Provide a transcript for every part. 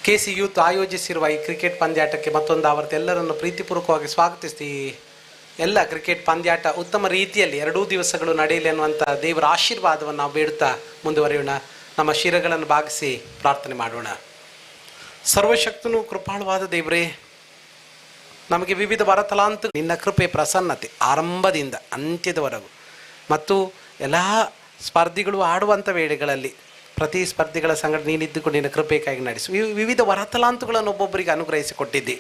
KC youth ಆಯೋಜಿಸಿರುವ ಈ cricket ಪಂದ್ಯಾಟಕ್ಕೆ ಮತ್ತೊಂದು ಆವರ್ತಿ ಎಲ್ಲರನ್ನು ಪ್ರೀತಿಪೂರ್ವಕವಾಗಿ ಸ್ವಾಗತಿಸ್ತೀವಿ. ಎಲ್ಲ ಕ್ರಿಕೆಟ್ ಪಂದ್ಯಾಟ ಉತ್ತಮ ರೀತಿಯಲ್ಲಿ 2 ದಿವಸಗಳು ನಡೆಯಲಿ ಅನ್ನುವಂಥ ದೇವರ ಆಶೀರ್ವಾದವನ್ನು ನಾವು ಬೇಡುತ್ತಾ ಮುಂದುವರಿಯೋಣ. ನಮ್ಮ ಶಿರಗಳನ್ನು ಭಾಗಿಸಿ ಪ್ರಾರ್ಥನೆ ಮಾಡೋಣ. ಸರ್ವಶಕ್ತನು ಕೃಪಾಳುವಾದ ದೇವರೇ, ನಮಗೆ ವಿವಿಧ ವರತಲಾಂತ ನಿನ್ನ ಕೃಪೆ ಪ್ರಸನ್ನತೆ ಆರಂಭದಿಂದ ಅಂತ್ಯದವರೆಗೂ ಮತ್ತು ಎಲ್ಲ ಸ್ಪರ್ಧಿಗಳು ಆಡುವಂಥ ವೇಳೆಗಳಲ್ಲಿ ಪ್ರತಿ ಸ್ಪರ್ಧಿಗಳ ಸಂಗಡ ನೀನಿದ್ದುಕೊಂಡು ನಿನ್ನ ಕೃಪೆಗಾಗಿ ನಡೆಸು. ವಿವಿಧ ವರತಲಾಂತುಗಳನ್ನು ಒಬ್ಬೊಬ್ಬರಿಗೆ ಅನುಗ್ರಹಿಸಿಕೊಟ್ಟಿದ್ದೆ.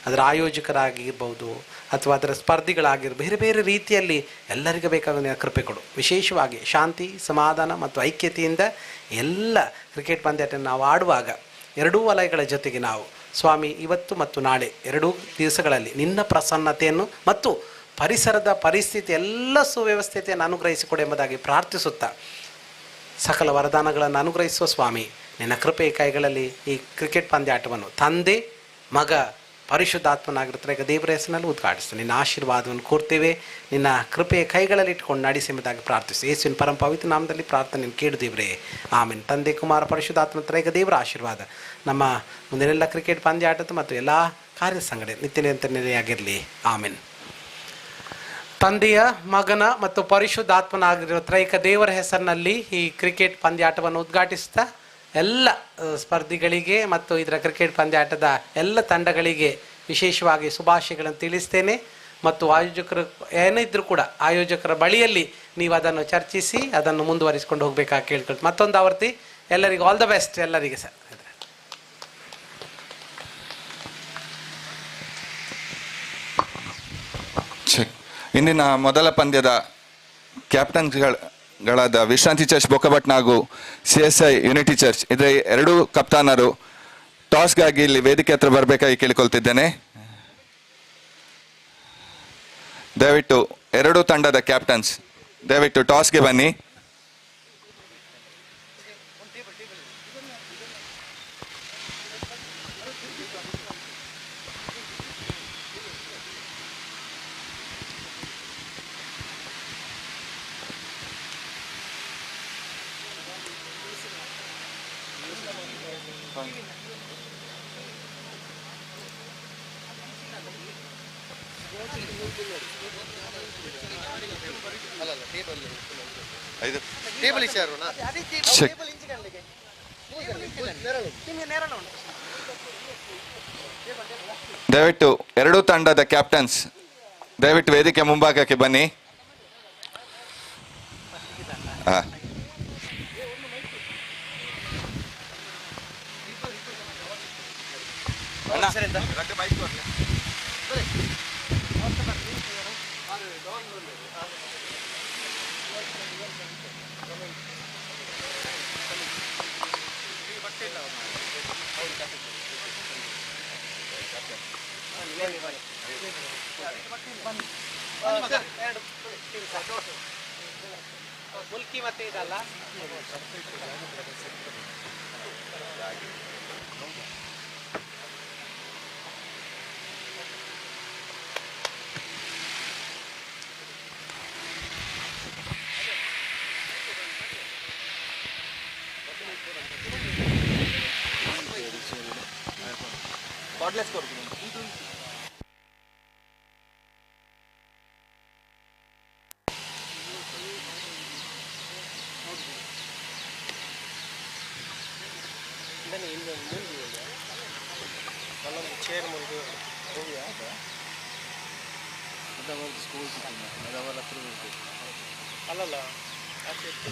ಅದರ ಆಯೋಜಕರಾಗಿರ್ಬೋದು ಅಥವಾ ಅದರ ಸ್ಪರ್ಧಿಗಳಾಗಿರ್ಬೋದು, ಬೇರೆ ಬೇರೆ ರೀತಿಯಲ್ಲಿ ಎಲ್ಲರಿಗೂ ಬೇಕಾದ ನಿನ್ನ ಕೃಪೆ ಕೊಡು. ವಿಶೇಷವಾಗಿ ಶಾಂತಿ, ಸಮಾಧಾನ ಮತ್ತು ಐಕ್ಯತೆಯಿಂದ ಎಲ್ಲ ಕ್ರಿಕೆಟ್ ಪಂದ್ಯಾಟ ನಾವು ಆಡುವಾಗ ಎರಡೂ ವಲಯಗಳ ಜೊತೆಗೆ ನಾವು ಸ್ವಾಮಿ ಇವತ್ತು ಮತ್ತು ನಾಳೆ 2 ದಿವಸಗಳಲ್ಲಿ ನಿನ್ನ ಪ್ರಸನ್ನತೆಯನ್ನು ಮತ್ತು ಪರಿಸರದ ಪರಿಸ್ಥಿತಿ ಎಲ್ಲ ಸುವ್ಯವಸ್ಥೆಯನ್ನು ಅನುಗ್ರಹಿಸಿಕೊಡು ಎಂಬುದಾಗಿ ಪ್ರಾರ್ಥಿಸುತ್ತಾ ಸಕಲ ವರದಾನಗಳನ್ನು ಅನುಗ್ರಹಿಸುವ ಸ್ವಾಮಿ, ನಿನ್ನ ಕೃಪೆಯ ಕೈಗಳಲ್ಲಿ ಈ ಕ್ರಿಕೆಟ್ ಪಂದ್ಯಾಟವನ್ನು ತಂದೆ ಮಗ ಪರಿಶುದ್ಧಾತ್ಮನಾಗಿರ್ತಾರೆ ಈಗ ದೇವರ ಹೆಸರಿನಲ್ಲಿ ಉದ್ಘಾಟಿಸ್ತಾರೆ. ನಿನ್ನ ಆಶೀರ್ವಾದವನ್ನು ಕೋರ್ತೇವೆ. ನಿನ್ನ ಕೃಪೆಯ ಕೈಗಳಲ್ಲಿ ಇಟ್ಕೊಂಡು ನಡೆಸಿ ಎಂಬುದಾಗಿ ಪ್ರಾರ್ಥಿಸಿ ಯೇಸುವಿನ ಪರಮ ಪವಿತ್ರ ನಾಮದಲ್ಲಿ ಪ್ರಾರ್ಥನೆ ಕೇಳು ದೇವರೇ, ಆಮೇಲೆ. ತಂದೆ ಕುಮಾರ ಪರಿಶುದ್ಧಾತ್ಮ ಈಗ ದೇವರ ಆಶೀರ್ವಾದ ನಮ್ಮ ಮುಂದಿನೆಲ್ಲ ಕ್ರಿಕೆಟ್ ಪಂದ್ಯಾಟದ ಮತ್ತು ಎಲ್ಲ ಕಾರ್ಯ ಸಂಘಟನೆ ನಿತ್ಯನಿರಂತರವಾಗಿರಲಿ, ಆಮೇಲೆ. ತಂದೆಯ ಮಗನ ಮತ್ತು ಪರಿಶುದ್ಧಾತ್ಮನಾಗಿರುವ ತ್ರೈಕ ದೇವರ ಹೆಸರಿನಲ್ಲಿ ಈ ಕ್ರಿಕೆಟ್ ಪಂದ್ಯಾಟವನ್ನು ಉದ್ಘಾಟಿಸ್ತಾ ಎಲ್ಲ ಸ್ಪರ್ಧಿಗಳಿಗೆ ಮತ್ತು ಇದರ ಕ್ರಿಕೆಟ್ ಪಂದ್ಯಾಟದ ಎಲ್ಲ ತಂಡಗಳಿಗೆ ವಿಶೇಷವಾಗಿ ಶುಭಾಶಯಗಳನ್ನು ತಿಳಿಸ್ತೇನೆ. ಮತ್ತು ಆಯೋಜಕರು ಏನಿದ್ರೂ ಕೂಡ ಆಯೋಜಕರ ಬಳಿಯಲ್ಲಿ ನೀವು ಅದನ್ನು ಚರ್ಚಿಸಿ ಅದನ್ನು ಮುಂದುವರಿಸಿಕೊಂಡು ಹೋಗಬೇಕಾಗಿ ಕೇಳ್ಕೊಳ್ತೀವಿ. ಮತ್ತೊಂದು ಆವರ್ತಿ ಎಲ್ಲರಿಗೂ ಆಲ್ ದ ಬೆಸ್ಟ್ ಎಲ್ಲರಿಗೆ ಸರ್. ಇಂದಿನ ಮೊದಲ ಪಂದ್ಯದ ಕ್ಯಾಪ್ಟನ್ಗಳಾದ ವಿಶ್ರಾಂತಿ ಚರ್ಚ್ ಬೊಕ್ಕಪಟ್ನ ಹಾಗೂ CSI ಯುನಿಟಿ ಚರ್ಚ್ ಇದರ 2 ಕಪ್ತಾನರು ಟಾಸ್ಗಾಗಿ ಇಲ್ಲಿ ವೇದಿಕೆ ಹತ್ರ ಬರಬೇಕಾಗಿ ಕೇಳಿಕೊಳ್ತಿದ್ದೇನೆ. ದಯವಿಟ್ಟು 2 ತಂಡದ ಕ್ಯಾಪ್ಟನ್ಸ್ ದಯವಿಟ್ಟು ಟಾಸ್ಗೆ ಬನ್ನಿ. ದಯವಿಟ್ಟು 2 ತಂಡದ ಕ್ಯಾಪ್ಟನ್ಸ್ ದಯವಿಟ್ಟು ವೇದಿಕೆ ಮುಂಭಾಗಕ್ಕೆ ಬನ್ನಿ. ಮುಲ್ಕಿ ಮತ್ತೆ ಇದಲ್ಲ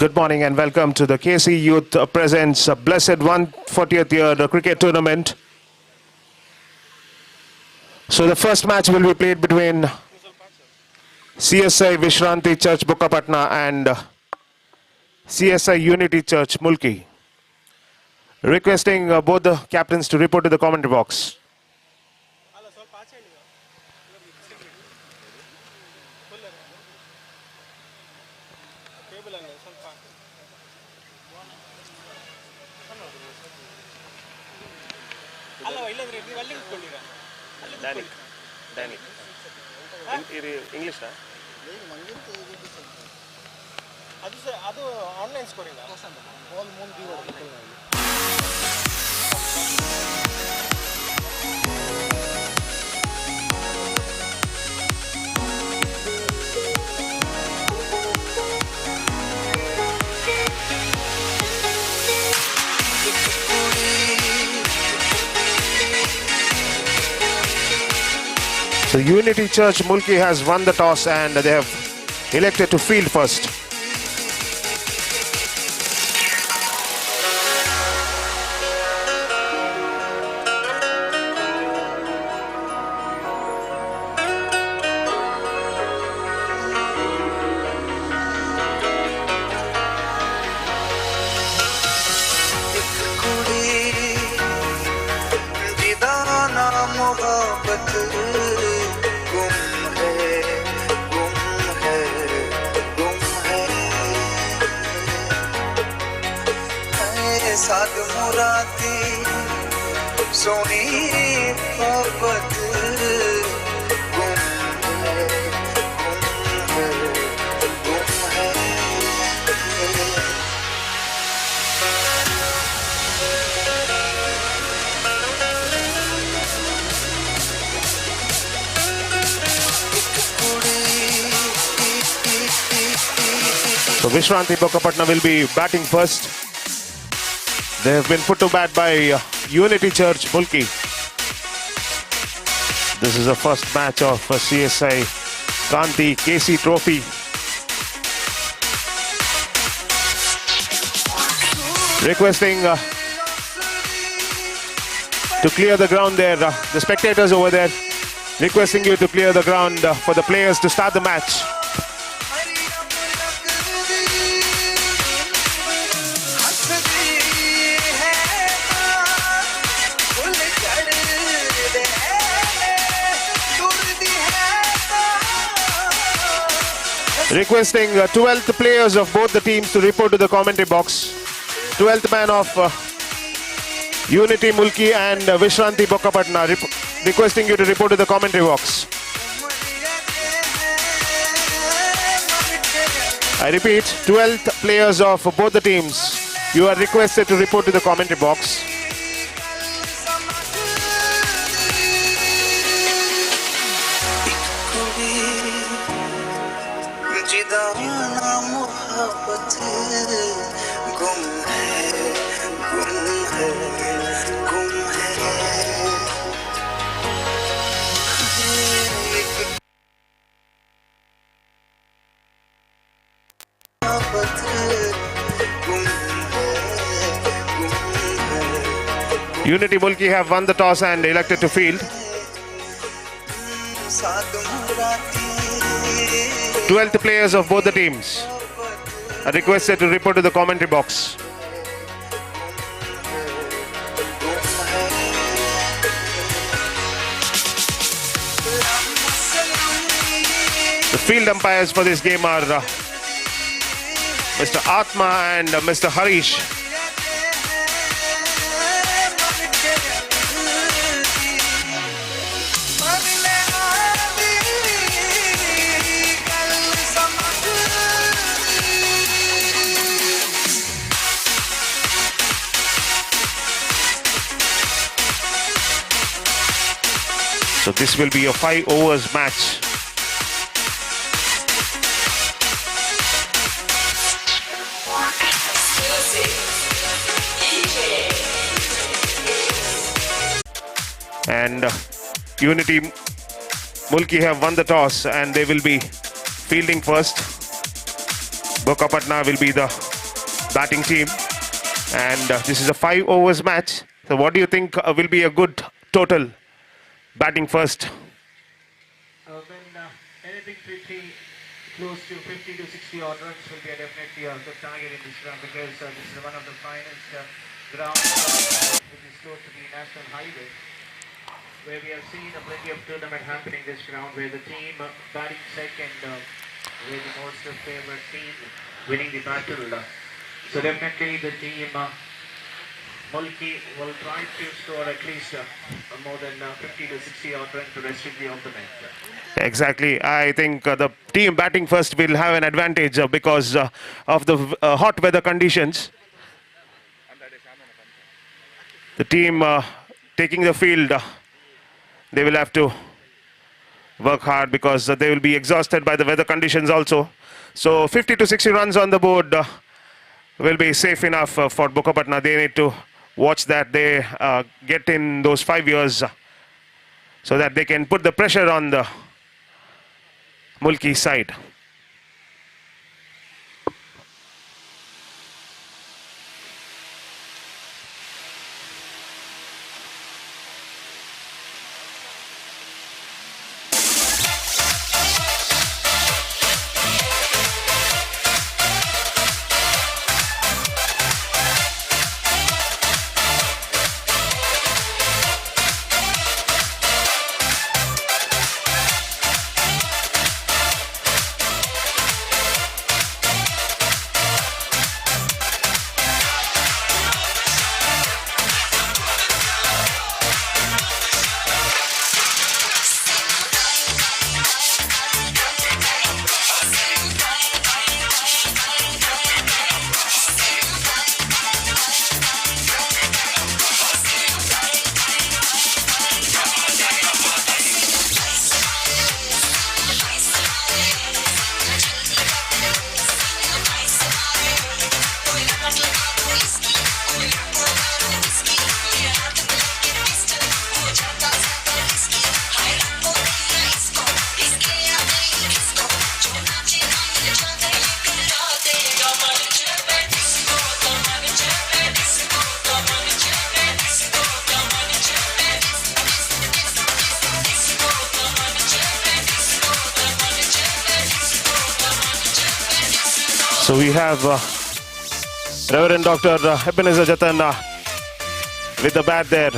Good morning and welcome to the KC Youth presents a blessed 140th year cricket tournament. So the first match will be played between CSI Vishranti Church Bukkapatna and CSI Unity Church Mulki. Requesting both the captains to report to the commentary box. English ಅದು online scoring So Unity Church Mulki has won the toss and they have elected to field first. साध मुराती सोनी मोहब्बत गुम है गुम है So Vishwanti Bokapatna will be batting first. They have been put to bat by Unity Church Mulki. This is the first match of CSI Kanthi KC Trophy. Requesting to clear the ground there, the spectators over there requesting you to clear the ground for the players to start the match. Requesting 12th players of both the teams to report to the commentary box. 12th man of Unity Mulki and Vishwanti Bokapatna requesting you to report to the commentary box. I repeat, 12th players of both the teams, you are requested to report to the commentary box. Unity Mulki have won the toss and elected to field. 12th players of both the teams are requested to report to the commentary box. The field umpires for this game are Mr. Atma and Mr. Harish. So this will be a 5 overs match. And Unity Mulki have won the toss and they will be fielding first. Bokapatna will be the batting team. And this is a 5 overs match. So what do you think will be a good total? Batting first. Anything pretty close to 50 to 60 odd runs will be definitely a good target in this round because this is one of the finest grounds which is close to the national highway, where we have seen plenty of tournament happening this round where the team batting second with the most favorite team winning the battle. So definitely the team Mulki will try to score at least more than 50 to 60 odd runs to restrict the opponent. Exactly. I think the team batting first will have an advantage because of the hot weather conditions. The team taking the field, they will have to work hard because they will be exhausted by the weather conditions also. So 50 to 60 runs on the board will be safe enough for Bokapatna. They need to watch that they get in those 5 years so that they can put the pressure on the Mulki side. So we have Reverend Dr. Ebenezer Jatan with the bat there.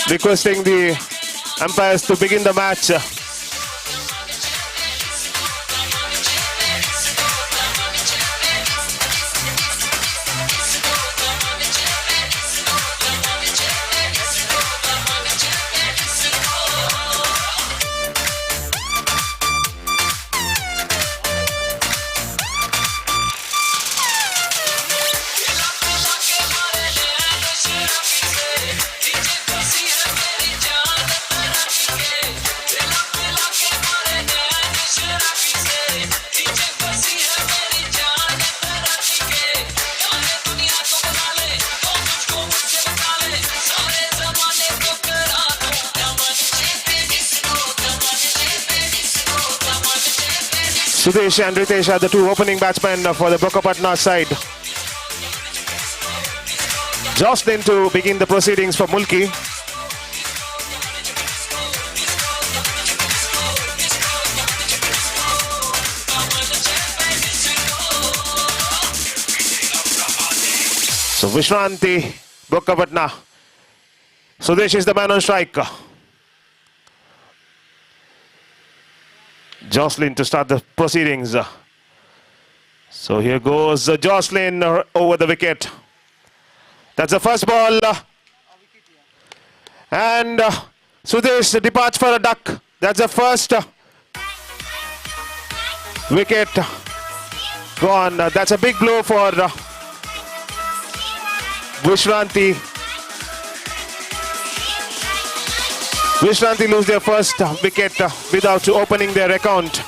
Requesting the umpires to begin the match. Sudesh and Ritesh are the two opening batsmen for the Brokapatna side. Jocelyn to begin the proceedings for Mulki. So Vishwanti, Brokapatna. Sudesh is the man on strike. Jocelyn to start the proceedings. So here goes Jocelyn over the wicket. That's the first ball. And Sudesh departs for a duck. That's the first wicket gone. That's a big blow for Vishwanti. Vishwanti lose their first wicket without opening their account.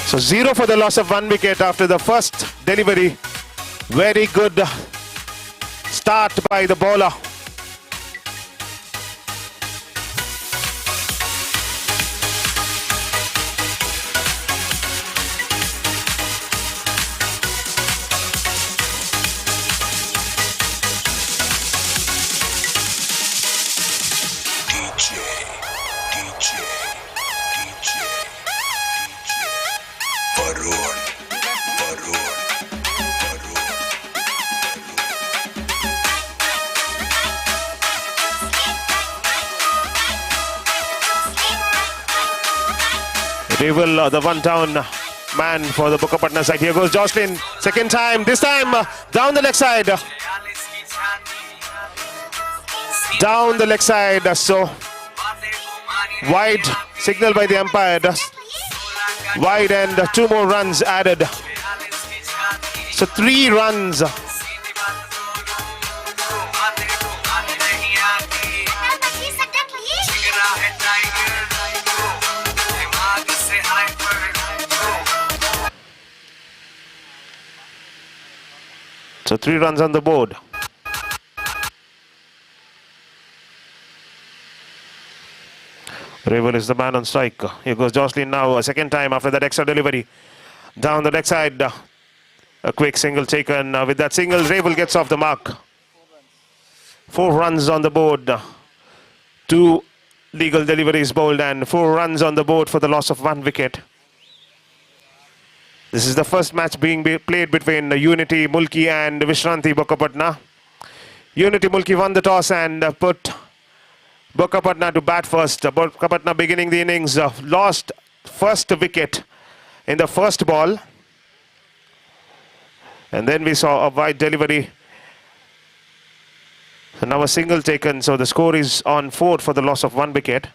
So 0 for the loss of 1 wicket after the first delivery. Very good start by the bowler. Reval, the one down man for the Bukapatna side. Here goes Jocelyn, second time, this time down the leg side. Down the leg side, so wide signal by the umpire. Wide and 2 more runs added. So 3 runs. So 3 runs on the board. Reval is the man on strike. Here goes Jocelyn now, a second time after that extra delivery. Down the leg side. A quick single taken. With that single, Reval gets off the mark. 4 runs on the board. 2 legal deliveries bowled and 4 runs on the board for the loss of 1 wicket. This is the first match being played between Unity Mulki and Vishranti Bukapatna. Unity Mulki won the toss and put Bukapatna to bat first. Bukapatna beginning the innings lost first wicket in the first ball. And then we saw a wide delivery. And now a single taken, so the score is on 4 for the loss of 1 wicket.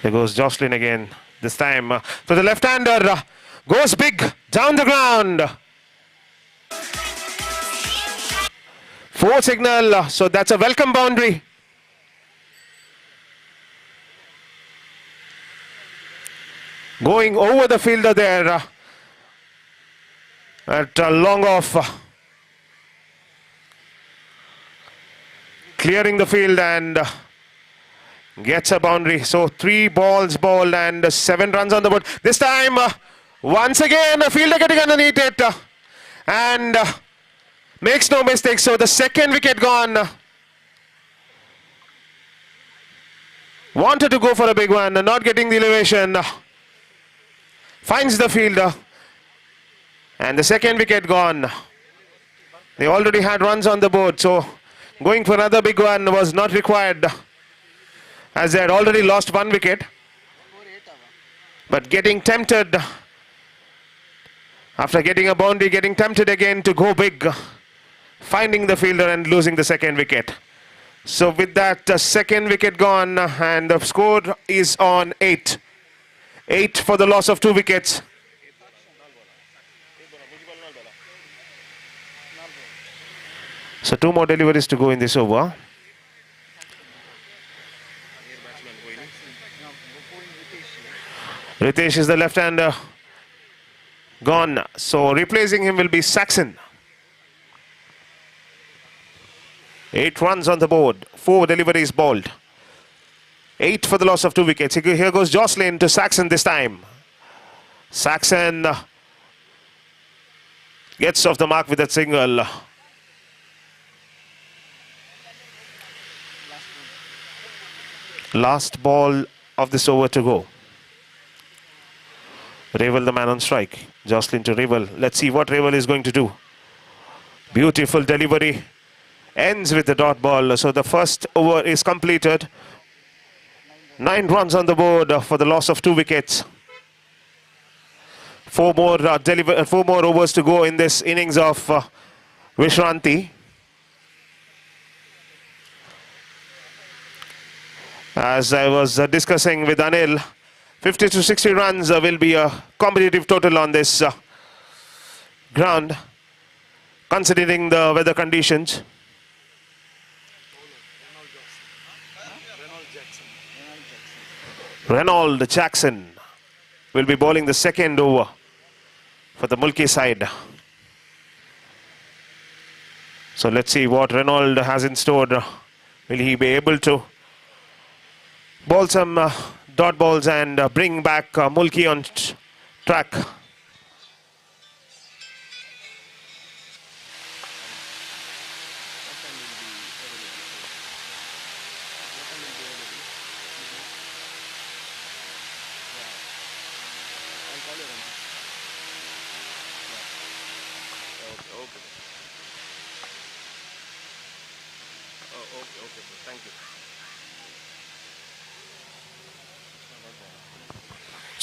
Here goes Jocelyn again. This time for the left-hander, goes big down the ground. 4 signal, so that's a welcome boundary. Going over the fielder there at long off. Clearing the field and gets a boundary. So 3 balls bowled and 7 runs on the board. This time, once again, a fielder getting underneath it and makes no mistake. So the second wicket gone. Wanted to go for a big one, not getting the elevation. Finds the fielder and the second wicket gone. They already had runs on the board, so going for another big one was not required, as they had already lost 1 wicket. But getting tempted, after getting a boundary, getting tempted again to go big, finding the fielder and losing the second wicket. So with that, second wicket gone and the score is on 8. 8 for the loss of 2 wickets. So 2 more deliveries to go in this over. Ritesh is the left-hander. Gone. So replacing him will be Saxon. 8 runs on the board. 4 deliveries bowled. 8 for the loss of 2 wickets. Here goes Jocelyn to Saxon this time. Saxon gets off the mark with that single. Last ball of this over to go. Reval the man on strike. Jocelyn to Reval. Let's see what Reval is going to do. Beautiful delivery. Ends with the dot ball. So the first over is completed. 9 runs on the board for the loss of 2 wickets. 4 more overs to go in this innings of Vishranti. As I was discussing with Anil, 50 to 60 runs will be a competitive total on this ground, considering the weather conditions. Reynolds Jackson will be bowling the second over for the Mulki side. So let's see what Reynolds has in store. Will he be able to bowl some dot balls and bring back Mulki on track?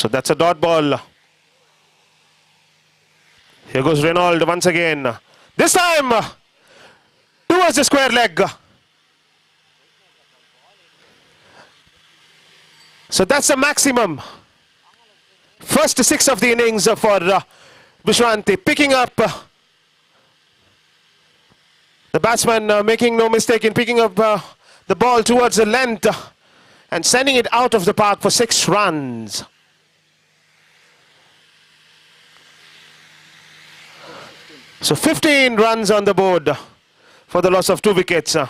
So that's a dot ball. Here goes Reynolds once again. This time towards the square leg. So that's the maximum. First 6 of the innings for Vishwanti. Picking up the batsman, making no mistake in picking up the ball towards the length and sending it out of the park for 6 runs. So 15 runs on the board for the loss of 2 wickets. So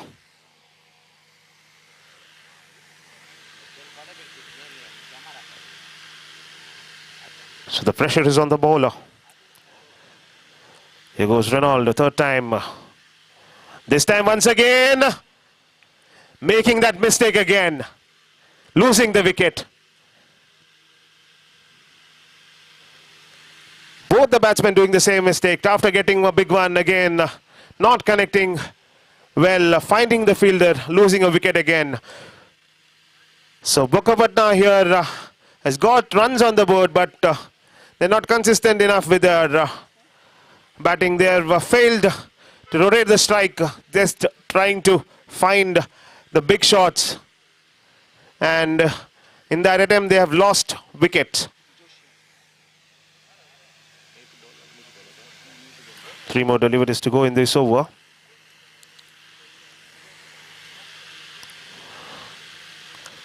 the pressure is on the bowler. Here goes Reynolds, the third time. This time once again, making that mistake again, losing the wicket. Both the batsmen doing the same mistake after getting a big one again, not connecting well, finding the fielder, losing a wicket again. So Bokapatna here has got runs on the board, but they're not consistent enough with their batting. They have failed to rotate the strike, just trying to find the big shots. And in that attempt, they have lost wickets. 3 more deliveries to go in this over.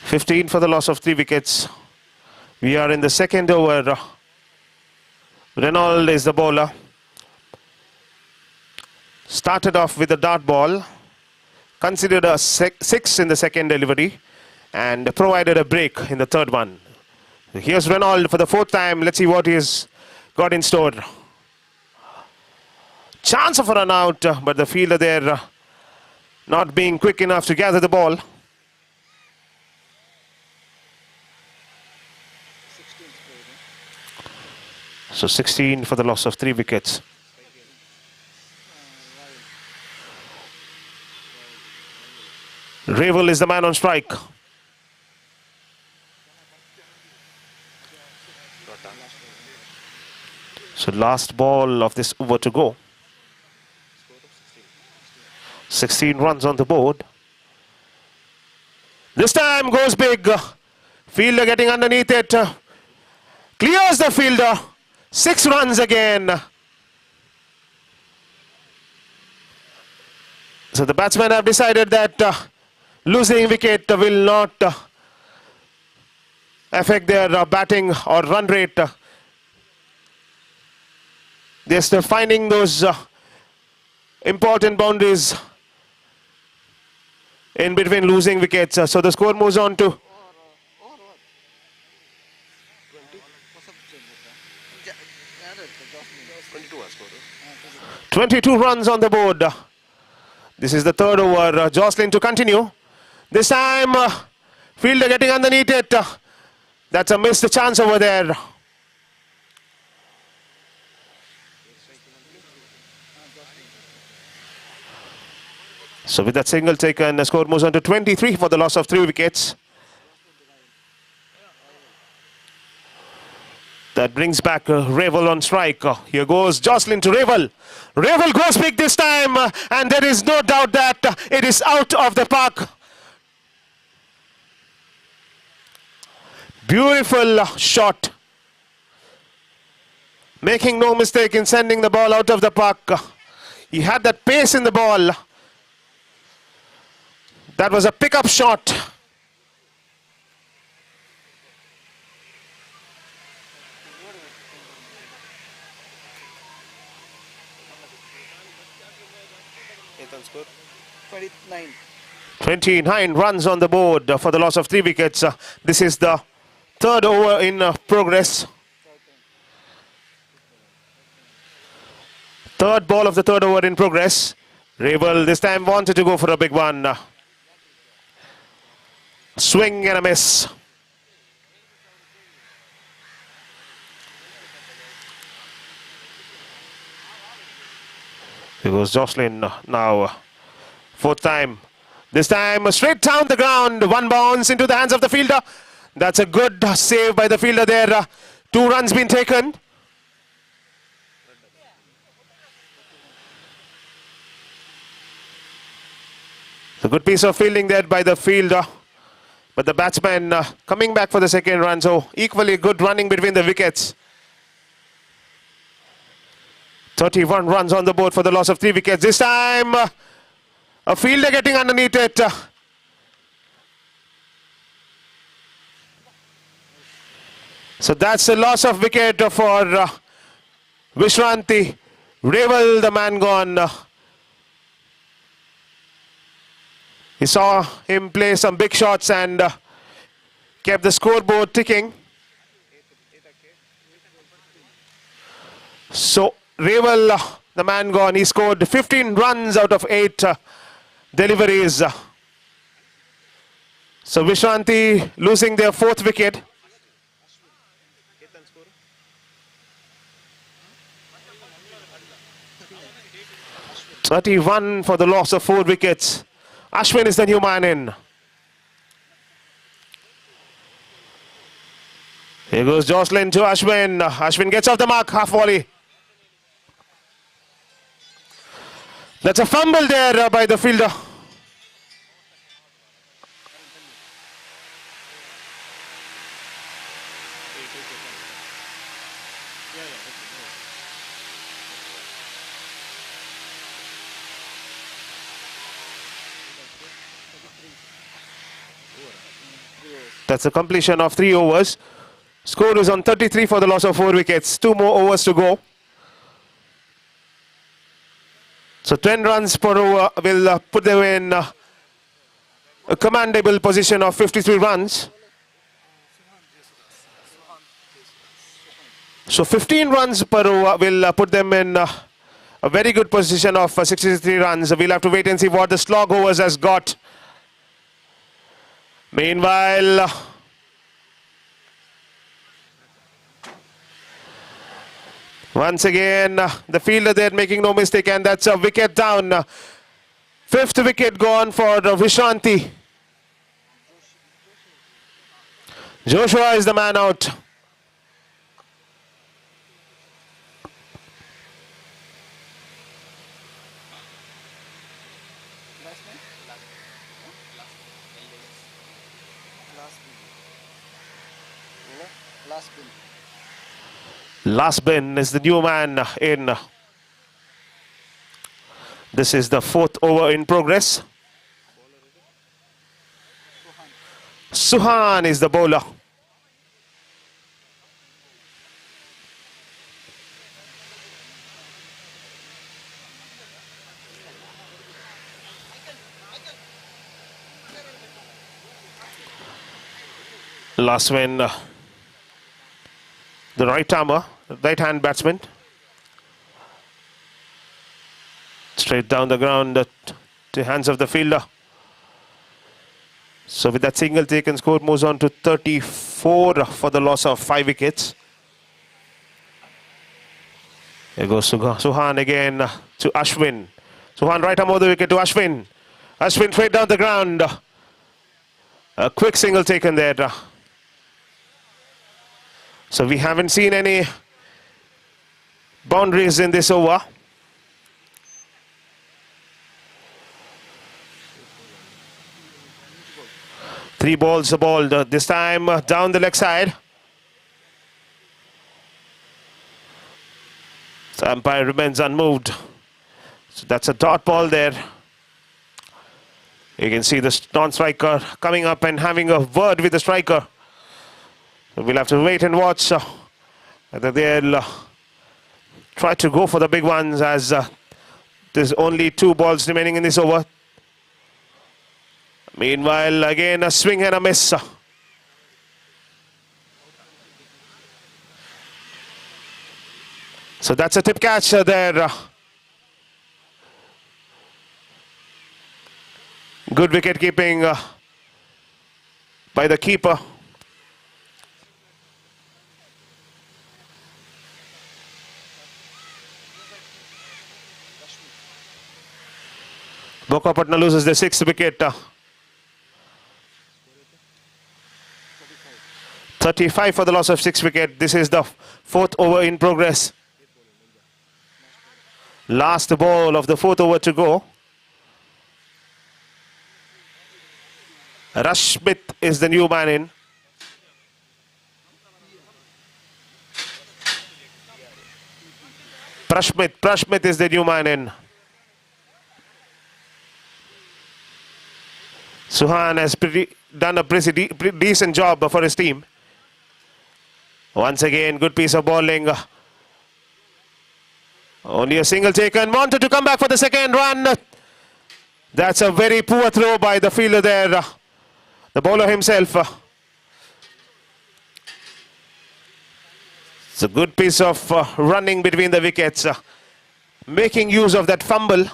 (15) for the loss of 3 wickets. We are in the second over. Reynolds is the bowler. Started off with a dart ball, considered a 6 in the second delivery, and provided a break in the third one. Here's Reynolds for the 4th time. Let's see what he's got in store. Chance of a run out, but the fielder there not being quick enough to gather the ball. So 16 for the loss of 3 wickets. Ravel is the man on strike. So last ball of this over to go. 16 runs on the board. This time goes big. Fielder getting underneath it. Clears the fielder. 6 runs again. So the batsmen have decided that losing wicket will not affect their batting or run rate. They're still finding those important boundaries in between losing wickets. So the score moves on to 22 runs on the board. This is the third over. Jocelyn to continue. This time, fielder getting underneath it. That's a missed chance over there. So with that single taken, the score moves on to 23 for the loss of 3 wickets. That brings back Ravel on strike. Here goes Jocelyn to Ravel. Ravel goes big this time, and there is no doubt that it is out of the park. Beautiful shot. Making no mistake in sending the ball out of the park. He had that pace in the ball. That was a pickup shot. Score 29. 29 runs on the board for the loss of 3 wickets. This is the third over in progress. Third ball of the third over in progress. Ravel this time wanted to go for a big one. Swing and a miss. Here goes Jocelyn now. 4th time. This time straight down the ground. One bounce into the hands of the fielder. That's a good save by the fielder there. 2 runs been taken. A good piece of fielding there by the fielder. But the batsman coming back for the second run. So equally good running between the wickets. 31 runs on the board for the loss of 3 wickets. This time a fielder getting underneath it. So that's the loss of wicket for Vishwanti. Reval, the man gone. He saw him play some big shots and kept the scoreboard ticking. So Reval, the man gone, he scored 15 runs out of 8 deliveries. So Vishwanti losing their 4th wicket. "31 for the loss of 4 wickets. Ashwin is the new man in. Here goes Jocelyn to Ashwin. Ashwin gets off the mark, half volley. That's a fumble there by the fielder. That's a completion of 3 overs. Score is on 33 for the loss of 4 wickets. 2 more overs to go. So 10 runs per over will put them in a commendable position of 53 runs. So 15 runs per over will put them in a very good position of 63 runs. We'll have to wait and see what the slog overs has got. Meanwhile, once again, the fielder there making no mistake, and that's a wicket down. 5th wicket gone for Vishwanti. Joshua is the man out. Last bin is the new man in. This is the 4th over in progress. Suhan is the bowler. Last win, the right-armer, right-hand batsman. Straight down the ground to hands of the fielder. So with that single taken, score moves on to 34 for the loss of 5 wickets. There goes Suhan again to Ashwin. Suhan right arm over the wicket to Ashwin. Ashwin straight down the ground. A quick single taken there. So we haven't seen any boundaries in this over. Three balls bowled, this time down the leg side. So umpire remains unmoved. So that's a dot ball there. You can see the non-striker coming up and having a word with the striker. So we'll have to wait and watch whether they'll try to go for the big ones, as there's only 2 balls remaining in this over. Meanwhile, again a swing and a miss. So that's a tip catch there. Good wicket keeping by the keeper. Bokapatna loses the 6th wicket. 35 for the loss of 6 wicket. This is the 4th over in progress. Last ball of the 4th over to go. Rashmit is the new man in. Prashmit is the new man in. Suhan has done a pretty decent job for his team. Once again, good piece of bowling. Only a single taken. Wanted to come back for the second run. That's a very poor throw by the fielder there. The bowler himself. It's a good piece of running between the wickets. Making use of that fumble.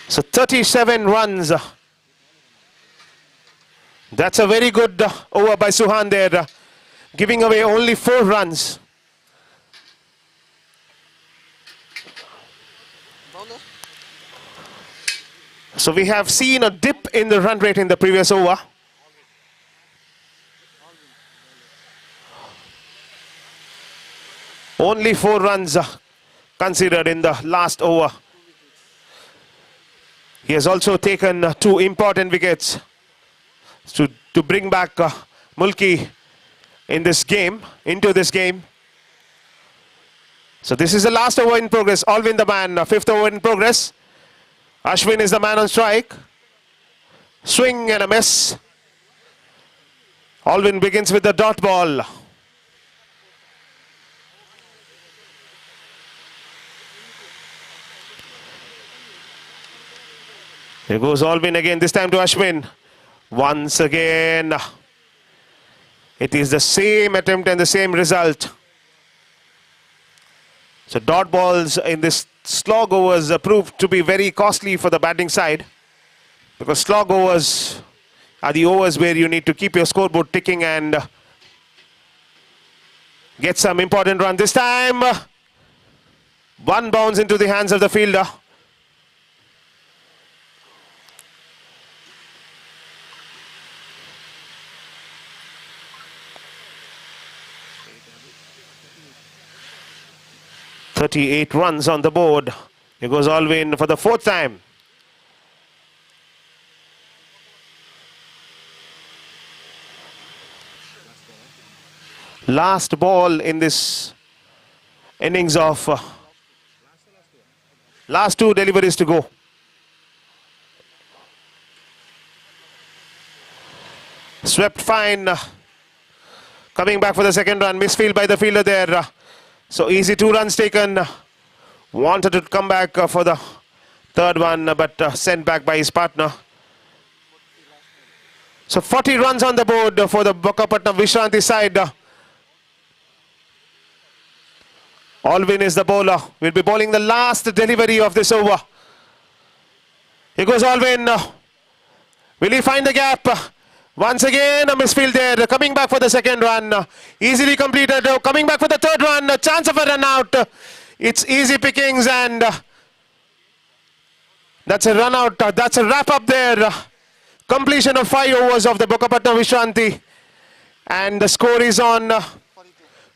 So 37 runs. That's a very good over by Suhan there. Giving away only 4 runs. So we have seen a dip in the run rate in the previous over. Only 4 runs considered in the last over. He has also taken 2 important wickets to bring back Mulki in this game, into this game. So this is the last over in progress. Alvin the man, 5th over in progress. Ashwin is the man on strike. Swing and a miss. Alvin begins with the dot ball. Here goes Alvin again, this time to Ashwin. Once again, it is the same attempt and the same result. So dot balls in this slog overs proved to be very costly for the batting side, because slog overs are the overs where you need to keep your scoreboard ticking and get some important run. This time, one bounce into the hands of the fielder. .38 runs on the board. Here goes Alvin for the 4th time. Last ball in this innings of last 2 deliveries to go. Swept fine. Coming back for the second run. Misfield by the fielder there. So easy 2 runs taken. Wanted to come back for the 3rd one, but sent back by his partner. So 40 runs on the board for the Visakhapatnam Vishranti side. Alvin is the bowler. Will be bowling the last delivery of this over. Here goes Alvin. Will he find the gap? Once again, a misfield there. Coming back for the second run. Easily completed. Coming back for the 3rd run. A chance of a run out. It's easy pickings, and that's a run out. That's a wrap up there. Completion of 5 overs of the Visakhapatnam Vishranti. And the score is on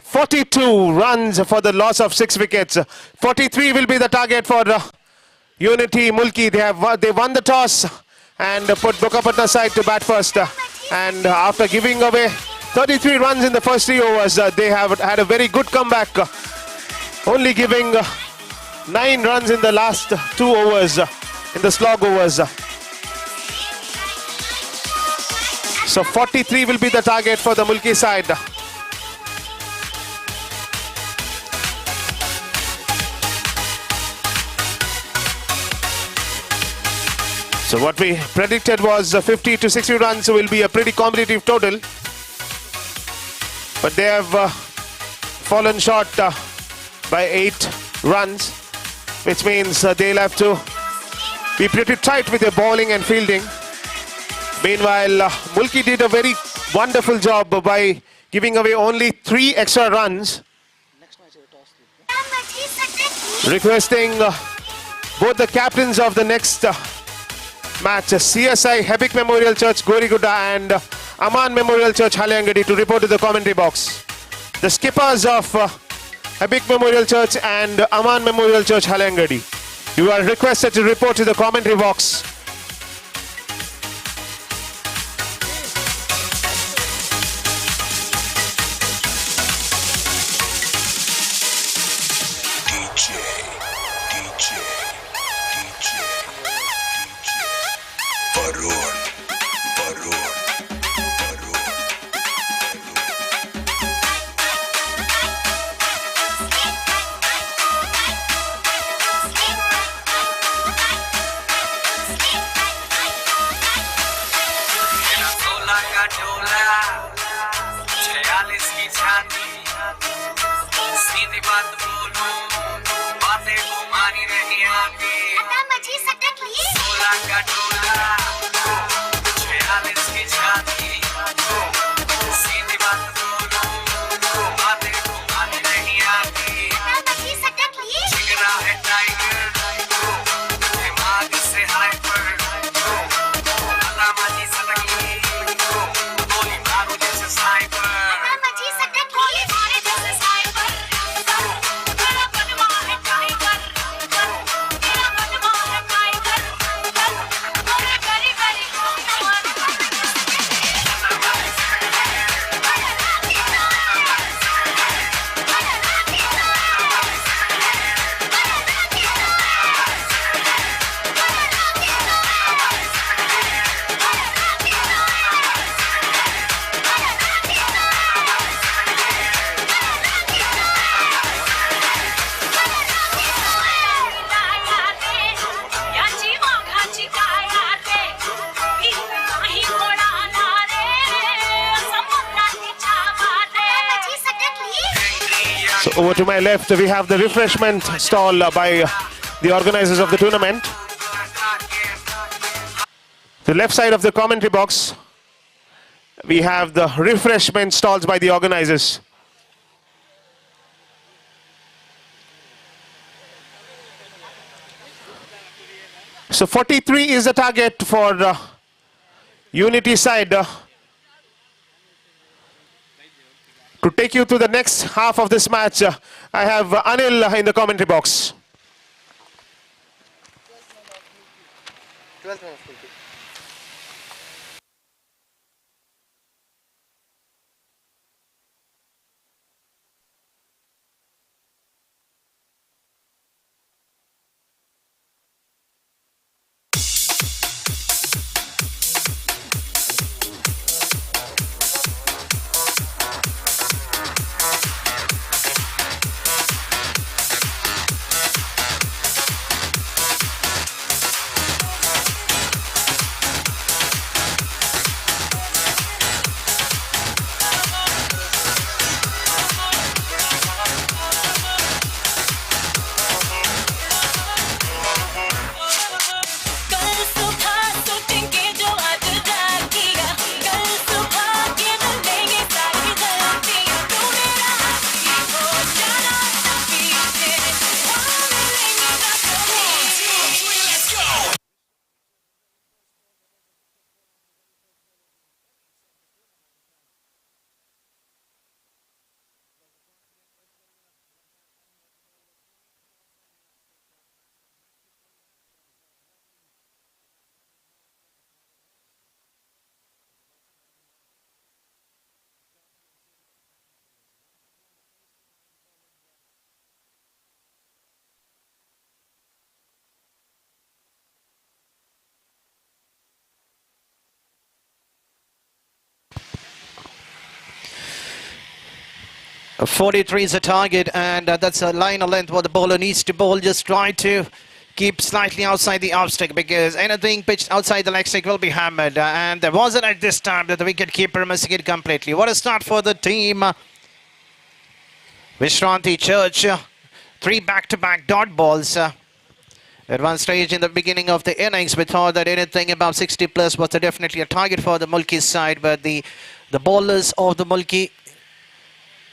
42 runs for the loss of 6 wickets. 43 will be the target for Unity Mulki. They won the toss and put Visakhapatnam side to bat first. And after giving away 33 runs in the first 3 overs, they have had a very good comeback. Only giving 9 runs in the last 2 overs, in the slog overs. So 43 will be the target for the Mulki side. So what we predicted was 50 to 60 runs will be a pretty competitive total. But they have fallen short by 8 runs, which means they'll have to be pretty tight with their bowling and fielding. Meanwhile, Mulki did a very wonderful job by giving away only 3 extra runs. Requesting both the captains of the next match, CSI Hebik Memorial Church Goriguda and Aman Memorial Church Haliyangadi, to report to the commentary box. The skippers of Hebik Memorial Church and Aman Memorial Church Haliyangadi, you are requested to report to the commentary box. Over to my left, we have the refreshment stall by the organizers of the tournament. The left side of the commentary box, we have the refreshment stalls by the organizers. So 43 is the target for Unity side. To take you to the next half of this match, I have Anil in the commentary box. 12th man of cricket. A 43 is a target, and that's a line of length what the bowler needs to bowl. Just try to keep slightly outside the off stick, because anything pitched outside the leg stick will be hammered. And there wasn't at this time that the wicket keeper missing it completely. What a start for the team. Vishranti Church, 3 back-to-back dot balls. At one stage in the beginning of the innings, we thought that anything above 60 plus was definitely a target for the Mulki side, but the bowlers of the Mulki,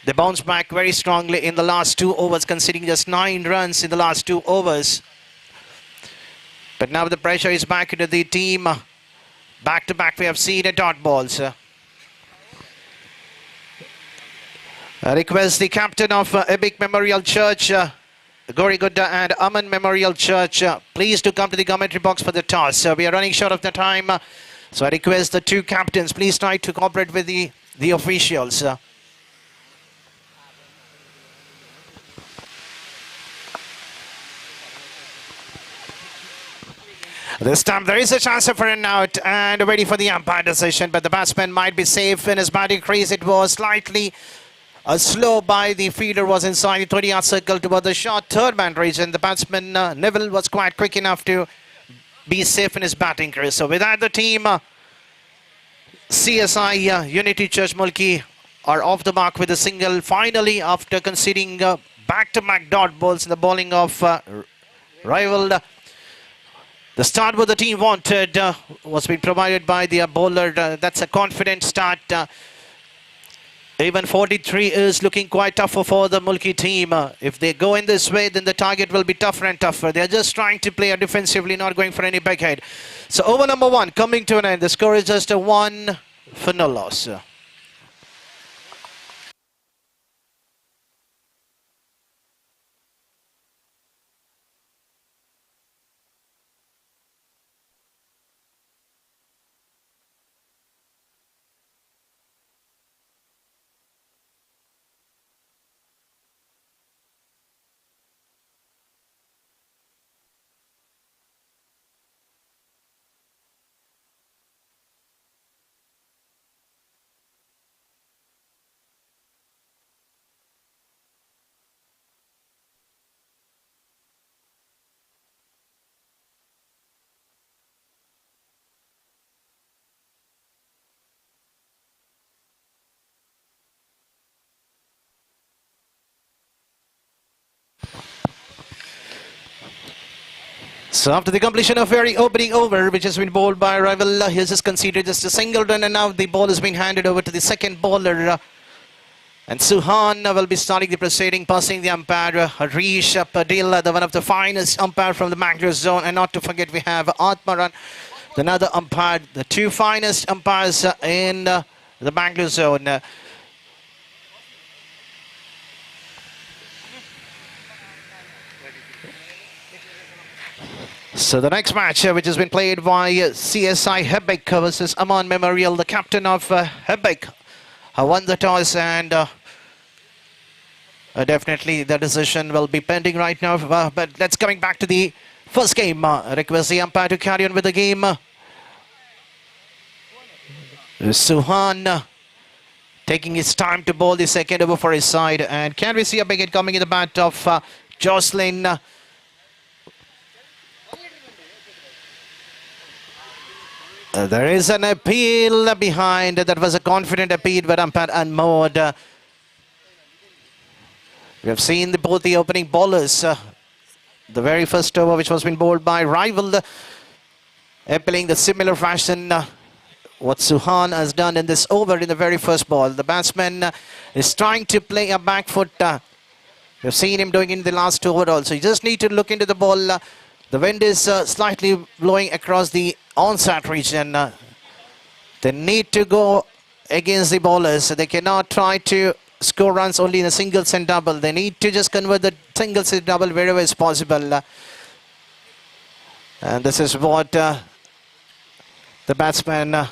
they bounced back very strongly in the last 2 overs, conceding just 9 runs in the last 2 overs. But now the pressure is back into the team. Back to back we have seen a dot balls. I request the captain of Epic Memorial Church, Gori Gudda and Aman Memorial Church, please to come to the commentary box for the toss. We are running short of the time, so I request the two captains, please try to cooperate with the officials. This time there is a chance for an out and waiting for the umpire decision, but the batsman might be safe in his batting crease. It was slightly slow by the fielder, was inside the 20-yard circle toward the short third man region. The batsman Neville was quite quick enough to be safe in his batting crease. So with that, the team CSI Unity Church Mulki are off the mark with a single finally after conceding back-to-back dot balls in the bowling of rival. The start what the team wanted was being provided by the bowler. That's a confident start. Even 43 is looking quite tougher for the Mulki team. If they go in this way, then the target will be tougher and tougher. They're just trying to play defensively, not going for any big hit. So over number 1 coming to an end. The score is just a 1 for no loss. So after the completion of very opening over, which has been bowled by rival, he has just conceded just a single run, and now the ball has been handed over to the second bowler. And Suhan will be starting the proceeding, passing the umpire, Harish Padilla, the one of the finest umpire from the Mangalore zone. And not to forget, we have Atmaran, another umpire, the two finest umpires in the Mangalore zone. So the next match, which has been played by CSI Hebek versus Aman Memorial, the captain of Hebek won the toss, and definitely the decision will be pending right now. But let's coming back to the first game. Request the umpire to carry on with the game. Suhan taking his time to bowl the second over for his side, and can we see a big hit coming in the bat of Jocelyn? There is an appeal behind. That was a confident appeal by umpire Anmod. We have seen both the opening bowlers. The very first over, which was been bowled by rival, appealing the similar fashion what Suhan has done in this over in the very first ball. The batsman is trying to play a back foot. We've seen him doing in the last over also. You just need to look into the ball. The wind is slightly blowing across the onside region. They need to go against the bowlers. They cannot try to score runs only in a singles and double. They need to just convert the singles and double wherever is possible. And this is what the batsman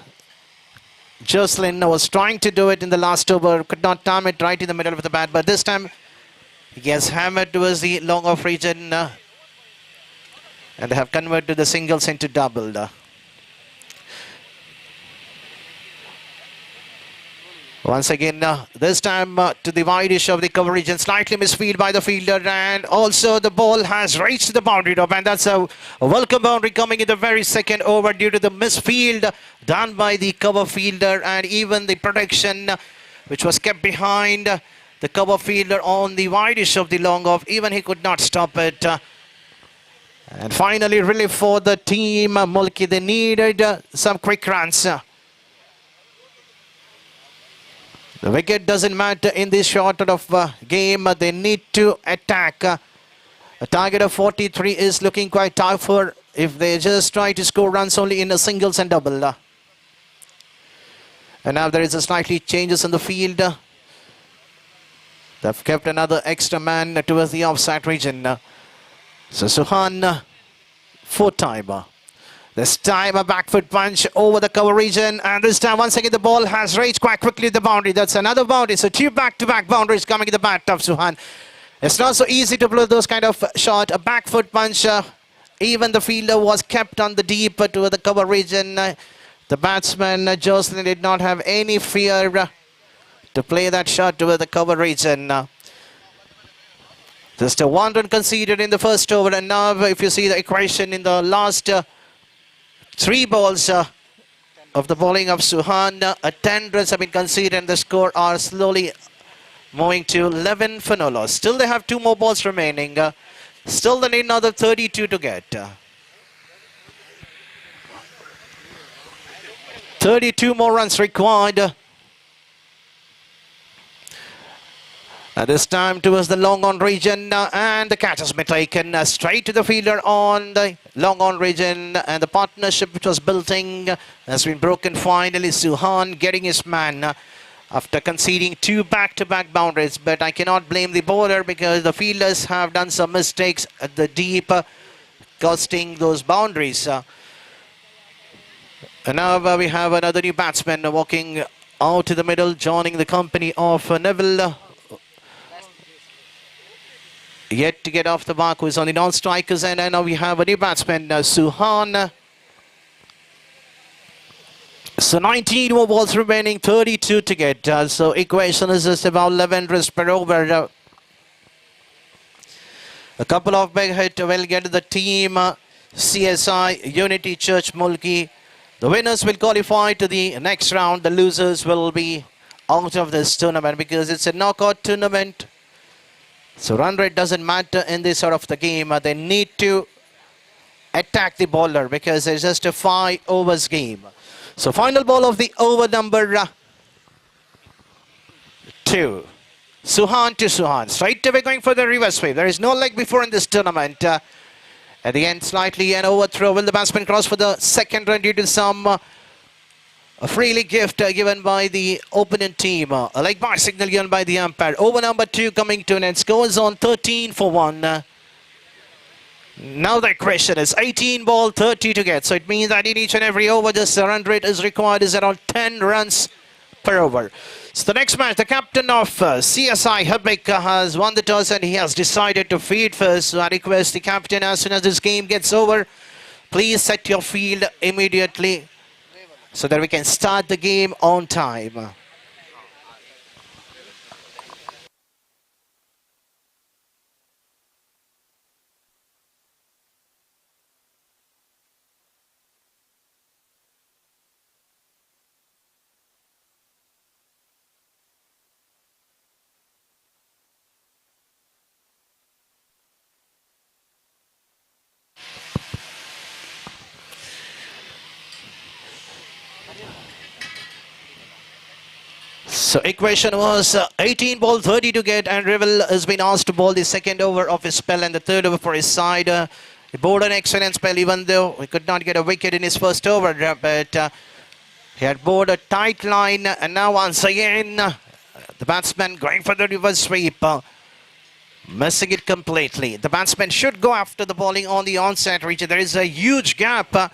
Jocelyn was trying to do it in the last over. Could not time it right in the middle of the bat. But this time he has hammered towards the long off region. And they have converted the singles into double. Once again, this time to the wide-ish of the coverage and slightly misfield by the fielder, and also the ball has reached the boundary top, and that's a welcome boundary coming in the very second over due to the misfield done by the cover fielder, and even the protection which was kept behind the cover fielder on the wide-ish of the long off, even he could not stop it. And finally, relief for the team Mulki. They needed some quick runs. The wicket doesn't matter in this short of game. They need to attack. A target of 43 is looking quite tougher if they just try to score runs only in a singles and double. And now there is a slightly changes in the field. They've kept another extra man towards the offside region. So Suhan, fourth time. This time a back foot punch over the cover region, and this time once again the ball has reached quite quickly the boundary. That's another boundary. So two back-to-back boundaries coming in the bat of Suhan. It's not so easy to blow those kind of shot. A back foot punch. Even the fielder was kept on the deep to the cover region. The batsman Jocelyn did not have any fear to play that shot to the cover region. Just a 1 run conceded in the first over, and now if you see the equation in the last 3 balls of the bowling of Suhan, 10 runs have been conceded, and the score are slowly moving to 11 for no loss. Still they have 2 more balls remaining. Still they need another 32 to get. 32 more runs required. This time towards the long on region, and the catch has been taken straight to the fielder on the long on region, and the partnership which was building has been broken finally. Suhan getting his man after conceding 2 back-to-back boundaries, but I cannot blame the bowler because the fielders have done some mistakes at the deep, costing those boundaries. And now we have another new batsman walking out to the middle, joining the company of Neville. Yet to get off the mark, who is on the non-strikers end, and now we have a new batsman, Suhan. So 19 more balls remaining, 32 to get. So equation is just about 11 runs per over. A couple of big hits will get the team CSI Unity Church Mulki. The winners will qualify to the next round. The losers will be out of this tournament because it's a knockout tournament. So run rate doesn't matter in this sort of the game. They need to attack the bowler because it's just a 5 overs game. So final ball of the over number 2. Suhan to Suhan. Straight away going for the reverse sweep. There is no leg before in this tournament. At the end, slightly an overthrow. Will the batsman cross for the second run due to some a freely gift given by the opponent team. A leg by signal given by the umpire. Over number 2 coming to an end. Scores on 13 for 1. Now the question is 18 ball, 30 to get. So it means that in each and every over, this run rate is required is around 10 runs per over. So the next match, the captain of CSI Habik has won the toss and he has decided to feed first. So I request the captain, as soon as this game gets over, please set your field immediately so that we can start the game on time. So equation was 18 ball, 30 to get, and Revel has been asked to bowl the second over of his spell and the third over for his side. He bowled an excellent spell, even though he could not get a wicket in his first over, but he had bowled a tight line, and now once again the batsman going for the reverse sweep, missing it completely. The batsman should go after the bowling on the onset region. There is a huge gap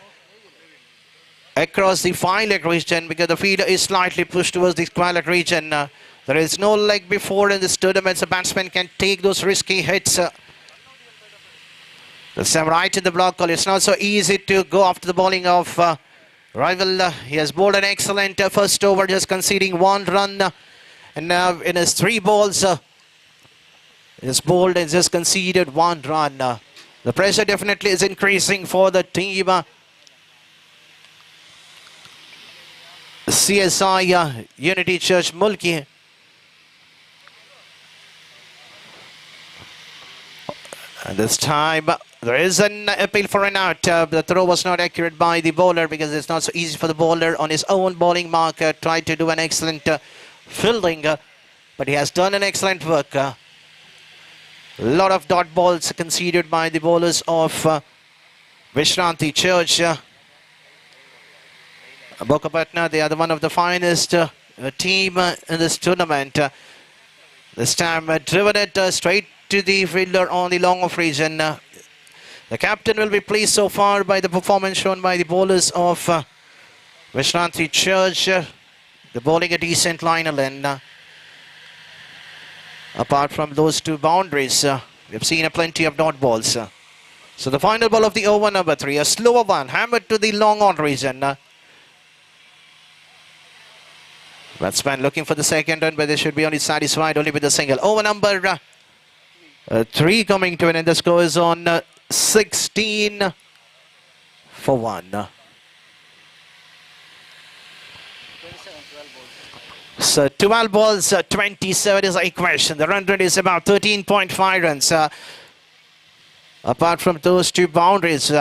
across the 5-leg region because the fielder is slightly pushed towards the square-leg region. There is no leg before in this tournament, so batsman can take those risky hits. This time right in the block call. It's not so easy to go after the bowling of rival. He has bowled an excellent first over, just conceding 1 run. And now in his 3 balls, he has bowled and just conceded 1 run. The pressure definitely is increasing for the team. CSI Unity Church Mulki. And this time there is an appeal for an out. The throw was not accurate by the bowler because it's not so easy for the bowler on his own bowling mark. Tried to do an excellent fielding, but he has done an excellent work. A lot of dot balls conceded by the bowlers of Vishranti Church. Bokapatna, they are the one of the finest team in this tournament. This time driven it straight to the fielder on the long off region. The captain will be pleased so far by the performance shown by the bowlers of Vishranti Church. They're bowling a decent line in. Apart from those two boundaries, we've seen plenty of dot balls. So the final ball of the over number 3, a slower one, hammered to the long on region. Batsman looking for the second run, but they should be only satisfied only with the single. Over number 3 coming to an end. The score is on 16 for 1. So 12 balls, 27 is a question. The run rate is about 13.5 runs. Apart from those two boundaries, we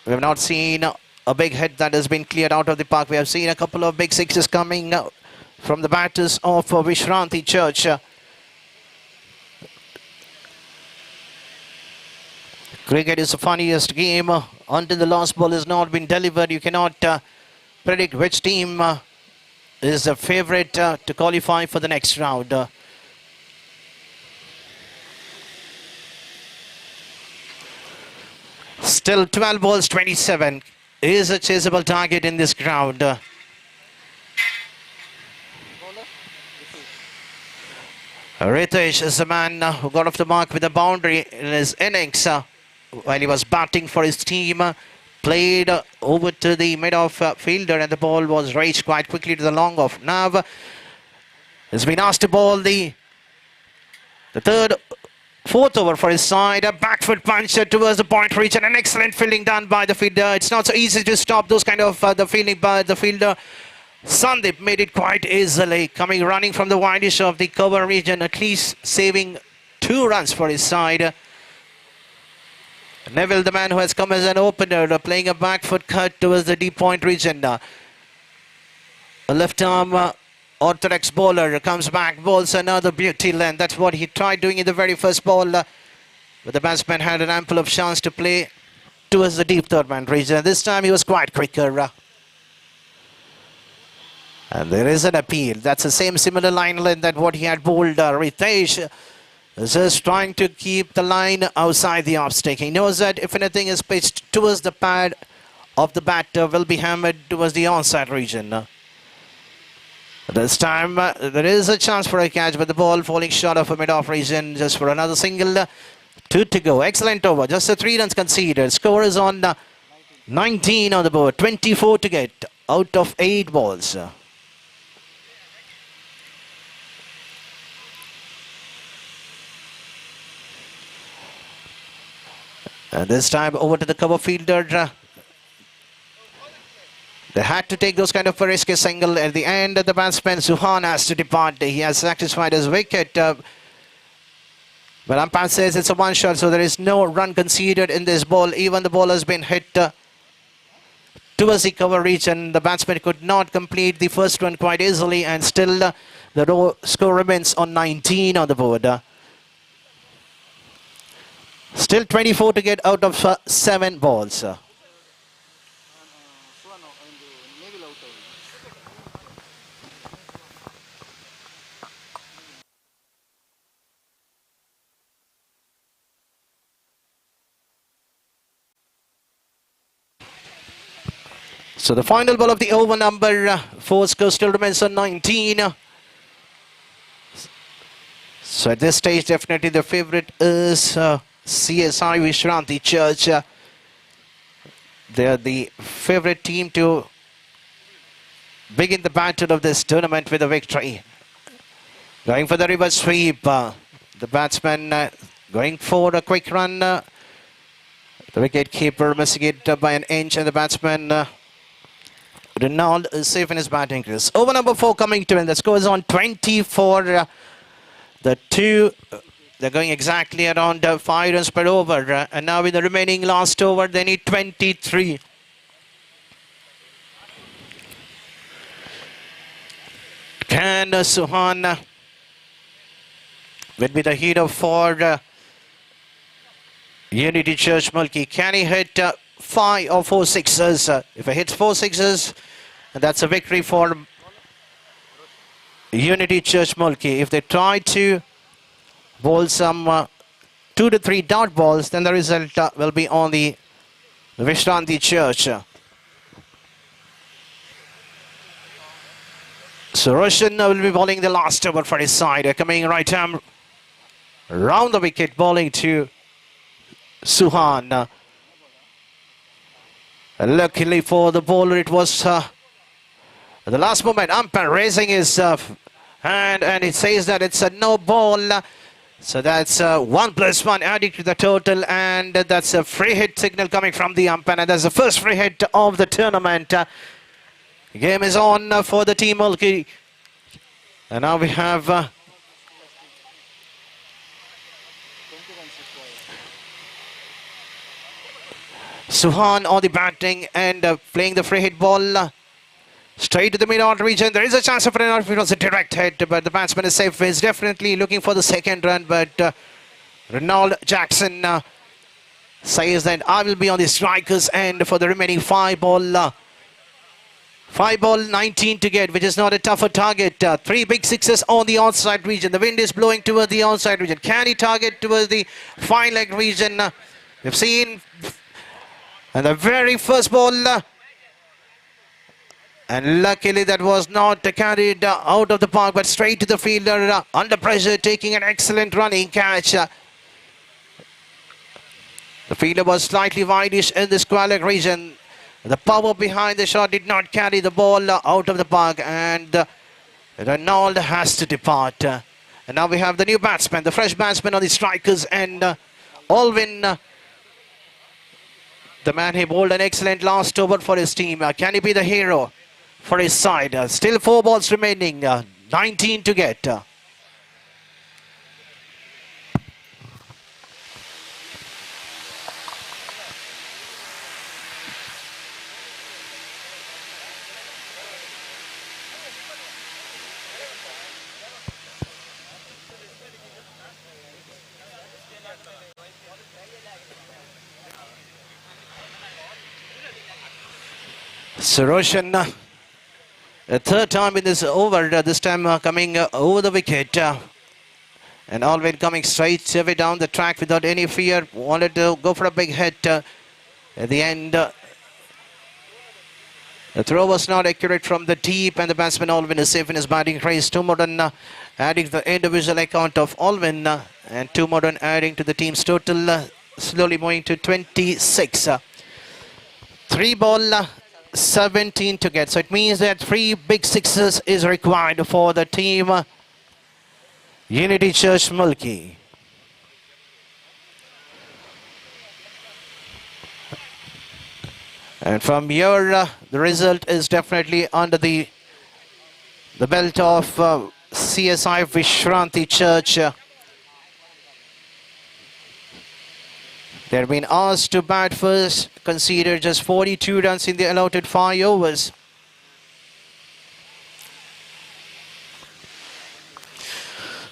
have not seen a big hit that has been cleared out of the park. We have seen a couple of big sixes coming from the batters of Vishranti Church. Cricket is the funniest game. Until the last ball has not been delivered, you cannot predict which team is the favourite to qualify for the next round. Still 12 balls, 27 is a chaseable target in this ground. Ritesh is the man who got off the mark with a boundary in his innings while he was batting for his team. Played over to the mid-off fielder and the ball was raised quite quickly to the long off. Now has been asked to bowl the fourth over for his side. A back foot punch towards the point region. An excellent fielding done by the fielder. It's not so easy to stop those kind of the fielding by the fielder. Sandeep made it quite easily, running from the widest of the cover region, at least saving 2 runs for his side. Neville, the man who has come as an opener, playing a back foot cut towards the deep point region. A left arm orthodox bowler comes back, bowls another beauty length. That's what he tried doing in the very first ball. But the batsman had an ample of chance to play towards the deep third man region. This time he was quite quicker. And there is an appeal. That's the same similar line length that what he had bowled. Ritesh is just trying to keep the line outside the off stick. He knows that if anything is pitched towards the pad of the batter, will be hammered towards the onside region. This time there is a chance for a catch, but the ball falling short of a mid-off region just for another single. 2 to go. Excellent over. Just the 3 runs conceded. Score is on 19 on the board. 24 to get out of 8 balls. And this time over to the cover fielder. They had to take those kind of a risky single. At the end, the batsman Suhan has to depart. He has satisfied his wicket. But umpire says it's a one shot, so there is no run conceded in this ball. Even the ball has been hit towards the cover region. The batsman could not complete the first one quite easily, and still the score remains on 19 on the board. Still 24 to get out of 7 balls. So the final ball of the over number 4 score still remains on 19. So at this stage, definitely the favourite is CSI Vishranti Church. They are the favourite team to begin the battle of this tournament with a victory. Going for the reverse sweep. The batsman going for a quick run. The wicket keeper missing it by an inch, and the batsman Ronald is safe in his batting crease. Over number 4 coming to end. The score is on 24. The two, they're going exactly around 5 runs per over. And now in the remaining last over, they need 23. Can Suhan will be the hero for Unity Church Mulki. Can he hit 5 or 4 sixes? If he hits 4 sixes, that's a victory for Unity Church Mulki. If they try to bowl some 2 to 3 dot balls, then the result will be on the Vishranti Church. So Roshan will be bowling the last over for his side. Coming right arm round the wicket, bowling to Suhan. Luckily for the bowler, it was the last moment. Umpire raising his hand, and it says that it's a no ball. So that's 1+1 adding to the total, and that's a free hit signal coming from the umpire, and that's the first free hit of the tournament. Game is on for the team Mulki, and now we have Suhan on the batting and playing the free hit ball straight to the mid-order region. There is a chance of an out. It was a direct hit, but the batsman is safe. He's definitely looking for the second run, but Ronald Jackson says that I will be on the strikers end for the remaining 5 ball. 5 ball, 19 to get, which is not a tougher target. 3 big sixes on the outside region. The wind is blowing towards the outside region. Can he target towards the fine leg region? We've seen, and the very first ball, and luckily that was not carried out of the park, but straight to the fielder under pressure, taking an excellent running catch. The fielder was slightly wideish in the square leg region. The power behind the shot did not carry the ball out of the park, and Ronald has to depart. And now we have the new batsman, the fresh batsman on the strikers, and Alvin, the man who bowled an excellent last over for his team. Can he be the hero for his side? Still 4 balls remaining, 19 to get. So Roshan, a third time in this over, this time coming over the wicket. And Alvin coming straight away down the track without any fear. Wanted to go for a big hit. At the end, the throw was not accurate from the deep, and the batsman Alvin is safe in his batting crease. 2 more than adding to the individual account of Alvin, and 2 more than adding to the team's total, slowly moving to 26. 3 ball, 17 to get. So it means that 3 big sixes is required for the team Unity Church Mulki. And from here, the result is definitely under the belt of CSI Vishranti Church. They've been asked to bat first, conceded just 42 runs in the allotted 5 overs.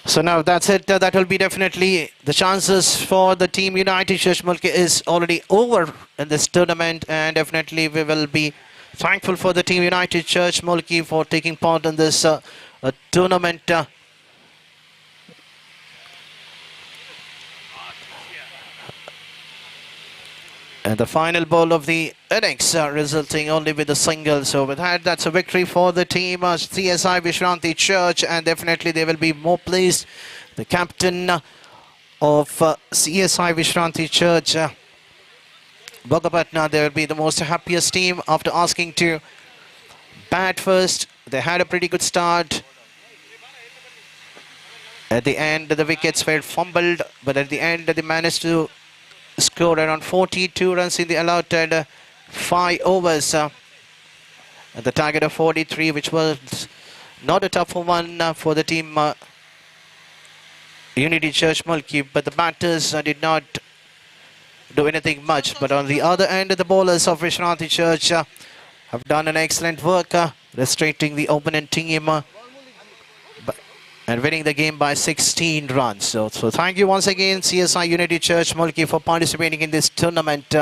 So now that's it. That will be definitely the chances for the team United Church Mulki is already over in this tournament, and definitely we will be thankful for the team United Church Mulki for taking part in this tournament. And the final ball of the innings resulting only with a single. So with that, that's a victory for the team CSI Vishranti Church, and definitely they will be more pleased. The captain of CSI Vishranti Church, Bogapatna, they will be the most happiest team after asking to bat first. They had a pretty good start. At the end, the wickets were fumbled, but at the end, they managed to scored around 42 runs in the allotted 5 overs. At the target of 43, which was not a tough one for the team Unity Church Mulki, but the batters did not do anything much. But on the other end, the bowlers of Vishranti Church have done an excellent work restricting the opponent team. and winning the game by 16 runs. So thank you once again, CSI Unity Church Mulki, for participating in this tournament,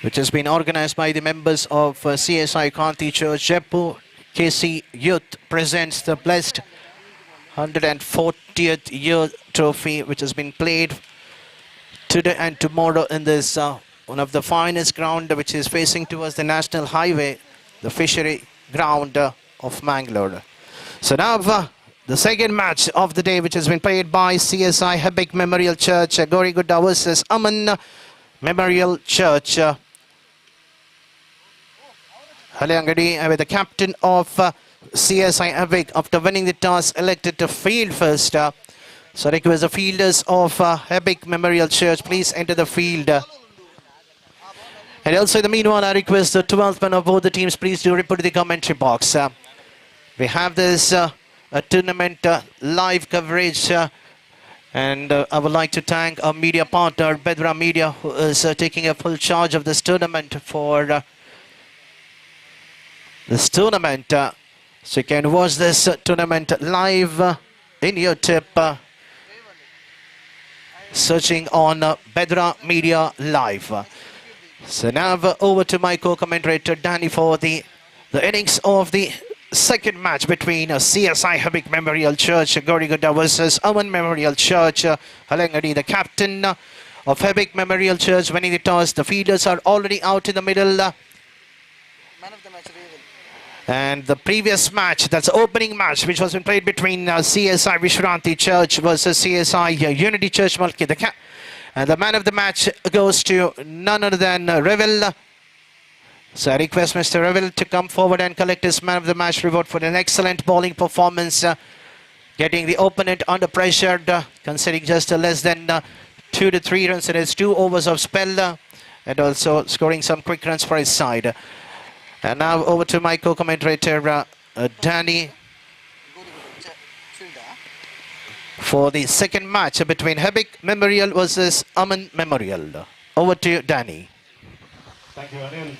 which has been organized by the members of CSI Kanthi Church. Jeppu KC Youth presents the blessed 140th year trophy, which has been played today and tomorrow in this one of the finest ground, which is facing towards the national highway, the fishery ground of Mangalore. So now the second match of the day, which has been played by CSI Hebik Memorial Church Gorigudda versus Aman Memorial Church Halangadi, with the captain of CSI Hebik, after winning the toss, elected to field first. So request the fielders of Hebik Memorial Church, please enter the field. And also in the meanwhile, I request the 12th man of both the teams, please do report to the commentary box. We have this a tournament live coverage, and I would like to thank our media partner, Bedra Media, who is taking a full charge of this tournament for this tournament. So you can watch this tournament live in YouTube, searching on Bedra Media Live. So now over to my co-commentator Danny for the innings of the second match between CSI Hebik Memorial Church Gorigudda versus Aman Memorial Church Halangadi. The captain of Hebik Memorial Church winning the toss. The fielders are already out in the middle. Man of the match, Raven. And the previous match, that's the opening match, which was played between CSI Vishranti Church versus CSI Unity Church Mulki. And the man of the match goes to none other than Revel. So I request Mr. Revel to come forward and collect his man of the match reward for an excellent bowling performance, getting the opponent under pressure, considering just less than 2 to 3 runs in his 2 overs of spell, and also scoring some quick runs for his side. And now over to my co-commentator Danny for the second match between Hebik Memorial versus Aman Memorial. Over to you, Danny. Thank you, Anil.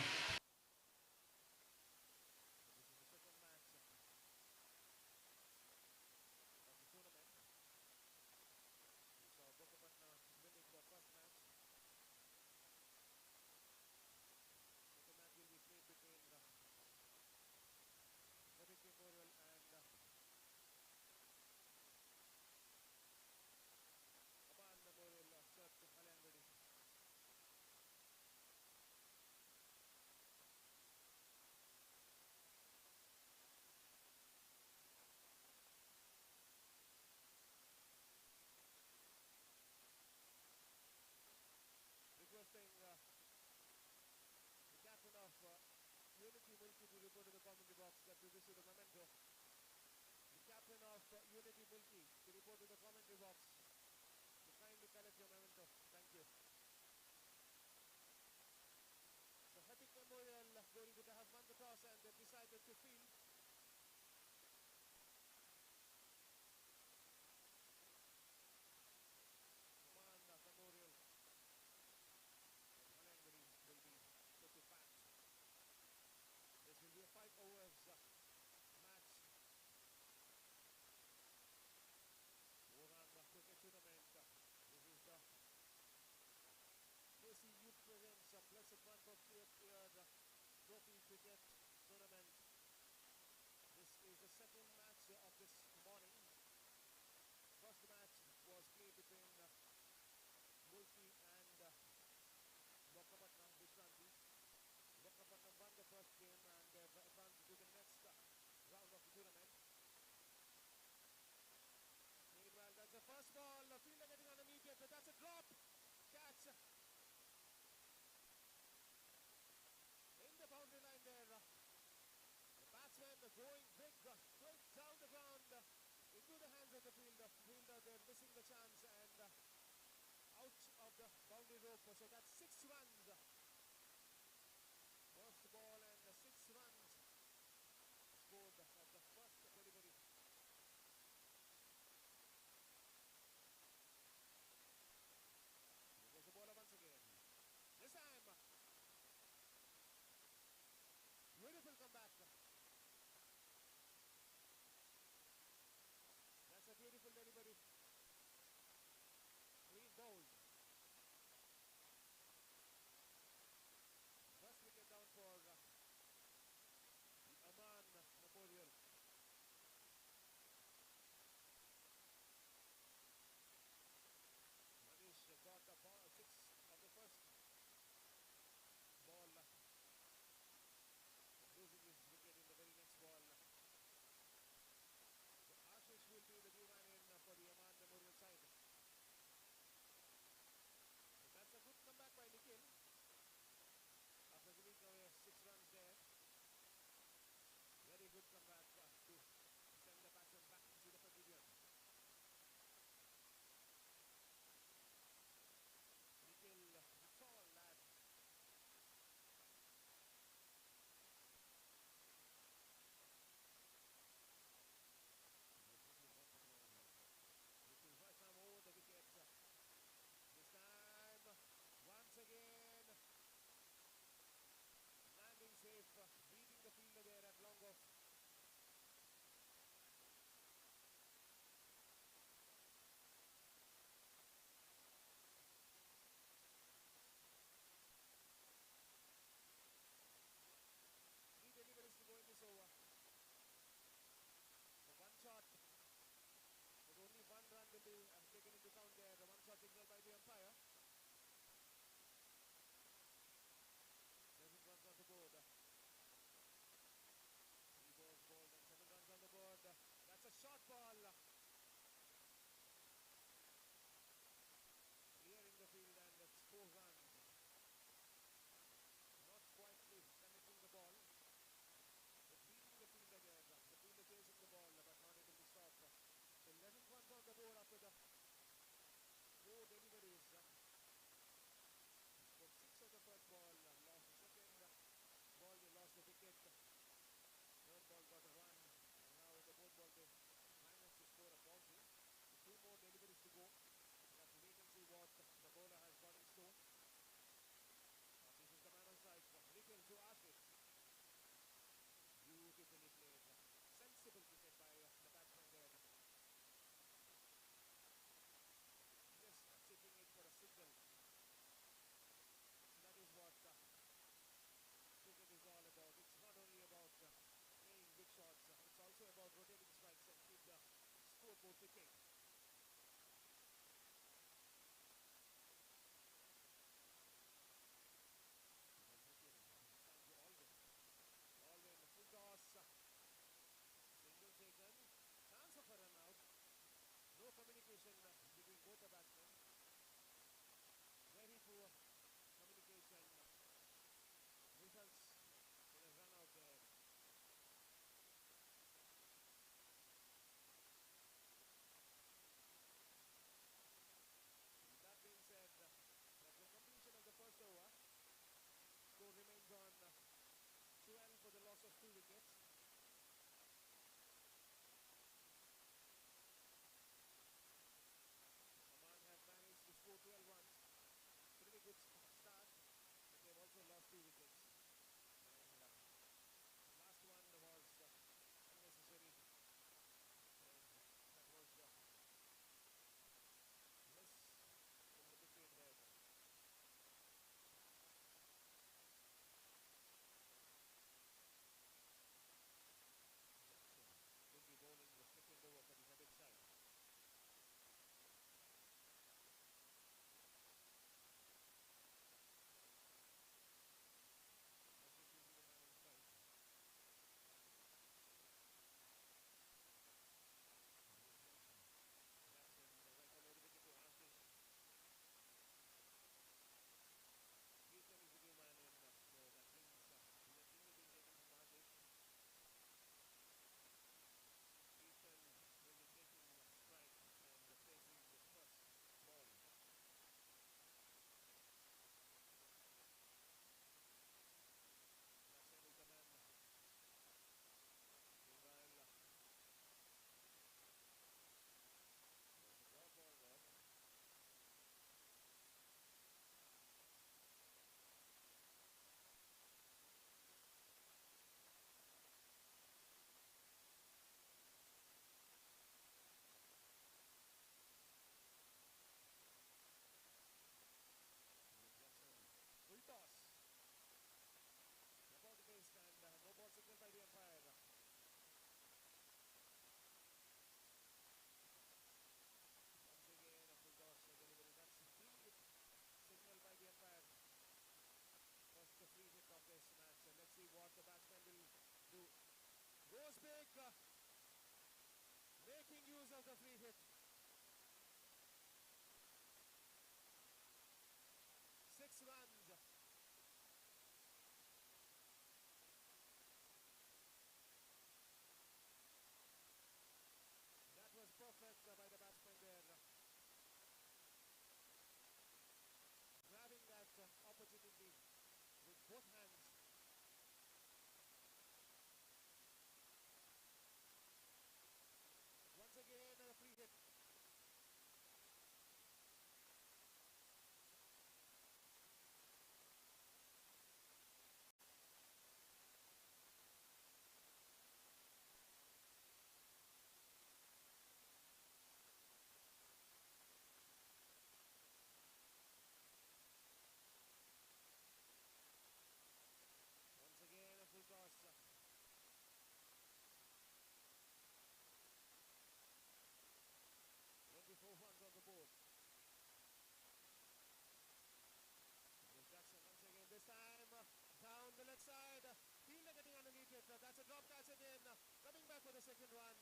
second run.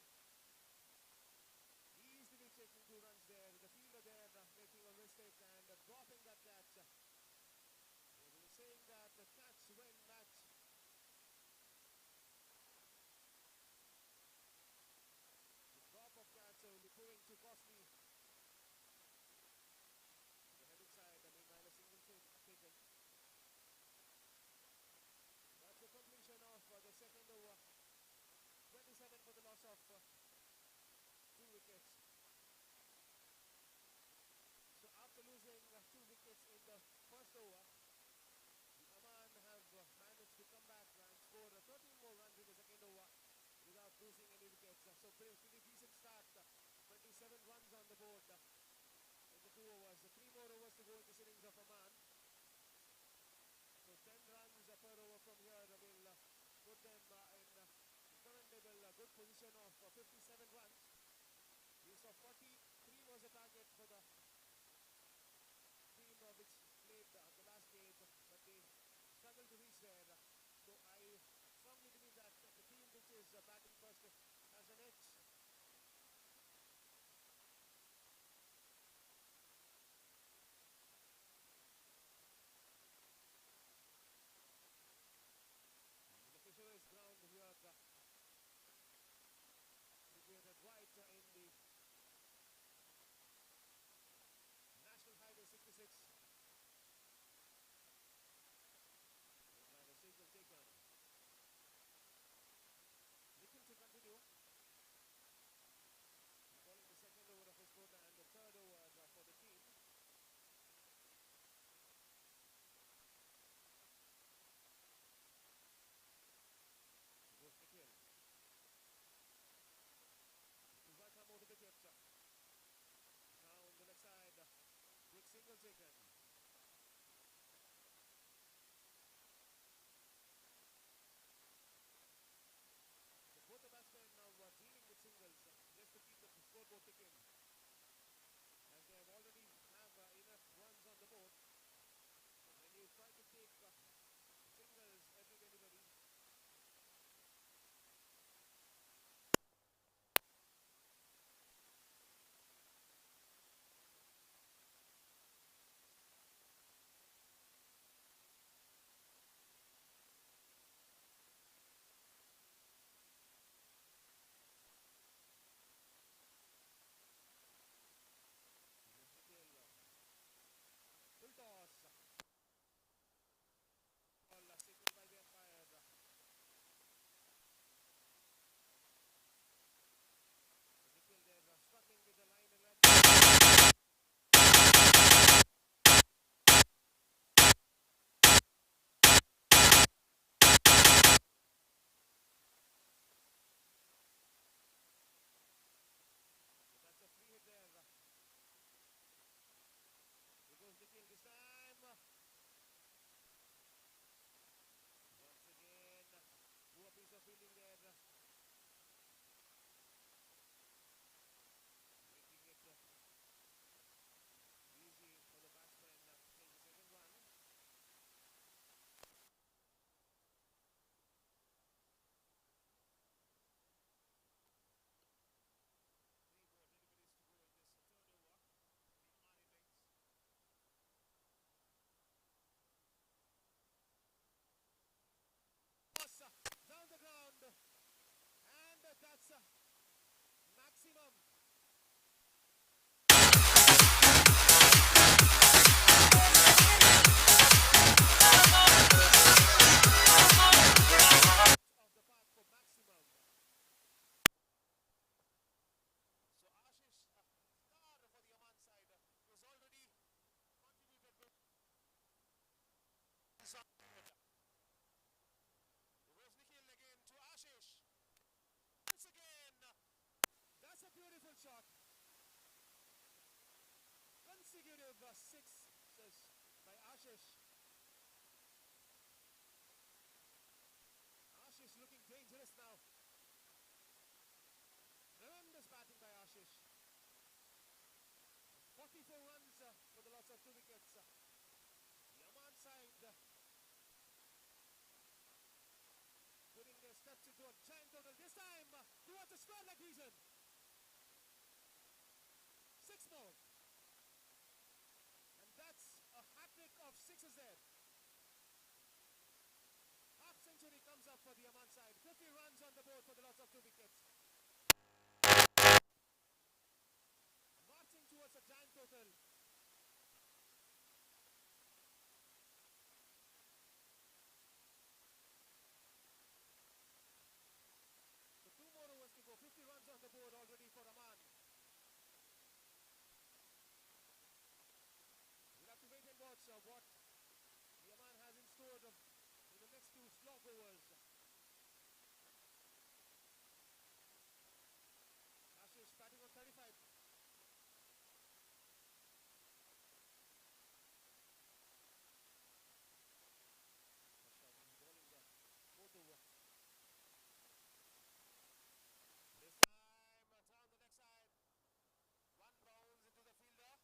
Easily taking 2 runs there. The fielder there making a mistake and dropping that catch. They were saying that the catch win match. The drop of catch will be proving too costly. The heading side, meanwhile, a single taken. That's the completion of the second over. 27 for the loss of 2 wickets. So after losing 2 wickets in the first over, the Oman have managed to come back and score 13 more runs in the second over without losing any wickets. So pretty decent start. 27 runs on the board in the 2 overs. 3 more overs to go in this innings of Oman. So 10 runs per over from here will put them in commendable good position of 57 runs. We saw 43 was the target for the team which played the last game, but they struggled to reach there. So I strongly believe that the team which is batting first has an edge. The Fisheries ground here situated right in the National Highway 66. Meanwhile, a single taken. Nikhil to continue. Calling the second over of his quota and the third over for the team. Goes Nikhil. To right arm over the wicket. Now on the left side. Quick single taken. So both the batsmen now are dealing with singles just to keep the scoreboard ticking. As they have already have enough runs on the board. When you try to take singles every anybody. Full toss. Ball signaled by the umpire. Nikhil there struggling with the line and leg. That's a free hit there. Here goes Nikhil this time. Once again, poor piece of fielding there. Making it easy for the batsman to take the second run. Down the ground, and that's maximum. Of the park for maximum. So Ashish, star for the Oman side, who's already contributed with. Goes Nikhil again to Ashish. Once again, that's a beautiful shot. Consecutive sixes by Ashish. Ashish looking dangerous now. Tremendous batting by Ashish. 44 runs for the loss of 2 wickets. The Oman side putting their steps into a giant total. This time to a That's a square leg reason. 6 more. And that's a hat-trick of sixes there. Half century comes up for the Aman side. 50 runs on the board for the loss of 2 wickets. Marching towards a giant total. So 2 more overs to go. 50 runs on the board already for Aman. We'll have to wait and watch what the Aman has in store in the next 2 slog overs. Ashish batting on 35. Bowling the 4th over. This time down the leg side. One bounce into the fielder.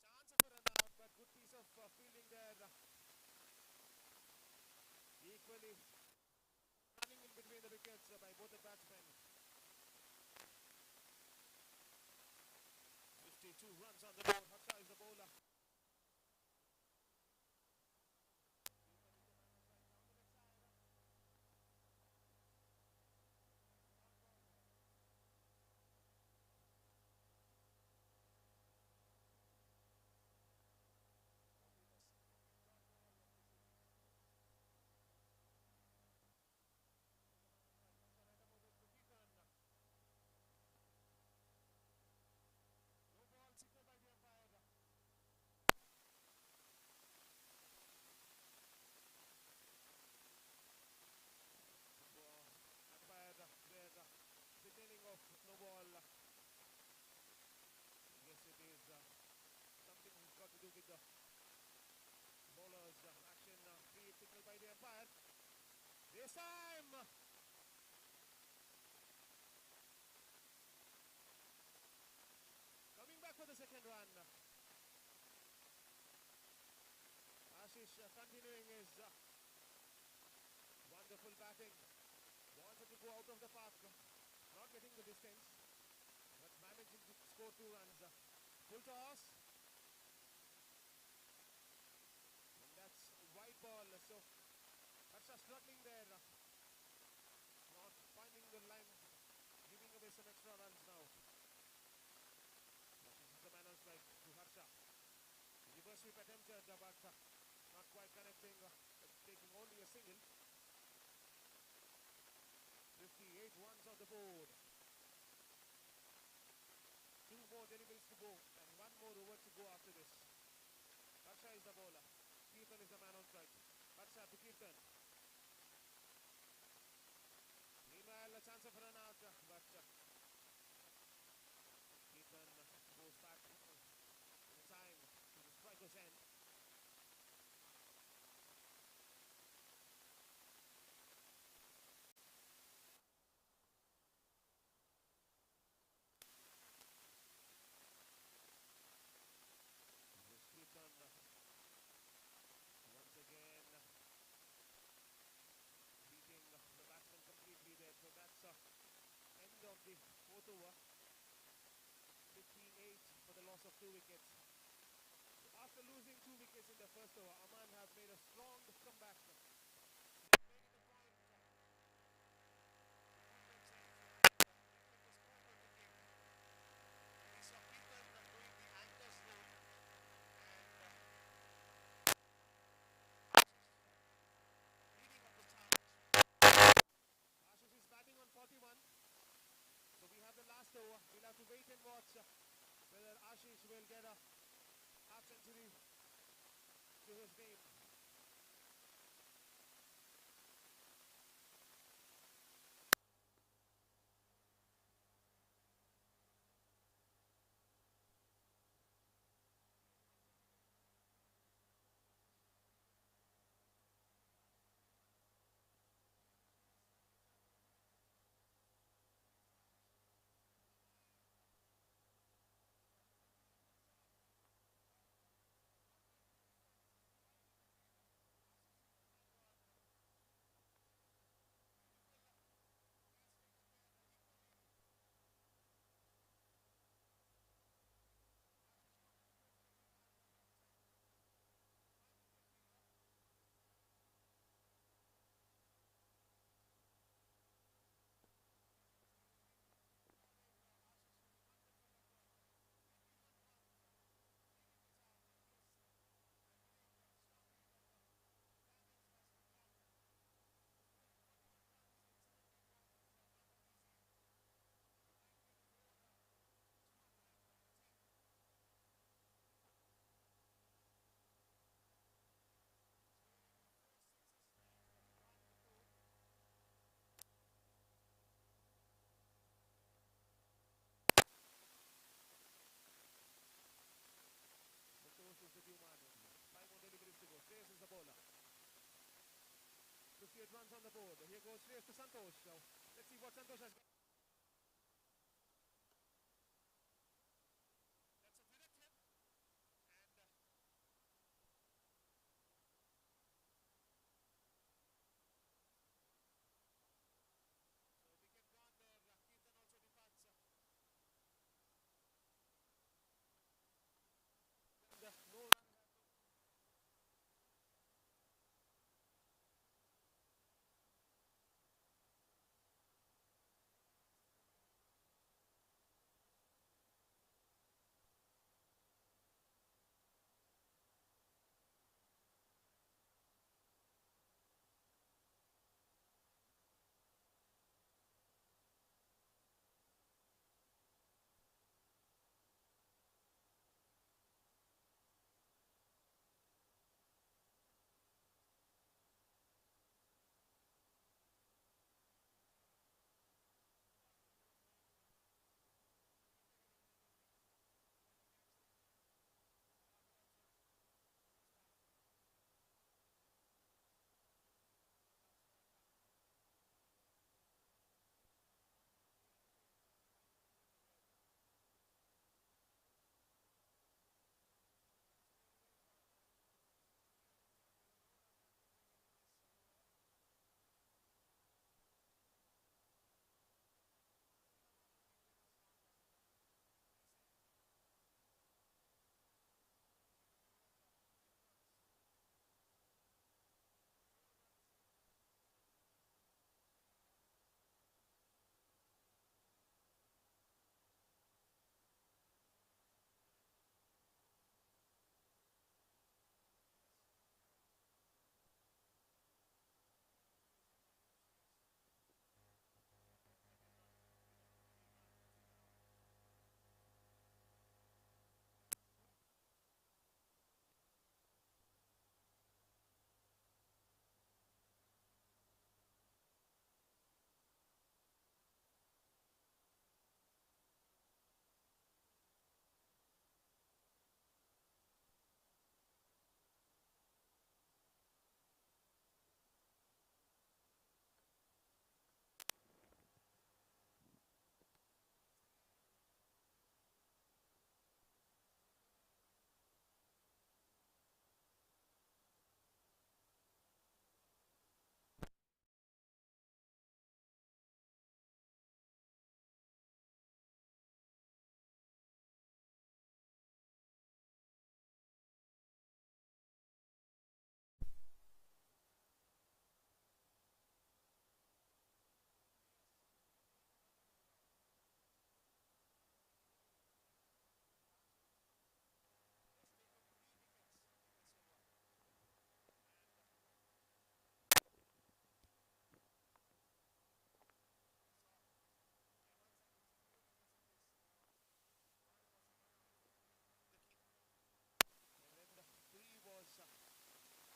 Chance of a run out, but good piece of fielding there. Equally running in between the wickets by both the batsmen. 52 runs on the board. Harsha is the bowler. No ball signal by the umpire. Umpire there signaling of no ball. Yes, it is something has got to do with the bowler's action. Free signal by the umpire. This time coming back for the second run. Ashish continuing his wonderful batting. Wanted to go out of the park, not getting the distance, but managing to score 2 runs. Full toss. And that's wide ball. So Harsha struggling there. Not finding the line, giving away some extra runs now. This is the man on strike to Harsha. Reverse sweep attempted, but not quite connecting, taking only a single. 58 runs on the board. 2 more deliveries to go and 1 more over to go after this. Harsha is the bowler. Kirtan is the man on strike. Harsha to Kirtan. Meanwhile, a chance of a run out, but Kirtan goes back in time to the striker's end. Kirtan once again beating the batsman completely there. So that's end of the 4th over. 58 for the loss of 2 wickets. So after losing 2 wickets in the first over, Aman have made a strong comeback. They've made it a point to compensate and keep the scoreboard ticking. We saw Kirtan doing the anchor's role and leading up the charge. Ashish is batting on 41. So we have the last over. We'll have to wait and watch whether Ashish will get a half century to his name. 68 runs on the board. Here goes Shreyas to Santosh. So let's see what Santosh has got.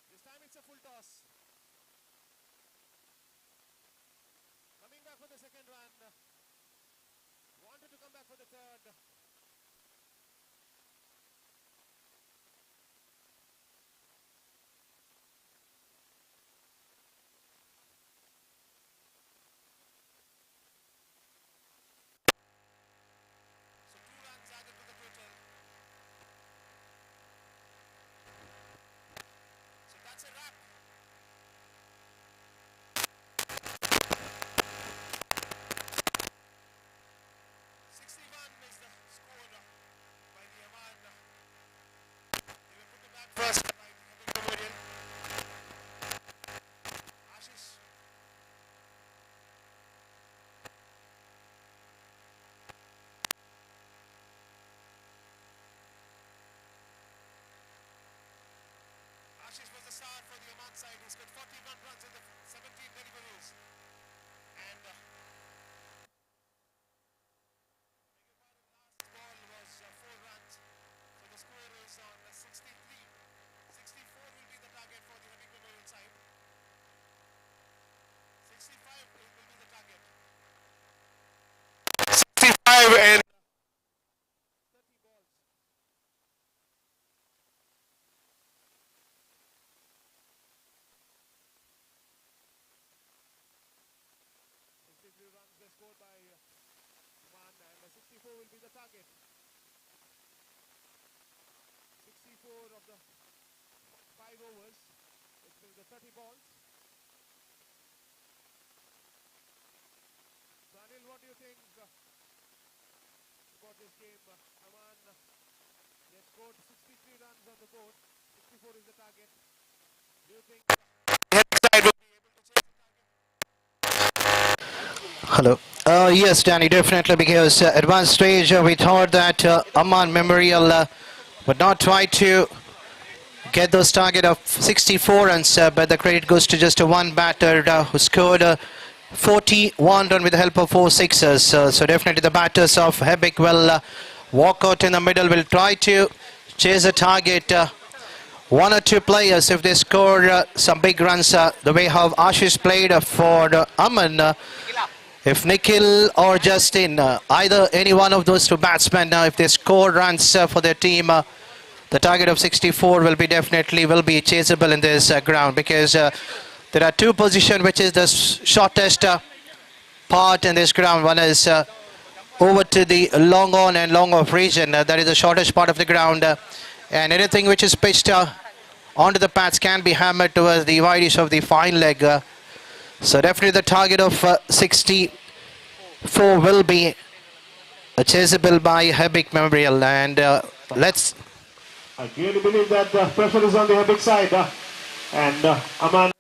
This time it's a full toss. Coming back for the second run. Wanted to come back for the third. So 2 runs added to the total. So that's a wrap. First, Ashish. Ashish was the star for the Oman side. He scored 41 runs in the 17 deliveries. And last ball was 4 runs. So the score is on 63. 64 will be the target for the heavy Memorial side. 65 will be the target. 65 and 30 balls. be the target. 64 of the 5 overs. It's been the 30 balls. So Anil, what do you think about this game? Aman, they have scored 63 runs on the board. 64 is the target. Do you think Hello. Yes, Danny, definitely, because at one stage we thought that Amman Memorial would not try to get those target of 64 runs, but the credit goes to just one batter who scored 41 run with the help of 4 sixes. So definitely the batters of Hebik will walk out in the middle, will try to chase a target. One or two players, if they score some big runs, the way how Ashish played for Aman, if Nikhil or Justin, either any one of those two batsmen, if they score runs for their team, the target of 64 will be chaseable in this ground, because there are two positions which is the shortest part in this ground. One is over to the long on and long off region. That is the shortest part of the ground, and anything which is pitched onto the pads can be hammered towards the widish of the fine leg. So definitely the target of 64 will be chaseable by Hebik Memorial, and let's. I clearly believe that the pressure is on the Hebik side, and Aman.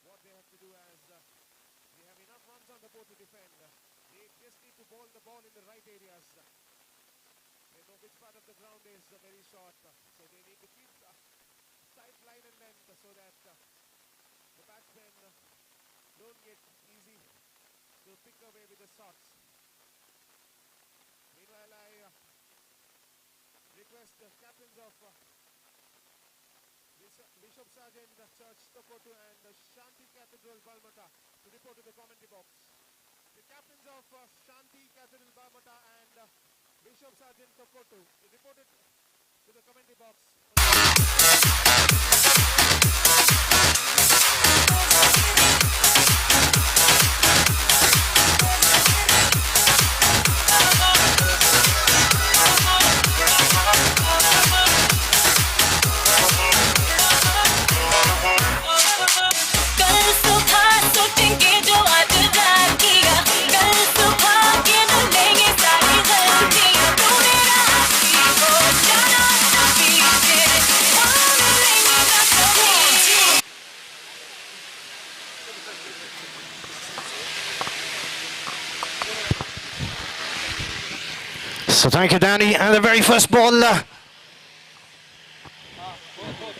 what they have to do, as they have enough runs on the board to defend. They just need to bowl the ball in the right areas. They know which part of the ground is very short, so they need to keep tight line and length so that the batsmen don't get easy to pick away with the shots. Meanwhile, I request the captains of Bishop Sergeant Church Tokotu and Shanti Cathedral Balmata to report to the commentary box. The captains of Shanti Cathedral Balmata and Bishop Sergeant Tokotu reported to the commentary box. So thank you, Danny. And the very first ball,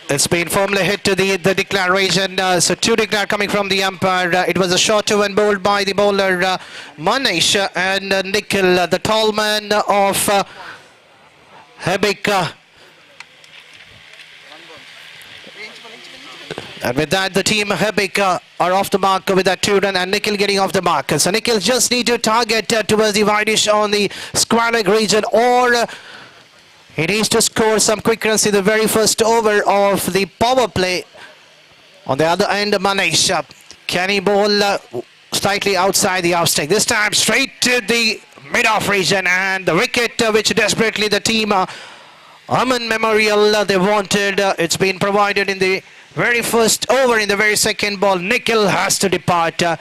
it's been firmly hit to the declaration. So two declare coming from the umpire. It was a shorter one bowled by the bowler Manish and Nikhil, the tall man of Hebik. And with that, the team Hebik are off the mark with that 2 run, and Nikhil getting off the mark. So Nikhil just need to target towards the widish on the square leg region, or he needs to score some quick runs in the very first over of the power play. On the other end, Manish, can he bowl slightly outside the off stick? This time straight to the mid-off region, and the wicket which desperately the team Aman Memorial they wanted. It's been provided in the very first over. In the very second ball, Nikhil has to depart. The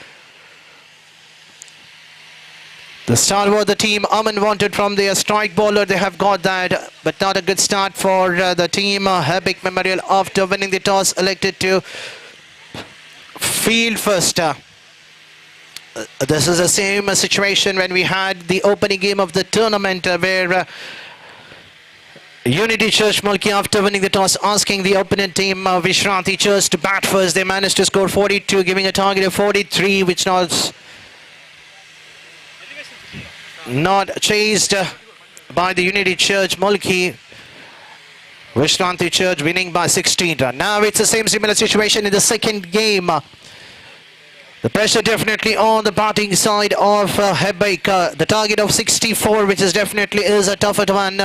start what the team Aman wanted from their strike bowler, they have got that, but not a good start for the team Hebik Memorial. After winning the toss, elected to field first. This is the same situation when we had the opening game of the tournament where Unity Church Mulki, after winning the toss, asking the opponent team Vishranti Church to bat first. They managed to score 42, giving a target of 43, which was not chased by the Unity Church Mulki. Vishranti Church winning by 16 runs. Now it's the same similar situation in the second game. The pressure definitely on the batting side of Hebik. The target of 64, which is definitely is a tougher one.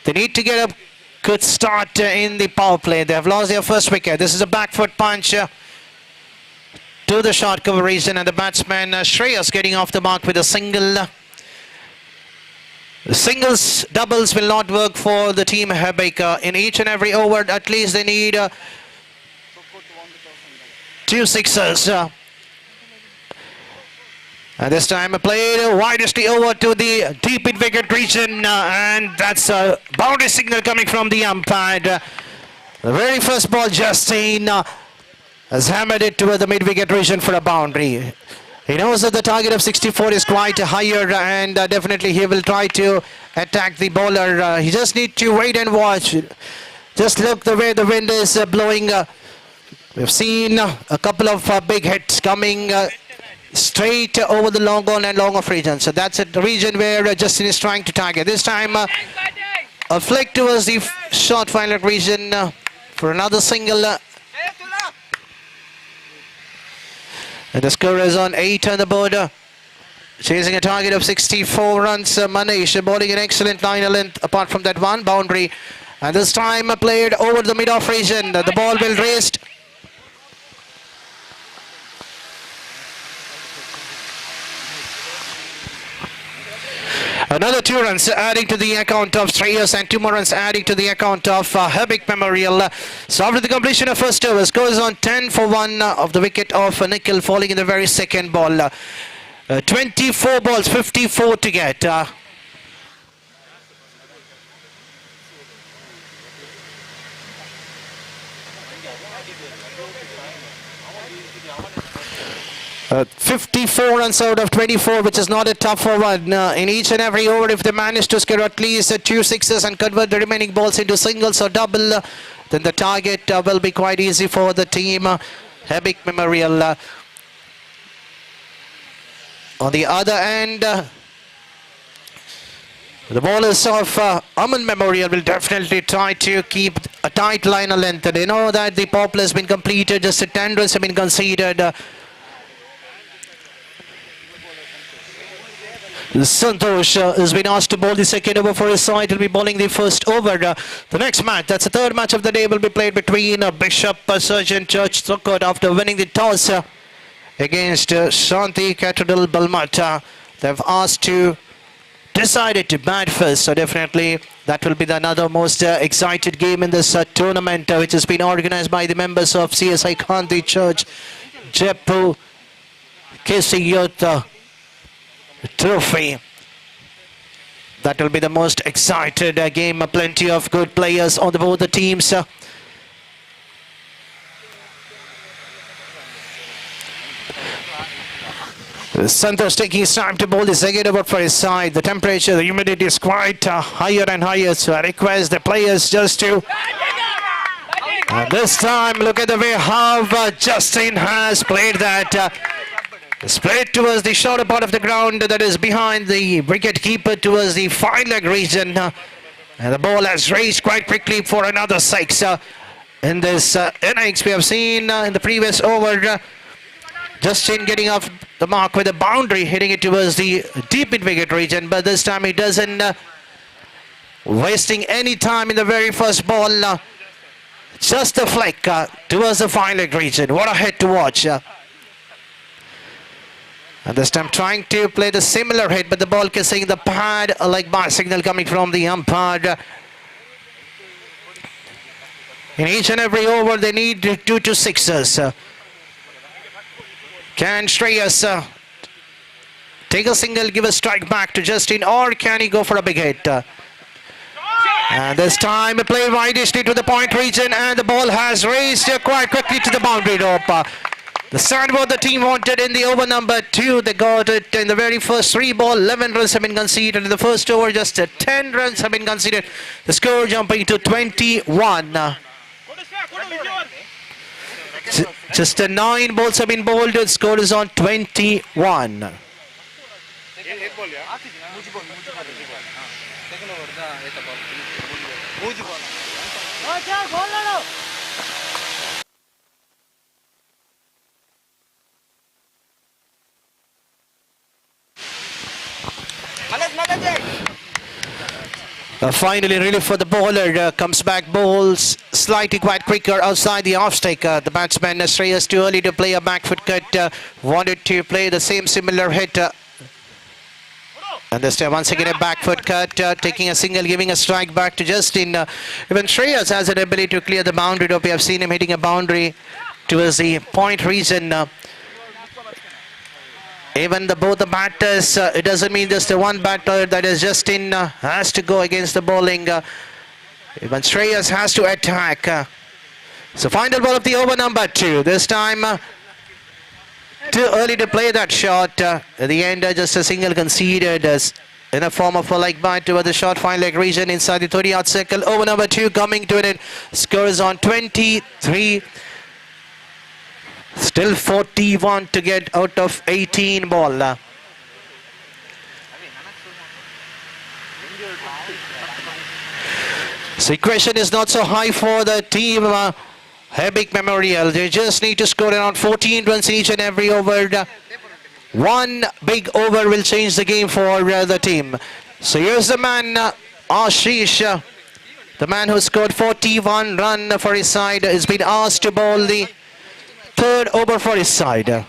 They need to get a good start in the power play. They have lost their first wicket. This is a back foot punch to the short cover region, and the batsman Shreyas getting off the mark with a single. Singles, doubles will not work for the team Hebek. In each and every over, at least they need 2 sixes. And this time played widely over to the deep in wicket region, and that's a boundary signal coming from the umpire. The very first ball, Justin has hammered it toward the mid-wicket region for a boundary. He knows that the target of 64 is quite higher, and definitely he will try to attack the bowler. He just needs to wait and watch. Just look the way the wind is blowing. We've seen a couple of big hits coming straight over the long on and long off region. So that's a region where Justin is trying to target. This time a flick towards the short final region for another single. And the score is on 8 on the board. Chasing a target of 64 runs. Manish bowling an excellent line length apart from that one boundary. And this time played over the mid-off region. The ball will raised. Another 2 runs adding to the account of Shreyas, and 2 more runs adding to the account of Hebek Memorial. So after the completion of first over, scores on 10 for 1 of the wicket of Nikhil falling in the very second ball. 24 balls, 54 to get. 54 runs out of 24, which is not a tough one. In each and every over, if they manage to score at least 2 sixes and convert the remaining balls into singles or double, then the target will be quite easy for the team. Hebek Memorial. On the other end, the bowlers of Aman Memorial will definitely try to keep a tight line of length. They know that the poplar has been completed, just 10 runs have been conceded. Santosh has been asked to bowl the second over for his side. He'll be bowling the first over. The next match, that's the third match of the day, will be played between Bishop Surgeon Church Sukot after winning the toss against Shanti Cathedral Balmata. They've asked to decided to bat first, so definitely that will be another most excited game in this tournament, which has been organized by the members of CSI Kanthi Church, Jeppu, KC Youth Trophy. That will be the most excited game. Plenty of good players on both the teams. Santosh taking his time to bowl the second over for his side. The temperature, the humidity is quite higher and higher, so I request the players just to... And this time, look at the way how Justin has played that. Split towards the shorter part of the ground that is behind the wicket keeper towards the fine leg region. And the ball has raised quite quickly for another 6. In this innings, we have seen in the previous over, Justin getting off the mark with a boundary, hitting it towards the deep mid wicket region. But this time he doesn't wasting any time in the very first ball. Just a flick towards the fine leg region. What a hit to watch. And this time trying to play the similar hit, but the ball kissing the pad, like bar signal coming from the umpire. In each and every over, they need 2 to 6s. Can Shreyas take a single, give a strike back to Justin, or can he go for a big hit? And this time, a play widely to the point region, and the ball has raised quite quickly to the boundary rope. The start what the team wanted in the over number 2. They got it in the very first 3 ball. 11 runs have been conceded. In the first over, just 10 runs have been conceded. The score jumping to 21. Just 9 balls have been bowled. The score is on 21. Finally, relief for the bowler. Comes back, bowls slightly quite quicker outside the off stake. The batsman Shreyas too early to play a back foot cut. Wanted to play the same similar hit And this time once again a back foot cut, taking a single, giving a strike back to Justin. Even Shreyas has an ability to clear the boundary. We have seen him hitting a boundary towards the point region. Even both the batters, it doesn't mean just the one batter, that is Justin has to go against the bowling. Even Shreyas has to attack. So final ball of the over number 2. This time too early to play that shot. At the end just a single conceded as in a form of a leg bite toward the short fine leg region inside the 30-yard circle. Over number 2 coming to an end. Scores on 23. Still 41 to get out of 18 ball. So equation is not so high for the team. Hebig Memorial. They just need to score around 14 runs each and every over. One big over will change the game for the team. So here's the man, Ashish. The man who scored 41 run for his side has been asked to bowl the third over for his side.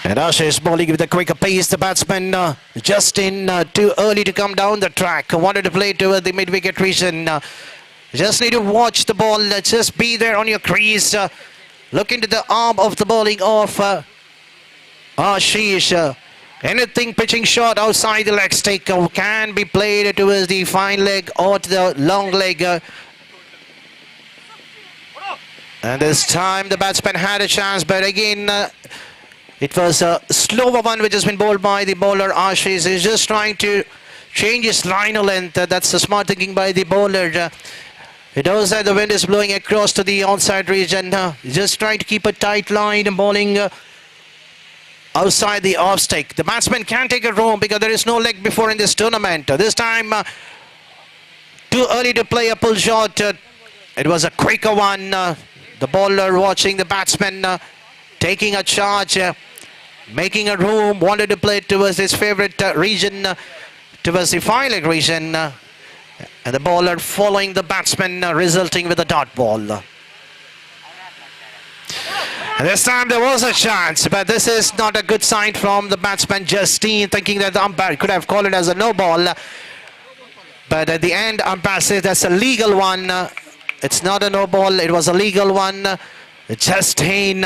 And Ashish bowling with a quicker pace. The batsman Justin too early to come down the track. Wanted to play toward the mid-wicket region. Just need to watch the ball. Just be there on your crease. Look into the arm of the bowling of Ashish. Anything pitching short outside the leg stick can be played towards the fine leg or to the long leg. And this time the batsman had a chance, but again it was a slower one which has been bowled by the bowler Ashish. He's just trying to change his liner length. That's the smart thinking by the bowler. It knows that the wind is blowing across to the onside region. He's just trying to keep a tight line, bowling outside the off stick. The batsman can take a roam because there is no leg before in this tournament. This time too early to play a pull shot. It was a quicker one. The bowler watching the batsman taking a charge, making a room, wanted to play towards his favorite region, towards the fine leg region. And the bowler following the batsman, resulting with a dot ball. And this time there was a chance, but this is not a good sign from the batsman Justine, thinking that the umpire could have called it as a no ball. But at the end, umpire says that's a legal one. It's not a no ball, it was a legal one. Justine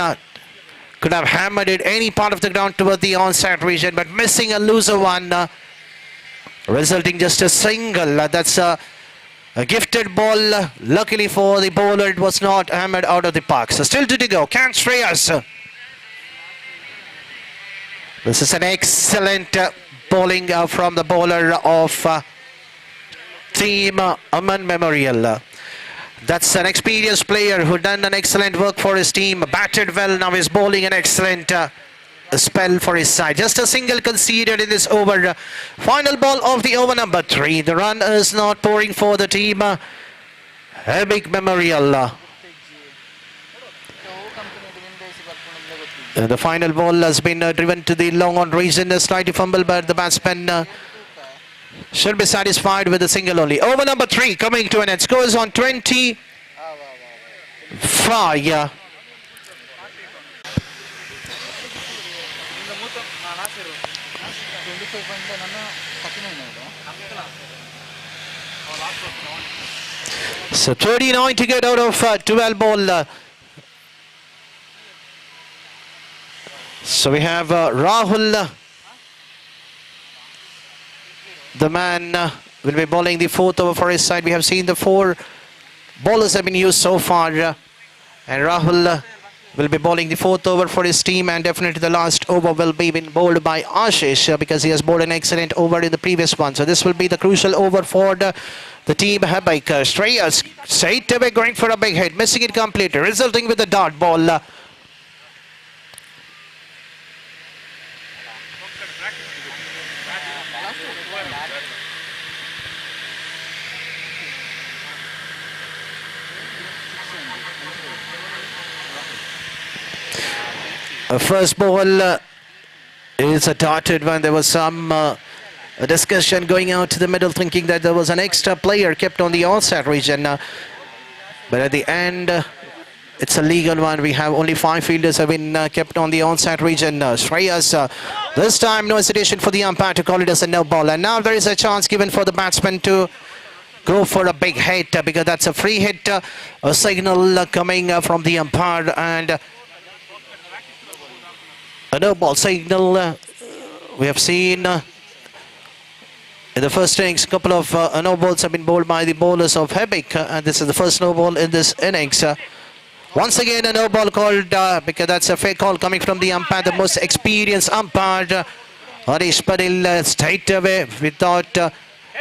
could have hammered it any part of the ground toward the onside region, but missing a looser one, resulting just a single. That's a gifted ball. Luckily for the bowler, it was not hammered out of the park. So still 2 to go. Can Shreyas. This is an excellent bowling from the bowler of Team Aman Memorial. That's an experienced player who done an excellent work for his team. Batted well, now is bowling an excellent spell for his side. Just a single conceded in this over. Final ball of the over number 3. The run is not pouring for the team. Hebig Memorial. The final ball has been driven to the long on region. A slight fumble, but the batsman should be satisfied with a single only. Over number 3 coming to an end. Scores on 25. So 39 to get out of 12 ball. So we have Rahul. The man will be bowling the 4th over for his side. We have seen the 4 bowlers have been used so far. And Rahul will be bowling the 4th over for his team. And definitely the last over will be been bowled by Ashish because he has bowled an excellent over in the previous one. So this will be the crucial over for the team Hebig. Shreyas straight away going for a big hit. Missing it completely. Resulting with a dot ball. First ball is a darted one. There was some a discussion going out to the middle, thinking that there was an extra player kept on the outside region. But at the end, it's a legal one. We have only 5 fielders have been kept on the onside region. Shreyas, this time no hesitation for the umpire to call it as a no ball. And now there is a chance given for the batsman to go for a big hit because that's a free hit. A signal coming from the umpire and a no ball signal. We have seen in the first innings, a couple of no balls have been bowled by the bowlers of Hebik, and this is the first no ball in this innings. Once again, a no ball called because that's a fair call coming from the umpire, the most experienced umpire. Harish Padil straight away without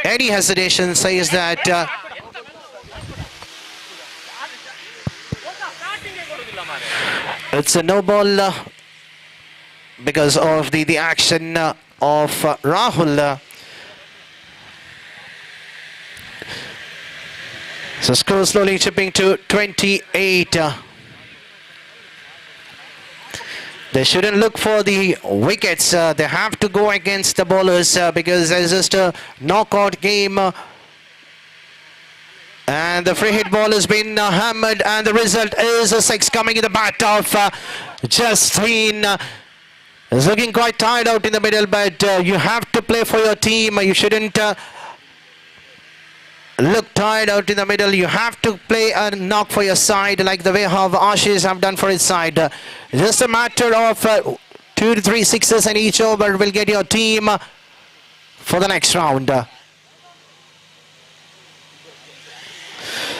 any hesitation says that it's a no ball because of the action of Rahul. So score slowly chipping to 28. They shouldn't look for the wickets. They have to go against the bowlers because there's just a knockout game. And the free hit ball has been hammered and the result is a 6 coming in the bat of Justin. He's looking quite tired out in the middle, but you have to play for your team. You shouldn't look tired out in the middle. You have to play a knock for your side like the way how Ashish have done for his side. Just a matter of 2 to 3 sixes and each over will get your team for the next round.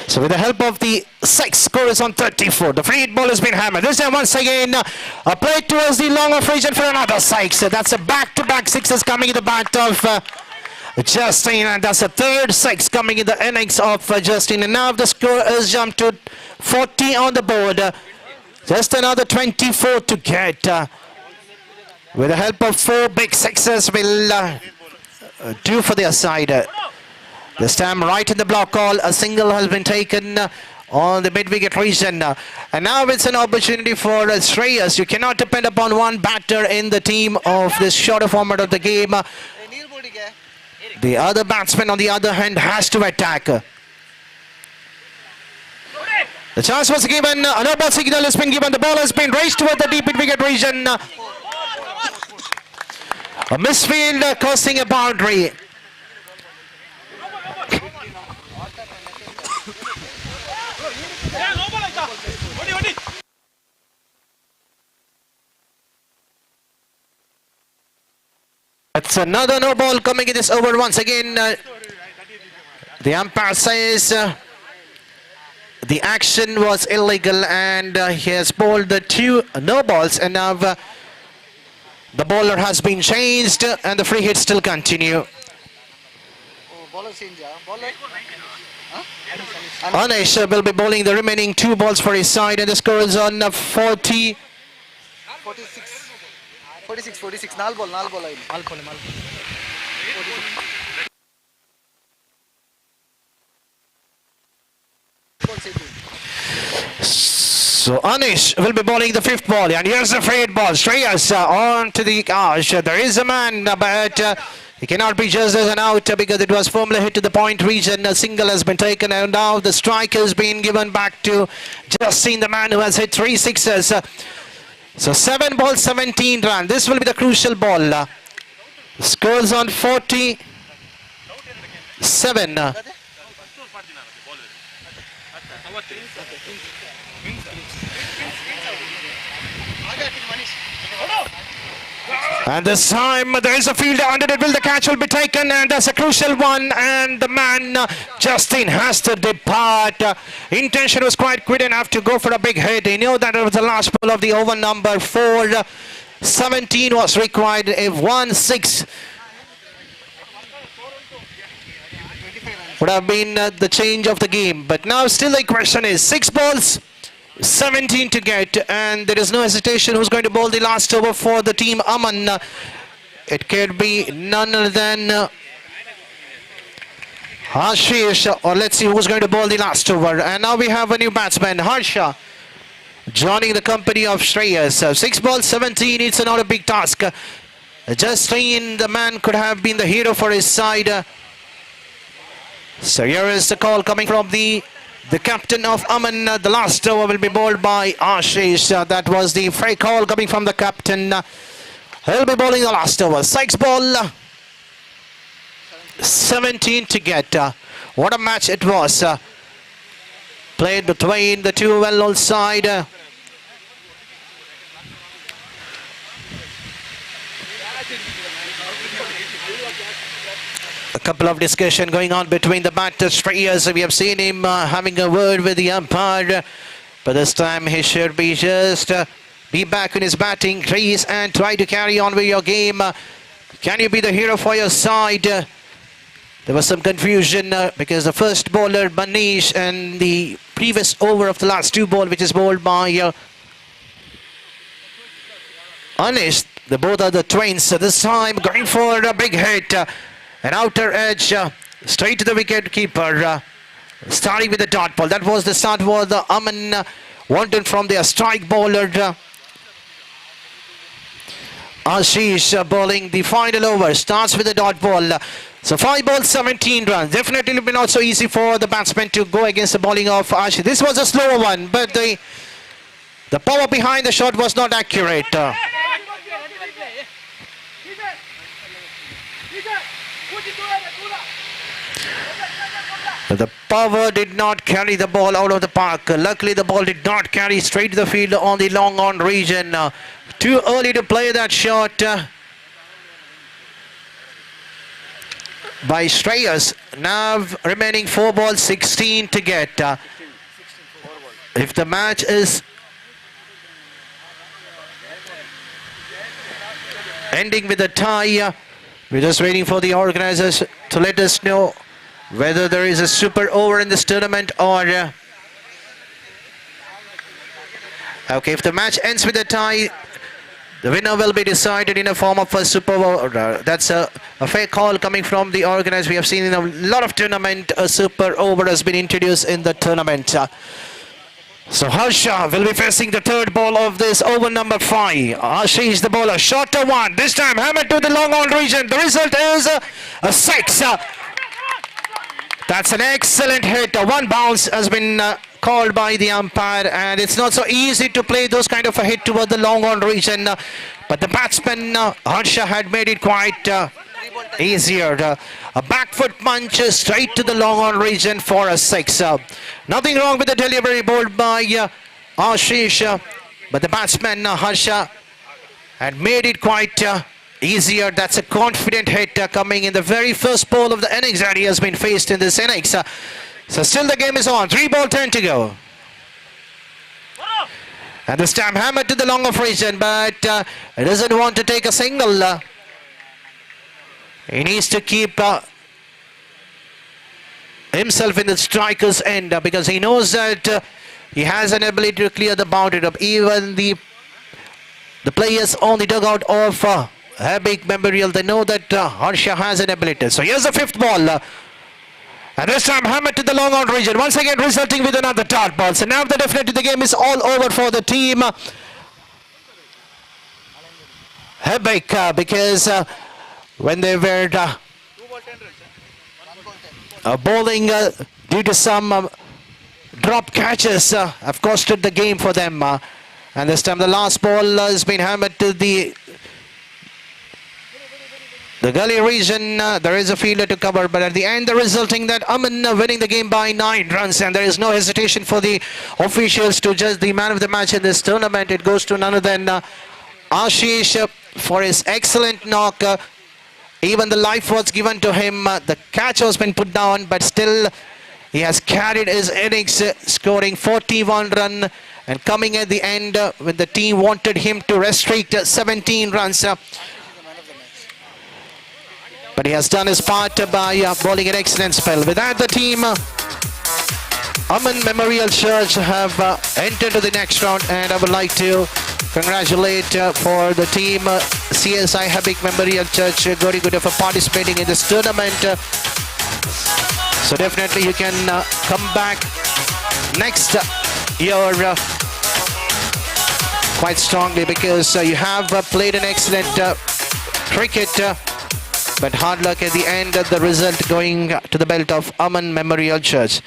So with the help of the 6, score is on 34. The free hit ball has been hammered. This time once again a play towards the long off region for another 6. That's a back-to-back sixes coming in the bat of Justin, and that's a third 6 coming in the innings of Justin. And now the score has jumped to 40 on the board. Just another 24 to get. With the help of 4 big sixes will do for their side. This time right in the block call, a single has been taken on the mid-wicket region. And now it's an opportunity for Shreyas. You cannot depend upon one batter in the team of this shorter format of the game. The other batsman on the other hand has to attack. The chance was given, a no ball signal has been given, the ball has been raised toward the deep mid-wicket region. A misfield costing a boundary. It's another no ball coming in this over once again. The umpire says the action was illegal and he has bowled the 2 no balls, and now the bowler has been changed and the free hits still continue. Anish will be bowling the remaining 2 balls for his side, and the score is on 46. 4 ball. So Anish will be bowling the 5th ball, and here's the free hit ball. Shreyas on to the arch. There is a man, but he cannot be judged as an out because it was firmly hit to the point region. A single has been taken, and now the strike has been given back to Justin, the man who has hit 3 sixes. So 7 balls, 17 runs. This will be the crucial ball. Scores on 47. And this time there is a fielder under it. Will the catch will be taken, and that's a crucial one, and the man Justin has to depart. Intention was quite good enough to go for a big hit. He knew that it was the last ball of the over number 4. 17 was required. If 1-6 would have been the change of the game, but now still the question is 6 balls, 17 to get, and there is no hesitation who's going to bowl the last over for the team Aman. It could be none other than Ashish, or let's see who's going to bowl the last over. And now we have a new batsman, Harsha. joining the company of Shreyas. 6 balls, 17. It's not a big task. Justin, the man, could have been the hero for his side. So here is the call coming from the captain of Aman. The last over will be bowled by Ashish. That was the free call coming from the captain. He'll be bowling the last over. 6 ball, 17 to get. What a match it was. Played between the two well-known side. A couple of discussion going on between the batters. Shreyas, we have seen him having a word with the umpire, but this time he should be just be back in his batting crease and try to carry on with your game. Can you be the hero for your side? There was some confusion because the first bowler Manish and the previous over of the last 2 ball, which is bowled by Anish, the both are the twins. So this time going for a big hit, an outer edge, straight to the wicket keeper, starting with the dot ball. That was the start for the Aman wanted from their strike bowler. Ashish bowling the final over, starts with the dot ball. So 5 balls, 17 runs. Definitely been not so easy for the batsman to go against the bowling of Ashish. This was a slower one, but the power behind the shot was not accurate. The power did not carry the ball out of the park. Luckily, the ball did not carry straight to the field on the long on region. Too early to play that shot by Shreyas. Now remaining 4 balls, 16 to get. If the match is ending with a tie, we're just waiting for the organizers to let us know whether there is a super over in this tournament or okay, if the match ends with a tie, the winner will be decided in a form of a super over. That's a fair call coming from the organizers. We have seen in a lot of tournament a super over has been introduced in the tournament. So Harsha will be facing the third ball of this over number 5. Ashish the bowler, shorter one. This time hammered to the long on region. The result is a 6. That's an excellent hit. One bounce has been called by the umpire, and it's not so easy to play those kind of a hit toward the long on region. But the batsman Harsha had made it quite easier. A back foot punch straight to the long on region for a 6. Nothing wrong with the delivery bowled by Ashish, but the batsman Harsha had made it quite easier. That's a confident hit coming in the very first ball of the innings that he has been faced in this innings. So still the game is on. 3 ball, 10 to go. And this time hammered to the long of region, but he doesn't want to take a single. He needs to keep himself in the striker's end because he knows that he has an ability to clear the boundary up. Even the players on the dugout of Habib Memorial, they know that Harsha has an ability. So here's the 5th ball. And this time hammered to the long on region. Once again resulting with another dot ball. So now definitely the game is all over for the team Habib because when they were bowling due to some drop catches have costed the game for them. And this time the last ball has been hammered to the gully region. There is a fielder to cover, but at the end the resulting that Aman winning the game by 9 runs, and there is no hesitation for the officials to judge the man of the match in this tournament. It goes to none other than Ashish for his excellent knock. Even the life was given to him. The catch has been put down, but still he has carried his innings, scoring 41 runs and coming at the end when the team wanted him to restrict 17 runs. But he has done his part by bowling an excellent spell. With that, the team Aman Memorial Church have entered to the next round, and I would like to congratulate for the team CSI Habib Memorial Church very good for participating in this tournament. So definitely you can come back next year quite strongly because you have played an excellent cricket, but hard luck at the end of the result going to the belt of Aman Memorial Church.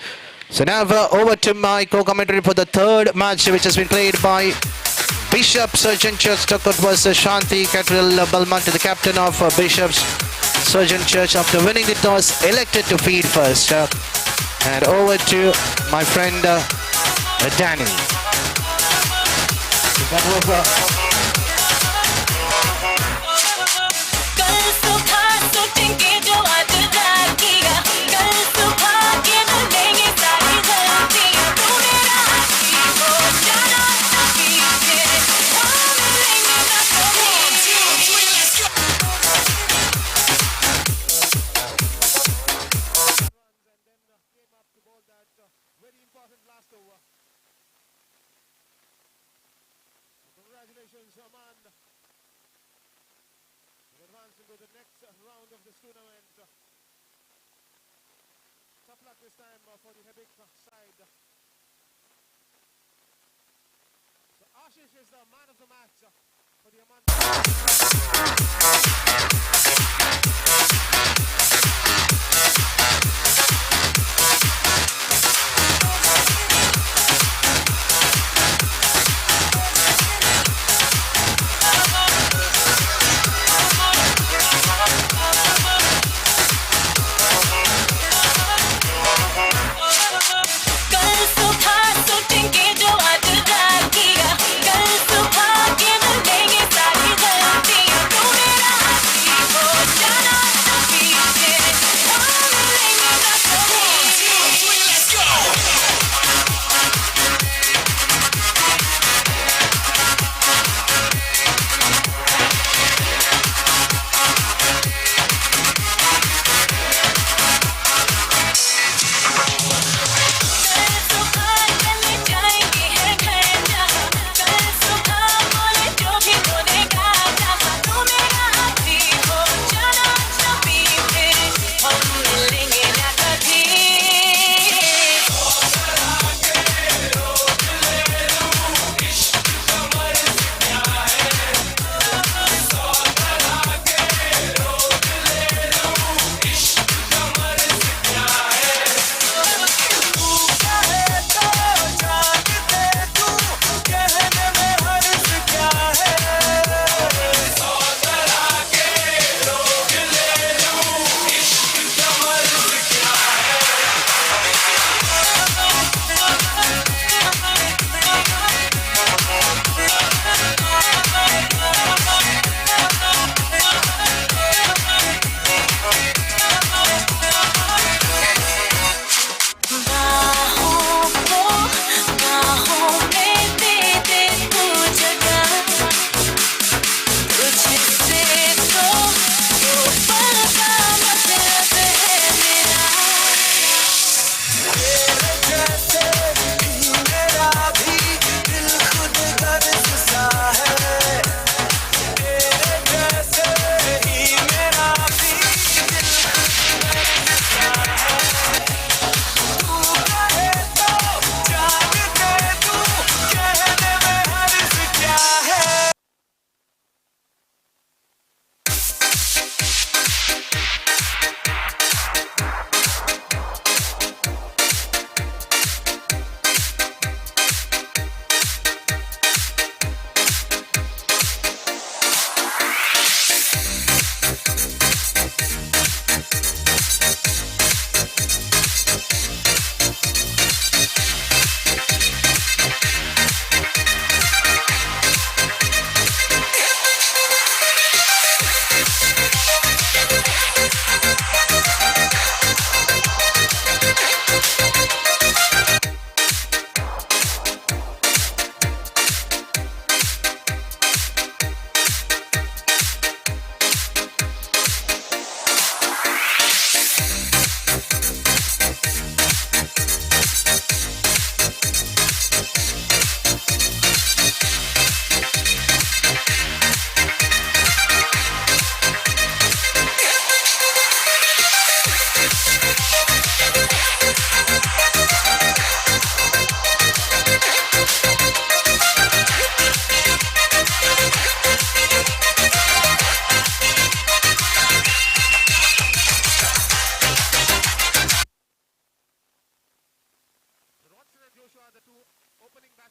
So now over to my co-commentary for the third match, which has been played by Bishop Surgeon Church. It was Shanti Catril Balmant, the captain of Bishop's Surgeon Church, after winning the toss, elected to feed first. And over to my friend Danny. That was Congratulations, Aman. Advancing to the next round of this tournament. Tough luck this time for the Hebik side. So Ashish is the man of the match for the Aman.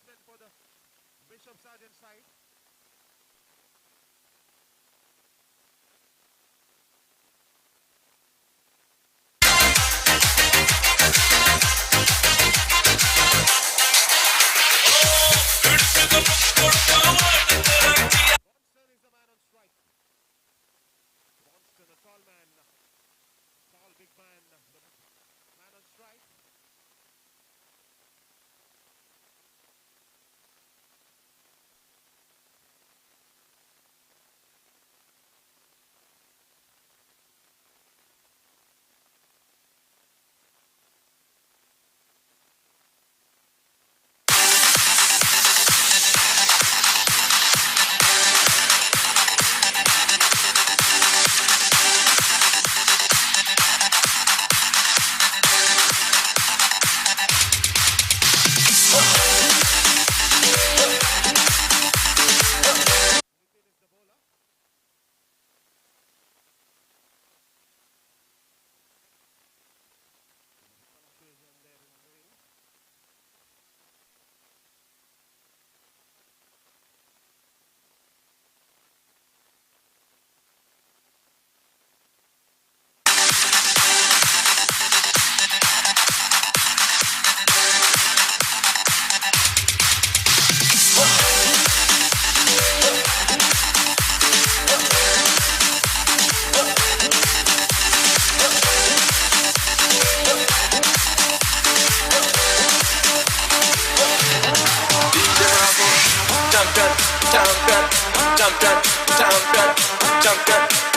definite for the Bishop Sargent side. Bonston is the man on strike. Bonston, a tall man, tall big man, the man on strike.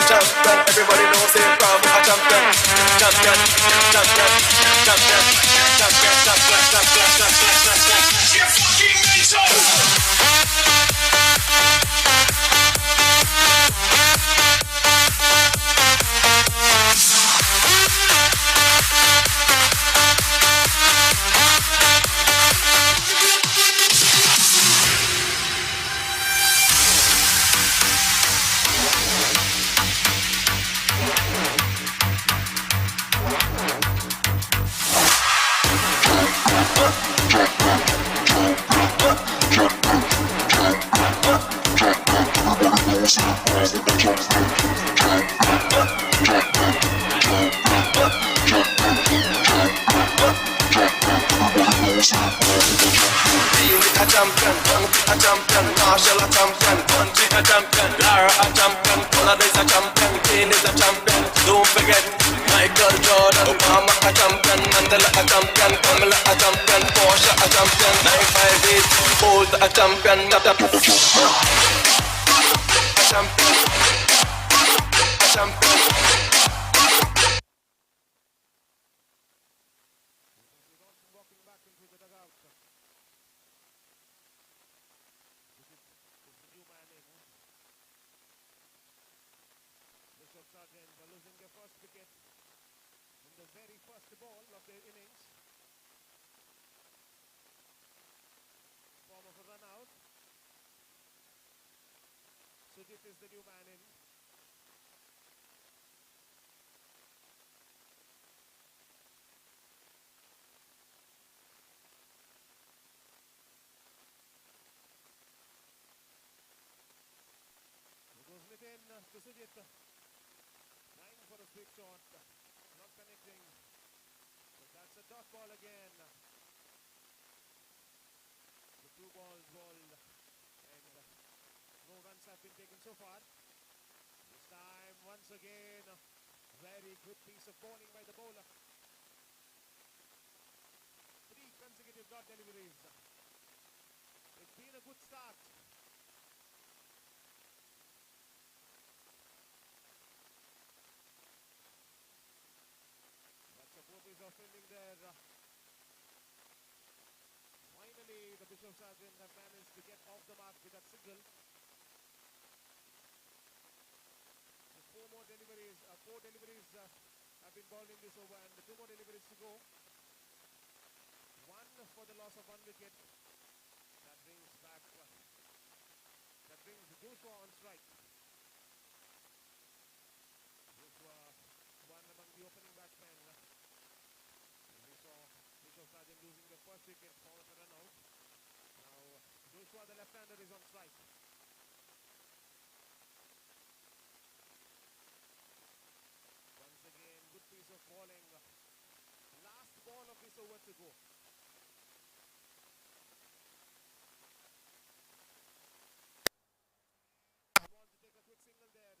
Champion, everybody knows him from a champion. Champion, champion, champion, champion, champion, champion, champion, champion. You're fucking mental. A champion, a champion, Marshall a champion, Kanthi a champion, Lara a champion, Pollard is a champion, Kane is a champion. Don't forget Michael Jordan, Obama a champion, Mandela a champion, Kamala a champion, Porsche a champion, 958, Bolt a champion, a champion, a champion. Walking back into the dugout. This is the new man in. Bishop Sargent losing their first wicket in the very first ball of their innings. Form of a run out. Sujit is the new man in. Goes mid in to Sujit. Trying for a sweep shot. Not connecting. But that's a dot ball again. The 2 balls bowled. And no runs have been taken so far. This time, once again, very good piece of bowling by the bowler. 3 consecutive dot deliveries. It's been a good start. Poor piece of fielding there. Finally, the Bishop Sargent have managed to get off the mark with that single. So 4 deliveries have been bowled in this over, and 2 more deliveries to go. 1 for the loss of 1 wicket. That brings Joshua on strike. Joshua, one among the opening batsmen. We saw Bishop Sargent losing the first wicket for a run out. Now Joshua, the left-hander, is on strike. Once again, good piece of bowling. Last ball of this over to go. Want to take a quick single there.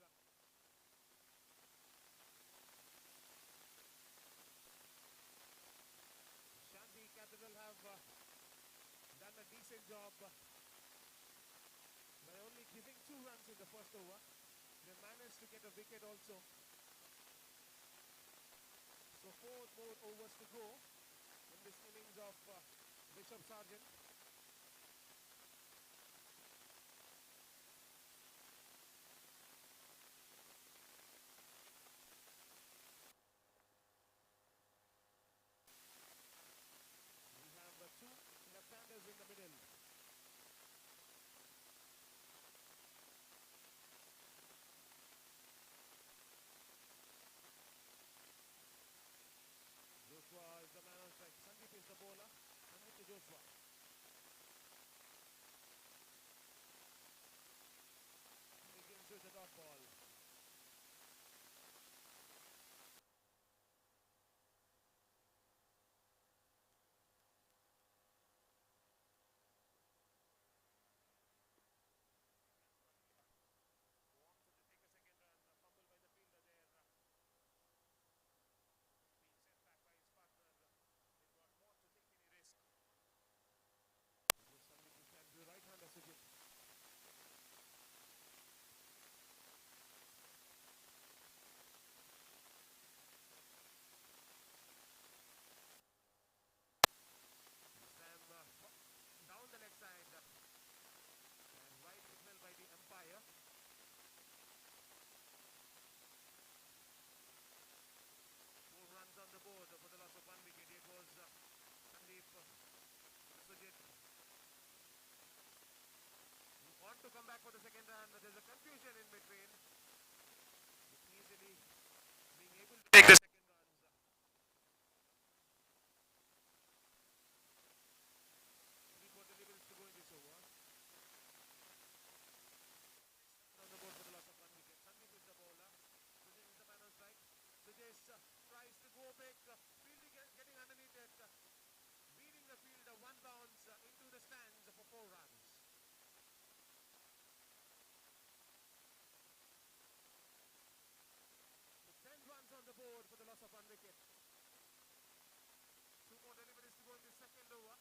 Shanti Capital have done a decent job by only giving 2 runs in the first over. They managed to get a wicket also. So 4 more overs to go in this innings of Bishop Sargent. We have 2 left-handers in the middle. Joshua is the man on strike. Sandeep is the bowler. Sandeep to Joshua. Begins with the dot ball. Wanted to take a second run. A fumble by the fielder there. Being sent back by his partner. Did not want to take any risk. Sandeep is trying to do right-hander Sujit. Sam down the leg side and wide signal by the umpire. 4 runs on the board for the loss of 1 wicket. It was Sandeep Sujit. Want to come back for the second run. There's a confusion in between. Easily being able to take the second runs. 3 more deliveries to go in this over. On the board for the loss of 1 wicket. Sandeep is the bowler. Sujit is the man on strike. Sujit tries to go big. Fielding getting underneath it. Beating the fielder 1 bounce into the stands for 4 runs. 10 runs on the board for the loss of 1 wicket. 2 more deliveries to go in the second over.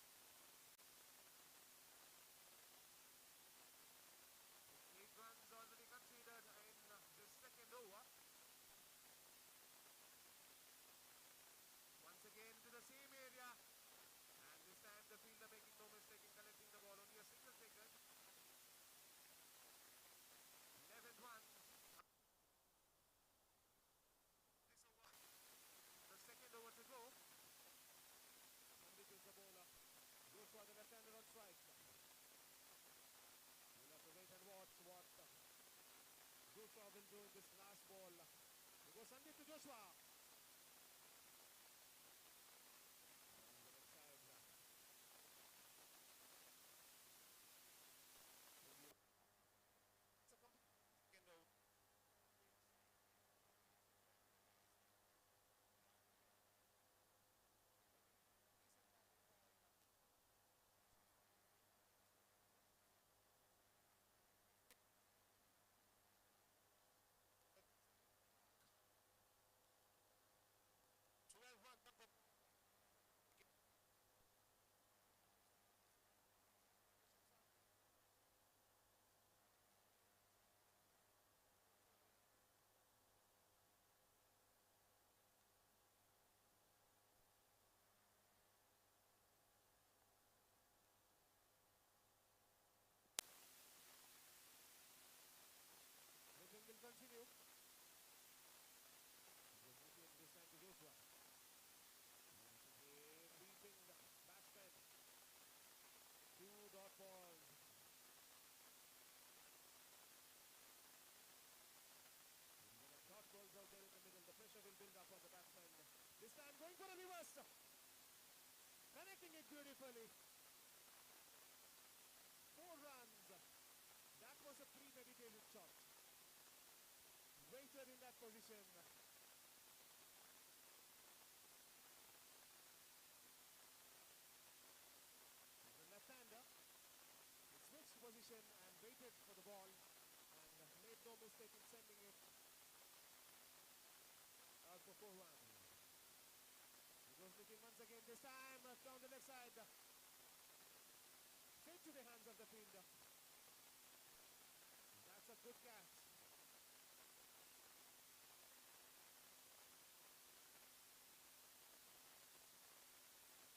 8 runs already conceded in this second over. Once again to the same area. And this time the fielder making no mistake in collecting the ball. Only a single taken. 11 runs. The second over to go. Sandeep is the bowler. Joshua the left-hander on strike. We'll have to wait and watch what Joshua will do in this last ball. It goes Sandeep to Joshua. will continue. This time to Joshua. Beating the batsman. 2 dot balls. Dot balls out there in the middle. The pressure will build up on the batsman. This time going for a reverse. Connecting it beautifully. 4 was a premeditated shot. Waited in that position. The left-hander switched position and waited for the ball and made no mistake in sending it out for forehand. He goes looking once again, this time down the left side. Straight to the hands of the fielder. That's a good catch.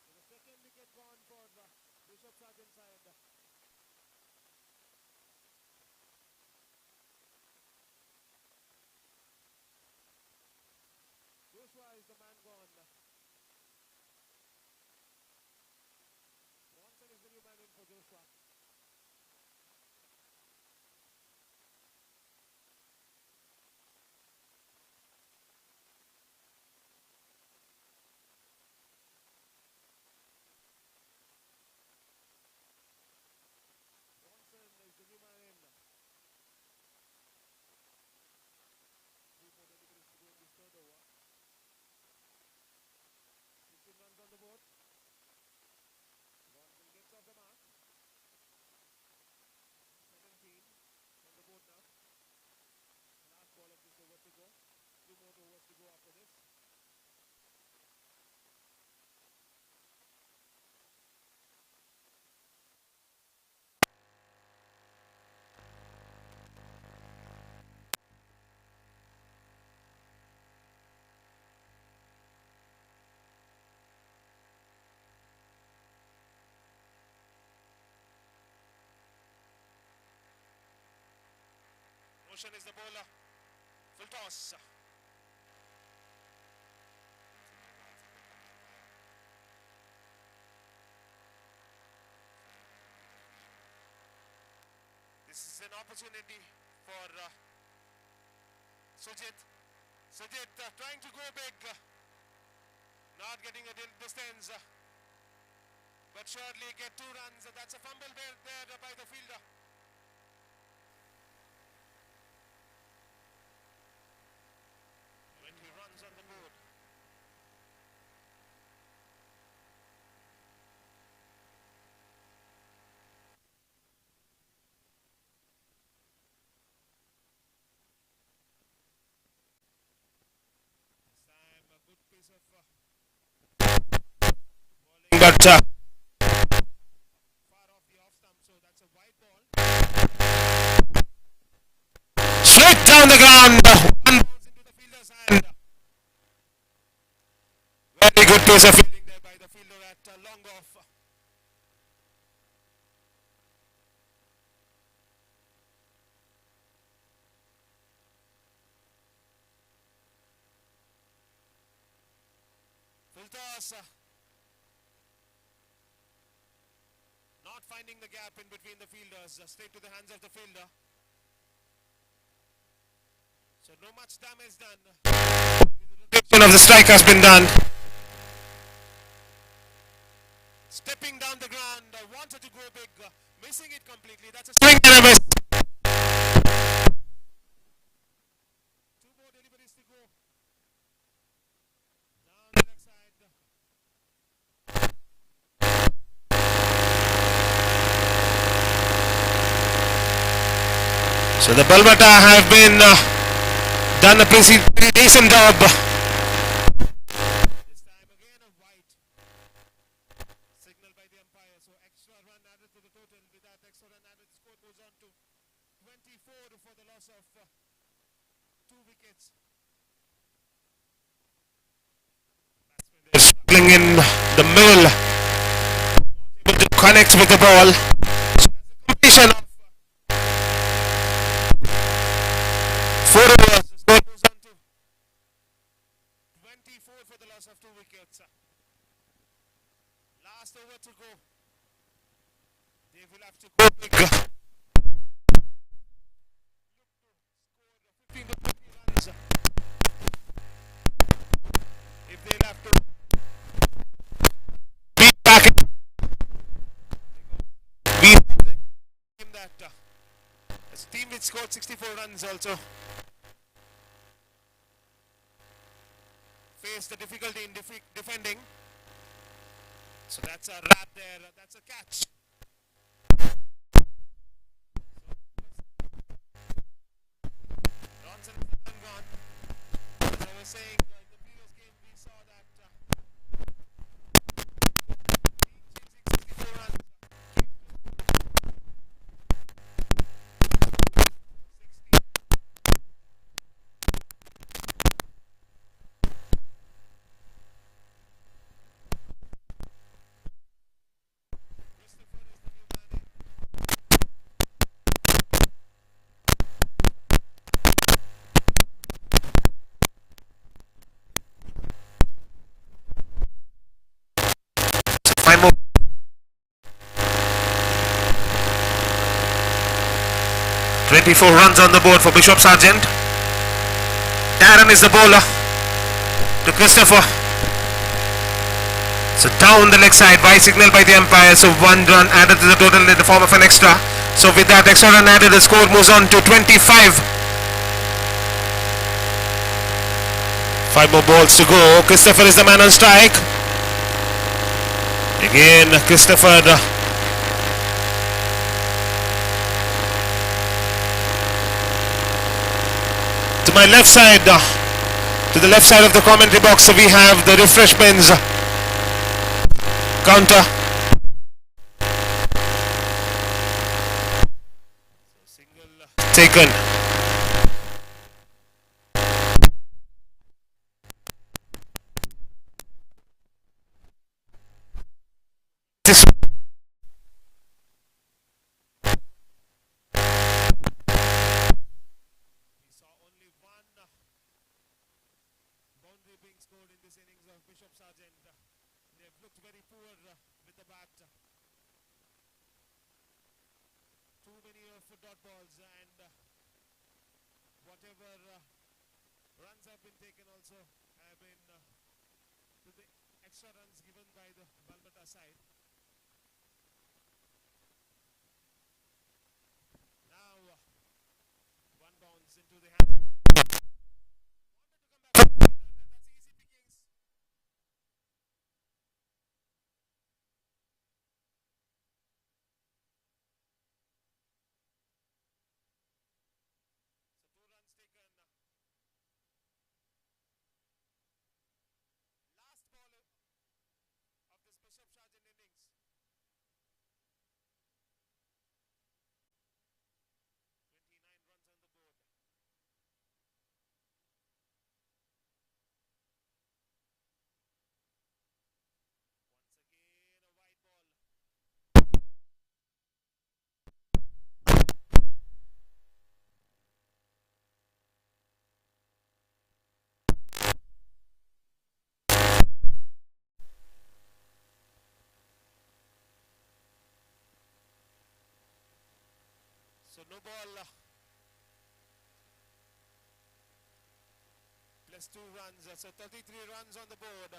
So the second wicket gone for Bishop Sargent side. Joshua is the man gone. Bronson is the new man in for Joshua. Bronson is the new man in. 3 more deliveries to go in this third over. 16 runs on the board. Bronson gets off the mark. 17 on the board now. Last ball of this over to go. 2 more overs to go after this. Motion is the bowler. Full toss. This is an opportunity for Sujit. Sujit trying to go big. Not getting a distance. But surely get 2 runs. That's a fumble there by the fielder. 20 runs on the board. This time a good piece of bowling, but far off the off stump, so that's a wide ball. Straight down the ground. One bounce into the fielder's hand. Very good piece of fielding there by the fielder at long off. Full toss. Not finding the gap in between the fielders. Straight to the hands of the fielder. So no much damage done. The rotation of the strike has been done. Stepping down the ground, wanted to go big, missing it completely. That's a swing and a miss. 2 more deliveries to go. Down the leg side. So the Balbata have been done a pretty decent job. This time again a white. Signal by the umpire, so extra run added to the total. With that extra run added, the score goes on to 24 for the loss of 2 wickets. Batsman there struggling in the middle, not able to connect with the ball. So that's a completion of 4 overs. The score goes on to 24 for the loss of 2 wickets. Last over to go. They will have to go big. Look to score 15 to 20 runs. If they'll have to beat back beat that which scored 64 runs also, faced the difficulty in defending. So that's a wrap there. That's a catch. Johnson is gone. As I was saying, in the previous game we saw that team chasing 64 runs. 60. Christopher is the new man in. Five more. 24 runs on the board for Bishop Sargent. Darren is the bowler to Christopher. So down the leg side, by signal by the umpire. So 1 run added to the total in the form of an extra. So with that extra run added, the score moves on to 25. 5 more balls to go. Christopher is the man on strike. Again, Christopher. To my left side, to the left side of the commentary box, we have the refreshments counter. Single taken. This we saw only one boundary being scored in this innings of Bishop Sargent. They have looked very poor with the bat. Too many dot balls, and whatever runs have been taken also have been to the extra runs given by the Balmata side. Now one bounce into the hand. Wanted to come back, and that's easy pickings. So 2 runs taken. Last ball of this Bishop Sargent innings. 29 runs on the board. Once again a wide ball. So no ball plus 2 runs, so 33 runs on the board.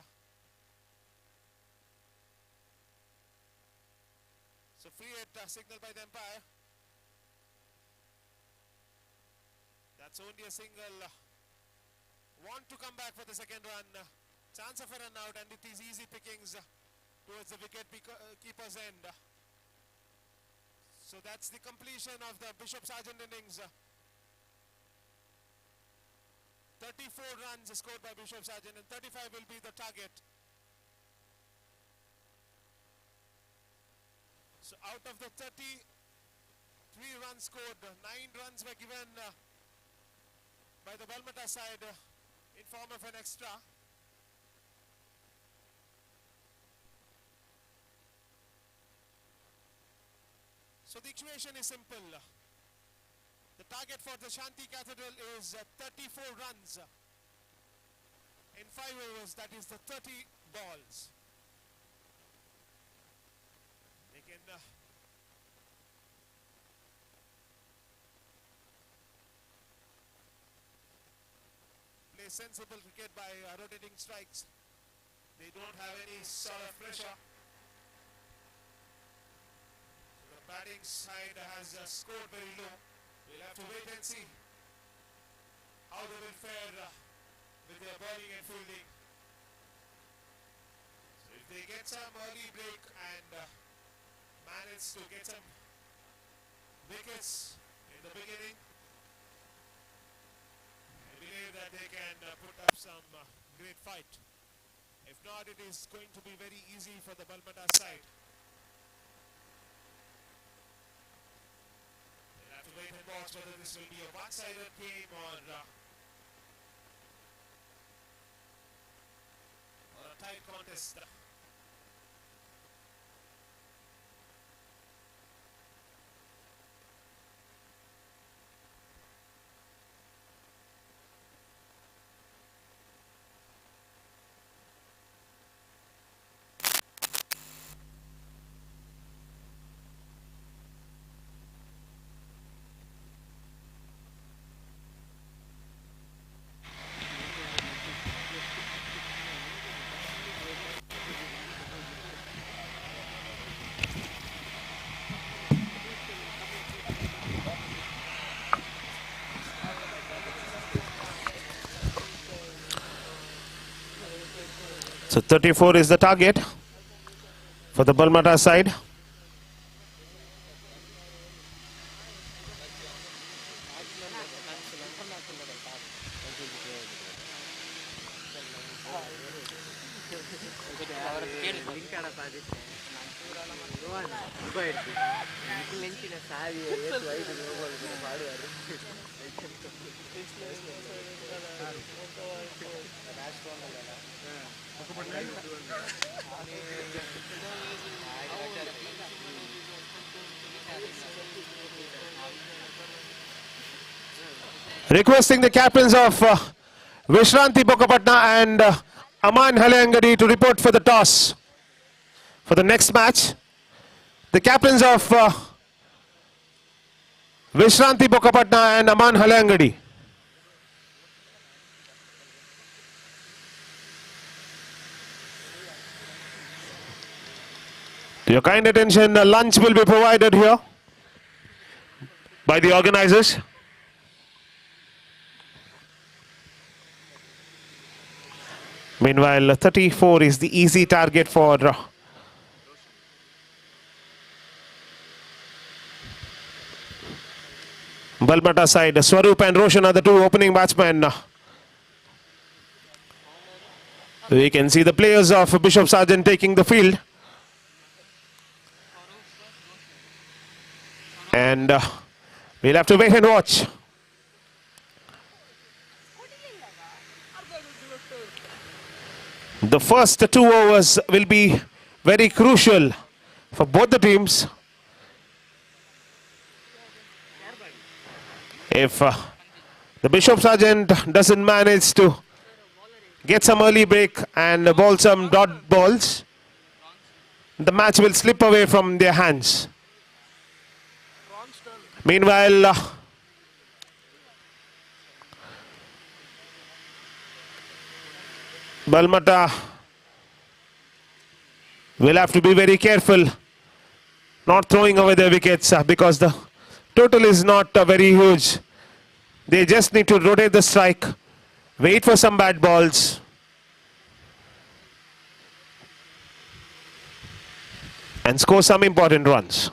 So free hit signal by the umpire. That's only a single. Want to come back for the second run. Chance of a run out, and it is easy pickings towards the wicket keeper's end. So that's the completion of the Bishop Sargent innings. 34 runs scored by Bishop Sargent, and 35 will be the target. So out of the 33 runs scored, 9 runs were given by the Balmata side in form of an extra. So the equation is simple. The target for the Shanti Cathedral is 34 runs in 5 overs, that is the 30 balls. They can play sensible cricket by rotating strikes. They don't have any sort of pressure. The batting side has scored very low, We'll have to wait and see how they will fare with their bowling and fielding. So if they get some early break and manage to get some wickets in the beginning, I believe that they can put up some great fight. If not, it is going to be very easy for the Balmata side. They'll have to wait and watch whether this will be a one-sided game or a tight contest. So 34 is the target for the Balmata side. Requesting the captains of Vishranti Bokapatna and Aman Halangadi to report for the toss for the next match. The captains of Vishranti Bokapatna and Aman Halangadi. To your kind attention, lunch will be provided here by the organizers. Meanwhile, 34 is the easy target for Balmata side. Swaroop and Roshan are the two opening batsmen. We can see the players of Bishop Sargent taking the field. And we'll have to wait and watch. The first 2 overs will be very crucial for both the teams. If the Bishop Sargent doesn't manage to get some early break and bowl some dot balls, the match will slip away from their hands. Meanwhile, Balmata will have to be very careful not throwing away their wickets because the total is not very huge. They just need to rotate the strike, wait for some bad balls, and score some important runs.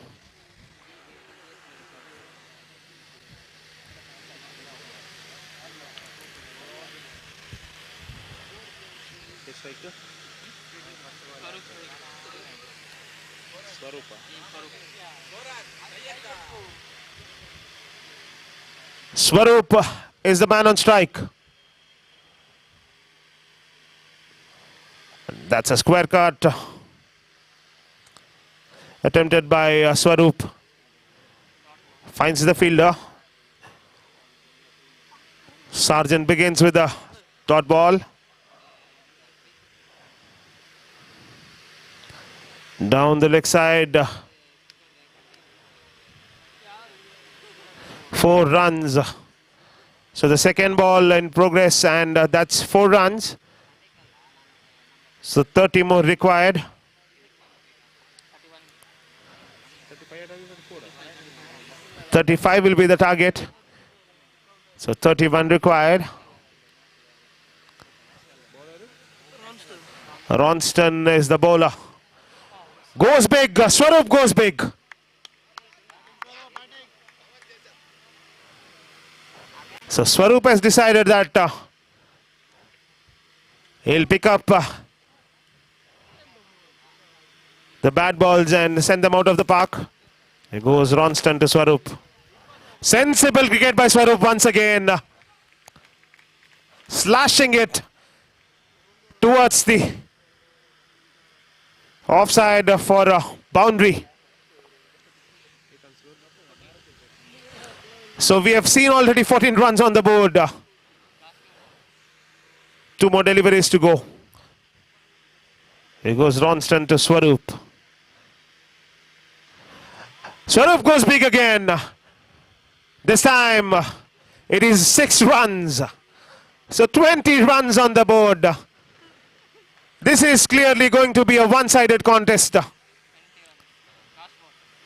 Swaroop is the man on strike. That's a square cut attempted by Swaroop. Finds the fielder. Sargent begins with a dot ball. Down the leg side. 4 runs. So the second ball in progress, and that's 4 runs. So 30 more required. 35 will be the target. So 31 required. Ronston is the bowler. Goes big. Swarup goes big. So Swarup has decided that he'll pick up the bad balls and send them out of the park. Here goes Ronston to Swarup. Sensible cricket by Swarup once again. Slashing it towards the offside for a boundary. So we have seen already 14 runs on the board. 2 more deliveries to go. Here goes Ronston to Swarup. Swarup goes big again. This time it is 6 runs. So 20 runs on the board. This is clearly going to be a one-sided contest.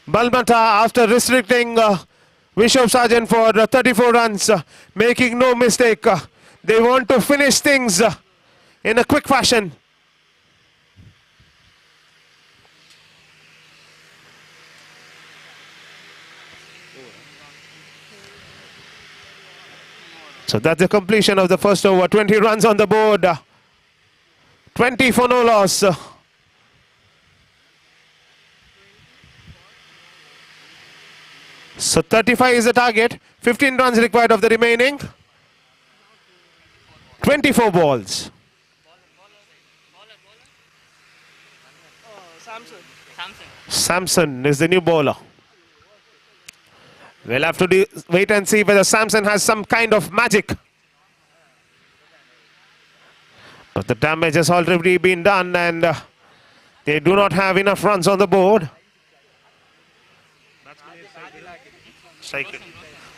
Balmata, after restricting Vishal Sarjan for 34 runs, making no mistake. They want to finish things in a quick fashion. So that's the completion of the first over. 20 runs on the board. 20 for no loss. So 35 is the target. 15 runs required of the remaining 24 balls. Samson is the new bowler. We'll have to wait and see whether Samson has some kind of magic. But the damage has already been done and they do not have enough runs on the board.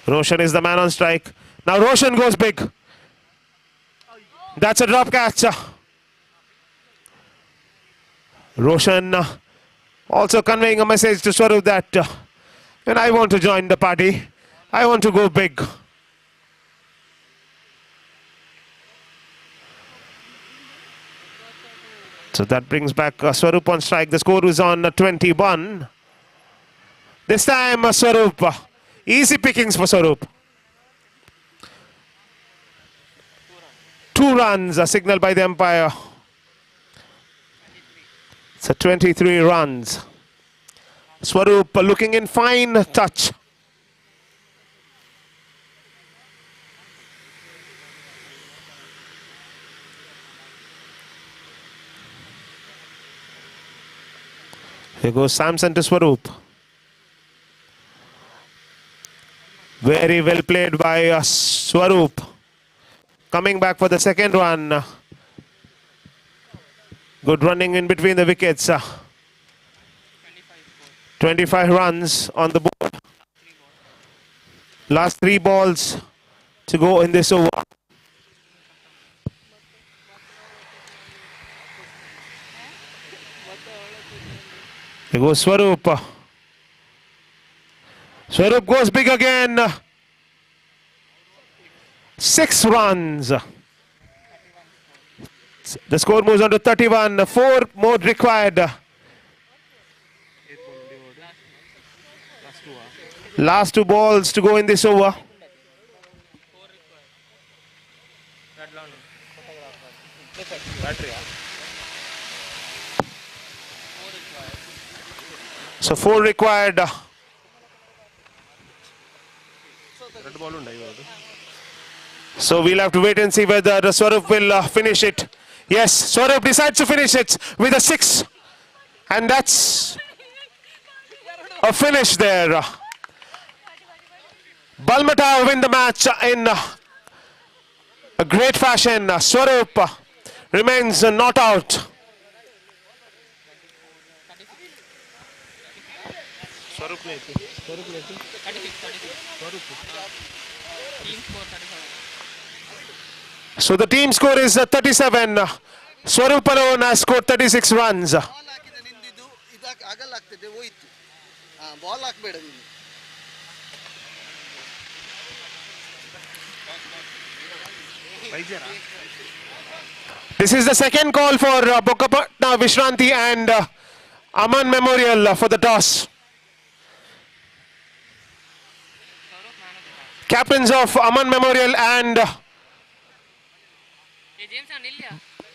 Roshan is the man on strike. Now Roshan goes big. That's a drop catch. Roshan also conveying a message to Swarup that when I want to join the party, I want to go big. So that brings back Swarup on strike. The score is on 21. This time Swarup. Easy pickings for Swarup. 2 runs are signaled by the umpire. So 23 runs. Swarup looking in fine touch. Here goes Samson to Swarup. Very well played by Swarup. Coming back for the second run. Good running in between the wickets. 25 runs on the board. Last 3 balls to go in this over. Here goes Swarup. Swarup goes big again. 6 runs. The score moves on to 31. 4 more required. Last 2 balls to go in this over. So 4 required. So we'll have to wait and see whether Swarup will finish it. Yes, Swarup decides to finish it with a 6. And that's a finish there. Balmata win the match in a great fashion. Swarup remains not out. So the team score is 37. Swarup alone has scored 36 runs. This is the second call for Bokapatna Vishranti and Aman Memorial for the toss. Captains of Aman Memorial and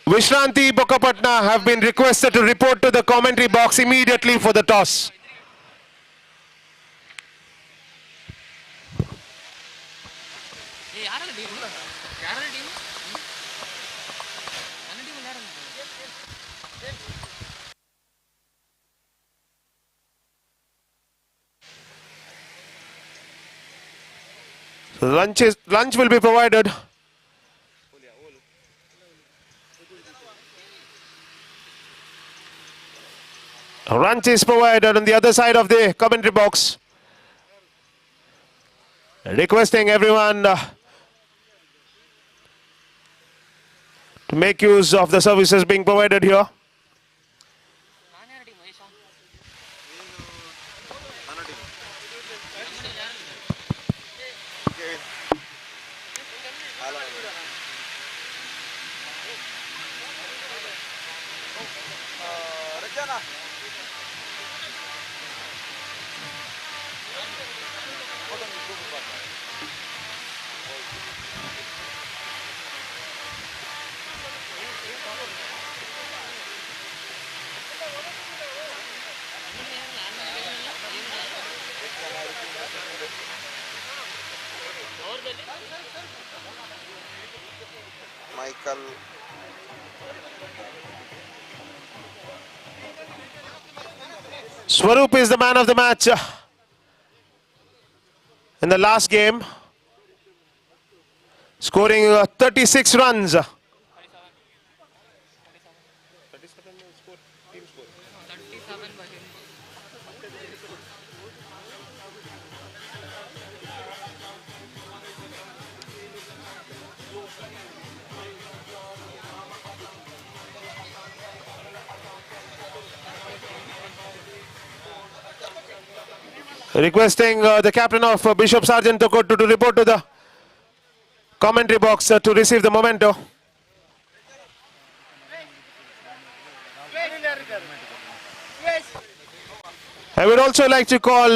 Vishranti Bokapatna have been requested to report to the commentary box immediately for the toss. So lunch will be provided. Lunch is provided on the other side of the commentary box. Requesting everyone to make use of the services being provided here. Michael. Swaroop is the man of the match in the last game, scoring 36 runs. Requesting the captain of Bishop Sargent to report to the commentary box to receive the memento. I would also like to call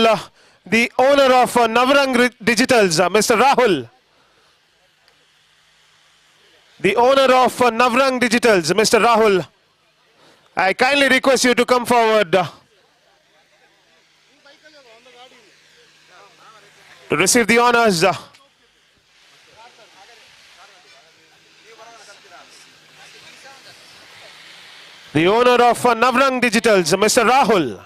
the owner of Navrang Digitals, Mr. Rahul. The owner of Navrang Digitals, Mr. Rahul. I kindly request you to come forward to receive the honors. The owner of Navrang Digitals, Mr. Rahul.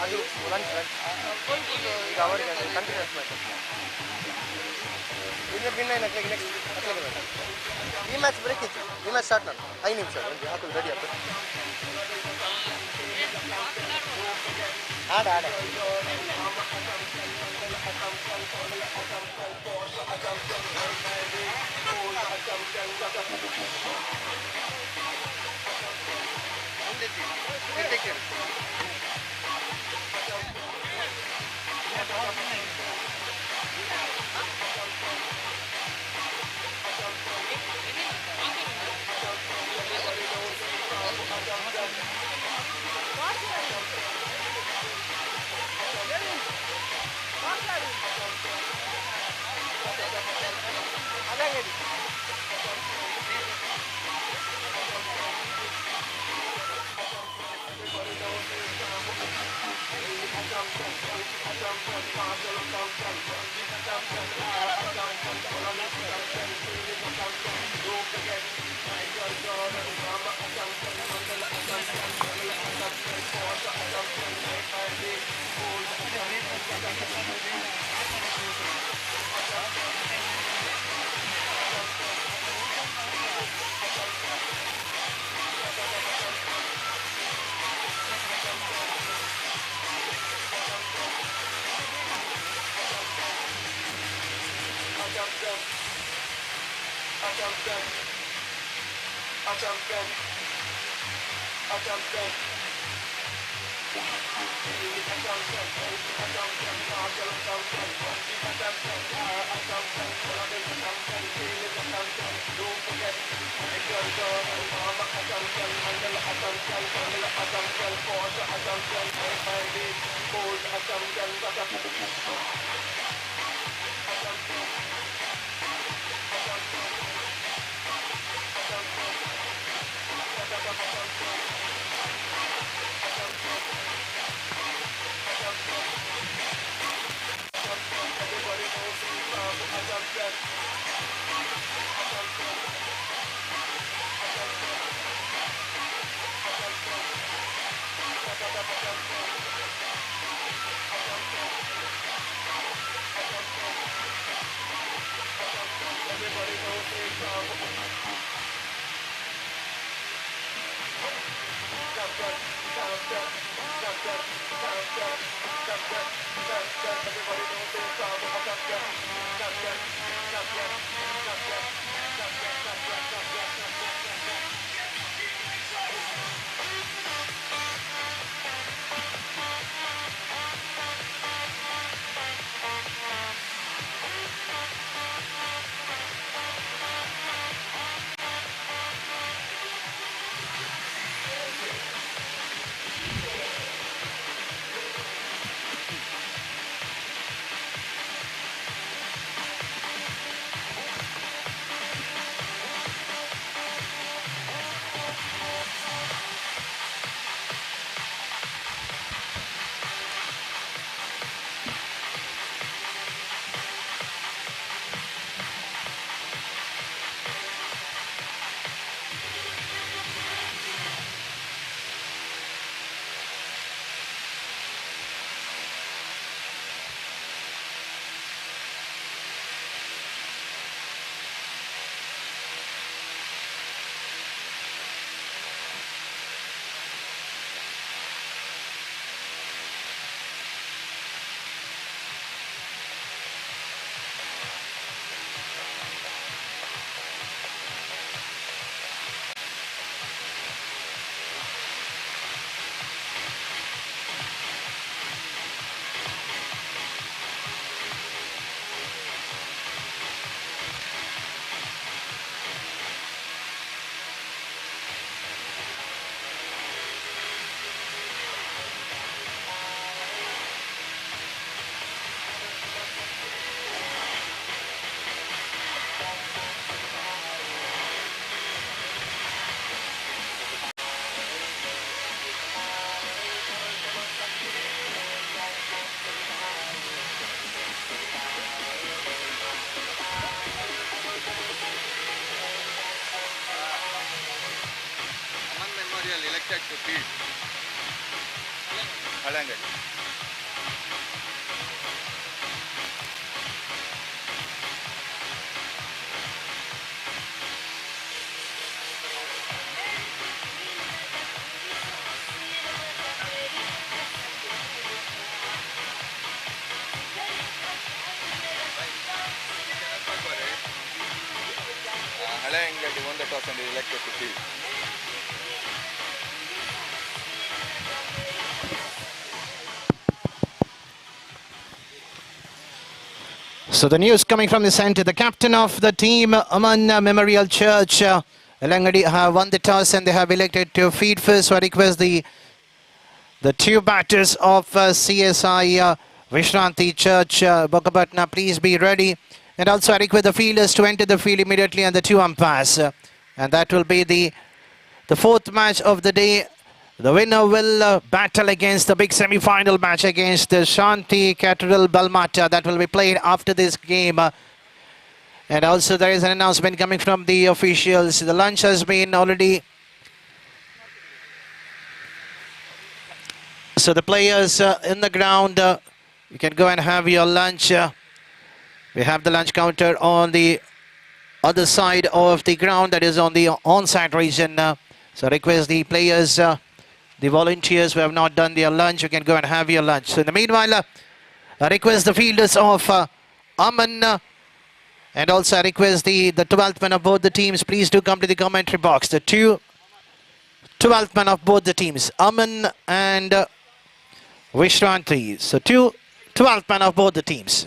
ಅದು lunch ಈಗ ಅವರಿಗೆ continuous ಮಾಡಿ ಇನ್ನು ಭಿನ್ನ next ಈ match break ಇತ್ತು ಈ match start ನಾನು 5 ನಿಮಿಷ ಒಂದು ಹಾಕೋದು ರೆಡಿ ಆಗ್ತದೆ ಆಡ ಆಡ Memorial elected to field. Halangadi. Halangadi won the toss and is elected to field. So the news coming from the centre, the captain of the team, Aman Memorial Church, Elangadi, have won the toss and they have elected to feed first. So I request the two batters of CSI Vishranti Church, Bokapatna, please be ready. And also I request the fielders to enter the field immediately and the two umpires. And that will be the fourth match of the day. The winner will battle against the big semi-final match against the Shanti Cathedral Balmata that will be played after this game. And also there is an announcement coming from the officials. The lunch has been already... So the players in the ground, you can go and have your lunch. We have the lunch counter on the other side of the ground, that is on the on-site region. So I request the players, the volunteers who have not done their lunch, you can go and have your lunch. So in the meanwhile, I request the fielders of Aman and also I request the 12th man of both the teams, please do come to the commentary box. The 12th man of both the teams, Aman and Vishranti. So 12th man of both the teams.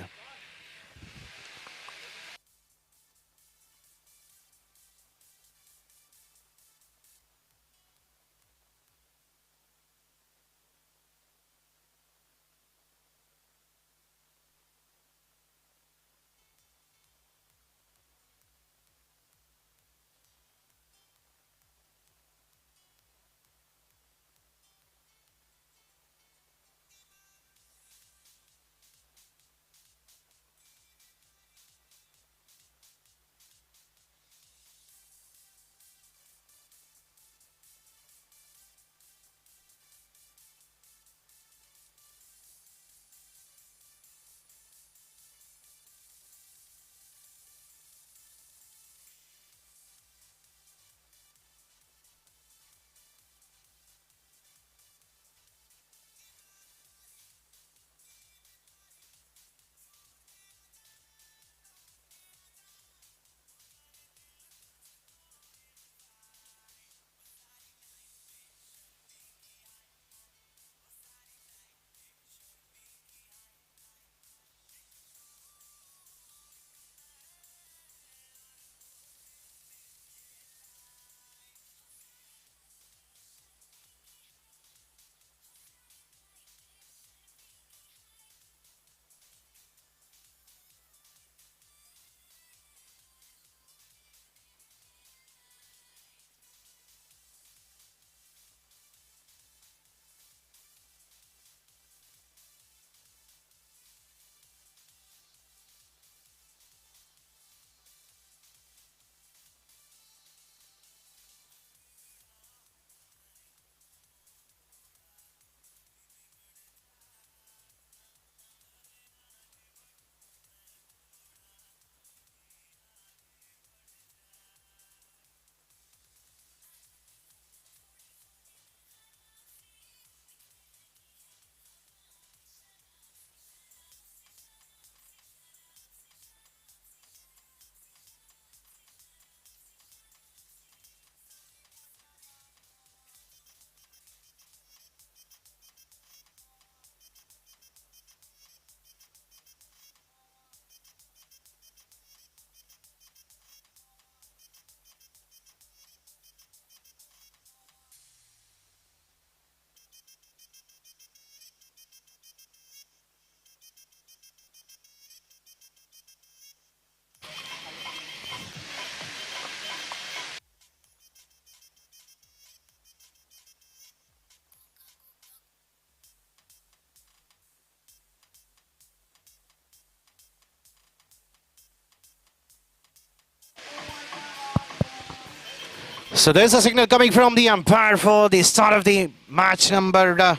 So there's a signal coming from the umpire for the start of the match number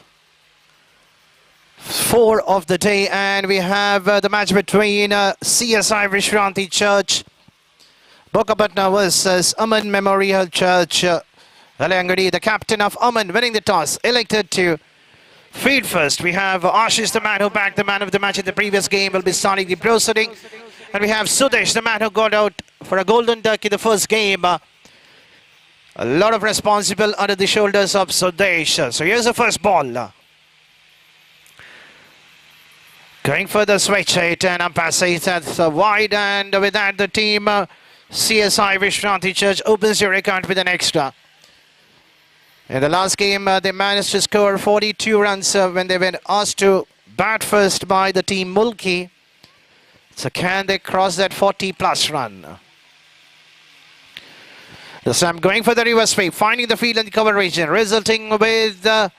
4 of the day, and we have the match between CSI Vishranti Church Bokapatna versus Aman Memorial Church Alangadi. The captain of Aman winning the toss, elected to field first. We have Ashish, the man who backed the man of the match in the previous game, will be starting the proceeding. And we have Sudesh, the man who got out for a golden duck in the first game. A lot of responsible under the shoulders of Sudesh. So here's the first ball. Going for the switch hit, and umpire says that's wide, and with that the team CSI Vishranti Church opens their account with an extra. In the last game, they managed to score 42 runs when they were asked to bat first by the team Mulki. So can they cross that 40-plus run? This time going for the reverse sweep, finding the field in the cover region, resulting with a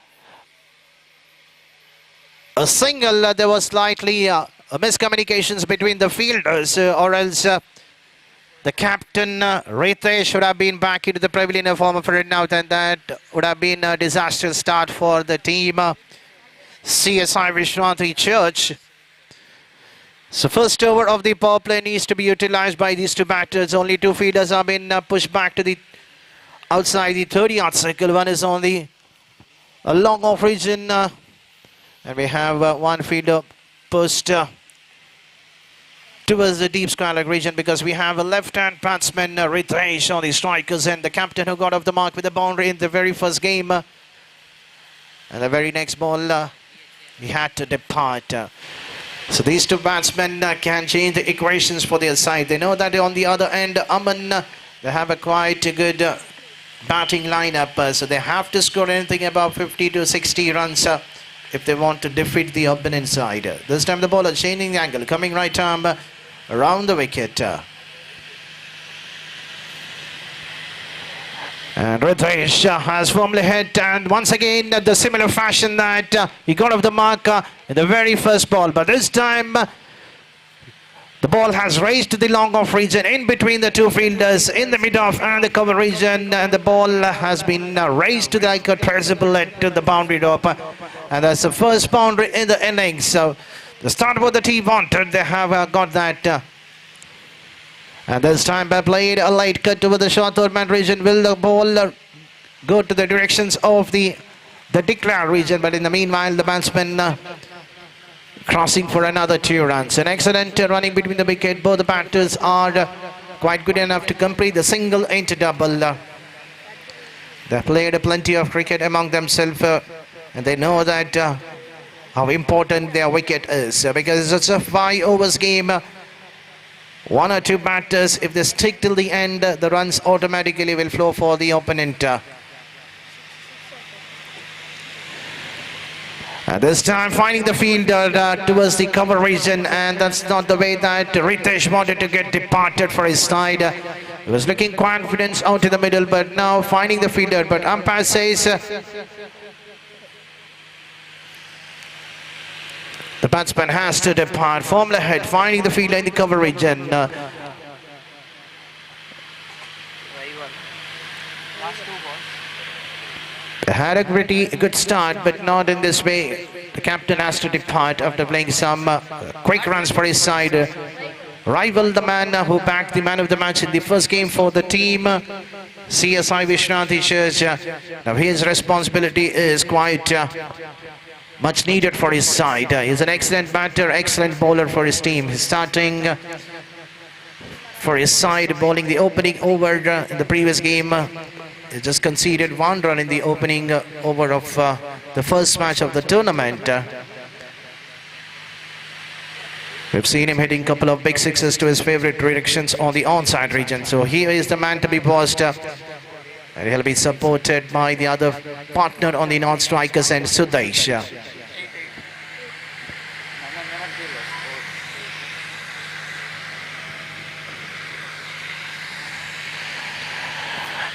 single. There was slightly miscommunications between the fielders, or else the captain, Ritesh, should have been back into the pavilion form for it out, and that would have been a disastrous start for the team CSI Vishranti Church. So first over of the power play needs to be utilized by these two batters. Only two fielders have been pushed back to the outside the 30-yard circle. One is on the long off region, and we have one fielder pushed towards the deep skyline region, because we have a left-hand batsman Ritesh on the strikers, and the captain who got off the mark with the boundary in the very first game. And the very next ball, he had to depart. So these two batsmen can change the equations for their side. They know that on the other end, Aman, they have a quite good batting lineup. So they have to score anything about 50 to 60 runs if they want to defeat the opponent side. This time the bowler changing the angle, coming right arm around the wicket. And Ritesh has firmly hit, and once again the similar fashion that he got off the mark in the very first ball. But this time the ball has raised to the long off region in between the two fielders in the mid-off and the cover region, and the ball has been raised to the traceable to the boundary rope, and that's the first boundary in the innings. So the start what the team wanted, they have got that. And this time by played a light cut over the short Tournament region. Will the ball go to the directions of the declare region? But in the meanwhile, the batsman crossing for another 2 runs. An excellent running between the wicket. Both the batters are quite good enough to complete the single into double. They played plenty of cricket among themselves, and they know that how important their wicket is, because it's a 5 overs game. 1 or 2 batters, if they stick till the end, the runs automatically will flow for the opponent. This time finding the fielder towards the cover region, and that's not the way that Ritesh wanted to get departed for his side. He was looking confident out in the middle, but now finding the fielder. But umpire says the batsman has to depart. Formula head, finding the fielder in the cover region. They had a pretty good start, but not in this way. The captain has to depart after playing some quick runs for his side. Rival the man who backed the man of the match in the first game for the team, CSI Vishranti Church. Now his responsibility is quite much needed for his side. He's an excellent batter, excellent bowler for his team. He's starting for his side, bowling the opening over in the previous game. He just conceded 1 run in the opening over of the first match of the tournament. We've seen him hitting a couple of big sixes to his favorite directions on the onside region. So he is the man to be watched. And he'll be supported by the other partner on the non-strikers and Sudesh.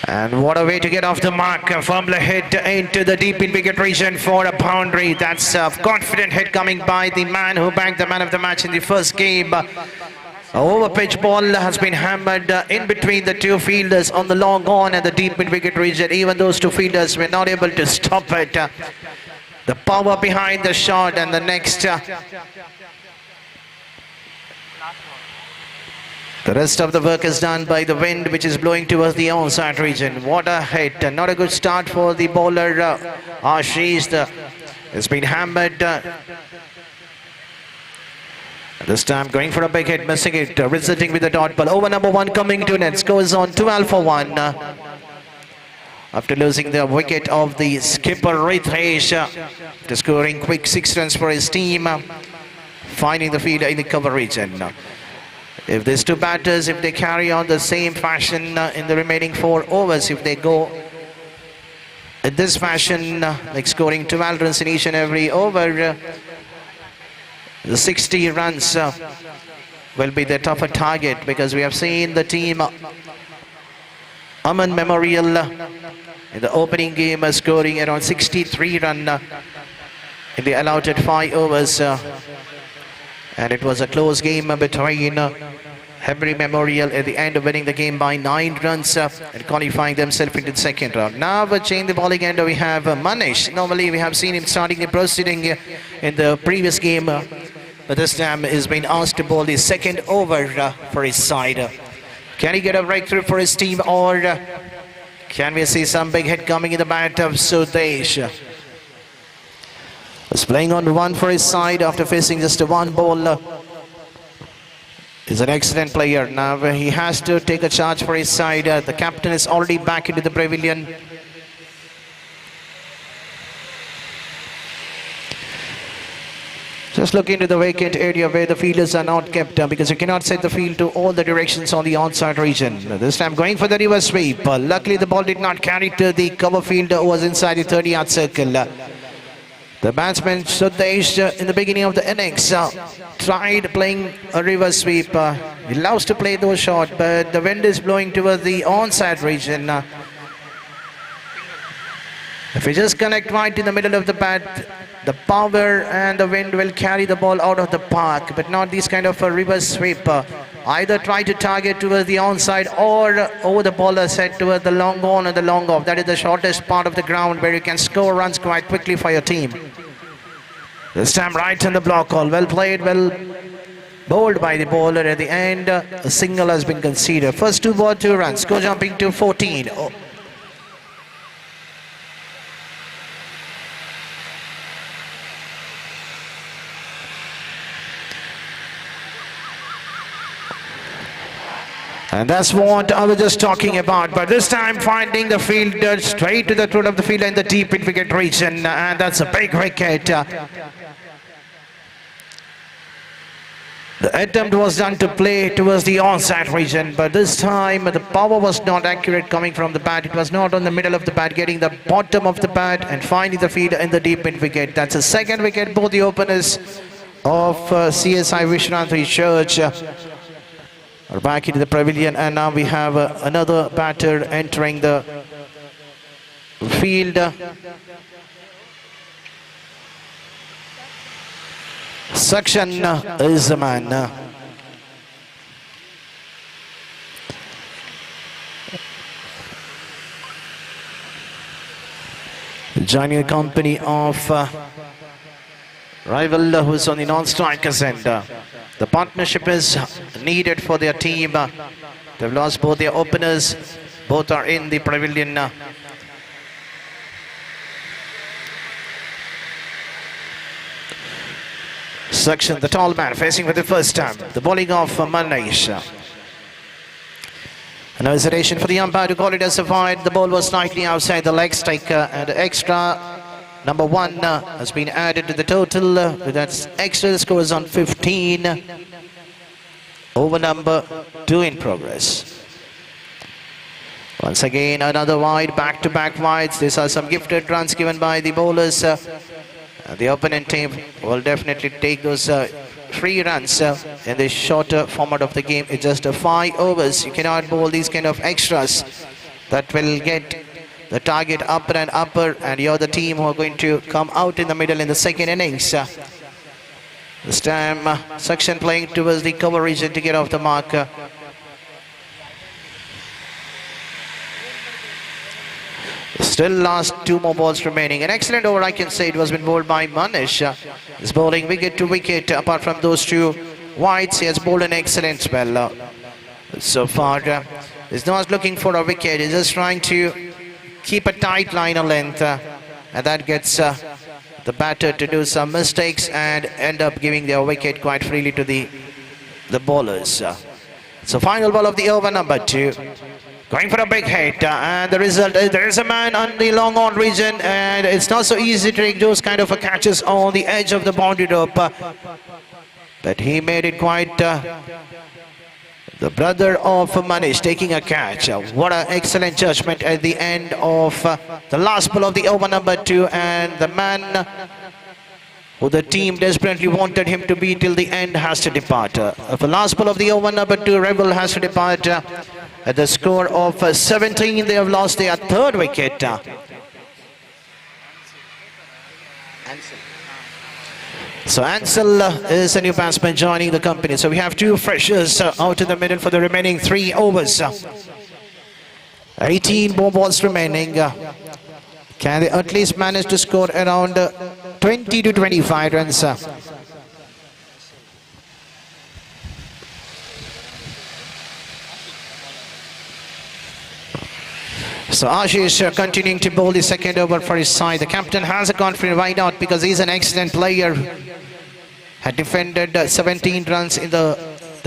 And what a way to get off the mark. Firmly hit into the deep in wicket region for a boundary. That's a confident hit coming by the man who backed the man of the match in the first game. Over pitch ball has been hammered in between the two fielders on the long on and the deep mid wicket region. Even those two fielders were not able to stop it. The power behind the shot, and the next the rest of the work is done by the wind which is blowing towards the onside region. What a hit. Not a good start for the bowler Ashish. It's been hammered. This time going for a big hit, missing it, resetting with the dot ball. Over number 1 coming to net, scores on 12 for 1. After losing the wicket of the skipper Ritesh, after scoring quick 6 runs for his team, finding the field in the cover region. If these two batters, if they carry on the same fashion in the remaining 4 overs, if they go in this fashion, like scoring 12 runs in each and every over, the 60 runs will be the tougher target, because we have seen the team Aman Memorial in the opening game scoring around 63 runs in the allotted 5 overs. And it was a close game between Hebri Memorial at the end, winning the game by 9 runs and qualifying themselves into the second round. Now we change the bowling end, we have Manish. Normally we have seen him starting the proceeding in the previous game, but this time he's been asked to bowl the second over for his side. Can he get a breakthrough for his team, or can we see some big hit coming in the bat of Sudesh? He's playing on 1 for his side after facing just a 1 ball. He's an excellent player. Now he has to take a charge for his side. The captain is already back into the pavilion. Just look into the vacant area where the fielders are not kept, because you cannot set the field to all the directions on the onside region. This time going for the reverse sweep. Luckily the ball did not carry to the cover fielder who was inside the 30-yard circle. The batsman Sudesh in the beginning of the innings tried playing a reverse sweep. He loves to play those shots, but the wind is blowing towards the onside region. If we just connect right in the middle of the bat, the power and the wind will carry the ball out of the park, but not this kind of a reverse sweep. Either try to target towards the onside or over the bowler set towards the long on and the long off. That is the shortest part of the ground where you can score runs quite quickly for your team. This time right on the block call. Well played, well bowled by the bowler. At the end, a single has been conceded. First 2 ball, 2 runs. Score jumping to 14. And that's what I was just talking about. But this time finding the fielder straight to the throat of the fielder in the deep mid wicket region. And that's a big wicket. The attempt was done to play towards the onside region, but this time the power was not accurate coming from the bat. It was not on the middle of the bat, getting the bottom of the bat and finding the fielder in the deep mid wicket. That's a second wicket. Both the openers of CSI Vishwanath Church are back into the pavilion, and now we have another batter entering the field. Sakshan is the man. Joining the company of rival who's on the non-strikers end. The partnership is needed for their team. They've lost both their openers. Both are in the pavilion. Sakshan, the tall man, facing for the first time. The bowling of Manish. An hesitation for the umpire to call it as a wide. The ball was slightly outside the leg stick, and extra number 1 has been added to the total. With that extra, the score is on 15. Over number 2 in progress. Once again, another wide, back-to-back wides. These are some gifted runs given by the bowlers. The opponent team will definitely take those 3 runs in the shorter format of the game. It's just 5 overs. You cannot bowl these kind of extras that will get the target upper and upper, and you're the team who are going to come out in the middle in the second innings. This time, Section playing towards the cover region to get off the mark. Still last 2 more balls remaining. An excellent over, I can say. It was been bowled by Manish. He's bowling wicket to wicket. Apart from those 2 wides, he has bowled an excellent spell. So far, he's not looking for a wicket. He's just trying to keep a tight line of length. And that gets the batter to do some mistakes and end up giving their wicket quite freely to the bowlers. So final ball of the over, number 2. Going for a big hit, and the result is there is a man on the long on region, and it's not so easy to take those kind of catches on the edge of the boundary rope. But he made it quite. The brother of Manish taking a catch. What an excellent judgment at the end of the last ball of the over, number 2, and the man who the team desperately wanted him to be till the end has to depart. The last ball of the over, number 2, Rebel has to depart. At the score of 17, they have lost their 3rd wicket. So Ansel is a new batsman joining the company. So we have 2 freshers out in the middle for the remaining 3 overs. 18 more balls remaining. Can they at least manage to score around 20 to 25 runs? So Ashish continuing to bowl the 2nd over for his side. The captain has a confidence. Why not? Because he's an excellent player. Had defended 17 runs in the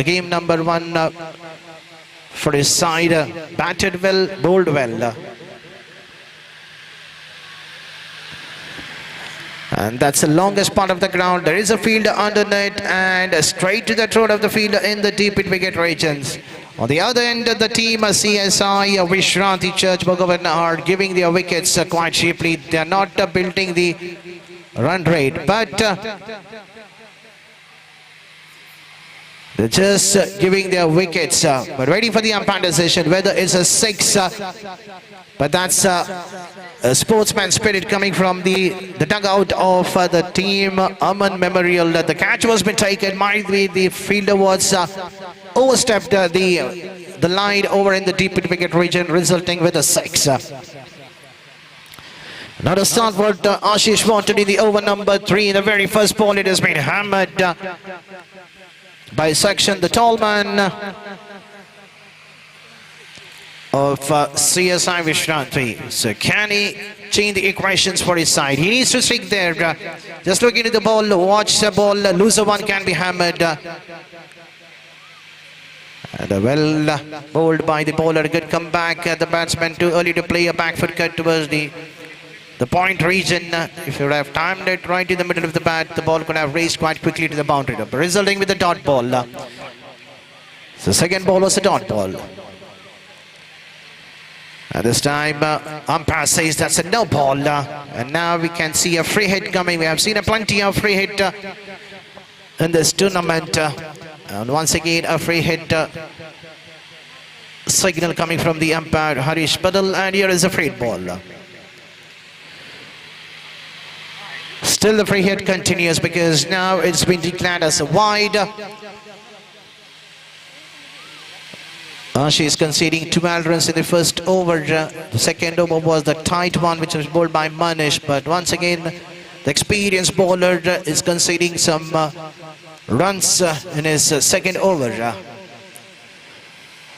game number 1 for his side. Batted well, bowled well. And that's the longest part of the ground. There is a fielder under net and straight to the throat of the fielder in the deep wicket regions. On the other end of the team, CSI, Vishranti, Church, Bhagavan are giving their wickets quite cheaply. They are not building the run rate, but they're just giving their wickets. But waiting for the umpire decision whether it's a 6. But that's a sportsman spirit coming from the dugout of the team Aman Memorial. The catch was been taken. Might be the fielder was overstepped the line over in the deep wicket region, resulting with a 6. Not a start what Ashish wanted in the over number 3. In the very first ball, it has been hammered by Section, the tall man of CSI Vishranti. So can he change the equations for his side? He needs to stick there. Just looking at the ball, watch the ball, loser one can be hammered. And well bowled by the bowler, good comeback. The batsman too early to play a back foot cut towards the point region. If you would have timed it right in the middle of the bat, the ball could have raced quite quickly to the boundary, resulting with the dot ball. So second ball was a dot ball. And this time, umpire says that's a no ball. And now we can see a free hit coming. We have seen a plenty of free hit in this tournament. And once again, a free hit signal coming from the umpire, Harish Badal. And here is a free ball. Still the free hit continues because now it's been declared as a wide. She is conceding 12 runs in the first over. The second over was the tight one which was bowled by Manish. But once again, the experienced bowler is conceding some runs in his second over.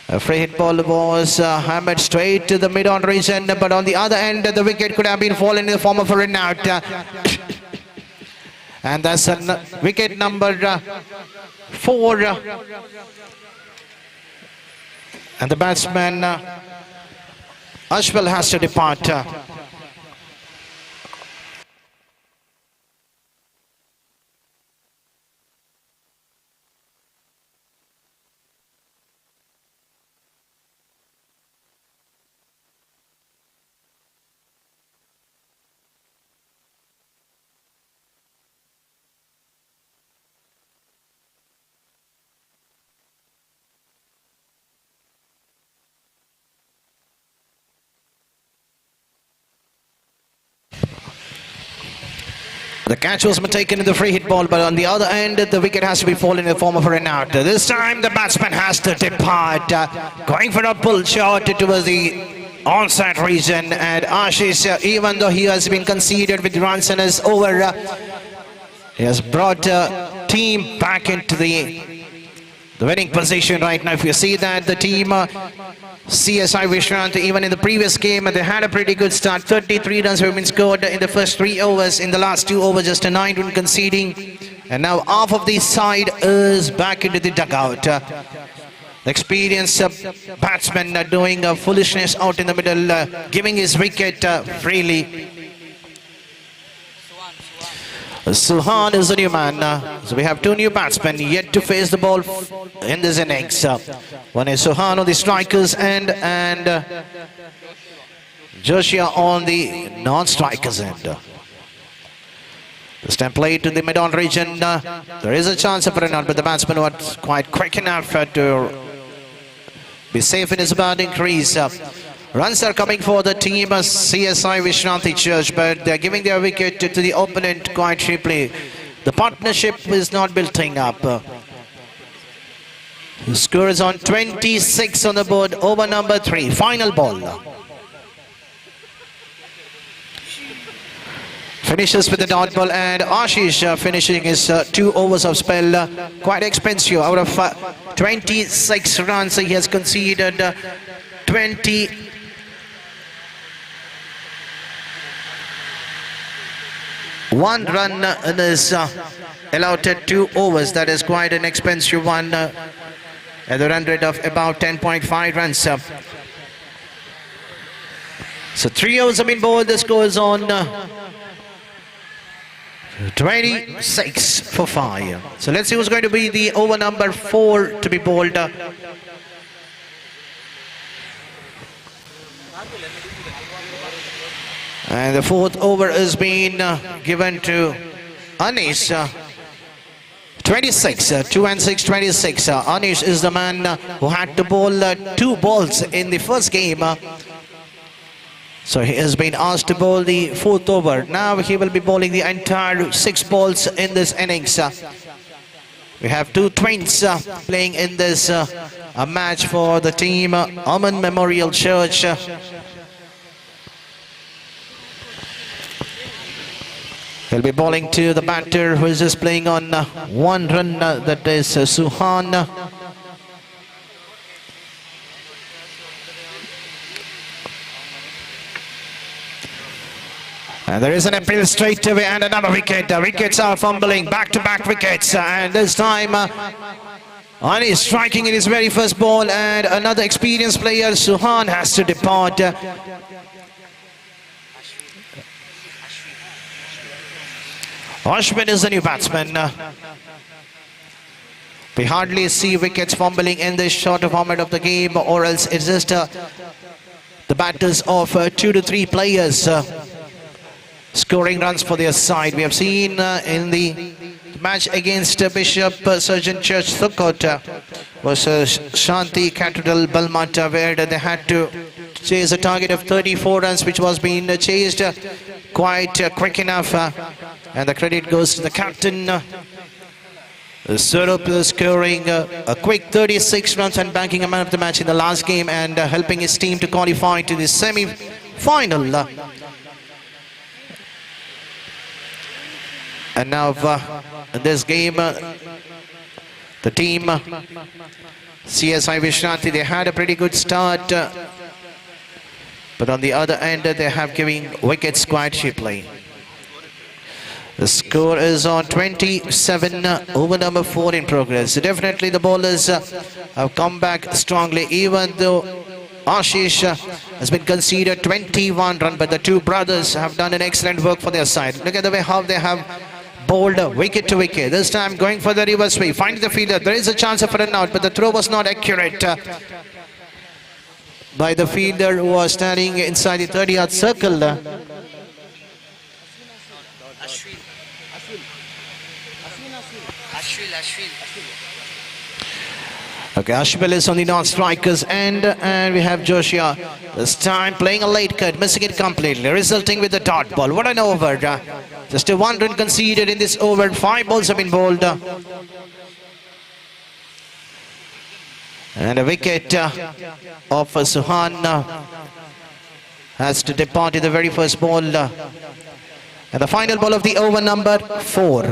A free hit ball was hammered straight to the mid-on region. But on the other end, the wicket could have been fallen in the form of a run out. And that's wicket number 4. And the batsman Ashwal has to depart. The catch was taken in the free hit ball, but on the other end, the wicket has to be fallen in the form of a run out. This time, the batsman has to depart, going for a pull shot towards the onside region. And Ashish, even though he has been conceded with runs in his over, he has brought team back into the winning position right now. If you see that the team CSI Vishrant, even in the previous game, they had a pretty good start. 33 runs have been scored in the first 3 overs. In the last 2 overs, just a 9 run conceding. And now half of the side is back into the dugout. The experienced batsman doing a foolishness out in the middle, giving his wicket freely. Suhan is the new man. So we have 2 new batsmen yet to face the ball in this innings. One is Suhan on the strikers end and Joshua on the non-strikers end. This time played to the mid-on region. There is a chance of a run out, but the batsman was quite quick enough to be safe in his batting crease. Runs are coming for the team CSI Vishranthi Church, but they're giving their wicket to the opponent quite cheaply. The partnership is not building up. The score is on 26 on the board, over number 3, final ball. Finishes with the dot ball, and Ashish finishing his 2 overs of spell. Quite expensive. Out of 26 runs, he has conceded 1 run in his allotted 2 overs. That is quite an expensive one at the run rate of about 10.5 runs. So 3 overs have been bowled. The score is on 26 for 5. So let's see who's going to be the over number 4 to be bowled. And the 4th over is being given to Anish. 26, 2 and 6, 26. Anish is the man who had to bowl 2 balls in the first game. So he has been asked to bowl the 4th over. Now he will be bowling the entire 6 balls in this innings. We have 2 twins playing in this match for the team Aman Memorial Church. He'll be bowling to the batter who is just playing on 1 run, that is Suhan. And there is an appeal straight away and another wicket. The wickets are fumbling, back-to-back wickets. And this time, Ani is striking in his very first ball, and another experienced player, Suhan, has to depart. Ashwin is the new batsman. We hardly see wickets fumbling in this shorter format of the game, or else it's just the batters of 2 to 3 players scoring runs for their side. We have seen in the match against Bishop Surgeon Church Sukkot versus Shanti Cathedral Balmata, where they had to chase a target of 34 runs, which was being chased quite quick enough. And the credit goes to the captain. Surup scoring a quick 36 runs and banking a man of the match in the last game, and helping his team to qualify to the semi-final. And now in this game, the team CSI Vishranthi, they had a pretty good start, but on the other end they have given wickets quite cheaply. The score is on 27, over number 4 in progress. So definitely the bowlers have come back strongly, even though Ashish has been conceded 21 runs, but the 2 brothers have done an excellent work for their side. Look at the way how they have bowled wicket to wicket. This time going for the reverse sweep, finding the fielder. There is a chance of a run out, but the throw was not accurate by the fielder who was standing inside the 30-yard circle. Okay, Ashbel is on the non-strikers end, and we have Joshua this time playing a late cut, missing it completely, resulting with the dot ball. What an over. Just a 1 run conceded in this over. 5 balls have been bowled. And a wicket of Suhan has to depart in the very first ball. And the final ball of the over, number 4.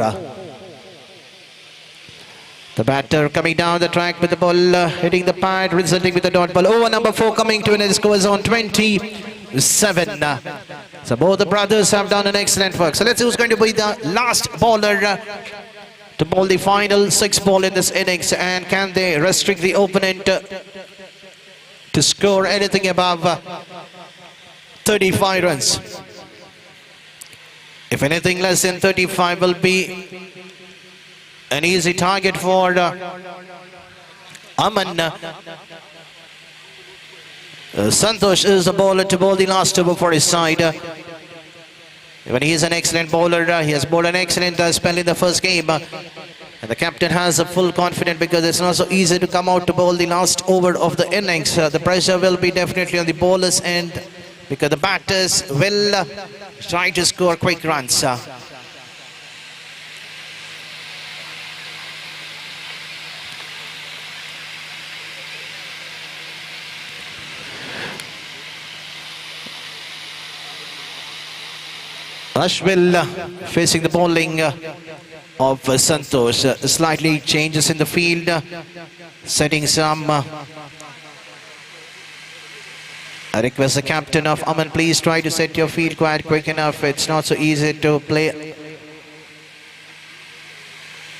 The batter coming down the track with the ball hitting the pad, resulting with the dot ball. Over number 4 coming to an end, scores on 27. So both the brothers have done an excellent work. So let's see who's going to be the last bowler to bowl the final 6 ball in this innings, and can they restrict the opponent to score anything above 35 runs. If anything less than 35 will be an easy target for Aman. Santosh is the bowler to bowl the last over for his side. Even he is an excellent bowler. He has bowled an excellent spell in the first game. And the captain has a full confidence because it's not so easy to come out to bowl the last over of the innings. The pressure will be definitely on the bowlers' end because the batters will try to score quick runs. Ashwil facing the bowling of Santosh. Slightly changes in the field, setting some. I request the captain of Aman, please try to set your field quite quick enough. It's not so easy to play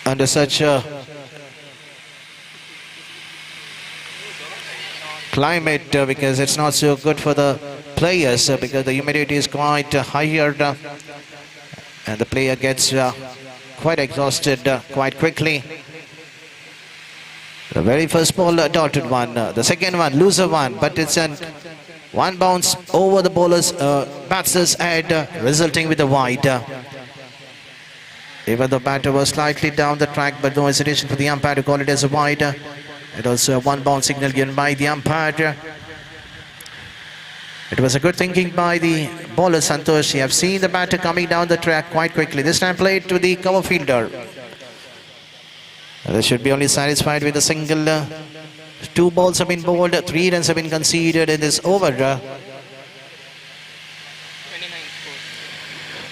under such a climate because it's not so good for the players because the humidity is quite higher and the player gets quite exhausted quite quickly. The very first ball dotted one, the second one loser one, but it's an one bounce over the bowler's batsman's head, resulting with a wide. Even the batter was slightly down the track, but no hesitation for the umpire to call it as a wide. It also a one bounce signal given by the umpire. It was a good thinking by the bowler Santosh. You have seen the batter coming down the track quite quickly. This time played to the cover fielder. They should be only satisfied with a single. 2 balls have been bowled, 3 runs have been conceded in this over.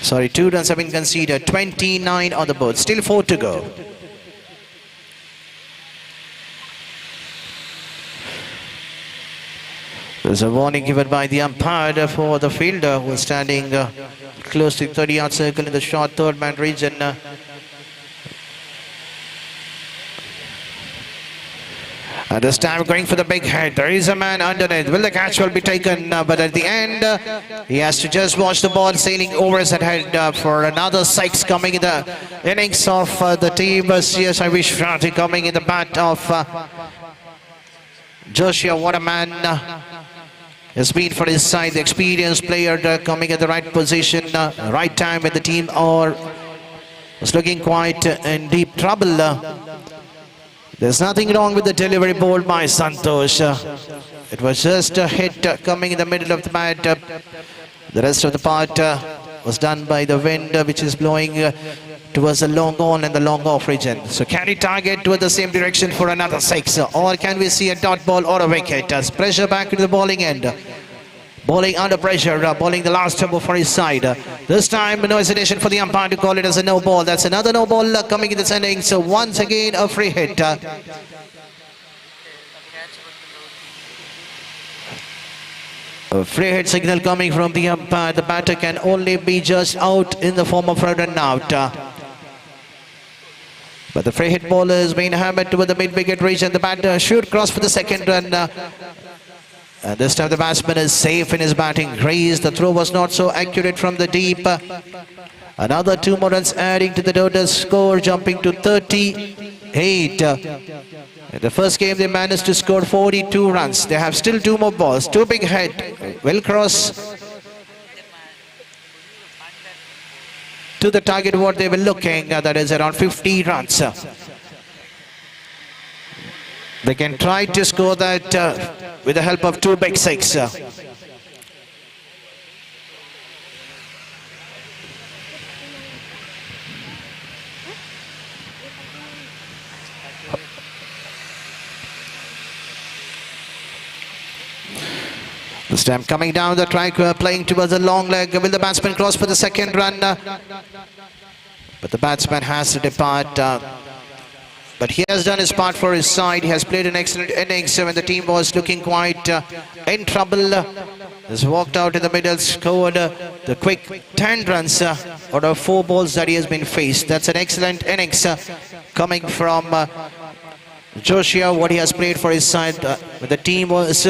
Sorry, 2 runs have been conceded, 29 on the board, still 4 to go. There's a warning given by the umpire for the fielder who is standing close to the 30-yard circle in the short third man region. And this time going for the big head. There is a man underneath. Will the catch will be taken? But at the end, he has to just watch the ball sailing over his head for another 6 coming in the innings of the team. CSI Vishwanath coming in the bat of Joshua. What a man has been for his side. The experienced player coming at the right position, right time when the team was looking quite in deep trouble. There's nothing wrong with the delivery bowled by Santosh. It was just a hit coming in the middle of the bat. The rest of the part was done by the wind which is blowing towards the long on and the long off region. So can he target toward the same direction for another 6? Or can we see a dot ball or a wicket? As pressure back to the bowling end. Bowling under pressure, bowling the last over for his side. This time, no hesitation for the umpire to call it as a no ball. That's another no ball coming in this inning. So once again, a free hit. A free hit signal coming from the umpire. The batter can only be judged out in the form of a run out. But the free hit ball is being hammered toward the mid-wicket region. The batter should cross for the second run. And this time the batsman is safe in his batting crease. The throw was not so accurate from the deep. Another 2 more runs adding to the total score, jumping to 38. In the first game they managed to score 42 runs. They have still 2 more balls. 2 big hit will cross to the target what they were looking. That is around 50 runs. They can try to score that with the help of two big six. This time coming down the track, playing towards the long leg. Will the batsman cross for the second run? But the batsman has to depart. But he has done his part for his side. He has played an excellent innings when the team was looking quite in trouble. Has walked out in the middle, scored the quick 10 runs out of 4 balls that he has been faced. That's an excellent innings coming from Joshua, what he has played for his side. The team was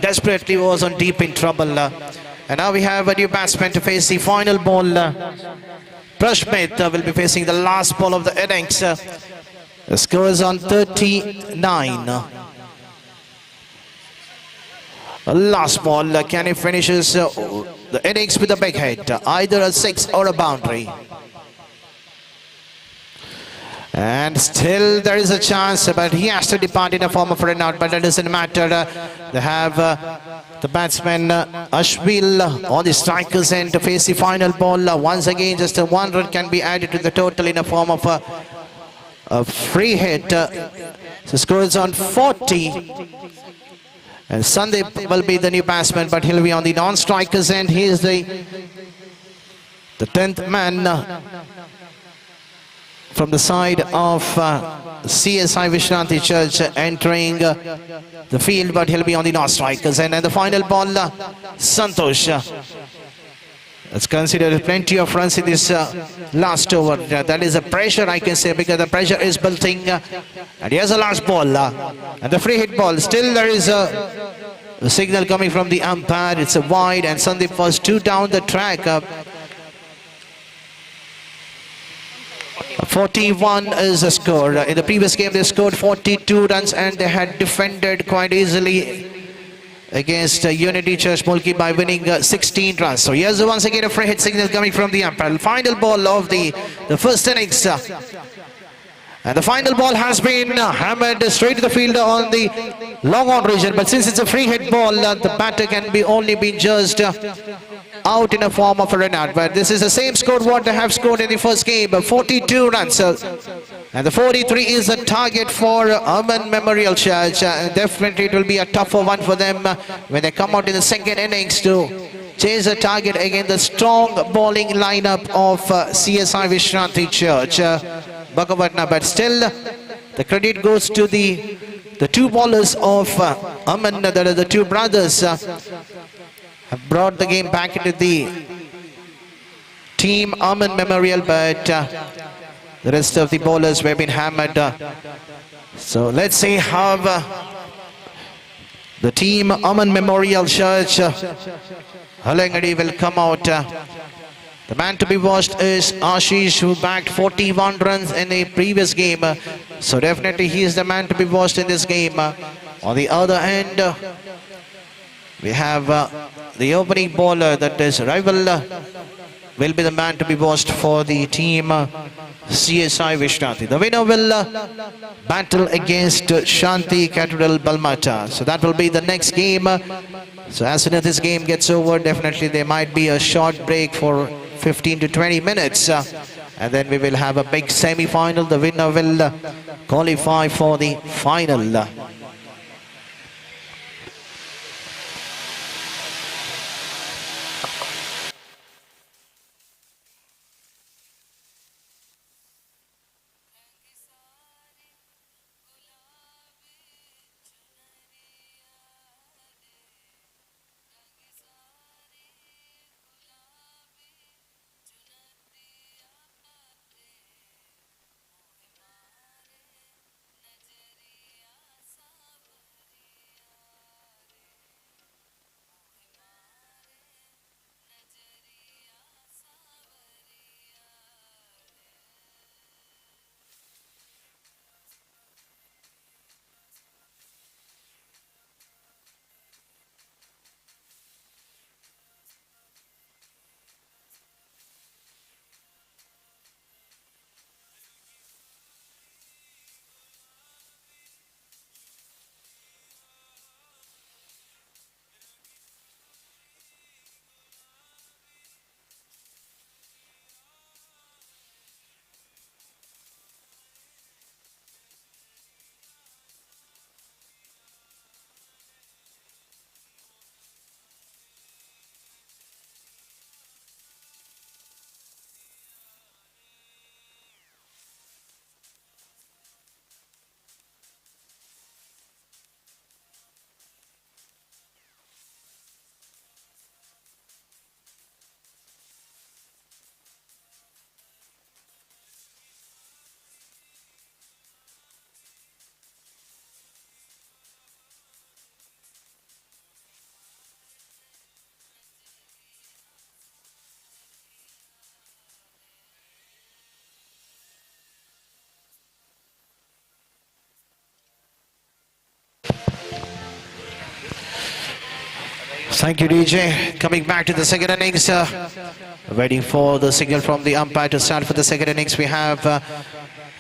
desperately was on deep in trouble. And now we have a new batsman to face the final ball. Prashmit will be facing the last ball of the innings. The score is on 39. Last ball, can he finishes the innings with a big hit, either a 6 or a boundary. And still there is a chance, but he has to depart in a form of run out, but that doesn't matter. They have the batsman Ashwil on the strikers end to face the final ball. Once again, just a 1 run can be added to the total in a form of a free hit. So score is on 40. And Sandeep will be the new batsman, but he'll be on the non-strikers end. He is the 10th man from the side of CSI Vishranti Church entering the field, but he'll be on the non-strikers end. And the final ball, Santosh. It's considered plenty of runs in this last over. That is a pressure, I can say, because the pressure is building. And here's a last ball. And the free hit ball. Still there is a signal coming from the umpire. It's a wide, and Sandeep was 2 down the track. 41 is the score. In the previous game, they scored 42 runs, and they had defended quite easily against Unity Church Mulki by winning 16 runs. So here's once again a free hit signal coming from the umpire. Final ball of the first innings. And the final ball has been hammered straight to the fielder on the long on region. But since it's a free hit ball, the batter can be only be judged out in a form of a run out. But this is the same score what they have scored in the first game, 42 runs. And the 43 is a target for Aman Memorial Church. Definitely it will be a tougher one for them when they come out in the second innings to chase a target against the strong bowling lineup of CSI Vishranti Church. Bhagavatna, but still the credit goes to the 2 bowlers of Aman, that are the 2 brothers, have brought the game back into the team Aman Memorial, but the rest of the bowlers have been hammered. So let's see how the team Aman Memorial Church Halangadi will come out. The man to be watched is Ashish, who bagged 41 runs in the previous game. So definitely he is the man to be watched in this game. On the other end, we have the opening bowler, that is Rival, will be the man to be watched for the team CSI Vishranti. The winner will battle against Shanti Cathedral Balmata. So that will be the next game. So as soon as this game gets over, definitely there might be a short break for 15 to 20 minutes. And then we will have a big semi-final. The winner will qualify for the final. Thank you, DJ. Coming back to the second innings, waiting for the signal from the umpire to start for the second innings. We have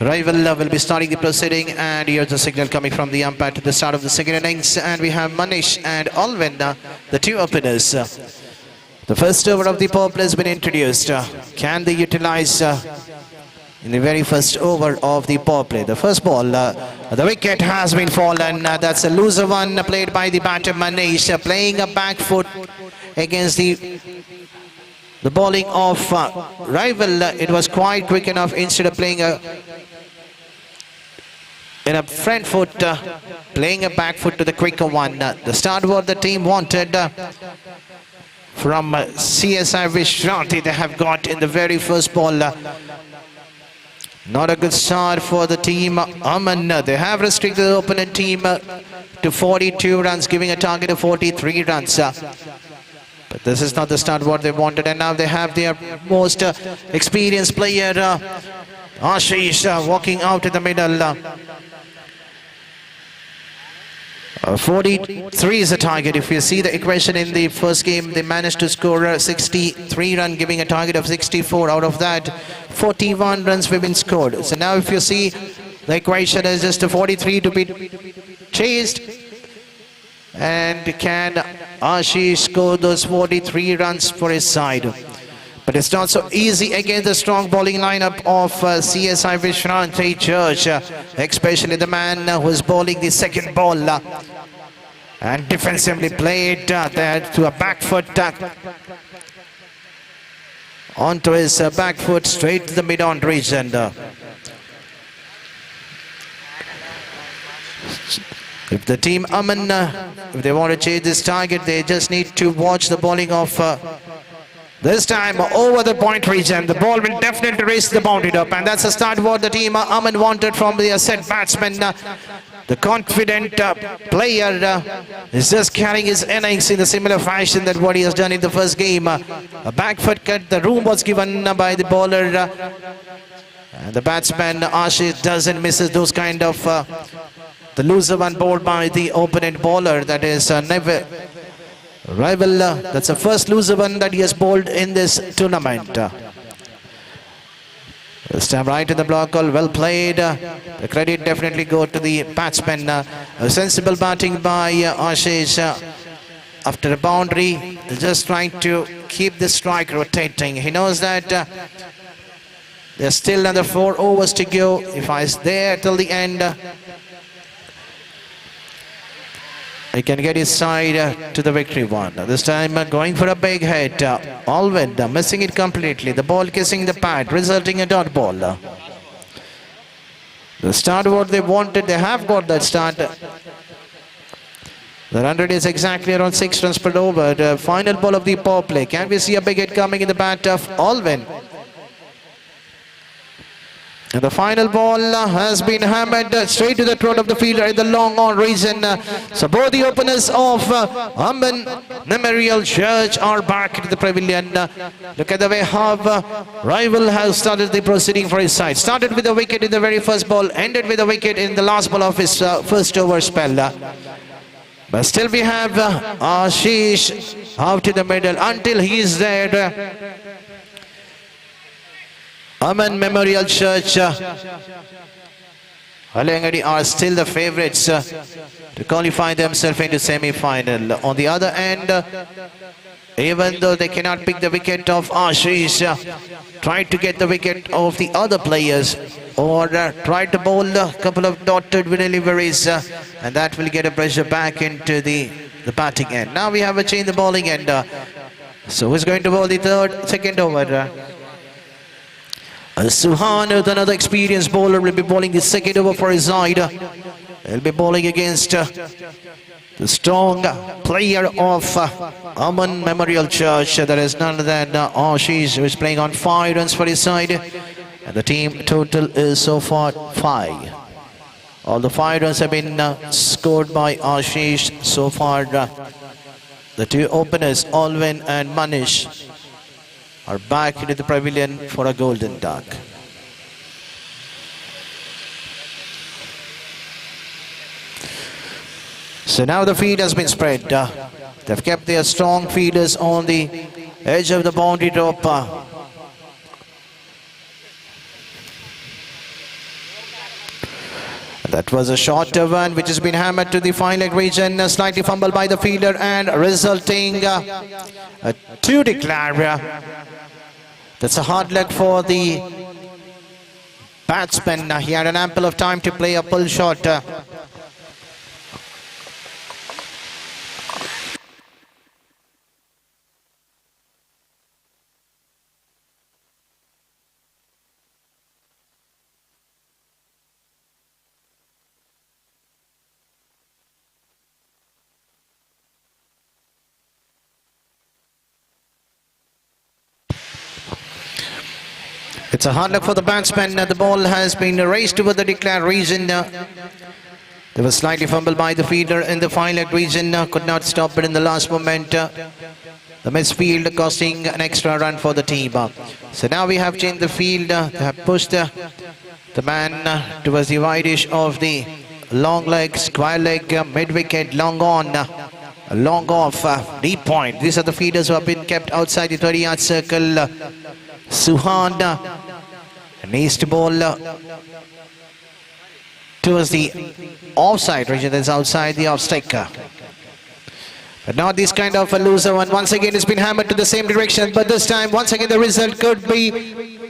Rival will be starting the proceeding, and here's the signal coming from the umpire to the start of the second innings. And we have Manish and Alvin, the two openers. The first over of the power play has been introduced. Can they utilize in the very first over of the power play? The first ball, the wicket has been fallen. That's a loser one played by the batter Manish, playing a back foot against the bowling of Rival. It was quite quick enough. Instead of playing in a front foot, playing a back foot to the quicker one. The start what the team wanted from CSI Vishranti they have got in the very first ball. Not a good start for the team Aman. They have restricted the opponent team to 42 runs, giving a target of 43 runs. But this is not the start what they wanted, and now they have their most experienced player Ashish walking out in the middle. 43 is the target. If you see the equation in the first game, they managed to score 63 runs, giving a target of 64. Out of that, 41 runs have been scored. So now if you see the equation is just a 43 to be chased. And can Ashish score those 43 runs for his side? But it's not so easy against the strong bowling lineup of CSI Vishranti Church, especially the man who is bowling the second ball and defensively played there to a back foot onto his back foot straight to the mid-on region. If the team Aman, if they want to chase this target, they just need to watch the bowling of this time over the point region. The ball will definitely raise the boundary up, and that's the start what the team Aman wanted from the set batsman. The confident player is just carrying his innings in a similar fashion that what he has done in the first game. A back foot cut, the room was given by the bowler. And the batsman Ashish doesn't misses those kind of the loser one bowled by the opponent bowler, that is never Rival. That's the first loser one that he has bowled in this tournament. This time right in the block call, well played. The credit definitely go to the batsman. A sensible batting by Ashish after a boundary, just trying to keep the strike rotating. He knows that there's still another 4 overs to go. If I is there till the end, he can get his side to the victory one. This time going for a big hit. Alvin missing it completely. The ball kissing the pad, resulting in a dot ball. The start what they wanted, they have got that start. The run rate is exactly around 6 runs per over. The final ball of the power play. Can we see a big hit coming in the bat of Alvin? And the final ball has been hammered straight to the throat of the fielder in the long on region. So both the openers of Aman Memorial Church are back into the pavilion. Look at the way how Rival has started the proceeding for his side. Started with a wicket in the very first ball, ended with a wicket in the last ball of his first over spell. But still we have Ashish out in the middle until he is there. Aman Memorial Church Alangadi are still the favourites to qualify themselves into semi-final. On the other end, even though they cannot pick the wicket of Ashish, try to get the wicket of the other players, or try to bowl a couple of dotted deliveries, and that will get a pressure back into the batting end. Now we have a change in the bowling end. So who's going to bowl the second over? Suhan, another experienced bowler, will be bowling the second over for his side. He'll be bowling against the strong player of Aman Memorial Church. That is none other than Ashish, who is playing on 5 runs for his side. And the team total is so far 5. All the 5 runs have been scored by Ashish so far. The two openers, Alvin and Manish, are back into the pavilion for a golden duck. So now the field has been spread. They've kept their strong fielders on the edge of the boundary rope. That was a short one which has been hammered to the fine leg region, slightly fumbled by the fielder and resulting to declare. That's a hard leg for the batsman. He had an ample of time to play a pull shot. It's a hard luck for the batsman. The ball has been raised over the declared region. They were slightly fumbled by the fielder in the fine leg region. Could not stop it in the last moment. The misfield costing an extra run for the team. So now we have changed the field. They have pushed the man towards the wide edge of the long leg, square leg, mid wicket, long on, long off, deep point. These are the fielders who have been kept outside the 30-yard circle. Suhan needs to bowl towards the offside region, that's outside the off stick. But not this kind of a loser one. Once again it's been hammered to the same direction, but this time once again the result could be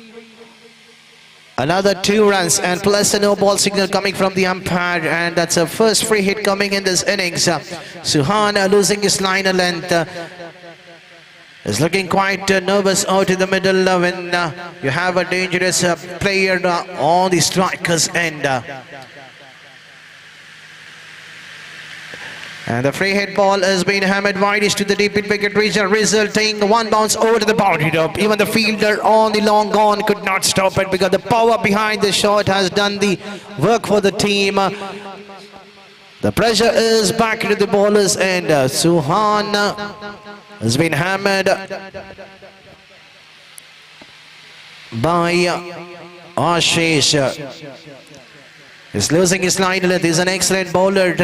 another 2 runs and plus a no ball signal coming from the umpire, and that's a first free hit coming in this innings. Suhan losing his line of length. Is looking quite nervous out in the middle when you have a dangerous player on the striker's end. And the free hit ball has been hammered widest to the deep mid wicket region, resulting 1 bounce over to the boundary rope. Even the fielder on the long gone could not stop it because the power behind the shot has done the work for the team. The pressure is back to the bowler's end. Suhan has been hammered by Ashish. He's losing his line length. He's an excellent bowler.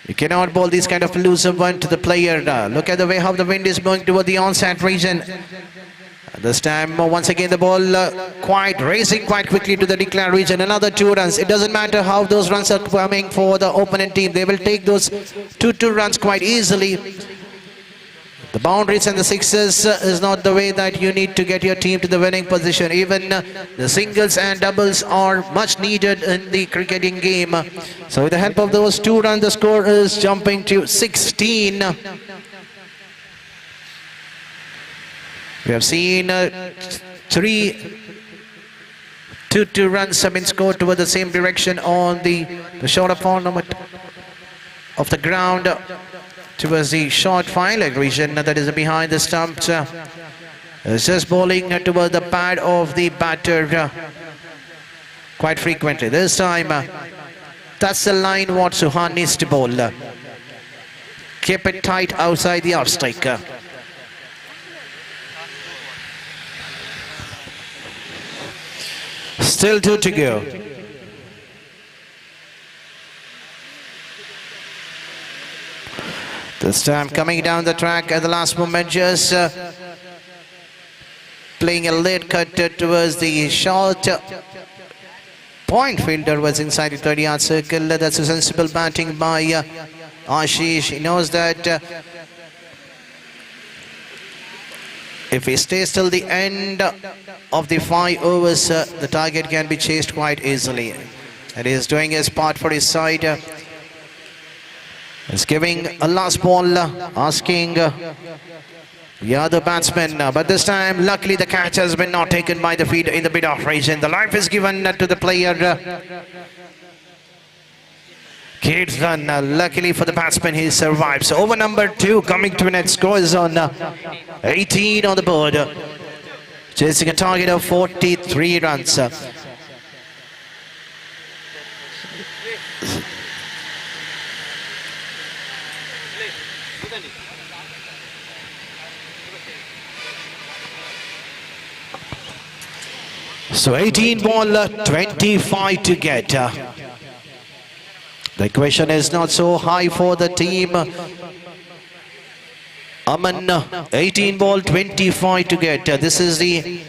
You cannot bowl this kind of elusive one to the player. Look at the way how the wind is blowing toward the onset region. This time once again the ball quite racing quite quickly to the declared region. Another 2 runs. It doesn't matter how those runs are coming for the opponent team. They will take those 2 runs quite easily. The boundaries and the sixes is not the way that you need to get your team to the winning position. Even the singles and doubles are much needed in the cricketing game. So with the help of those 2 runs, the score is jumping to 16. We have seen 2 runs have been scored toward the same direction on the shorter format of the ground towards the short fine leg region that is behind the stumps. It's just bowling toward the pad of the batter quite frequently. This time that's the line what Suhan needs to bowl. Keep it tight outside the off stick. Still 2 to go. This time coming down the track at the last moment, just playing a late cut towards the short point. Fielder was inside the 30-yard circle. That's a sensible batting by Ashish. He knows that if he stays till the end of the 5 overs, the target can be chased quite easily. And he is doing his part for his side. He's giving a last ball, asking the other batsman. But this time, luckily, the catch has been not taken by the fielder in the mid-off region. The life is given to the player. Kids run. Luckily for the batsman, he survives. So over number 2 coming to an end. Score is on 18 on the board. Chasing a target of 43 runs. So 18 ball, 25 to get. The question is not so high for the team Aman, 18 ball, 25 to get. This is the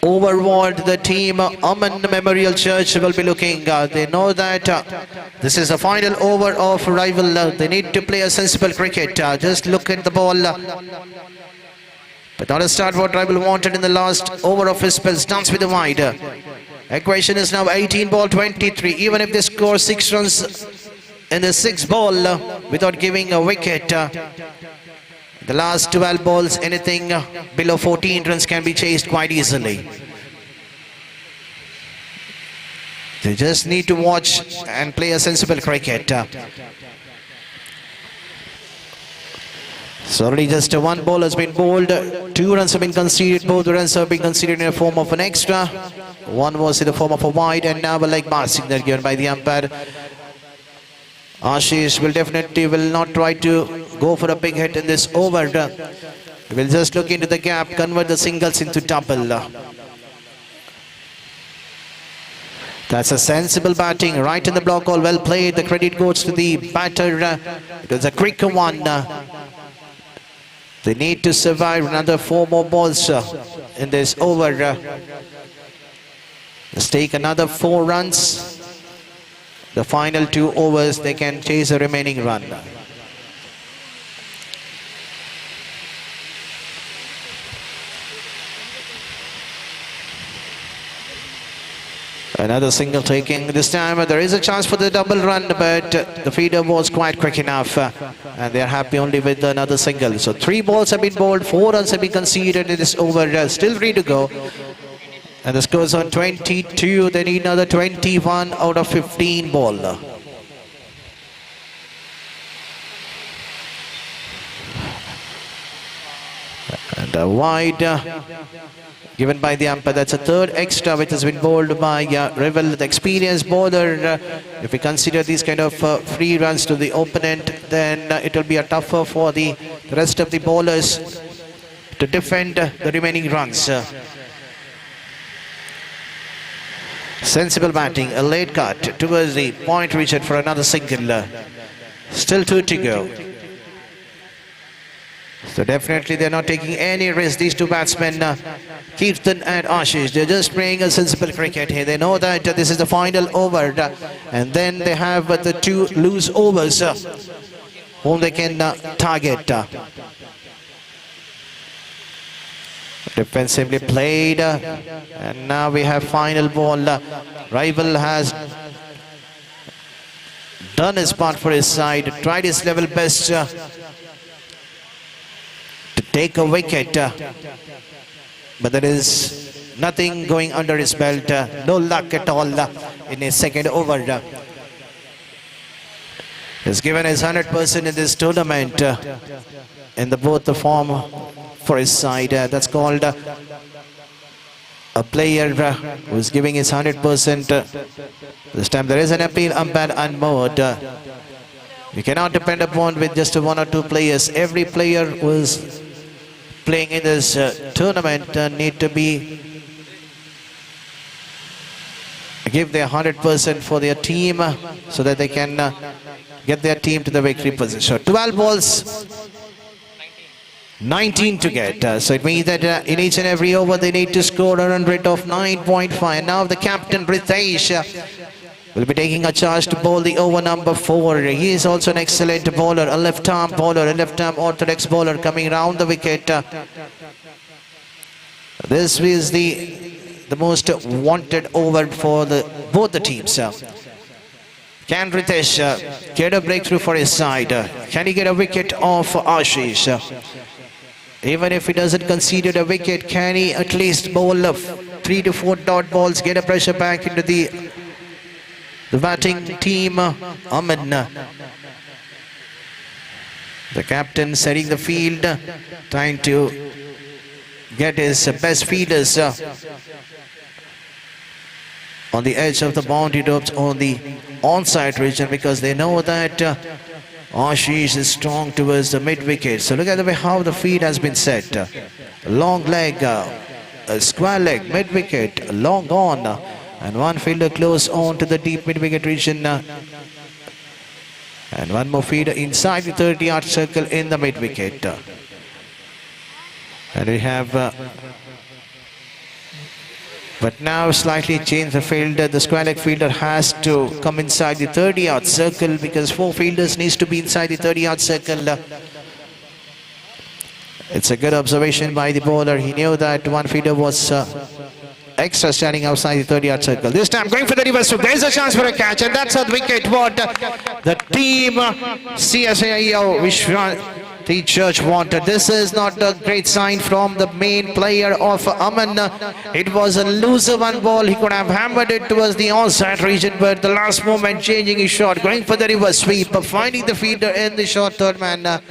overward the team Aman Memorial Church will be looking. They know that this is the final over of rival. They need to play a sensible cricket. Just look at the ball. But not a start what rival wanted in the last over of his spells. Dance with the wide. Equation is now 18 ball, 23. Even if they score 6 runs in the 6th ball without giving a wicket, the last 12 balls, anything below 14 runs can be chased quite easily. They just need to watch and play a sensible cricket. So already just one ball has been bowled, 2 runs have been conceded, both the runs have been conceded in the form of an extra. One was in the form of a wide, and now a leg bar signal given by the umpire. Ashish will not try to go for a big hit in this over. He will just look into the gap, convert the singles into double. That's a sensible batting, right in the block, all well played. The credit goes to the batter. It was a quick one. They need to survive another 4 more balls in this over. Let's take another 4 runs. The final 2 overs, they can chase a remaining run. Another single taking this time. There is a chance for the double run, but the feeder was quite quick enough, and they are happy only with another single. So 3 balls have been bowled, 4 runs have been conceded in this over. Still free to go. And the score's on 22. They need another 21 out of 15 ball. And a wide given by the umpire. That's a 3rd extra which has been bowled by Revel, the experienced bowler. If we consider these kind of free runs to the opponent, then it will be a tougher for the rest of the bowlers to defend the remaining runs. Sensible batting, a late cut towards the point reached for another single. Still 2 to go. So definitely they're not taking any risk. These 2 batsmen, Kirtan and Ashish, they're just playing a sensible cricket here. They know that this is the final over, and then they have the 2 loose overs whom they can target. Defensively played, and now we have final ball. Rival has done his part for his side, tried his level best to take a wicket, but there is nothing going under his belt. No luck at all in his 2nd over. He's given his 100% in this tournament in both the form for his side. That's called a player who's giving his 100%. This time there is an appeal, umpire unmoored. You cannot depend upon with just 1 or 2 players. Every player who is playing in this tournament need to give their 100% for their team so that they can get their team to the victory position. 12 balls, 19 to get. So it means that in each and every over they need to score a run rate of 9.5. Now the captain Ritesh will be taking a charge to bowl the over number 4. He is also an excellent bowler, a left-arm bowler, a left-arm orthodox bowler coming round the wicket. This is the most wanted over for both the teams. Can Ritesh get a breakthrough for his side? Can he get a wicket off Ashish? Even if he doesn't concede a wicket, can he at least bowl 3 to 4 dot balls, get a pressure back into the batting team? Aman, the captain, setting the field, trying to get his best fielders on the edge of the boundary ropes on the onside region, because they know that Ashish is strong towards the mid-wicket. So look at the way how the feed has been set. Long leg, a square leg, mid-wicket, long on, and one fielder close on to the deep mid-wicket region. And one more feeder inside the 30-yard circle in the mid-wicket. And we have... but now slightly change the fielder. The square leg fielder has to come inside the 30-yard circle because 4 fielders needs to be inside the 30-yard circle. It's a good observation by the bowler. He knew that one fielder was extra standing outside the 30-yard circle. This time going for the reverse sweep. There's a chance for a catch, and that's a wicket what the team CSIO Vishwanti Church wanted. This is not a great sign from the main player of Aman. It was a looser one ball. He could have hammered it towards the onside region, but the last moment changing his shot, going for the reverse sweep, finding the fielder in the short third man.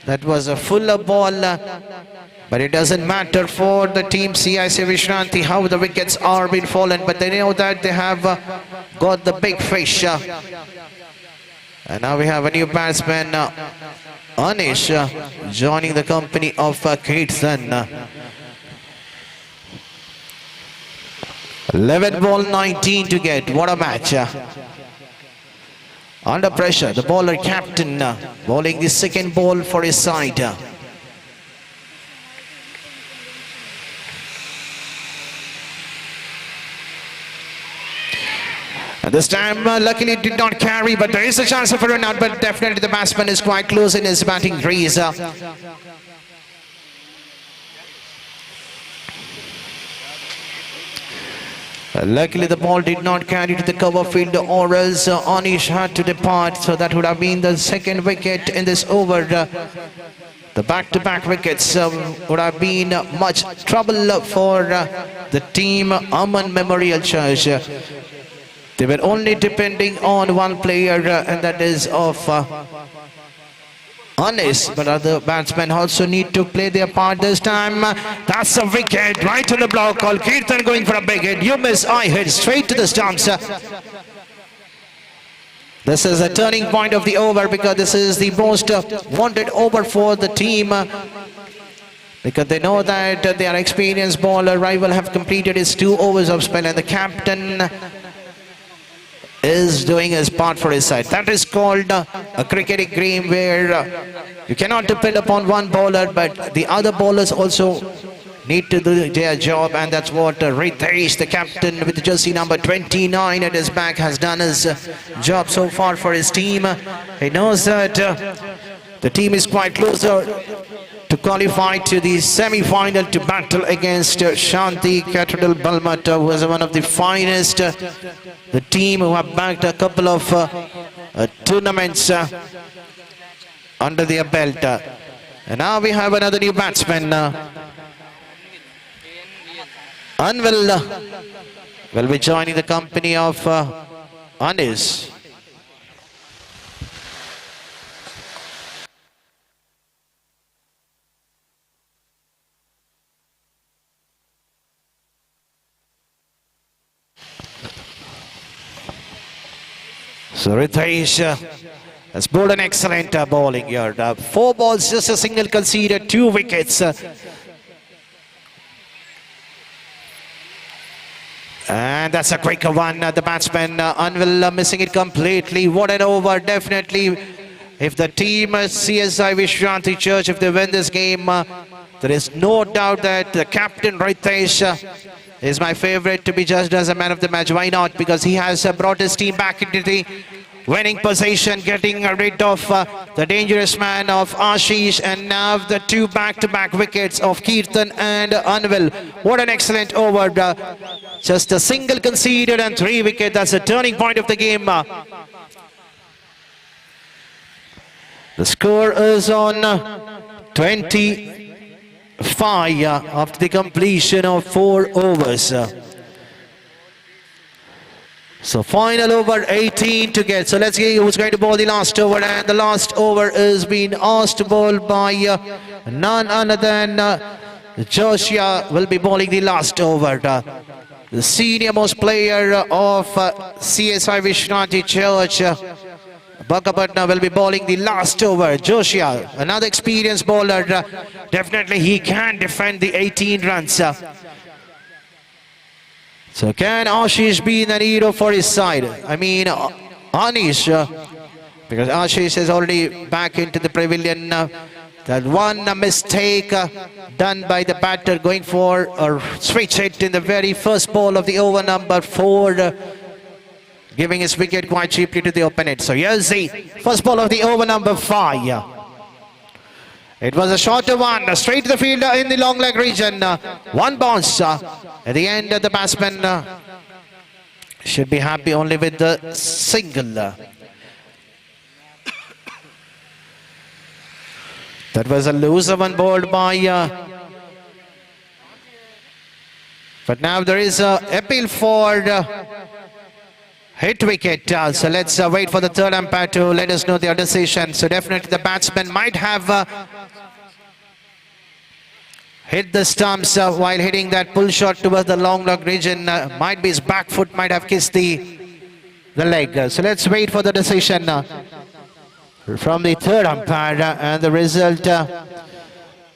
That was a fuller ball, but it doesn't matter for the team CIC Vishranti how the wickets are being fallen, but they know that they have got the big fish. And now we have a new batsman, Anish, joining the company of Kirtan. 11 ball 19 to get. What a match. Under pressure, the bowler captain bowling the second ball for his side. And this time, luckily it did not carry, but there is a chance of a run out, but definitely the batsman is quite close in his batting crease. Luckily the ball did not carry to the cover field or else Anish had to depart, so that would have been the second wicket in this over. The back-to-back wickets would have been much trouble for the team Aman Memorial Church. They were only depending on one player and that is of Anish, but other batsmen also need to play their part this time. That's a wicket right on the block call. Kirtan going for a big hit. You miss, I hit straight to the stumps. This is a turning point of the over because this is the most wanted over for the team. Because they know that their experienced bowler rival have completed his 2 overs of spell and the captain is doing his part for his side. That is called a cricketing game where you cannot depend upon one bowler, but the other bowlers also need to do their job, and that's what Ritesh, the captain with jersey number 29 at his back, has done his job so far for his team. He knows that the team is quite closer to qualify to the semi-final to battle against Shanti Cathedral Balmat, who is one of the finest, the team who have backed a couple of tournaments under their belt. And now we have another new batsman. Anvil will be joining the company of Anish. So Ritesh has bowled an excellent bowling here. 4 balls, just a single conceded, 2 wickets. And that's a quicker one. The batsman Anvil missing it completely. What an over, definitely. If the team CSI Vishwanti Church, if they win this game, there is no doubt that the captain Ritesh is my favorite to be judged as a man of the match. Why not? Because he has brought his team back into the winning position, getting rid of the dangerous man of Ashish, and now the 2 back-to-back wickets of Kirtan and Anvil. What an excellent over. Just a single conceded and 3 wickets. That's the turning point of the game. The score is on 25 after the completion of 4 overs. So final over 18 to get. So let's see who's going to bowl the last over, and the last over is being asked to bowl by none other than Joshua will be bowling the last over. The senior most player of CSI Vishwanti Church, Bakapatna, will be bowling the last over. Joshua, another experienced bowler, definitely he can defend the 18 runs. So can Ashish be the hero for his side? I mean, Anish because Ashish is already back into the pavilion. That one mistake done by the batter going for a switch hit in the very first ball of the over number 4, giving his wicket quite cheaply to the opponent. So here's the first ball of the over number 5. It was a shorter one, straight to the fielder in the long leg region. One bounce. At the end, the batsman should be happy only with the single. That was a loser one bowled by... but now there is a appeal for hit wicket. So let's wait for the third umpire to let us know their decision. So definitely the batsman might have hit the stumps while hitting that pull shot towards the long leg region. Might be his back foot might have kissed the leg. So let's wait for the decision from the third umpire and the result.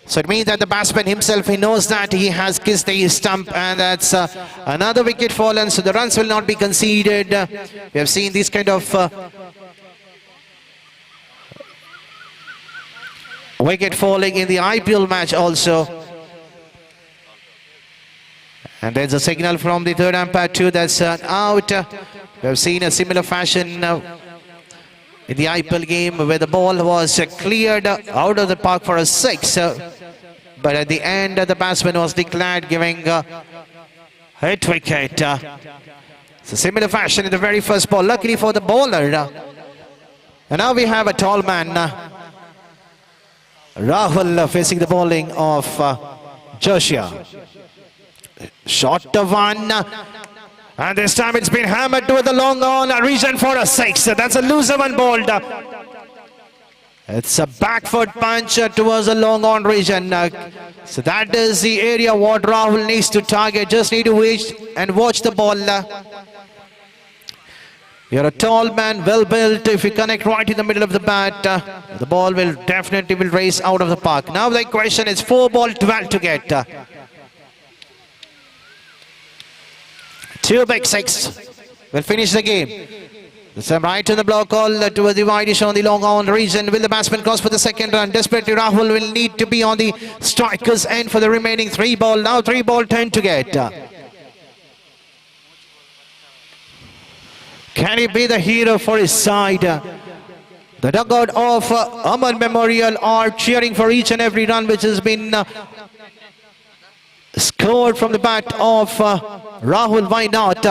So it means that the batsman himself, he knows that he has kissed the stump, and that's another wicket fallen. So the runs will not be conceded. We have seen these kind of wicket falling in the IPL match also. And there's a signal from the third umpire too, that's out. We have seen a similar fashion in the IPL game where the ball was cleared out of the park for a 6. But at the end, the batsman was declared giving a hit wicket. So similar fashion in the very first ball, luckily for the bowler. And now we have a tall man, Rahul, facing the bowling of Joshua. Short of one. And this time it's been hammered to the long on region for a 6. That's a loser one bowled. It's a back foot punch towards the long on region. So that is the area what Rahul needs to target. Just need to wait and watch the ball. You're a tall man, well built. If you connect right in the middle of the bat, the ball will definitely race out of the park. Now the question is 4 ball 12 to get. 2 big 6 will finish the game. This time right in the block call towards the wide on the long on region. Will the batsman cross for the second run? Desperately Rahul will need to be on the striker's end for the remaining 3 ball. Now 3 ball 10 to get. Can he be the hero for his side? The dugout of Aman Memorial are cheering for each and every run which has been scored from the bat of Rahul. Why not?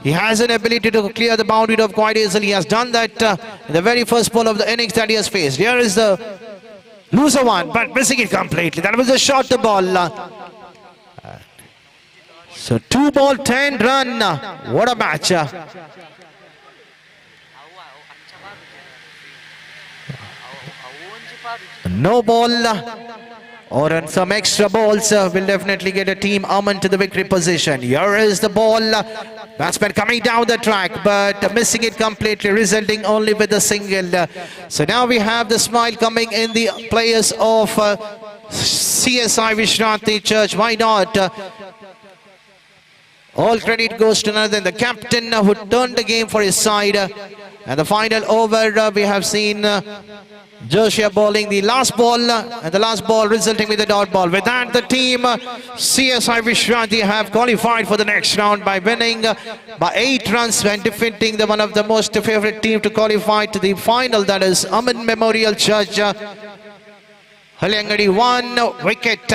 He has an ability to clear the boundary of quite easily. He has done that in the very first ball of the innings that he has faced. Here is the loser one, but missing it completely. That was a shorter ball. So 2 ball 10 run. What a match. No ball or on some extra balls will definitely get a team Aman to the victory position. Here is the ball. Batsman coming down the track but missing it completely, resulting only with a single. So now we have the smile coming in the players of CSI Vishranthi Church. Why not? All credit goes to none other than the captain who turned the game for his side. And the final over, we have seen Joshua bowling the last ball, and the last ball resulting with a dot ball. With that, the team CSI Vishranthi have qualified for the next round by winning by 8 runs and defeating the one of the most favorite team to qualify to the final, that is Aman Memorial Church. Haliyangadi 1 wicket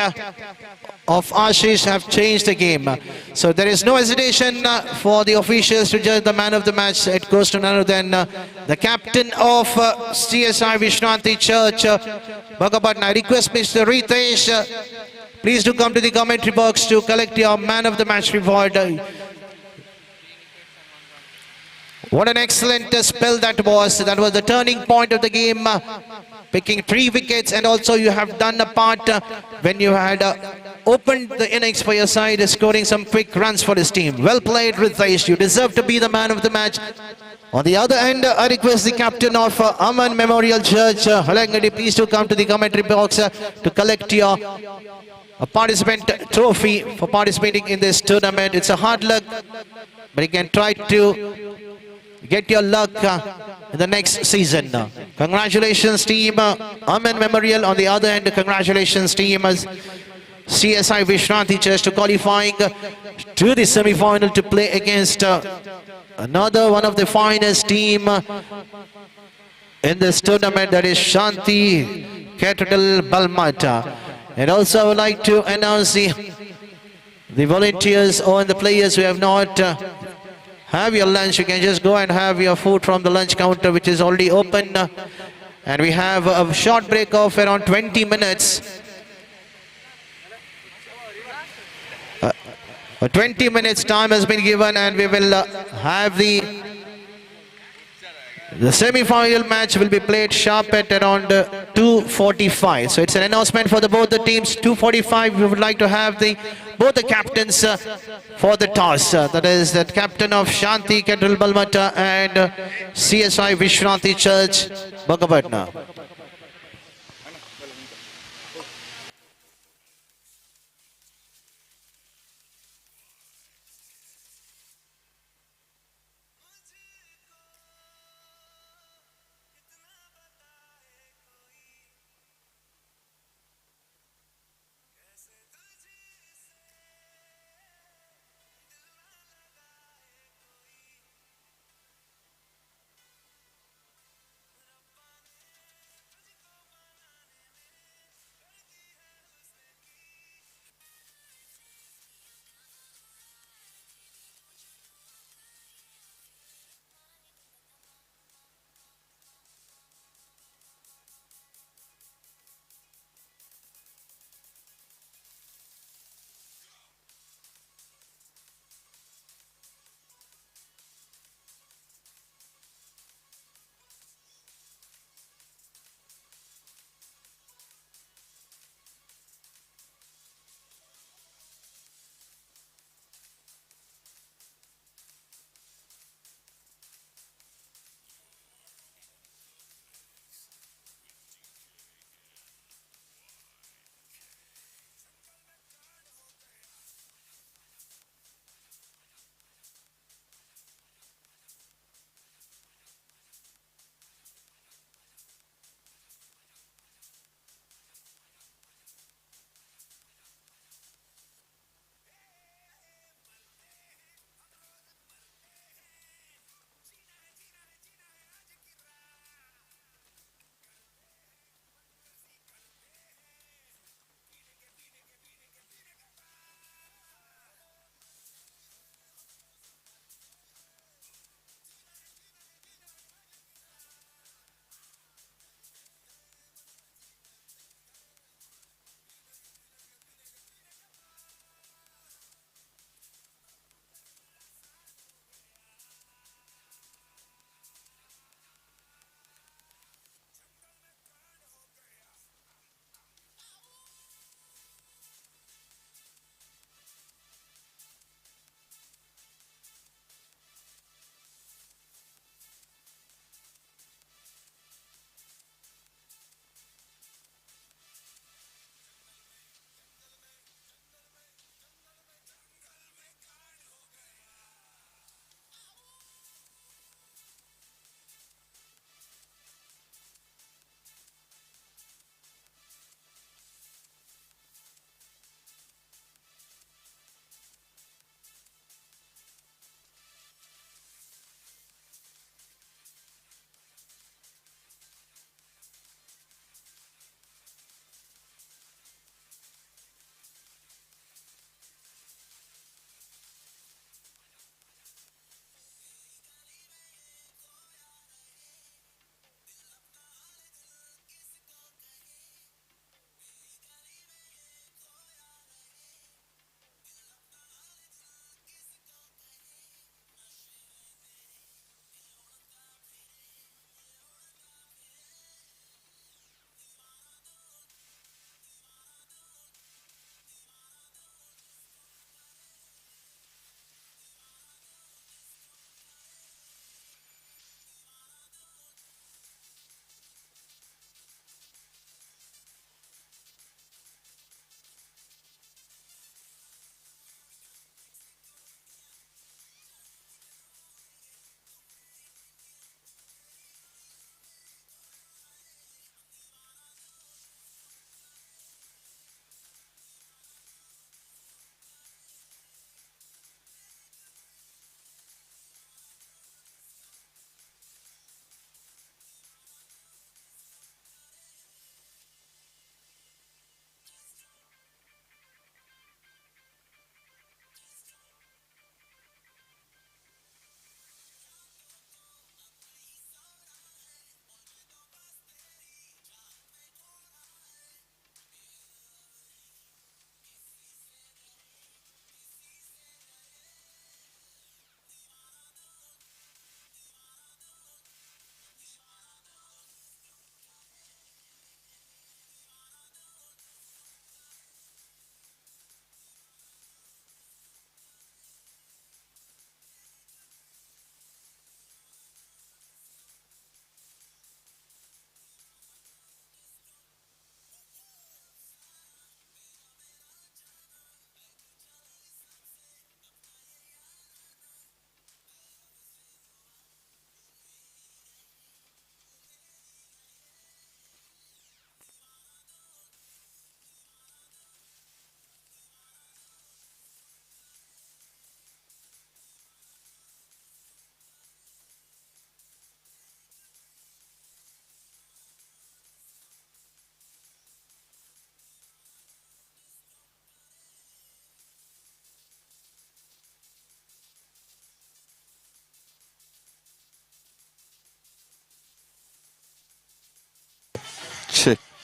of Ashish have changed the game. So there is no hesitation for the officials to judge the man of the match. It goes to none other than the captain of CSI Vishranthi Church, Bhagapatna. I request Mr. Ritesh, please do come to the commentary box to collect your man of the match reward. What an excellent spell that was. That was the turning point of the game. Picking 3 wickets, and also you have done a part when you had opened the innings for your side, scoring some quick runs for his team. Well played, Ritesh. You deserve to be the man of the match. On the other end, I request the captain of Aman Memorial Church, Halangadi, please to come to the commentary box to collect your participant trophy for participating in this tournament. It's a hard luck, but you can try to get your luck in the next season. Congratulations team Aman Memorial. On the other hand, congratulations team CSI Vishranti Church to qualifying to the semi-final to play against another one of the finest team in this tournament, that is Shanti Cathedral Balmata. And also I would like to announce the volunteers or the players who have not have your lunch. You can just go and have your food from the lunch counter, which is already open. And we have a short break of around 20 minutes. 20 minutes time has been given, and we will have the semi-final match will be played sharp at around 2:45. So it's an announcement for both the teams. 2:45. We would like to have both the captains for the toss. That is the captain of Shanti Cathedral Balmata and CSI Vishranti Church, Bhagapatna.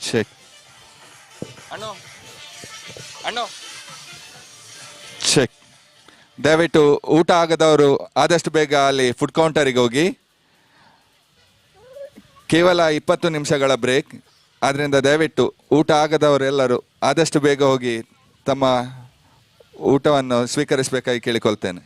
Check check. ದಯವಿಟ್ಟು ಊಟ ಆಗದವರು ಆದಷ್ಟು ಬೇಗ ಅಲ್ಲಿ food ಕೌಂಟರಿಗೆ ಹೋಗಿ. ಕೇವಲ 20 ನಿಮಿಷಗಳ break. ಆದ್ದರಿಂದ ದಯವಿಟ್ಟು ಊಟ ಆಗದವರೆಲ್ಲರೂ ಆದಷ್ಟು ಬೇಗ ಹೋಗಿ ತಮ್ಮ ಊಟವನ್ನು ಸ್ವೀಕರಿಸಬೇಕಾಗಿ ಕೇಳಿಕೊಳ್ತೇನೆ.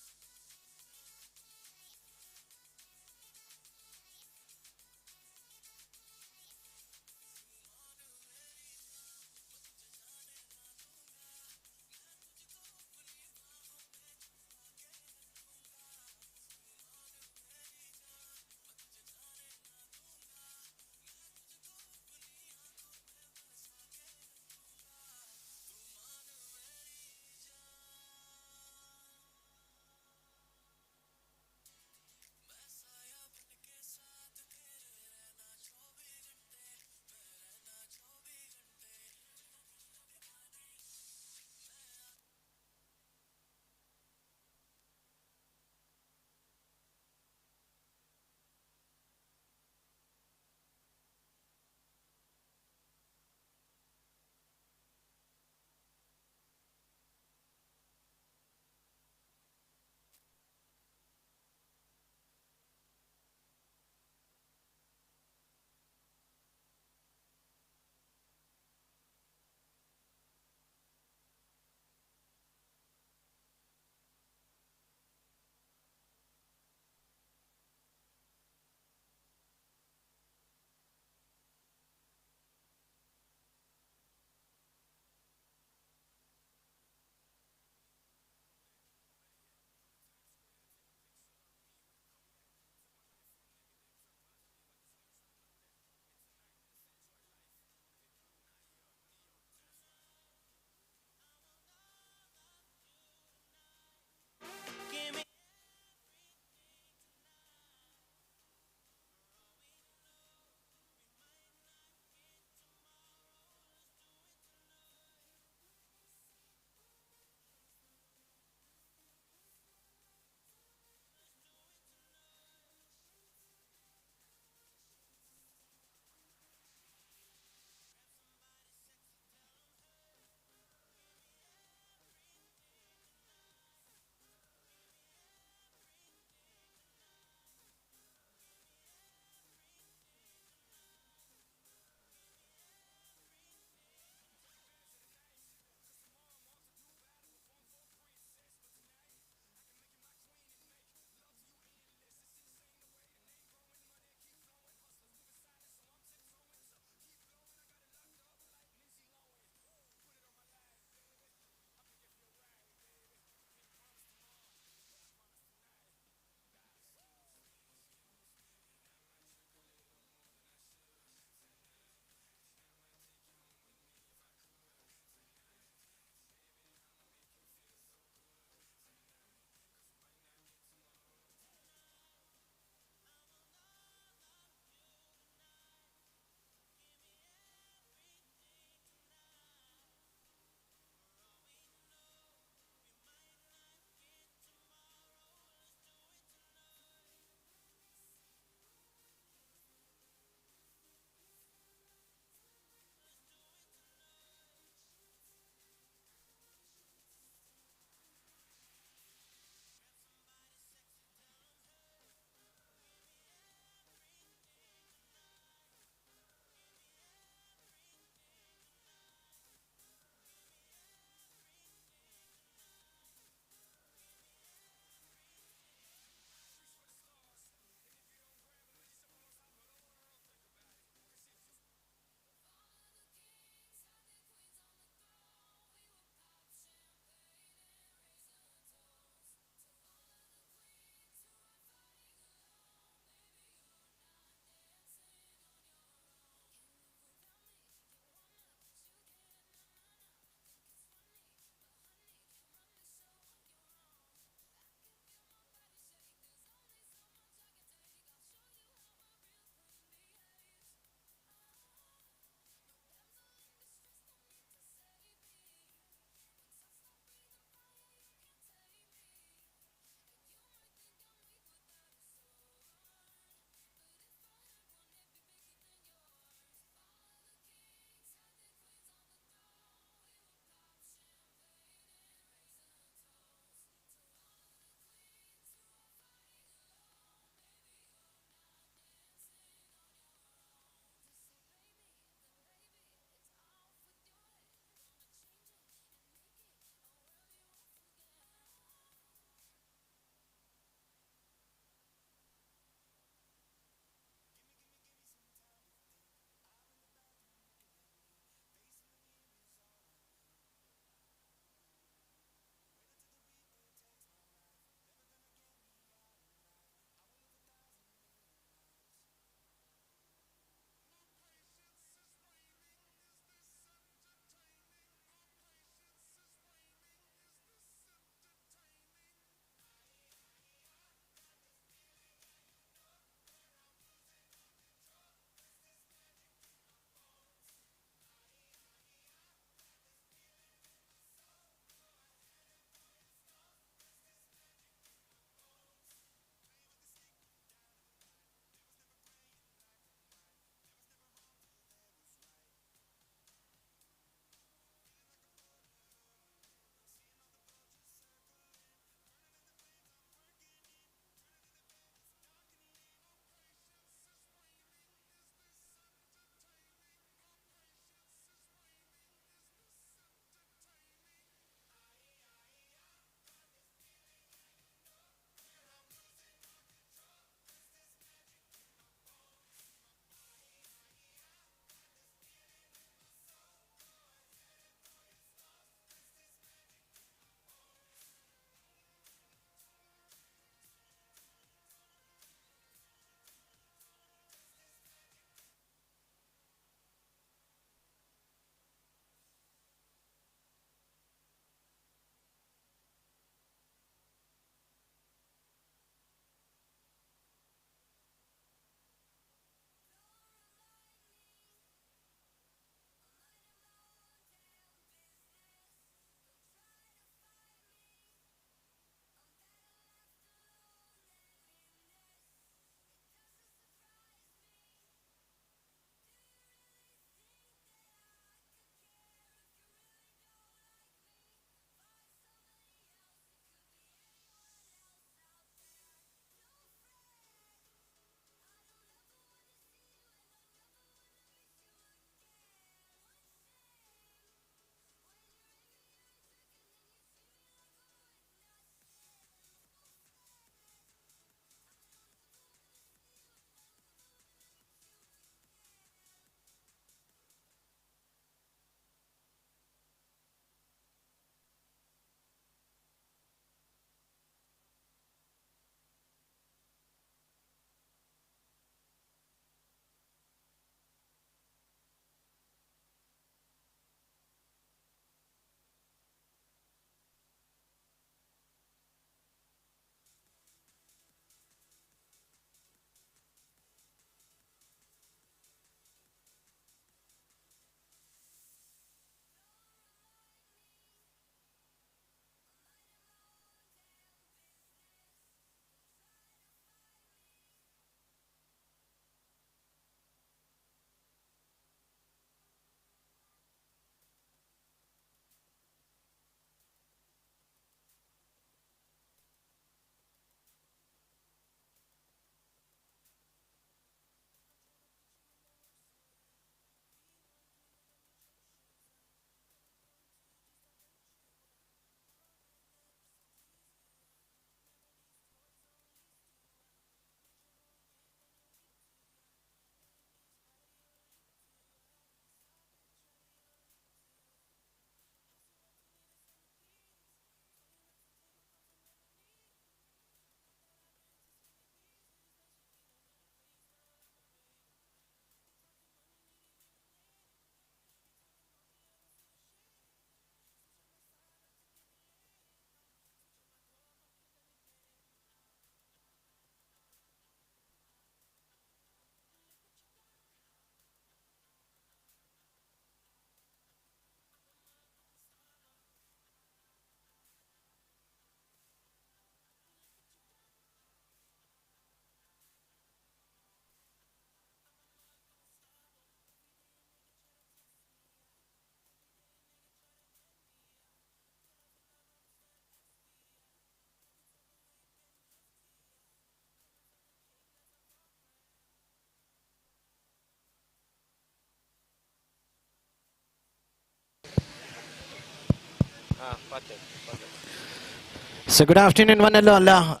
So good afternoon, one and all.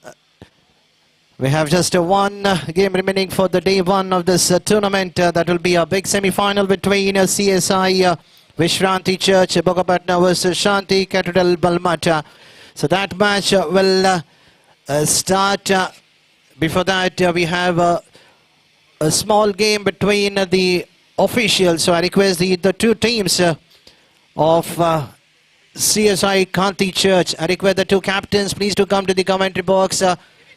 We have just one game remaining for the day one of this tournament. That will be a big semi-final between CSI Vishranti Church Bogapatna versus Shanti Cathedral Balmata. So that match will start. Before that, we have a small game between the officials. So I request the two teams of CSI Kanthi Church. I request the two captains please to come to the commentary box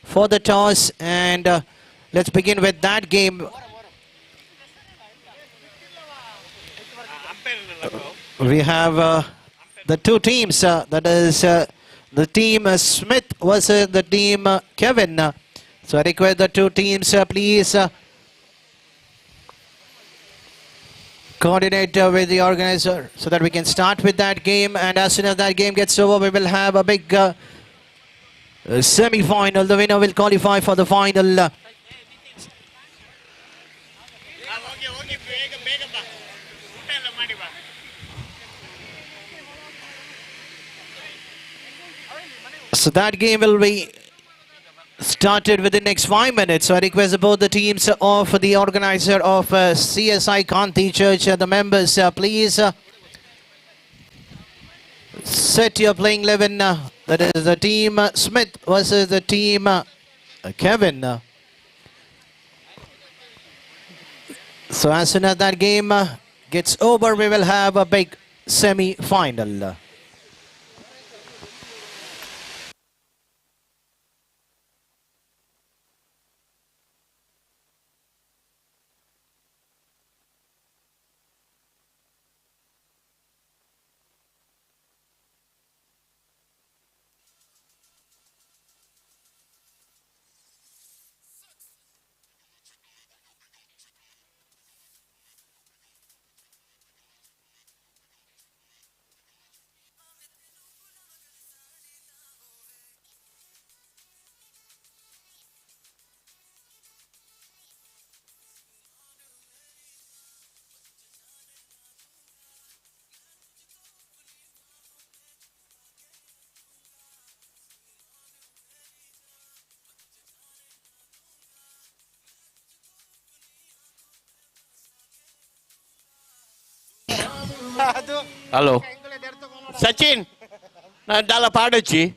for the toss, and let's begin with that game. We have the two teams, that is the team Smith versus the team Kevin. So I request the two teams please coordinate with the organizer so that we can start with that game, and as soon as that game gets over we will have a big semi-final. The winner will qualify for the final. So that game will be started within the next 5 minutes. So I request both the teams of the organizer of CSI Kanthi Church, the members, please set your playing 11. That is the team Smith versus the team Kevin. So as soon as that game gets over, we will have a big semi-final. Halo. Sachin. Nah, dalam pada ci.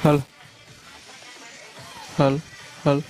Hal. Hal. Hal.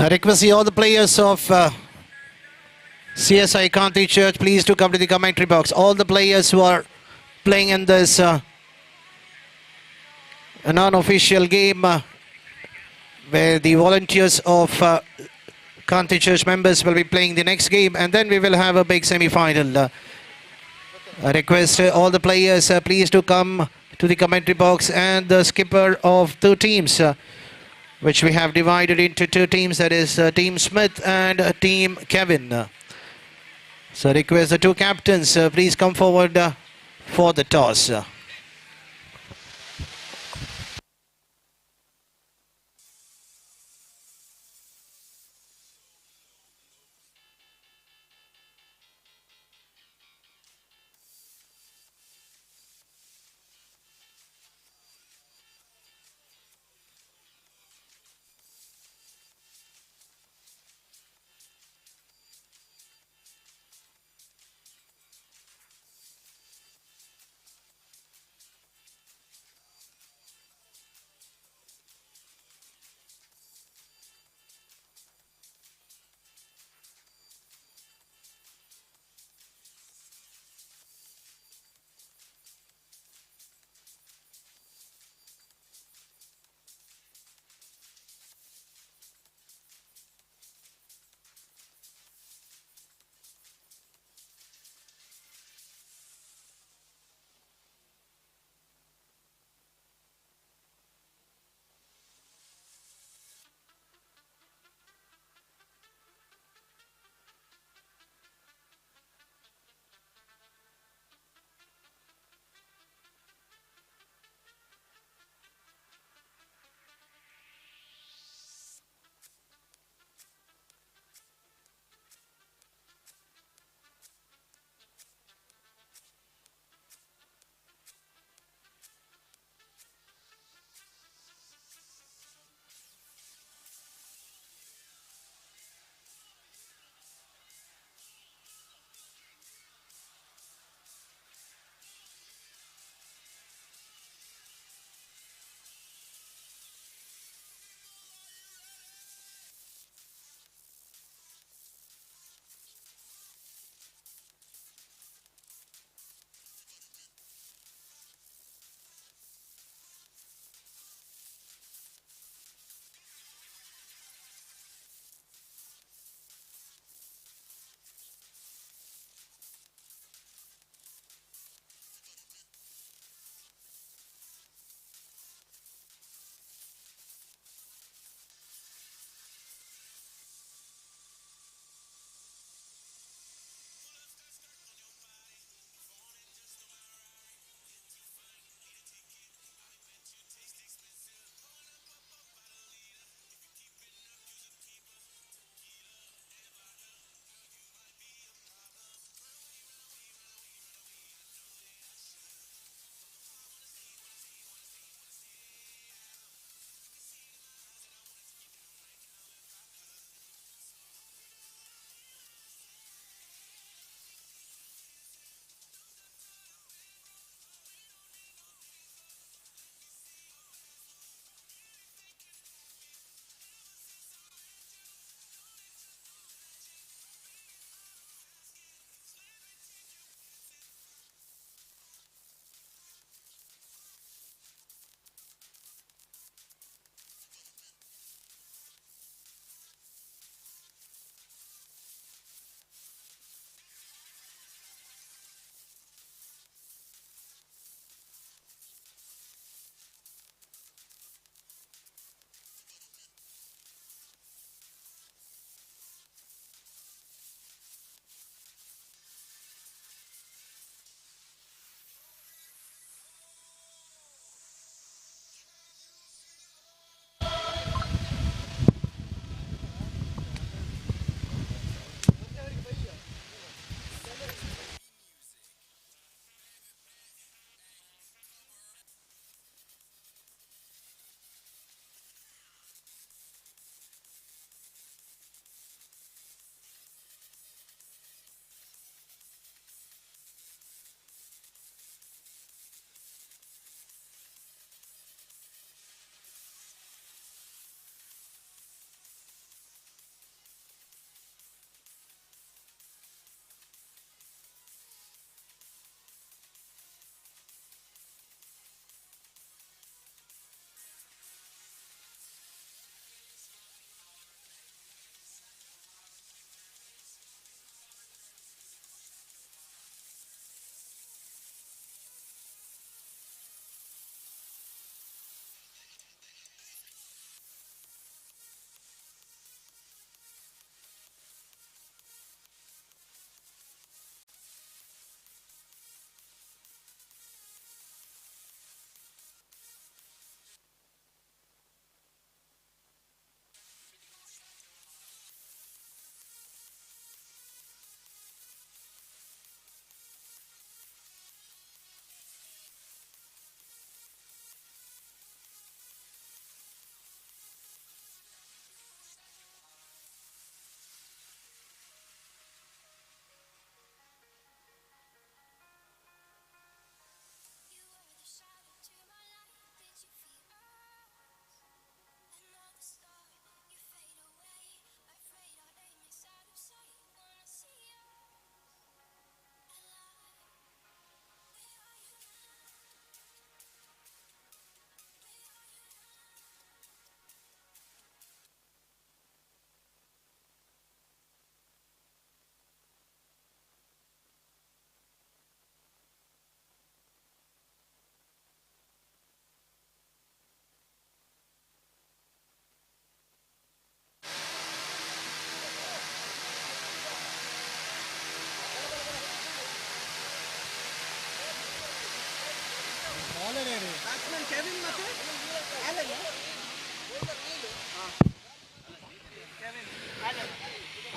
I request all the players of CSI Kanthi Church, please to come to the commentary box. All the players who are playing in this non-official game where the volunteers of Kanthi Church members will be playing the next game, and then we will have a big semi-final. I request all the players please to come to the commentary box, and the skipper of two teams which we have divided into two teams, that is Team Smith and Team Kevin. So I request the two captains please come forward for the toss.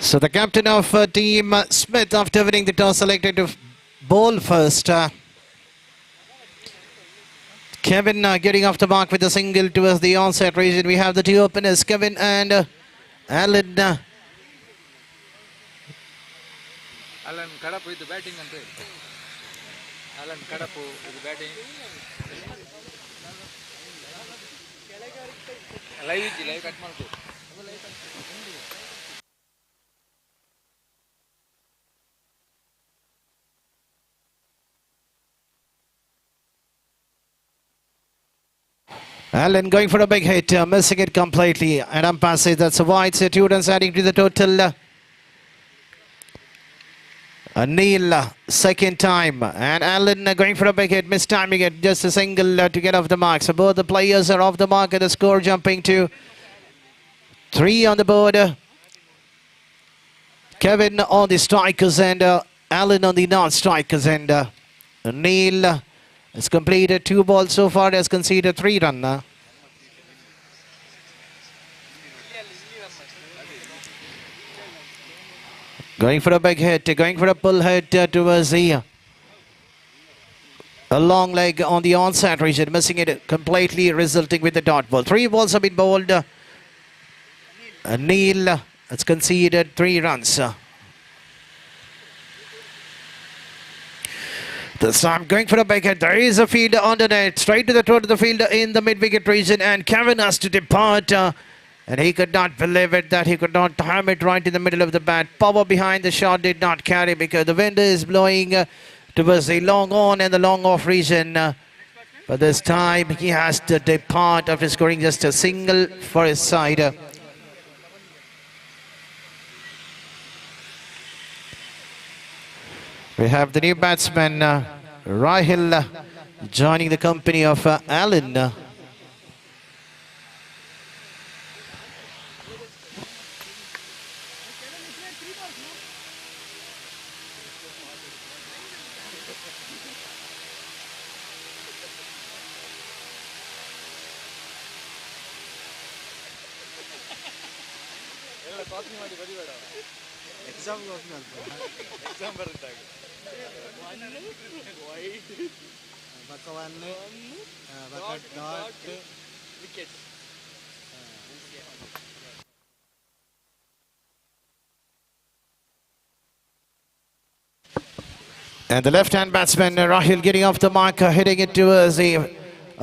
So the captain of team Smith, after winning the toss, selected to bowl first. Kevin getting off the mark with a single towards the onset region. We have the two openers, Kevin and Alan. Alan Kadapu with the batting and Alan Kadapu with the batting. Live cut mark. Allen going for a big hit, missing it completely. And umpire says that's a wide. So 2 runs adding to the total. Neil, second time. And Allen going for a big hit, mistiming it. Just a single to get off the mark. So both the players are off the mark and the score jumping to 3 on the board. Kevin on the strikers and Allen on the non-strikers. And Neil has completed 2 balls so far, has conceded 3 runs. Going for a big hit, going for a pull hit towards the a long leg on the onside region, missing it completely, resulting with the dot ball. 3 balls have been bowled. Neil has conceded 3 runs. This time going for a big hit. There is a fielder on the net, straight to the throat of the fielder in the mid-wicket region, and Kevin has to depart. And he could not believe it that he could not time it right in the middle of the bat. Power behind the shot did not carry because the wind is blowing towards the long on and the long off region. But this time he has to depart after scoring just a single for his side. We have the new batsman Rahil joining the company of Allen. And the left-hand batsman Rahil getting off the mark, hitting it towards the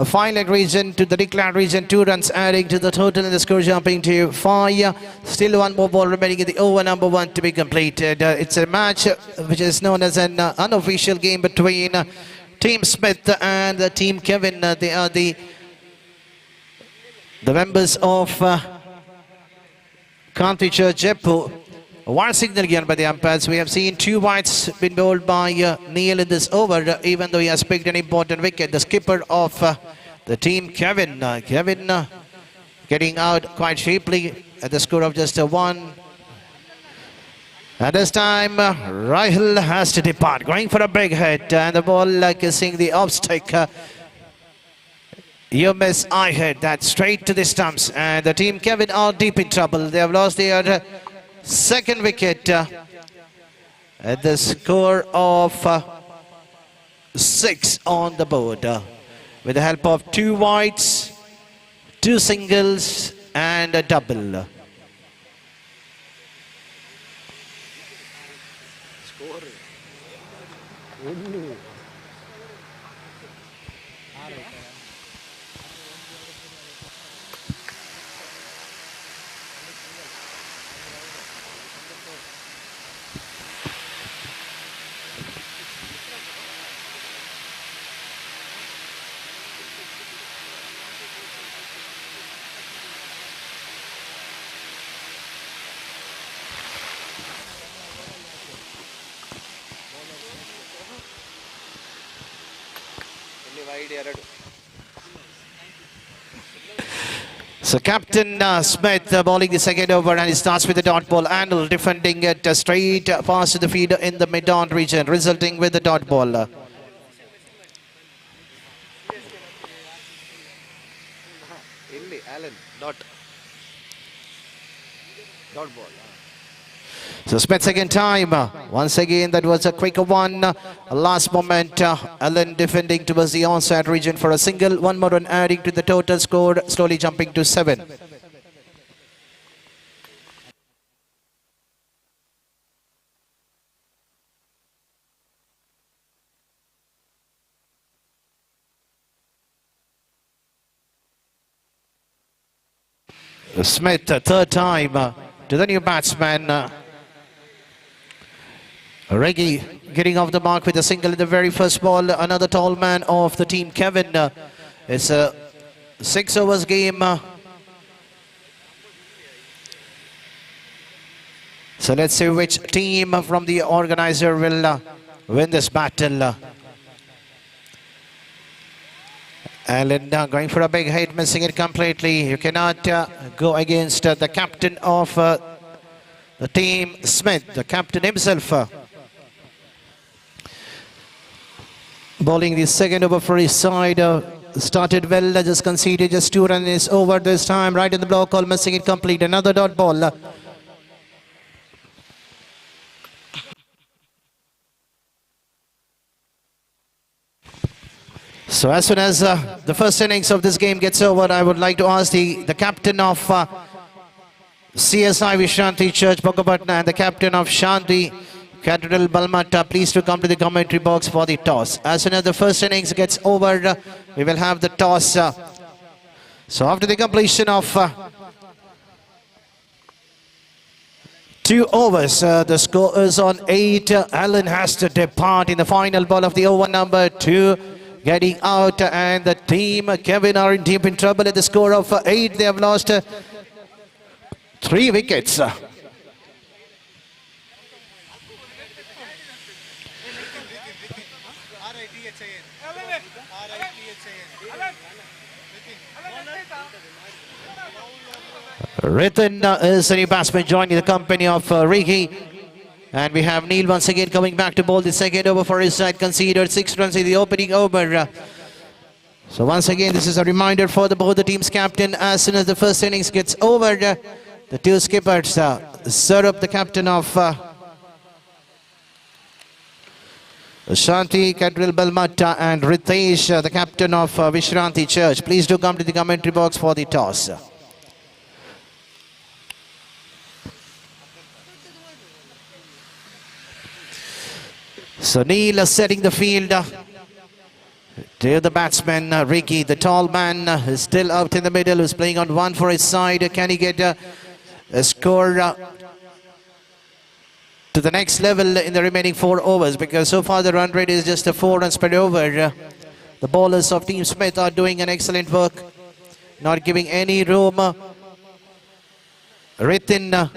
fine leg region to the declared region. 2 runs adding to the total and the score jumping to 5. Still 1 more ball remaining in the over number 1 to be completed. It's a match which is known as an unofficial game between Team Smith and the Team Kevin. They are the members of Kanthi Jeppu. 1 signal given by the umpires. We have seen 2 wides been bowled by Neil in this over, even though he has picked an important wicket. The skipper of the team, Kevin. Kevin getting out quite cheaply at the score of just a 1. And this time, Rahil has to depart, going for a big hit, and the ball kissing the off stick. You miss, I hit that straight to the stumps, and the team Kevin are deep in trouble. They have lost their second wicket at the score of 6 on the board, with the help of 2 wides, 2 singles and a double. So Captain Smith bowling the second over, and he starts with the dot ball. Anil defending it straight past the feeder in the mid-on region, resulting with the dot ball. Alan, dot ball. So Smith second time. Once again, that was a quicker one. Last moment, Allen defending towards the onside region for a single. One more run adding to the total score, slowly jumping to 7. Smith, third time to the new batsman. Reggie getting off the mark with a single in the very first ball. Another tall man of the team, Kevin. It's a 6 overs game. So let's see which team from the organizer will win this battle. Allen going for a big hit, missing it completely. You cannot go against the captain of the team, Smith, the captain himself. Bowling the second over for his side. Started well, just conceded just 2 runs. Is over this time, right in the block, all missing it complete. Another dot ball. So as soon as the first innings of this game gets over, I would like to ask the captain of CSI Vishanti Church Bogapatna and the captain of Shanti Cathedral Balmata, please to come to the commentary box for the toss. As soon as the first innings gets over, we will have the toss. So after the completion of 2 overs, the score is on 8. Allen has to depart in the final ball of the over number 2. Getting out, and the team, Kevin, are in deep in trouble at the score of 8. They have lost 3 wickets. Ritin is the new batsman joining the company of Ricky. And we have Neil once again coming back to bowl the second over for his side, conceded 6 runs in the opening over. So once again, this is a reminder for both the team's captain. As soon as the first innings gets over, the 2 skippers, Saurabh, the captain of Shanti Cathedral Balmatta, and Ritesh, the captain of Vishranti Church, please do come to the commentary box for the toss. So Neil setting the field to the batsman, Ricky, the tall man, is still out in the middle, who's playing on 1 for his side. Can he get a score to the next level in the remaining 4 overs? Because so far the run rate is just a 4 runs per over. The bowlers of Team Smith are doing an excellent work, not giving any room. Ritin.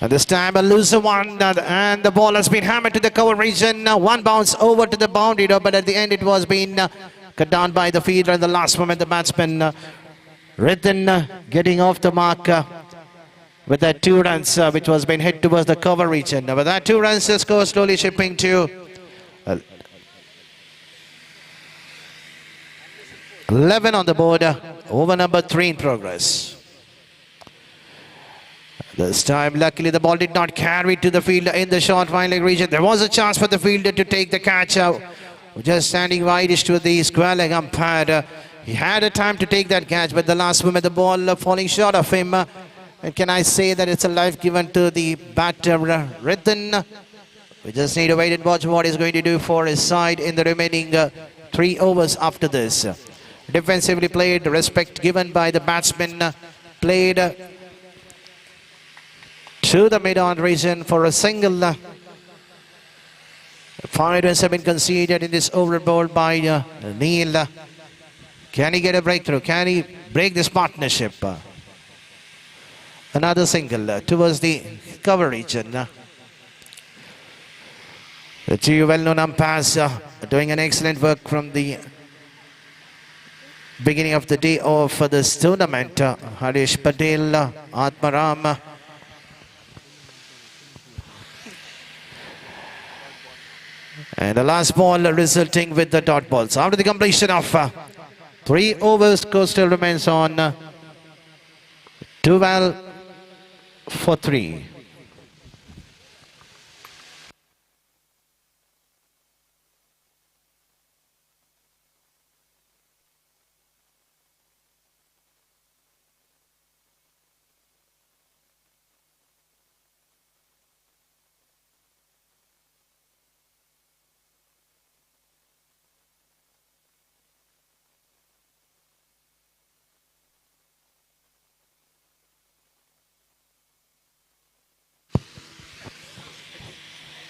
And this time a looser one, and the ball has been hammered to the cover region. 1 bounce over to the boundary, but at the end it was being cut down by the fielder. In the last moment, the batsman Ritin getting off the mark with that 2 runs, which was being hit towards the cover region. With that 2 runs, the score slowly shipping to 11 on the board. Over number 3 in progress. This time, luckily, the ball did not carry to the fielder in the short fine leg region. There was a chance for the fielder to take the catch out. Just standing wide-ish to the square leg umpire. He had a time to take that catch, but the last moment, the ball falling short of him. And can I say that it's a life given to the batter, Ritin? We just need to wait and watch what he's going to do for his side in the remaining 3 overs after this. Defensively played, respect given by the batsman, played to the mid-on region for a single. 5 runs have been conceded in this over bowled by Neil. Can he get a breakthrough? Can he break this partnership? Another single towards the cover region. The 2 well-known umpires doing an excellent work from the beginning of the day of this tournament. Harish Patel, Atmaram. And the last ball resulting with the dot balls. After the completion of 3 overs, score still remains on 12 for 3.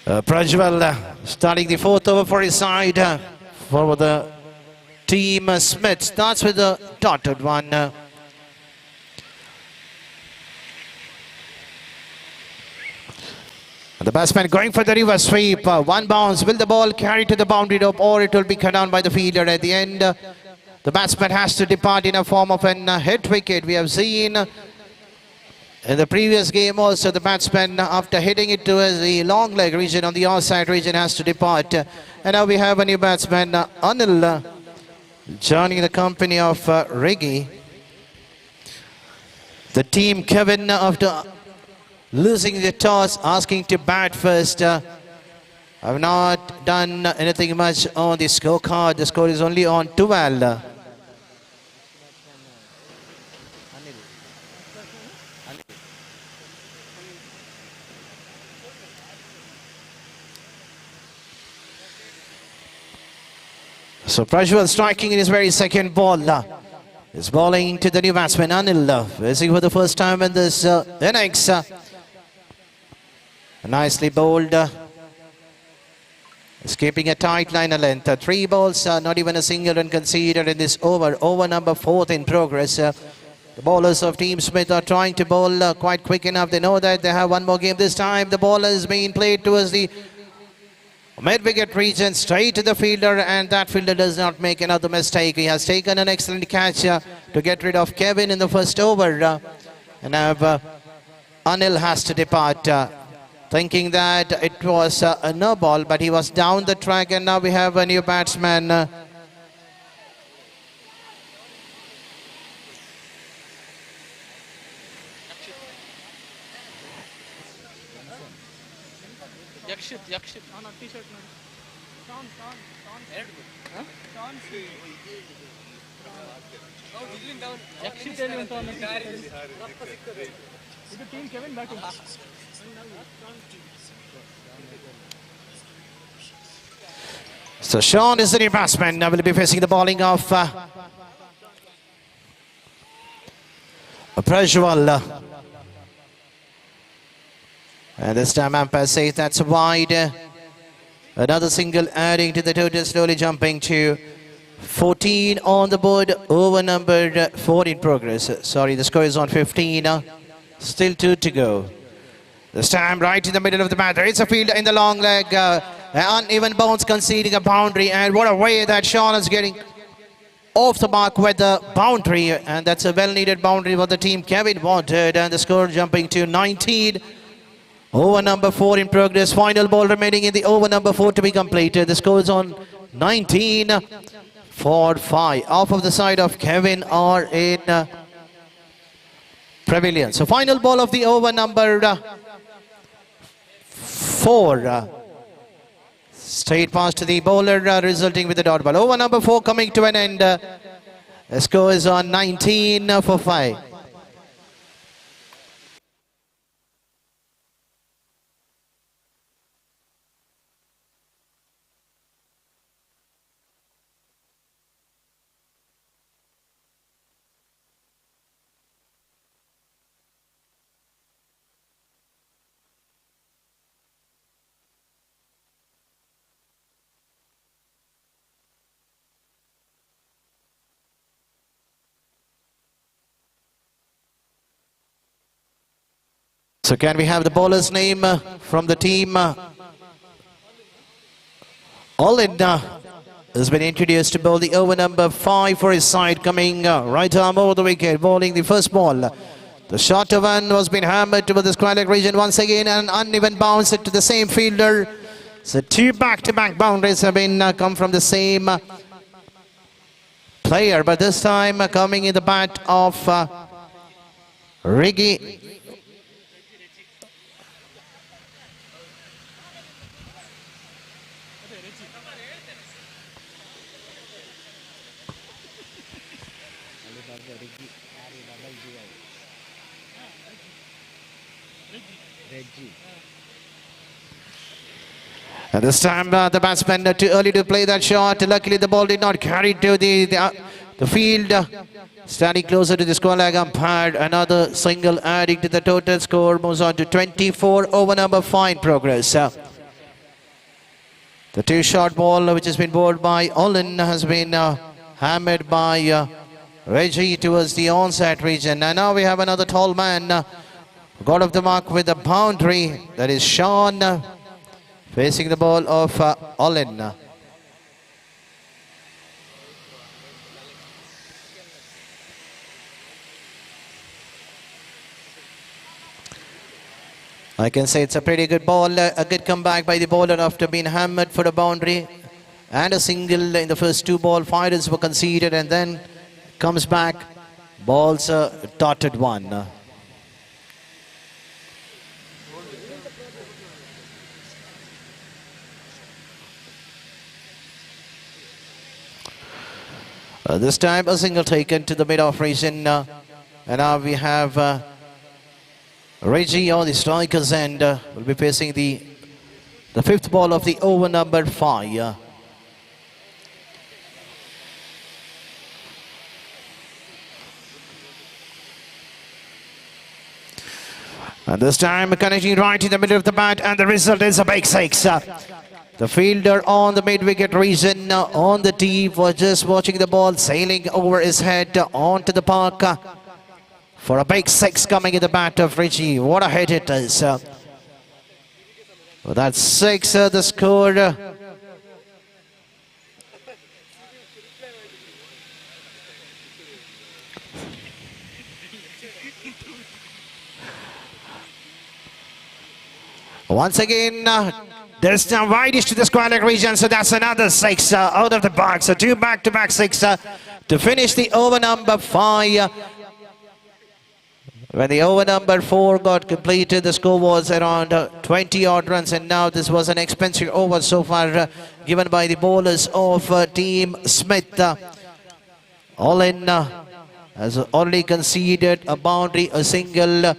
Prajwal starting the 4th over for his side for the team. Smith starts with the dotted one. The batsman going for the reverse sweep. One bounce. Will the ball carry to the boundary rope or it will be cut down by the fielder at the end? The batsman has to depart in a form of an hit wicket. We have seen in the previous game also the batsman after hitting it towards the long leg region on the outside region has to depart. And now we have a new batsman, Anil, joining the company of Riggy. The team Kevin after losing the toss asking to bat first. Have not done anything much on the scorecard. The score is only on 12. So Prajwal striking in his very second ball. Is bowling to the new batsman Anil. Facing for the first time in this innings. Nicely bowled. Escaping a tight line of length. 3 balls, not even a single run conceded in this over. Over number 4th in progress. The bowlers of Team Smith are trying to bowl quite quick enough. They know that they have one more game this time. The ball is being played towards the mid-wicket region, straight to the fielder, and that fielder does not make another mistake. He has taken an excellent catch to get rid of Kevin in the first over. And now Anil has to depart, thinking that it was a no ball, but he was down the track, and now we have a new batsman. Yakshit on a t-shirt. Team Kevin batting. So Sean is the new batsman. Now will be facing the bowling of Prajwal. And this time umpire says that's wide. Another single adding to the total, slowly jumping to 14 on the board. Over number 4 in progress. Sorry, the score is on 15. Still 2 to go. This time right in the middle of the mat. There is a fielder in the long leg. Uneven bounce conceding a boundary. And what a way that Sean is getting off the mark with the boundary. And that's a well-needed boundary for the team Kevin wanted. And the score jumping to 19. Over number 4 in progress. Final ball remaining in the over number 4 to be completed. The score is on 19 for 5. Off of the side of Kevin are in pavilion. So final ball of the over number 4. Straight pass to the bowler resulting with the dot ball. Over number 4 coming to an end. The score is on 19 for 5. So can we have the bowler's name from the team? Olin has been introduced to bowl the over number 5 for his side, coming right arm over the wicket, bowling the first ball. The shorter one was being hammered to the square leg region once again, and an uneven bounce to the same fielder. So 2 back-to-back boundaries have been come from the same player, but this time coming in the bat of Riggy. And this time the batsman too early to play that shot. Luckily the ball did not carry to the field. Standing closer to the score leg umpire. Another single adding to the total score. Moves on to 24 over number 5 in progress. The 2-shot ball which has been bowled by Olin has been hammered by Reggie towards the onset region. And now we have another tall man. Got off the mark with a boundary. That is Sean. Facing the ball of Olin. I can say it's a pretty good ball, a good comeback by the bowler after being hammered for a boundary and a single in the first 2 ball. Fighters were conceded and then comes back, balls dotted 1. This time a single taken to the mid-off region, and now we have Reggie on the strikers end. Will be facing the 5th ball of the over number 5. And this time connecting right in the middle of the bat, and the result is a big 6. The fielder on the mid-wicket region on the tee was just watching the ball sailing over his head onto the park for a big 6 coming in the bat of Reggie. What a hit it is. Well, that's 6 the score. Once again, there's now widest to the square leg region, so that's another 6 out of the box. So 2 back-to-back 6 to finish the over number 5. When the over number 4 got completed, the score was around 20 odd runs, and now this was an expensive over so far given by the bowlers of Team Smith. Olin has already conceded a boundary, a single,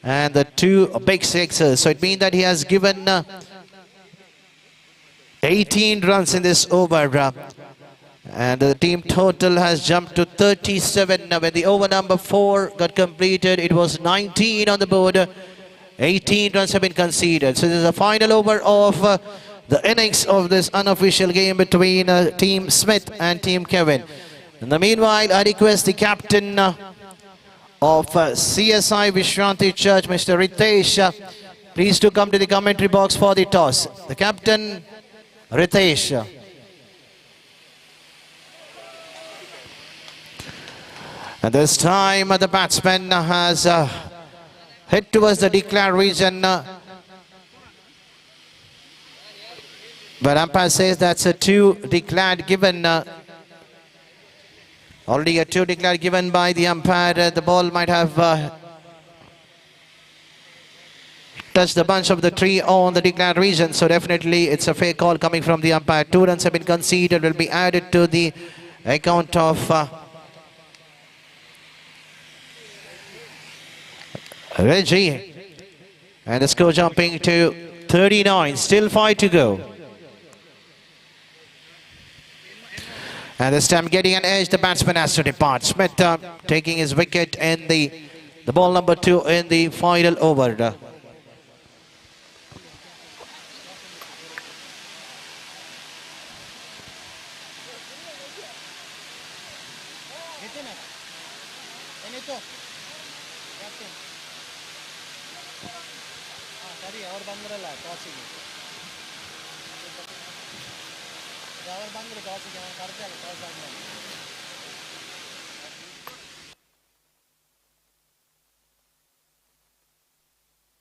and the 2 big 6s. So it means that he has given 18 runs in this over. And the team total has jumped to 37. When the over number 4 got completed, it was 19 on the board. 18 runs have been conceded. So this is the final over of the innings of this unofficial game between Team Smith and Team Kevin. In the meanwhile, I request the captain of CSI Vishranti Church, Mr. Ritesh, please to come to the commentary box for the toss. The captain, Ritesh. And this time the batsman has hit towards the declared region. But umpire says that's a 2 declared given. Already a 2 declared given by the umpire. The ball might have touched the bunch of the tree on the declared region. So definitely it's a fair call coming from the umpire. 2 runs have been conceded, will be added to the account of Reggie. And the score jumping to 39. Still 5 to go. And this time getting an edge, the batsman has to depart. Smith taking his wicket in the ball number 2 in the final over.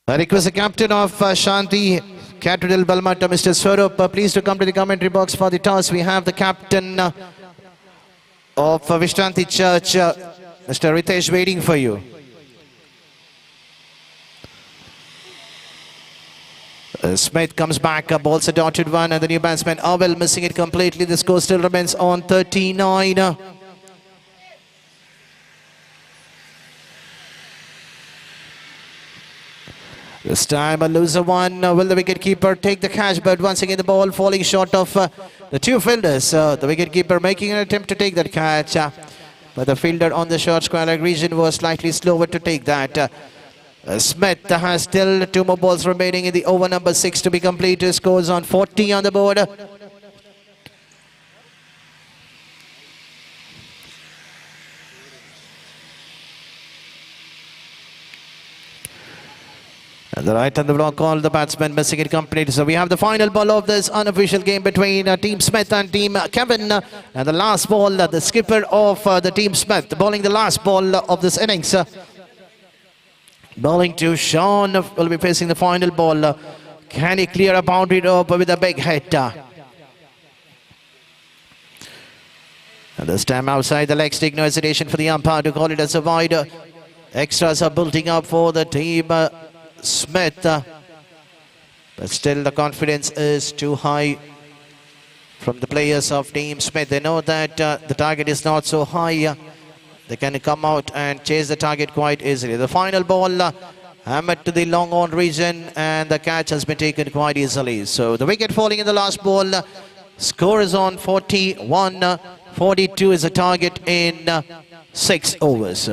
I request the captain of Shanti Cathedral Balmata, Mr. Swarup, please to come to the commentary box for the toss. We have the captain of Vishranti Church, Mr. Ritesh, waiting for you. Smith comes back, balls a dotted one, and the new batsman Awel missing it completely. The score still remains on 39. This time a loser one. Will the wicketkeeper take the catch? But once again the ball falling short of the two fielders. The wicketkeeper making an attempt to take that catch. But the fielder on the short square leg region was slightly slower to take that. Smith has still two more balls remaining in the over number 6 to be completed. Scores on 40 on the board. And the right and the block call, the batsman missing it completely. So we have the final ball of this unofficial game between Team Smith and Team Kevin. And the last ball, the skipper of the Team Smith, bowling the last ball of this innings. Bowling to Sean, will be facing the final ball. Can he clear a boundary rope with a big hit? And this time outside the leg stick, no hesitation for the umpire to call it as a wide. Extras are building up for the Team Smith, but still the confidence is too high from the players of Team Smith. They know that the target is not so high. They can come out and chase the target quite easily. The final ball hammered to the long on region, and the catch has been taken quite easily. So the wicket falling in the last ball. Score is on 41. 42 is the target in 6 overs.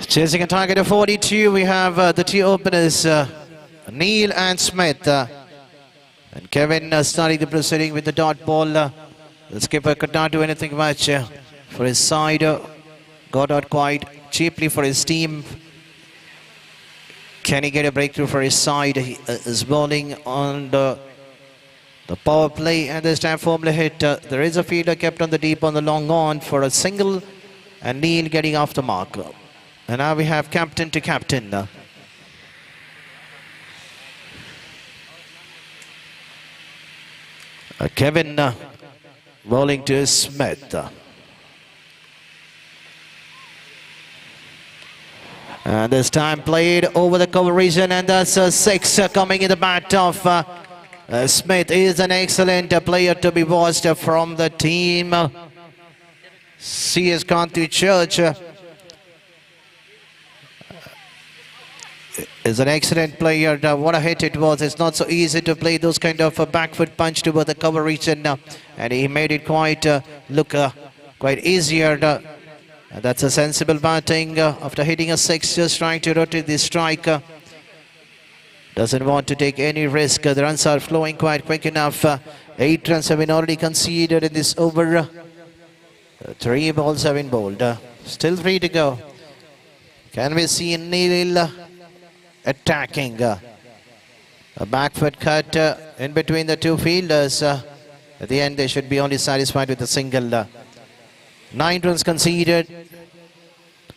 Chasing a target of 42, we have the two openers Neil and Smith. And Kevin starting the proceeding with the dot ball. The skipper could not do anything much for his side. Got out quite cheaply for his team. Can he get a breakthrough for his side? He is bowling on the power play, and this time firmly hit. There is a fielder kept on the deep on the long on for a single, and Neil getting off the mark. And now we have captain to captain. Kevin bowling to Smith. And this time played over the cover region, and that's a 6 coming in the bat of Smith. Is an excellent player to be watched from the team. CS Kanthi Church is an excellent player. What a hit it was. It's not so easy to play those kind of back foot punch toward the cover region, and he made it quite look quite easier. That's a sensible batting after hitting a 6, just trying to rotate the strike. Doesn't want to take any risk. The runs are flowing quite quick enough. 8 runs have been already conceded in this over. 3 balls have been bowled. Still 3 to go. Can we see Neil attacking? A back foot cut in between the 2 fielders. At the end, they should be only satisfied with a single. 9 runs conceded,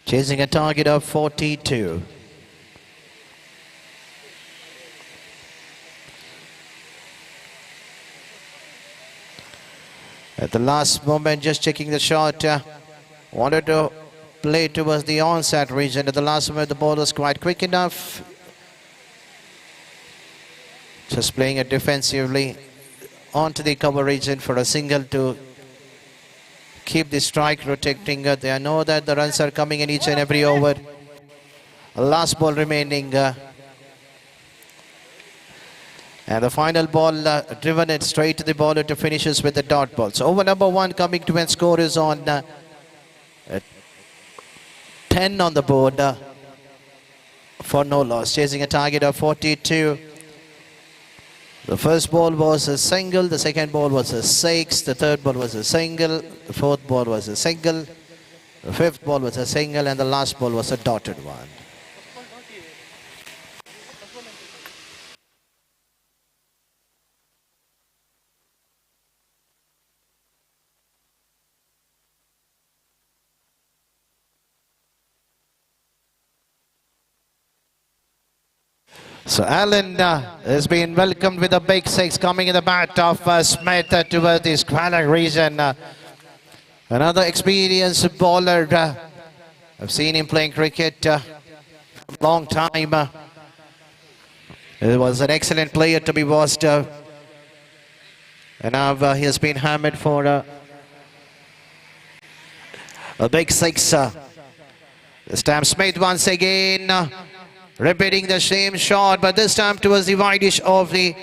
chasing a target of 42. At the last moment, just checking the shot, wanted to play towards the onset region. At the last moment, the ball was quite quick enough. Just playing it defensively onto the cover region for a single to keep the strike rotating. They know that the runs are coming in each and every over. Last ball remaining. And the final ball driven it straight to the bowler to finishes with the dot ball. So over number 1 coming to end score is on 10 on the board for no loss. Chasing a target of 42. The first ball was a single, the second ball was a 6, the third ball was a single, the fourth ball was a single, the fifth ball was a single, and the last ball was a dotted one. So Allen has been welcomed with a big 6 coming in the bat of Smith towards the squalor region. Another experienced bowler. I've seen him playing cricket a long time. He was an excellent player to be watched. And now he has been hammered for a big 6. This time Smith once again. Repeating the same shot, but this time towards the wideish of the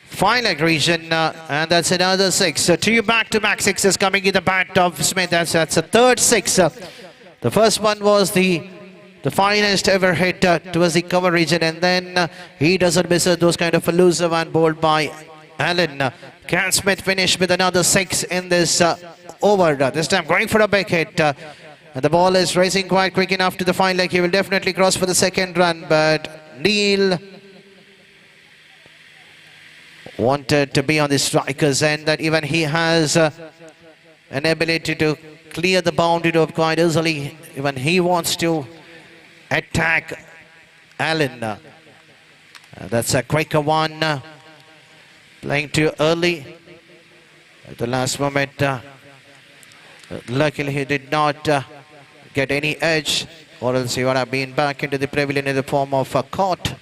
final region, and that's another 6. So 2 back-to-back 6s coming in the bat of Smith. That's a third 6. The first one was the finest ever hit towards the cover region, and then he doesn't miss those kind of elusive one bowled by Allen. Can Smith finish with another 6 in this over? This time going for a big hit. And the ball is racing quite quick enough to the fine leg. He will definitely cross for the second run, but Neil wanted to be on the striker's end, that even he has an ability to clear the boundary rope quite easily. Even he wants to attack Allen. That's a quicker one. Playing too early at the last moment. Luckily he did not get any edge, or else he would have been back into the pavilion in the form of a caught.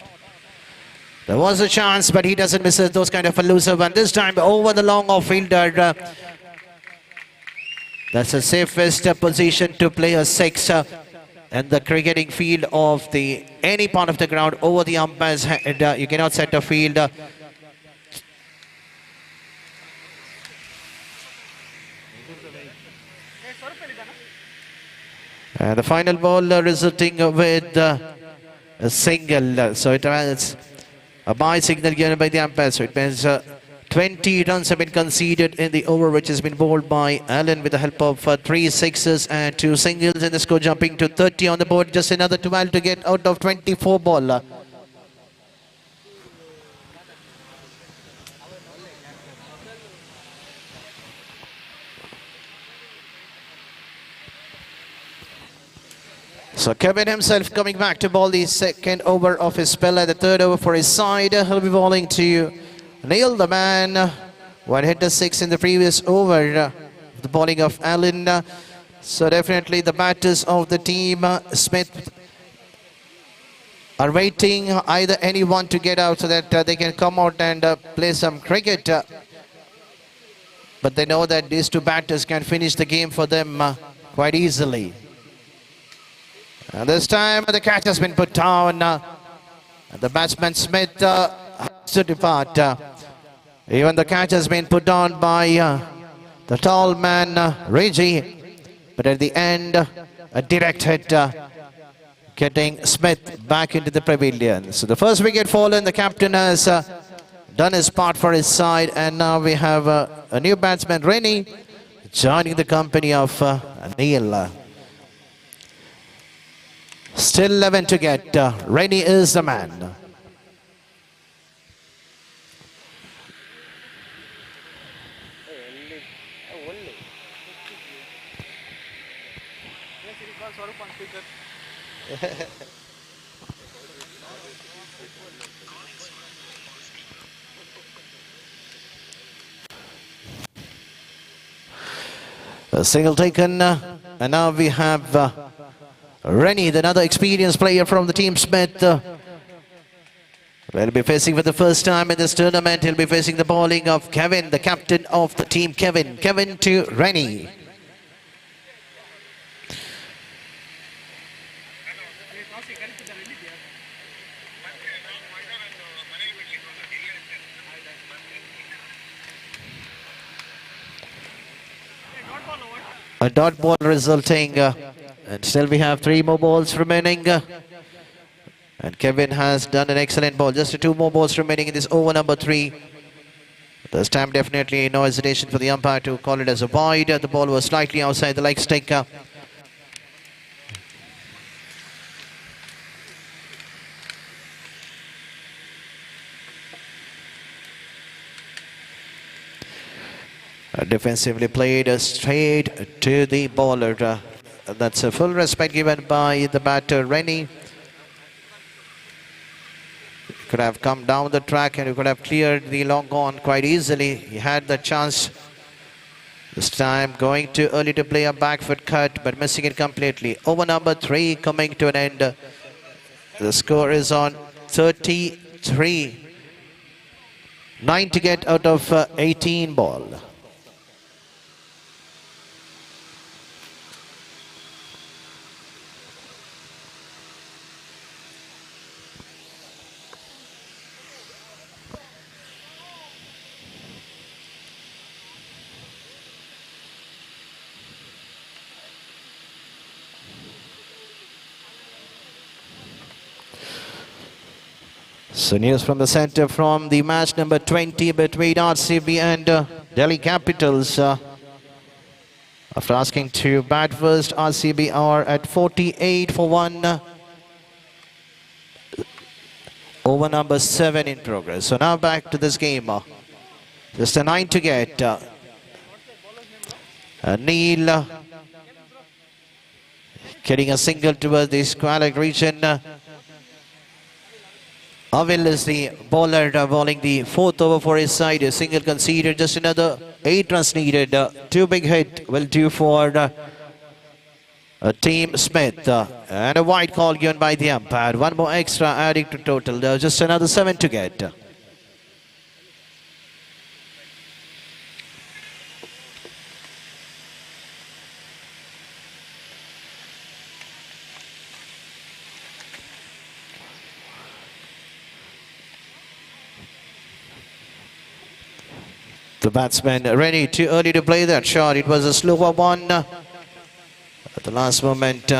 There was a chance, but he doesn't miss those kind of elusive, and this time over the long off fielder. That's the safest position to play a 6 in the cricketing field of any part of the ground over the umpire's head. You cannot set a field. And the final ball resulting with a single. So it was a bye signal given by the umpire. So it means 20 runs have been conceded in the over, which has been bowled by Allen with the help of 3 sixes and 2 singles, and the score jumping to 30 on the board. Just another 12 to get out of 24 ball. So Kevin himself coming back to bowl the second over of his spell, and the third over for his side. He'll be bowling to Neil, the man. One hit to 6 in the previous over. The bowling of Allen. So definitely the batters of the team, Smith, are waiting either anyone to get out so that they can come out and play some cricket. But they know that these two batters can finish the game for them quite easily. And this time the catch has been put down. The batsman Smith has to depart. Even the catch has been put down by the tall man Reggie. But at the end, a direct hit getting Smith back into the pavilion. So the first wicket fallen, the captain has done his part for his side. And now we have a new batsman, Rennie, joining the company of Neil. Still 11 to get. Rennie is the man. A single taken, and now we have Rennie, another experienced player from the team Smith. Will be facing for the first time in this tournament. He'll be facing the bowling of Kevin, the captain of the team. Kevin to Rennie. A dot ball resulting, and still we have 3 more balls remaining. And Kevin has done an excellent ball. Just 2 more balls remaining in this over number 3. This time definitely no hesitation for the umpire to call it as a wide. The ball was slightly outside the leg stick. Defensively played straight to the bowler. That's a full respect given by the batter Rennie. Could have come down the track and he could have cleared the long on quite easily. He had the chance. This time going too early to play a back foot cut, but missing it completely. Over number 3 coming to an end. The score is on 33. 9 to get out of 18 ball. So news from the center from the match number 20 between RCB and Delhi Capitals. After asking to bat first, RCB are at 48 for 1. Over number 7 in progress. So now back to this game. Just a 9 to get. Neil getting a single towards the square leg region. Avil is the bowler bowling the 4th over for his side. A single conceded, just another 8 runs needed. 2 big hit will do for Team Smith. And a wide call given by the umpire. 1 more extra adding to total. Just another 7 to get. The batsman ready, too early to play that shot. It was a slower one. At the last moment,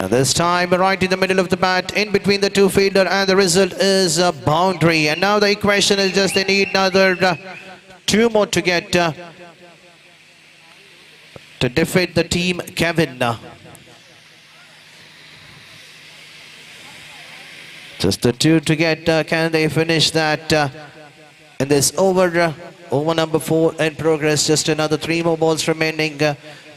And this time right in the middle of the bat, in between the two fielder, and the result is a boundary. And now the equation is just they need another two more to get to defeat the team Kevin. Just the two to get, can they finish that in this over? Over number 4 in progress, just another 3 more balls remaining.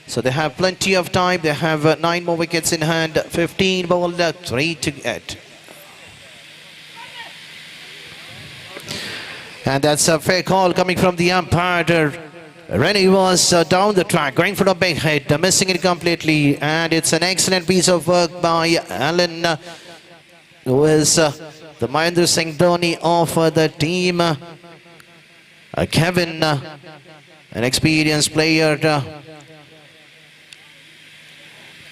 So they have plenty of time. They have 9 more wickets in hand, 15 ball, 3 to get. And that's a fair call coming from the umpire. Rennie was down the track, going for a big hit, missing it completely. And it's an excellent piece of work by Alan, who is the Mahendra Singh Dhoni of the team. Kevin, an experienced player.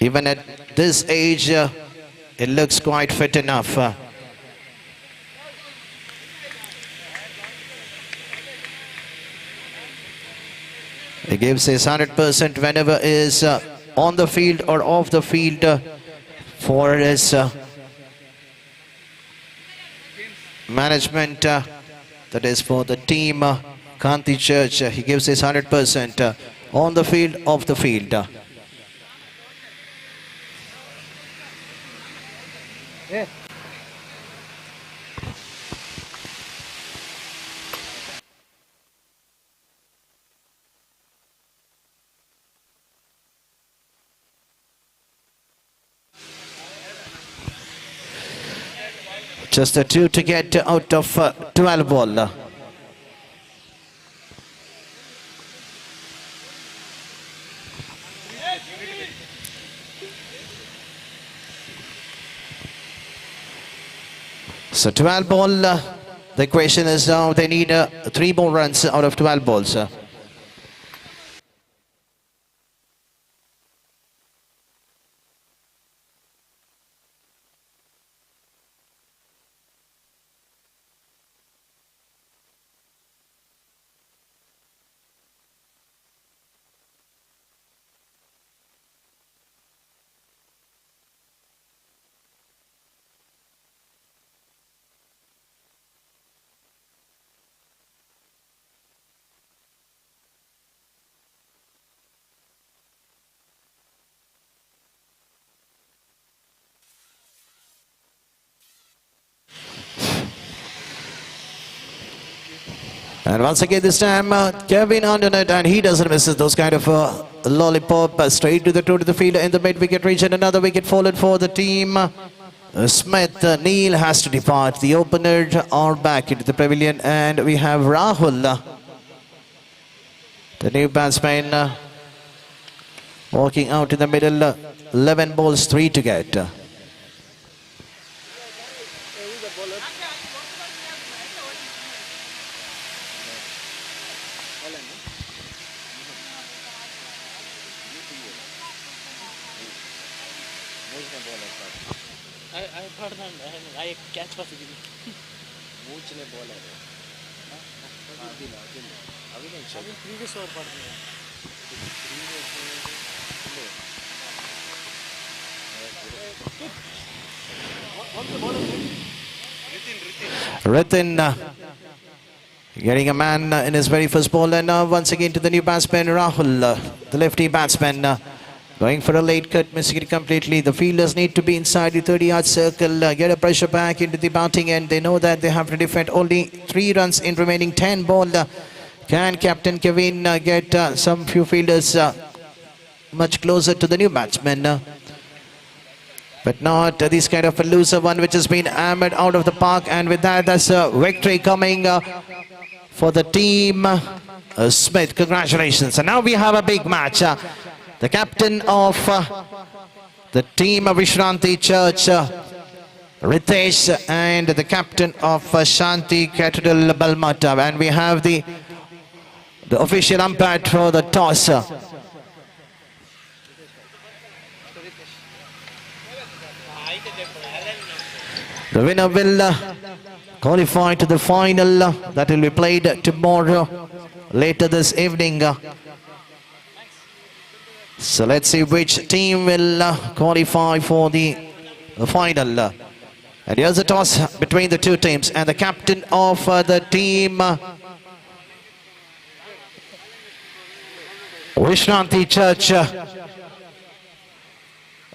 Even at this age, it looks quite fit enough. He gives his 100% whenever is on the field or off the field for his management, that is for the team Kanthi Church. He gives his 100% on the field, off the field. Yeah. Just a 2 to get out of 12 ball. So 12 ball, the question is now they need 3 more runs out of 12 balls. And once again this time Kevin under net, and he doesn't miss those kind of lollipop straight to the field in the mid wicket region. Another wicket fallen for the team. Smith, Neil has to depart. The openers are back into the pavilion, and we have Rahul, the new batsman, walking out in the middle. 11 balls, 3 to get. I catch for previous over Ritin getting a man in his very first ball, and now once again to the new batsman Rahul, the lefty batsman, going for a late cut, missing it completely. The fielders need to be inside the 30-yard circle, get a pressure back into the batting end. They know that they have to defend only 3 runs in remaining 10 ball. Can Captain Kevin get some few fielders much closer to the new batsman? But not this kind of a loser one which has been hammered out of the park. And with that, that's a victory coming for the team Smith. Congratulations. And now we have a big match. The captain of the team of Vishranti Church, Ritesh, and the captain of Shanti Cathedral Balmata. And we have the official umpire for the toss. The winner will qualify to the final that will be played tomorrow, later this evening. So let's see which team will qualify for the final. And here's a toss between the two teams, and the captain of the team, Vishranti Church,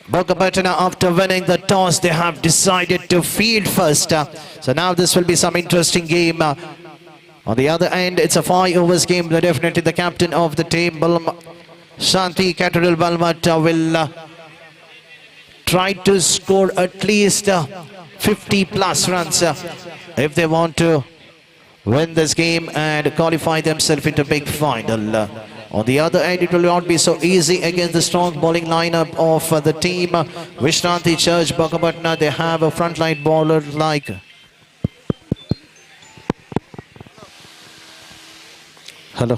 Bogapatana, after winning the toss, they have decided to field first. So now this will be some interesting game. On the other end, it's a 5 overs game. Definitely the captain of the team, Shanti Cathedral Balmat, will try to score at least 50 plus runs if they want to win this game and qualify themselves into big final. On the other end, it will not be so easy against the strong bowling lineup of the team Vishranti Church Bogapatna. They have a frontline bowler like hello.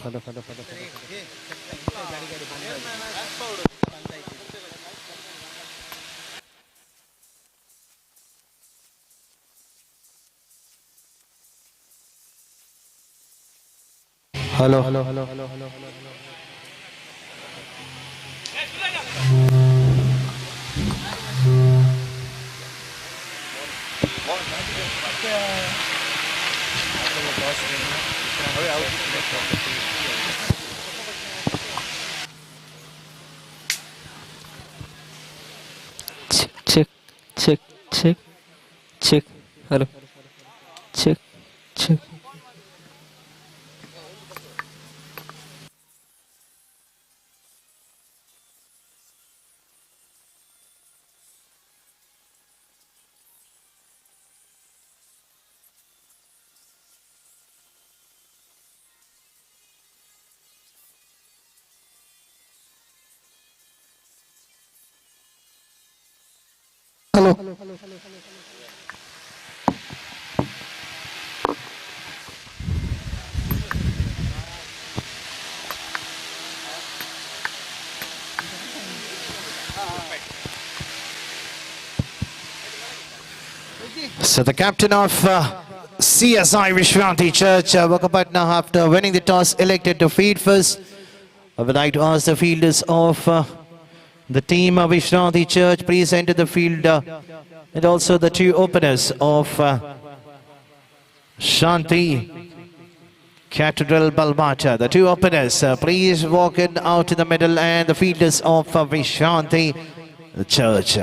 Check, check, check, check. Hello. Check, check. So the captain of CSI Vishranti Church Bogapatna, after winning the toss, elected to field first. I would like to ask the fielders of the team of Vishranti Church, please enter the field, and also the two openers of Shanti Cathedral Balbata. The two openers, please walk in out in the middle, and the fielders of Vishranti Church.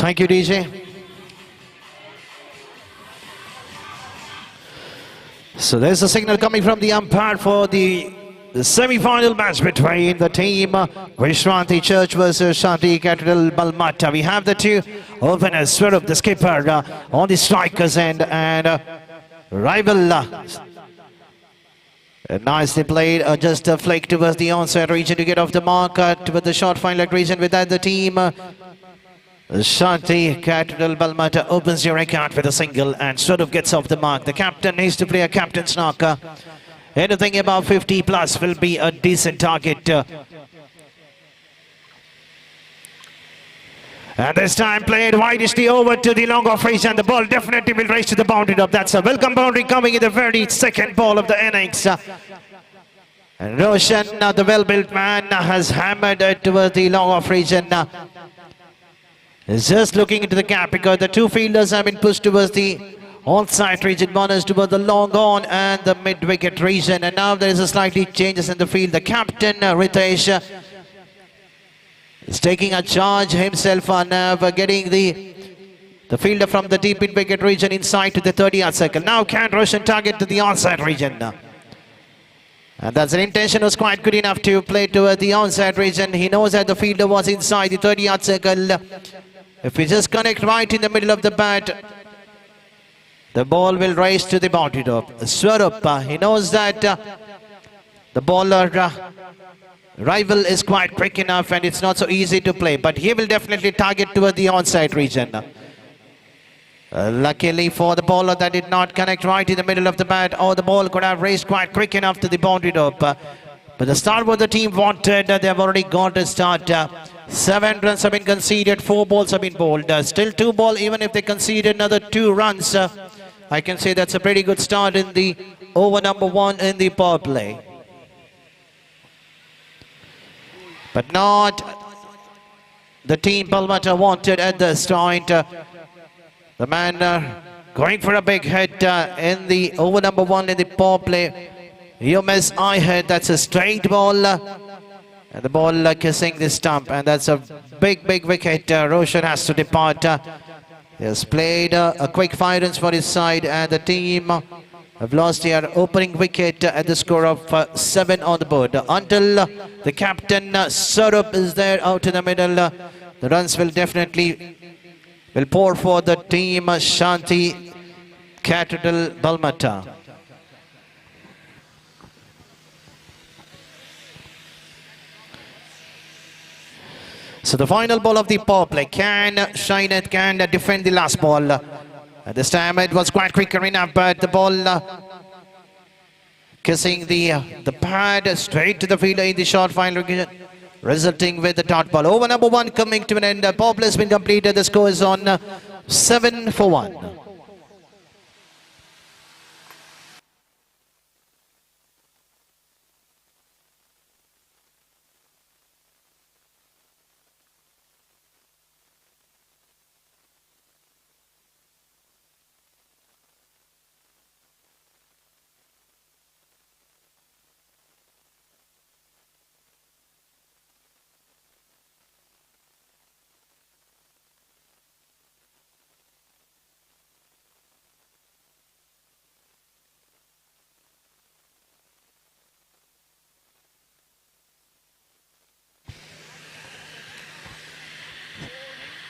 Thank you, DJ. So there's a signal coming from the umpire for the semi-final match between the team Vishwanti Church versus Shanti Cathedral Balmata. We have the two openers, Swarup, the skipper, on the strikers end, and rival. Nicely played, just a flick towards the onside region to get off the mark with the short fine leg region. With that, the team Shanti Cathedral Balmata opens your record with a single and sort of gets off the mark. The captain needs to play a captain's knocker. Anything above 50 plus will be a decent target. And this time played widely over to the long off range, and the ball definitely will race to the boundary top. That's a welcome boundary coming in the very second ball of the innings. And Roshan, the well-built man, has hammered it towards the long off region. Is just looking into the gap because the two fielders have been pushed towards the onside region. One is towards the long on and the mid-wicket region. And now there is a slightly changes in the field. The captain, Ritesh, is taking a charge himself on getting the fielder from the deep mid-wicket region inside to the 30-yard circle. Now can Roshan target to the onside region? And that's an intention was quite good enough to play towards the onside region. He knows that the fielder was inside the 30-yard circle. If we just connect right in the middle of the bat, the ball will race to the boundary top. Swarup, he knows that the bowler rival is quite quick enough and it's not so easy to play, but he will definitely target toward the onside region. Luckily for the bowler, that did not connect right in the middle of the bat, or the ball could have raced quite quick enough to the boundary top. But the start what the team wanted, they have already got a start. 7 runs have been conceded, 4 balls have been bowled. Still 2 ball, even if they conceded another 2 runs, I can say that's a pretty good start in the over number 1 in the power play. But not the team Balmata wanted at this point. The man going for a big hit in the over number 1 in the power play. You miss, I hit, that's a straight ball. And the ball kissing the stump, and that's a big wicket. Roshan has to depart. He has played a quick 5 runs for his side, and the team have lost their opening wicket at the score of 7 on the board. Until the captain Sarup is there out in the middle, the runs will definitely pour for the team Shanti Cathedral Balmata. So the final ball of the power play, can Shainet can defend the last ball. At this time it was quite quicker enough, but the ball kissing the pad straight to the fielder in the short final, resulting with the dot ball. Over number 1 coming to an end. The power play has been completed. The score is on 7 for 1.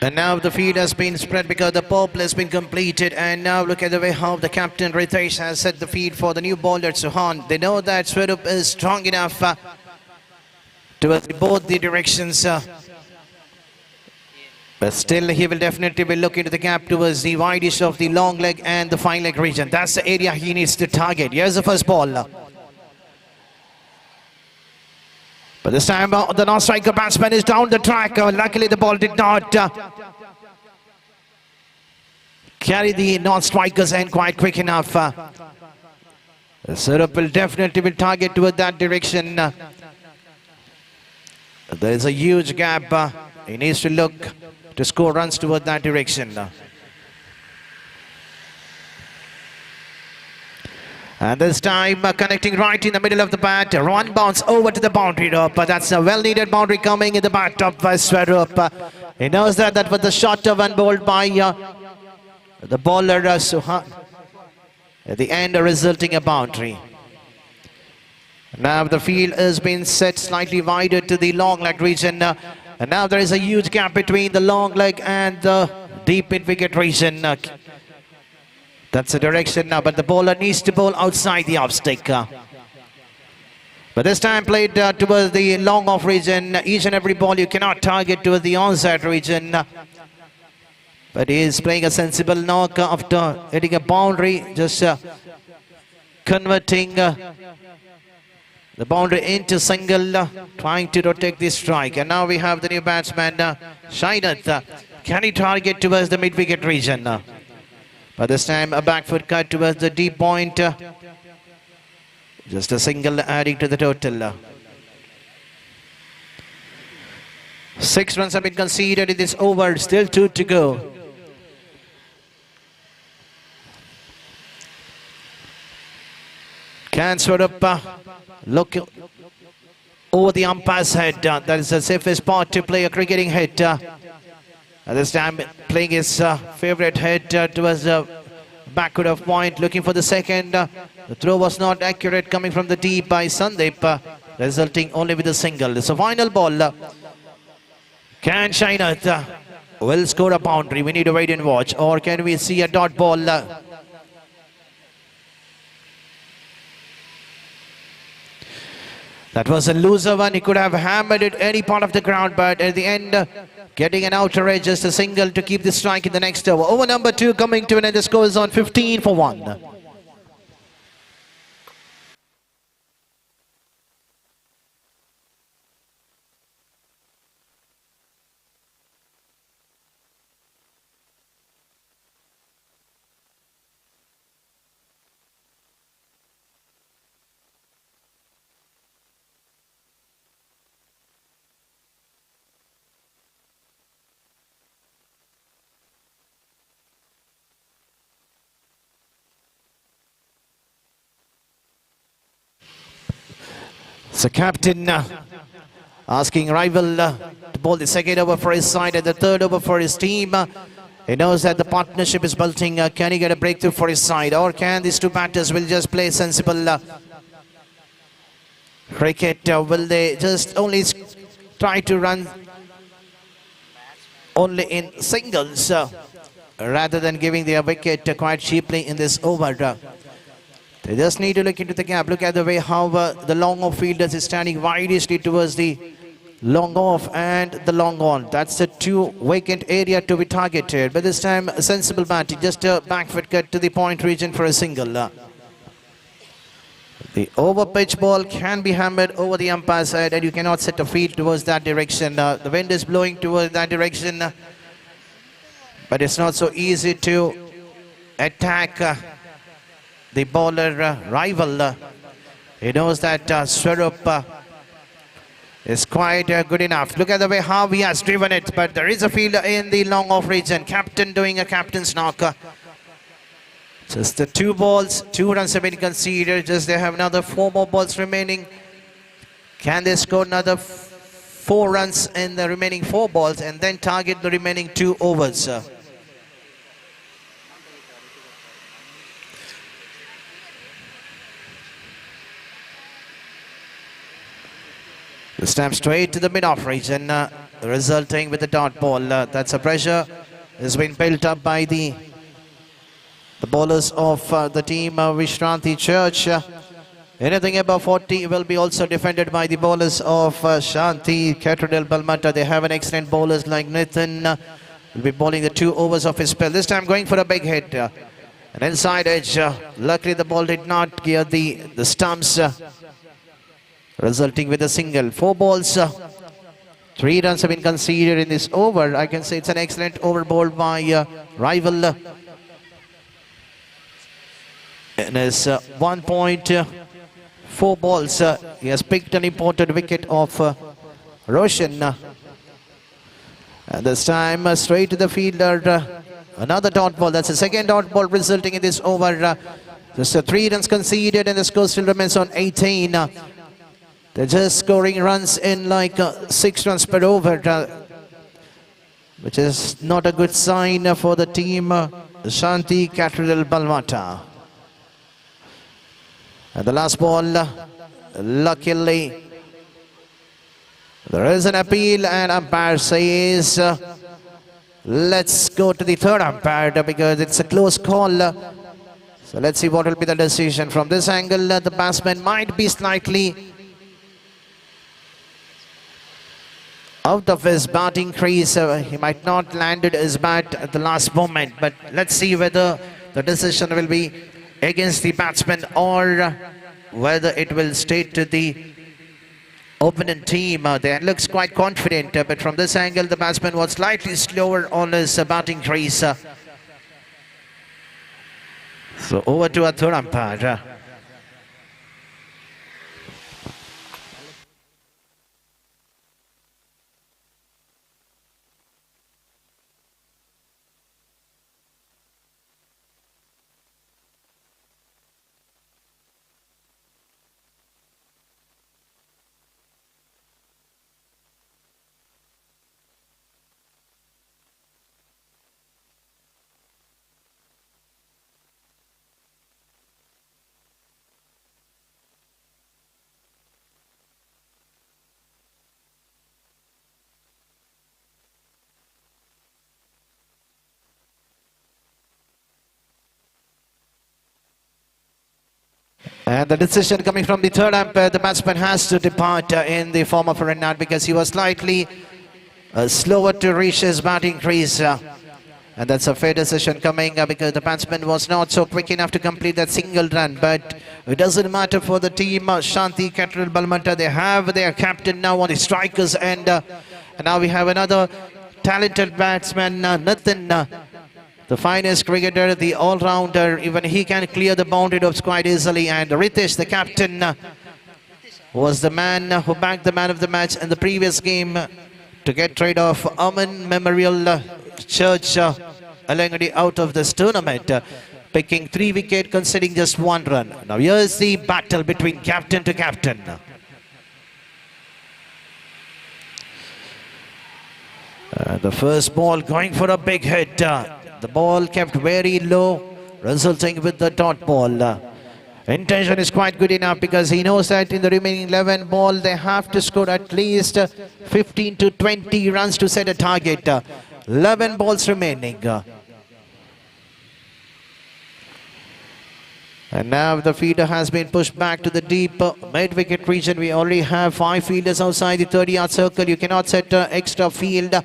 And now the field has been spread because the power play has been completed. And now look at the way how the captain Ritesh has set the field for the new bowler Suhan. They know that Swarup is strong enough towards both the directions. But still he will definitely be looking to the gap towards the widest of the long leg and the fine leg region. That's the area he needs to target. Here's the first ball. But this time the non-striker batsman is down the track. Luckily the ball did not carry the non-strikers end quite quick enough. Sarup will definitely target toward that direction. There is a huge gap. He needs to look to score runs toward that direction. And this time connecting right in the middle of the bat. One bounce over to the boundary top. That's a well-needed boundary coming in the bat top by Swarup. He knows that that was the shot of one bowled by the bowler Suhan. At the end, resulting a boundary. Now the field has been set slightly wider to the long leg region. And now there is a huge gap between the long leg and the deep mid wicket region. That's the direction now, but the bowler needs to bowl outside the off stick. But this time played towards the long off region. Each and every ball you cannot target towards the onside region. But he is playing a sensible knock after hitting a boundary, just converting the boundary into single, trying to rotate the strike. And now we have the new batsman, Shainath. Can he target towards the mid-wicket region? But this time a back foot cut towards the deep point. Just a single adding to the total. 6 runs have been conceded in this over, still 2 to go. Can Swarup look over the umpire's head? That is the safest spot to play a cricketing hit. At this time playing his favourite head towards the backward of point, looking for the second. The throw was not accurate, coming from the deep by Sandeep, resulting only with a single. So final ball. Can Shainath will score a boundary? We need to wait and watch. Or can we see a dot ball? That was a loser one. He could have hammered it any part of the ground, but at the end, getting an outer edge, just a single to keep the strike in the next over. Over number 2 coming to an end. The score is on 15 for 1. So captain asking rival to bowl the second over for his side and the third over for his team. He knows that the partnership is building. Can he get a breakthrough for his side, or can these two batters will just play sensible cricket? Will they just only try to run only in singles rather than giving their wicket quite cheaply in this over? They just need to look into the gap. Look at the way how the long off fielders is standing widely towards the long off and the long on. That's the 2 vacant area to be targeted. But this time a sensible batting, just a back foot cut to the point region for a single. The over pitch ball can be hammered over the umpire's side, and you cannot set a field towards that direction. The wind is blowing towards that direction, but it's not so easy to attack the bowler rival. He knows that Swarup is quite good enough. Look at the way how he has driven it, but there is a fielder in the long off region. Captain doing a captain's knock. Just the 2 balls, 2 runs have been conceded. Just they have another 4 more balls remaining. Can they score another 4 runs in the remaining 4 balls and then target the remaining 2 overs? This time straight to the mid-off region, resulting with the dot ball. That's a pressure has been built up by the bowlers of the team Vishranti Church. Anything above 40 will be also defended by the bowlers of Shanti, Catradel, Balmata. They have an excellent bowlers like Nathan. Will be bowling the 2 overs of his spell. This time going for a big hit. An inside edge. Luckily the ball did not gear the stumps. Resulting with a single. 4 balls. 3 runs have been conceded in this over. I can say it's an excellent over bowled by rival. In his 1.4 balls, he has picked an important wicket of Roshan. And this time straight to the fielder. Another dot ball. That's the second dot ball resulting in this over. Just 3 runs conceded and the score still remains on 18. They're just scoring runs in like 6 runs per over. which is not a good sign for the team Shanti Cathedral Balmata. And the last ball, luckily, there is an appeal and umpire says, let's go to the third umpire because it's a close call. So let's see what will be the decision. From this angle, the batsman might be slightly out of his batting crease. He might not landed his bat at the last moment, but let's see whether the decision will be against the batsman or whether it will stay to the opponent team. They looks quite confident, but from this angle the batsman was slightly slower on his batting crease. So over to a third umpire. And the decision coming from the third umpire, the batsman has to depart in the form of a run out because he was slightly slower to reach his batting crease. And that's a fair decision coming because the batsman was not so quick enough to complete that single run. But it doesn't matter for the team, Shanti Cathedral Balmata. They have their captain now on the strikers end. And now we have another talented batsman, Nathan. The finest cricketer, the all-rounder, even he can clear the boundary ropes quite easily. And Ritesh, the captain, was the man who backed the man of the match in the previous game to get rid of Aman Memorial Church Alangadi out of this tournament, picking 3 wickets, conceding just 1 run. Now here's the battle between captain to captain. The first ball going for a big hit. The ball kept very low, resulting with the dot ball. Intention is quite good enough because he knows that in the remaining 11 ball, they have to score at least 15 to 20 runs to set a target. 11 balls remaining. And now the fielder has been pushed back to the deep mid-wicket region. We already have 5 fielders outside the 30-yard circle. You cannot set extra field.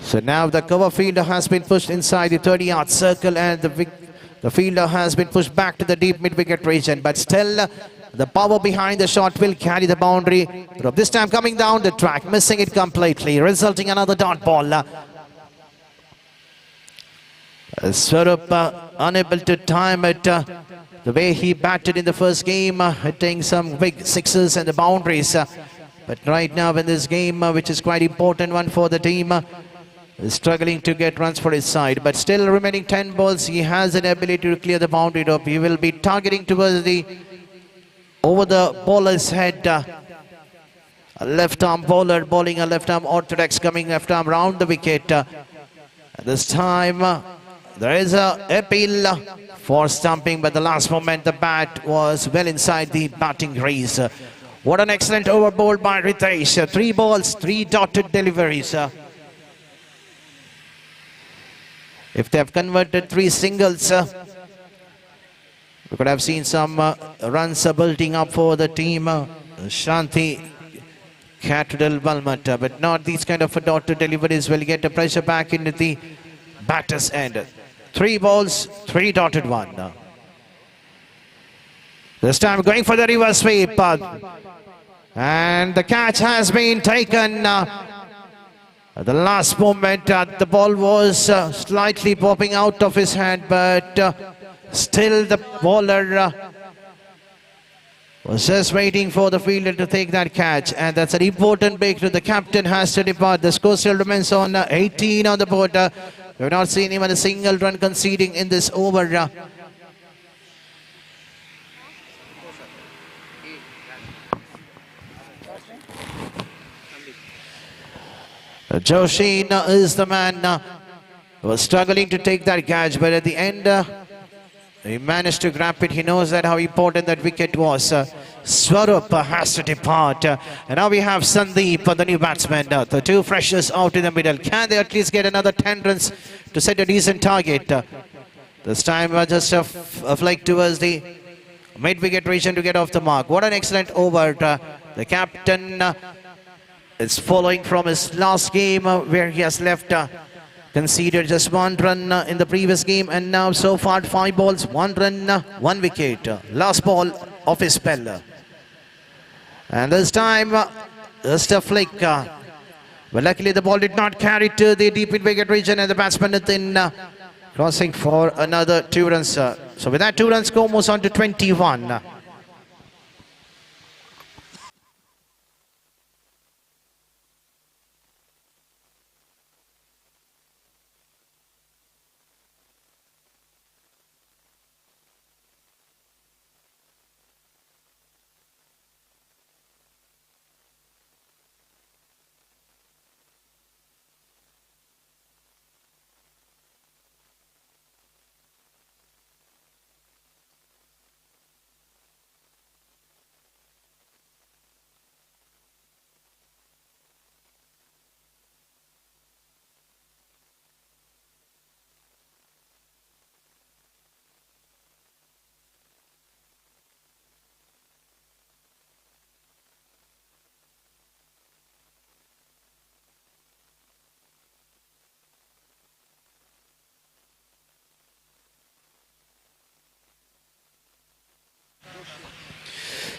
So now the cover fielder has been pushed inside the 30-yard circle and the fielder has been pushed back to the deep mid-wicket region. But still, the power behind the shot will carry the boundary. But this time coming down the track, missing it completely, resulting another dot ball. Swarup unable to time it the way he batted in the first game, hitting some big sixes and the boundaries. But right now in this game, which is quite important one for the team, struggling to get runs for his side, but still remaining 10 balls, he has an ability to clear the boundary rope. He will be targeting towards the over the bowler's head. A left arm bowler bowling a left arm orthodox, coming left arm round the wicket. This time there is a appeal for stumping, but the last moment the bat was well inside the batting crease. What an excellent over bowled by Ritesh. 3 balls, 3 dotted deliveries. If they have converted 3 singles, we could have seen some runs building up for the team Shanti Cathedral Balmata, but not these kind of dotted deliveries will get the pressure back into the batter's end. 3 balls, 3 dotted one. This time going for the reverse sweep, and the catch has been taken. At the last moment, the ball was slightly popping out of his hand, but still the bowler Was just waiting for the fielder to take that catch, and that's an important breakthrough. The captain has to depart. The score still remains on 18 on the board. We've not seen even a single run conceding in this over. Joshi is the man who was struggling to take that catch, but at the end he managed to grab it. He knows that how important that wicket was. Swarup has to depart. And now we have Sandeep, the new batsman. The two freshers out in the middle. Can they at least get another 10 runs to set a decent target? This time just a flick towards the mid-wicket region to get off the mark. What an excellent over. The captain is following from his last game where he has left. Conceded just 1 run in the previous game, and now so far 5 balls, 1 run, 1 wicket. Last ball of his spell. And this time just a flick. But luckily the ball did not carry to the deep mid-wicket region, and the batsman Nitin crossing for another 2 runs. So with that 2 run score moves on to 21.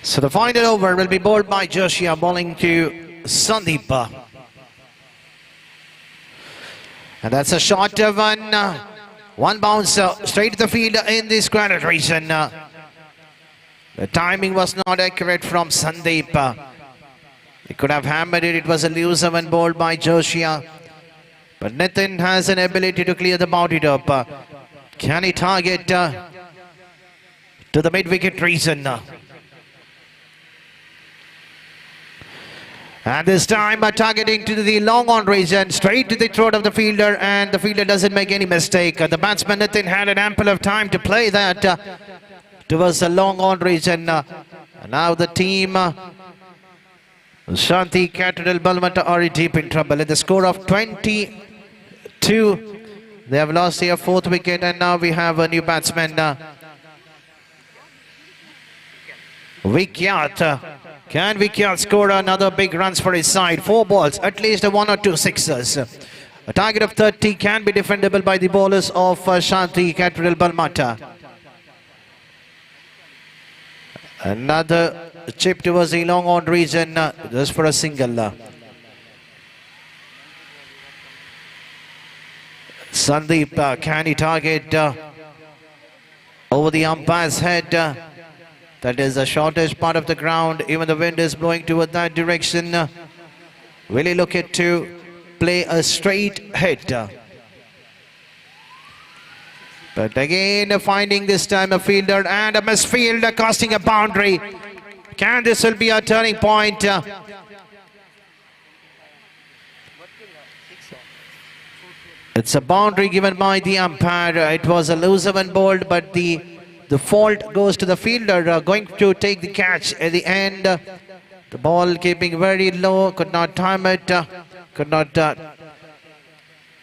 So the final over will be bowled by Joshia, bowling to Sandeep. And that's a short one. 1 bounce straight to the field in the square region. The timing was not accurate from Sandeep. He could have hammered it. It was a loose one bowled by Joshia. But Nitin has an ability to clear the boundary up. Can he target to the mid-wicket region? And this time targeting to the long on region, straight to the throat of the fielder, and the fielder doesn't make any mistake. The batsman Nitin had an ample of time to play that towards the long on region. And now the team Shanti Cathedral Balmata are deep in trouble. At the score of 22, they have lost their 4th wicket, and now we have a new batsman, Vikyat. Can Vikyat score another big runs for his side? 4 balls, at least 1 or 2 sixes. A target of 30 can be defendable by the bowlers of Shanti Cathedral Balmata. Another chip towards the long on region, just for a single. Sandeep, can he target over the umpire's head? That is the shortest part of the ground. Even the wind is blowing toward that direction. Will he look at to play a straight hit? But again, finding this time a fielder and a misfielder casting a boundary. Can this will be a turning point? It's a boundary given by the umpire. It was a loose one bowled, but the fault goes to the fielder going to take the catch at the end. The ball keeping very low, could not time it, could not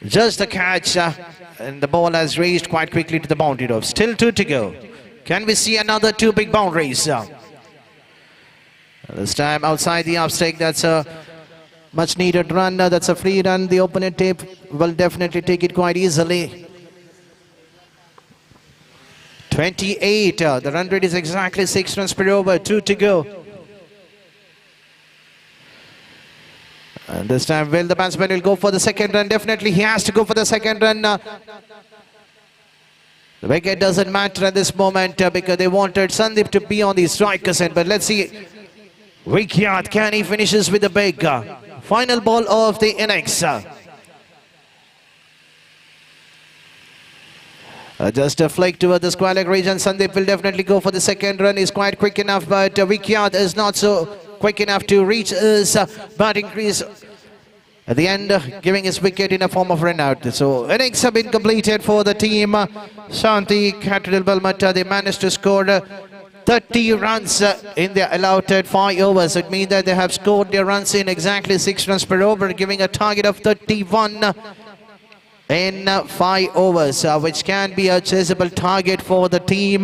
just the catch, and the ball has raised quite quickly to the boundary rope. Still 2 to go. Can we see another 2 big boundaries? This time outside the off stake. That's a much needed run. That's a free run. The opponent tape will definitely take it quite easily. 28. The run rate is exactly 6 runs per over. 2 to go. And this time, will the batsman will go for the second run? Definitely, he has to go for the second run. The wicket doesn't matter at this moment because they wanted Sandeep to be on the strikers end. But let's see, Vikyat, can he finishes with the big final ball of the innings. Just a flick toward the square leg region. Sandeep will definitely go for the second run. He's quite quick enough, but Vikyat is not so quick enough to reach his batting crease at the end, giving his wicket in a form of run out. So innings have been completed for the team. Shanti Cathedral Balmata, they managed to score 30 runs in their allotted 5 overs. It means that they have scored their runs in exactly 6 runs per over, giving a target of 31 in 5 overs, which can be a chaseable target for the team.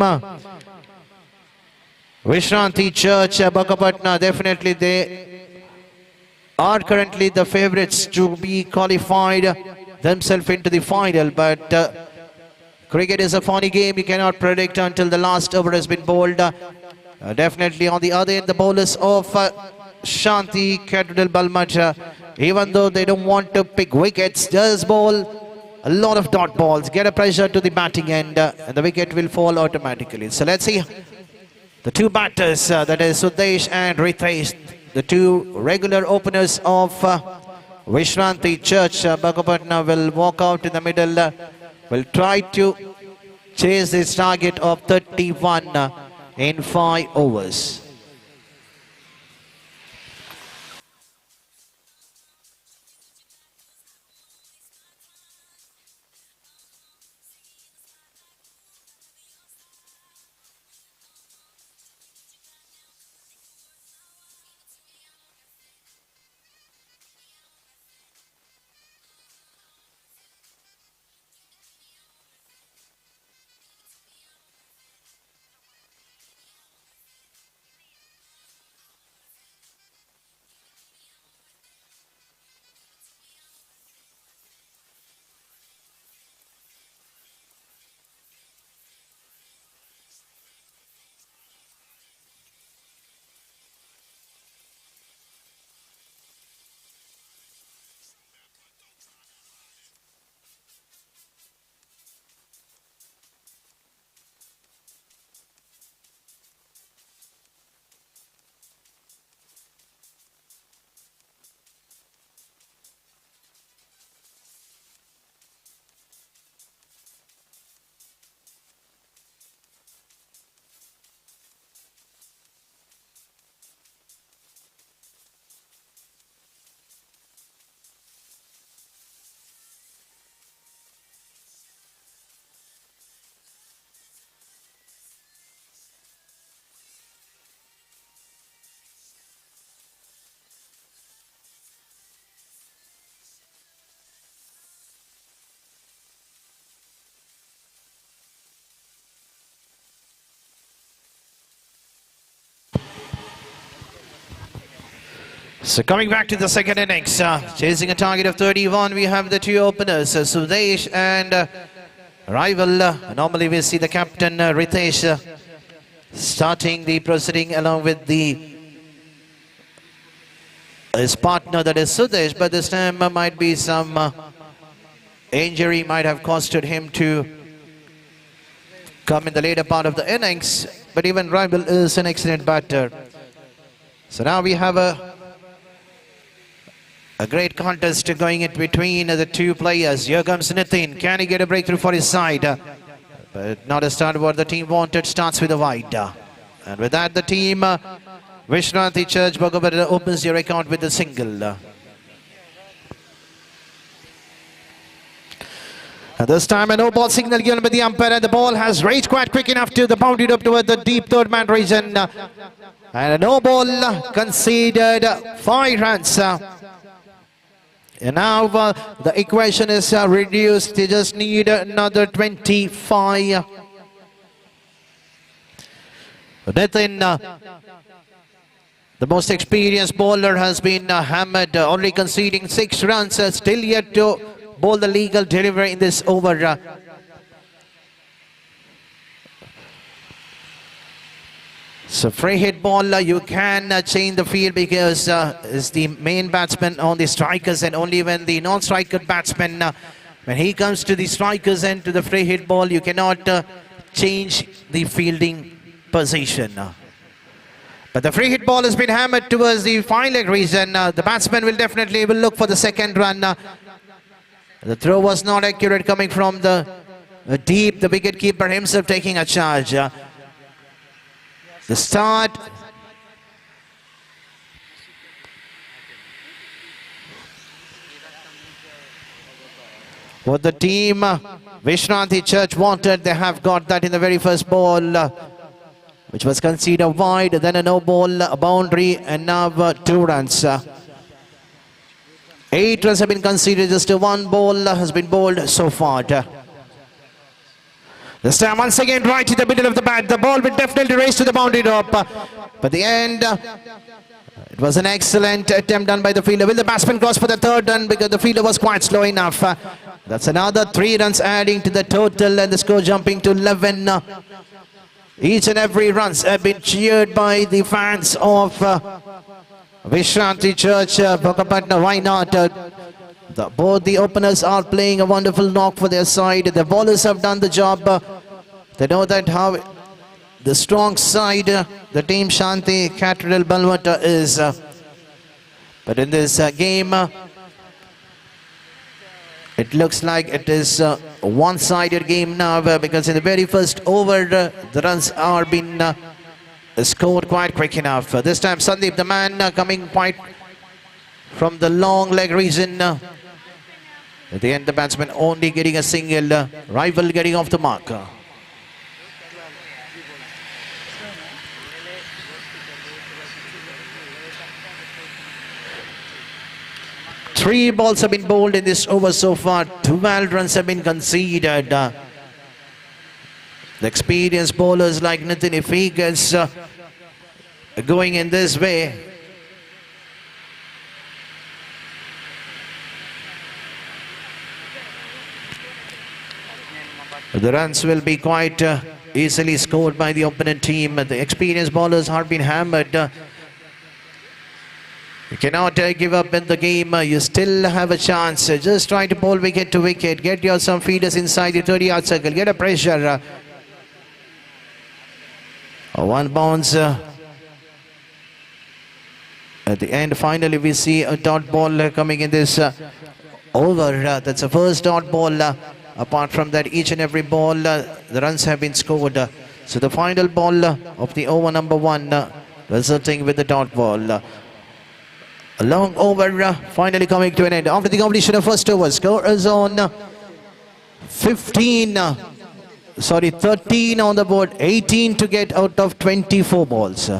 Vishranti Church, Bakapatna, definitely they are currently the favourites to be qualified themselves into the final, but cricket is a funny game. You cannot predict until the last over has been bowled. Definitely on the other end, the bowlers of Shanti Cathedral Balmata, even though they don't want to pick wickets, does bowl a lot of dot balls, get a pressure to the batting end, and the wicket will fall automatically. So let's see the two batters, that is Sudesh and Ritesh, the two regular openers of Vishranti Church. Bhagapatna will walk out in the middle, will try to chase this target of 31 in 5 overs. So coming back to the second innings, chasing a target of 31, we have the two openers, Sudesh and rival. Normally we see the captain Ritesh starting the proceeding along with his partner, that is Sudesh, but this time might be some injury might have costed him to come in the later part of the innings, but even rival is an excellent batter. So now we have a great contest going in between the two players. Here comes Nitin. Can he get a breakthrough for his side? But not a start what the team wanted. Starts with a wide. And with that, the team, Vishranti Church Bhagavad opens their account with a single. And this time a no ball signal given by the umpire, and the ball has raged quite quick enough to the boundary up toward the deep third man region. And a no ball conceded 5 runs. And now the equation is reduced. They just need another 25. Nitin, the most experienced bowler, has been hammered, only conceding 6 runs, still yet to bowl the legal delivery in this over. So free hit ball, you can change the field because is the main batsman on the strikers, and only when the non-striker batsman When he comes to the strikers and to the free hit ball, you cannot change the fielding position. But the free hit ball has been hammered towards the fine leg region. The batsman will definitely look for the second run. The throw was not accurate coming from the deep. The wicketkeeper himself taking a charge. The start. What the team Vishwanti Church wanted, they have got that in the very first ball, which was considered wide, then a no ball, a boundary, and now 2 runs. 8 runs have been conceded, just 1 ball has been bowled so far. This time once again right in the middle of the bat, the ball will definitely race to the boundary rope, but the end, it was an excellent attempt done by the fielder. Will the batsman cross for the 3rd run, because the fielder was quite slow enough. That's another 3 runs adding to the total, and the score jumping to 11. Each and every runs have been cheered by the fans of Vishwanti Church, Bhakapatna. Why not? Both the openers are playing a wonderful knock for their side. The bowlers have done the job. They know that how the strong side, the team Shanti Cathedral Balwata is. But in this game, it looks like it is a one-sided game now, because in the very first over, the runs are being scored quite quick enough. This time Sandeep, the man coming quite from the long leg region. At the end, the batsman only getting a single, rival getting off the mark. 3 balls have been bowled in this over so far. 12 runs have been conceded. The experienced bowlers like Nitin, if he gets going in this way, the runs will be quite easily scored by the opponent team. The experienced bowlers have been hammered. You cannot give up in the game. You still have a chance. Just try to bowl wicket to wicket. Get your some feeders inside the 30-yard circle. Get a pressure. 1 bounce. At the end, finally, we see a dot ball coming in this over. That's the first dot ball. Apart from that, each and every ball, the runs have been scored. So the final ball of the over number 1, resulting with the dot ball. A long over finally coming to an end. After the completion of first over, score is on 13 on the board, 18 to get out of 24 balls.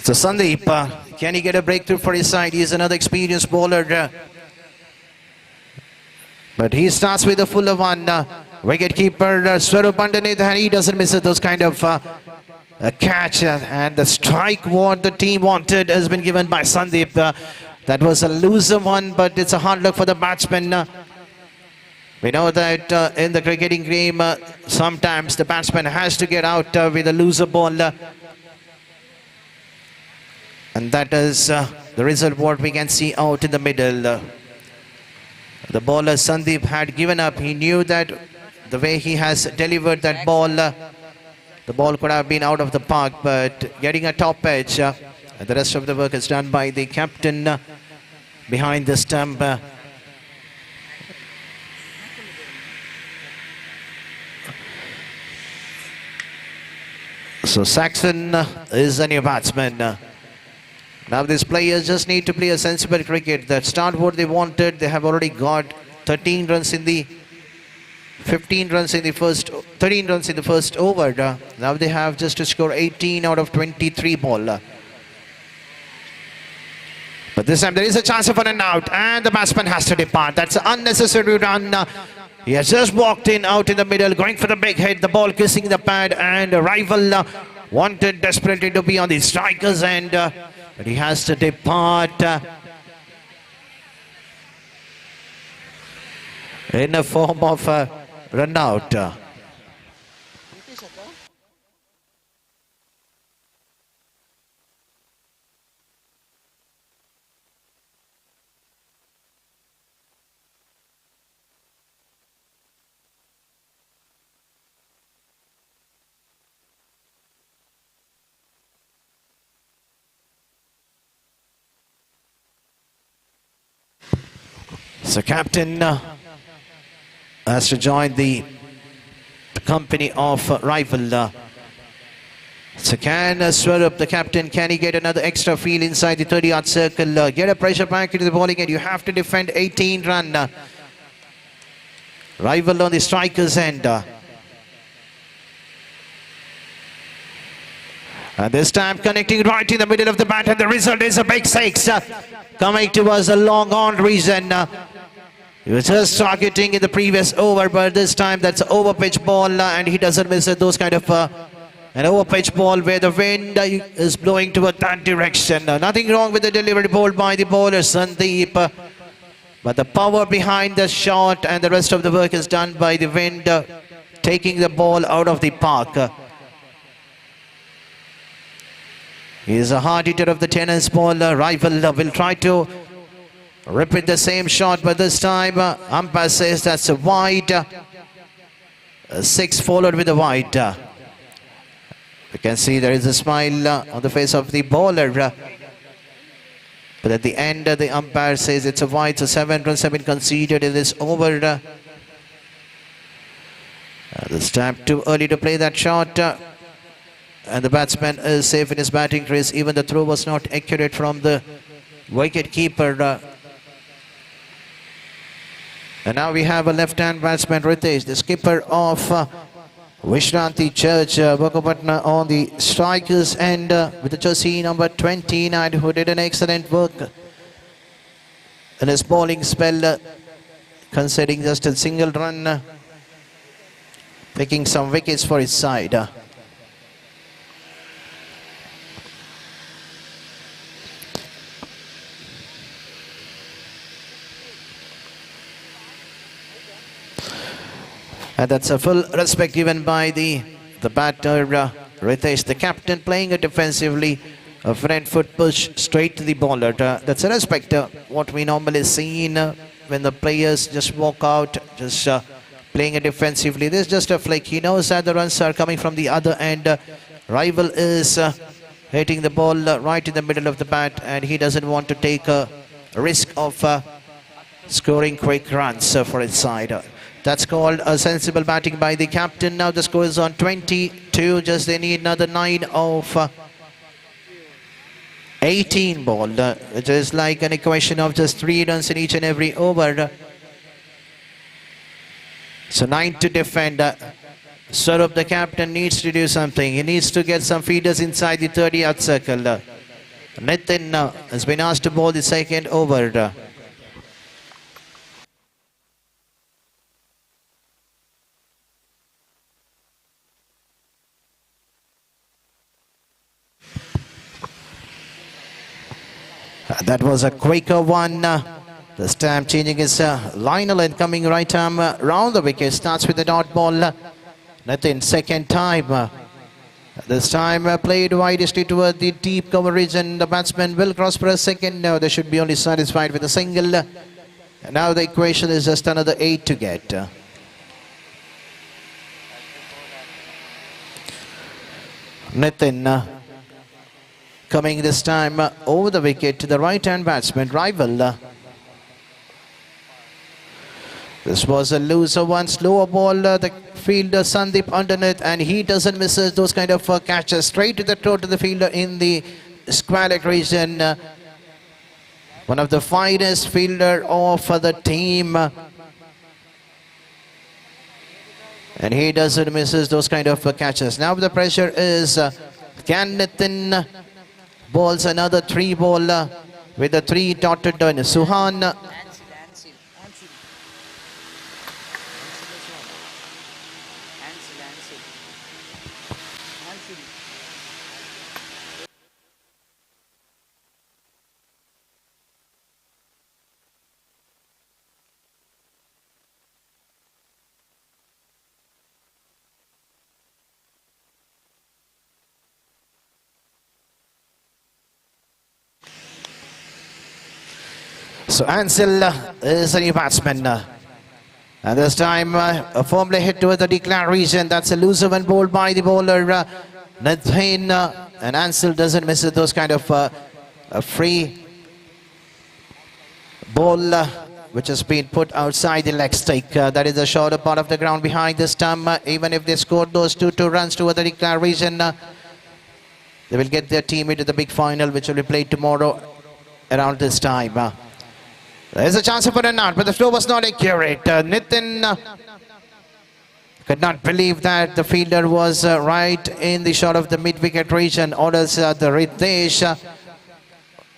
So Sandeep, can he get a breakthrough for his side? He is another experienced bowler. But he starts with a fuller one. Wicketkeeper Swarup underneath, and he doesn't miss those kind of catch. And the strike what the team wanted has been given by Sandeep. That was a loser one, but it's a hard luck for the batsman. We know that in the cricketing game, sometimes the batsman has to get out with a loser ball. And that is the result what we can see out in the middle. The bowler Sandeep had given up. He knew that the way he has delivered that ball, the ball could have been out of the park, but getting a top edge. And the rest of the work is done by the captain behind the stump. So Saxon is the new batsman. Now these players just need to play a sensible cricket. That start what they wanted. They have already got 13 runs in the 13 runs in the first over. Now they have just to score 18 out of 23 ball. But this time there is a chance of an out, and the batsman has to depart. That's an unnecessary run. He has just walked in out in the middle, going for the big hit, the ball kissing the pad, and a rival wanted desperately to be on the striker's end, but he has to depart in a form of run out. So captain has to join the company of rival. So can Swarup, the captain, can he get another extra feel inside the 30-yard circle? Get a pressure back into the bowling and you have to defend 18 run. Rival on the striker's end. And this time connecting right in the middle of the bat, and the result is a big six. Coming towards a long on reason. He was just targeting in the previous over, but this time that's an over pitch ball and he doesn't miss it. Those kind of an over pitch ball where the wind is blowing toward that direction. Nothing wrong with the delivery ball by the bowler Sandeep, but the power behind the shot and the rest of the work is done by the wind taking the ball out of the park. He is a hard hitter of the tennis ball. Rival will try to repeat the same shot, but this time umpire says that's a wide. 6 followed with a wide. You can see there is a smile on the face of the bowler. But at the end, the umpire says it's a wide, so 7 runs have been conceded in this over. This time too early to play that shot. And the batsman is safe in his batting crease. Even the throw was not accurate from the wicket keeper. And now we have a left-hand batsman, Ritesh, the skipper of Vishranti Church, Bokapatna, on the strikers end with the jersey number 29, who did an excellent work in his bowling spell, conceding just a single run, picking some wickets for his side. And that's a full respect given by the batter, Ritesh, the captain, playing it defensively. A front foot push straight to the bowler. That's a respect, what we normally see when the players just walk out, just playing it defensively. This is just a flick. He knows that the runs are coming from the other end. Rival is hitting the ball right in the middle of the bat, and he doesn't want to take a risk of scoring quick runs for his side. That's called a sensible batting by the captain. Now the score is on 22. Just they need another 9 of 18 ball, which is like an equation of just 3 runs in each and every over. So 9 to defend. Swarup, the captain, needs to do something. He needs to get some feeders inside the 30-yard circle. Nitin has been asked to bowl the second over. That was a quicker one. This time changing his liner and coming right arm round the wicket. Starts with the dot ball. Nitin, second time. This time played widely toward the deep coverage, and the batsman will cross for a second. Now they should be only satisfied with a single. And now the equation is just another 8 to get. Nitin coming this time over the wicket to the right-hand batsman, Rival. This was a looser one, slower ball. The fielder Sandeep underneath, and he doesn't miss those kind of catches straight to the throat of the fielder in the squalid region. One of the finest fielder of the team. And he doesn't miss those kind of catches. Now the pressure is can Nitin balls another 3 ball with the 3 dotted on Suhan. So Ansel is a new batsman. And this time a firmly hit towards the declare region. That's a loser when bowled by the bowler Nathan. And Ansel doesn't miss those kind of a free ball which has been put outside the leg stake. That is the shorter part of the ground behind this time. Even if they scored those 2 runs towards the declare region, they will get their team into the big final which will be played tomorrow around this time. There's a chance for a not, but the flow was not accurate. Nitin could not believe that the fielder was right in the shot of the mid-wicket region. Orders the Ritesh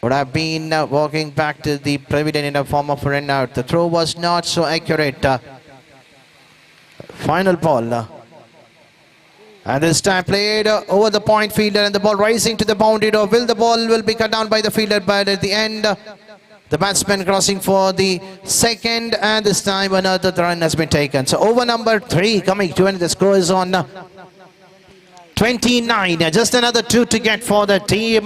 would have been walking back to the pavilion in a form of a run out. The throw was not so accurate. Final ball. And this time played over the point fielder and the ball rising to the boundary. Will the ball will be cut down by the fielder, but at the end the batsman crossing for the second, and this time another run has been taken. So over number 3 coming to end. The score is on 29. Just another 2 to get for the team.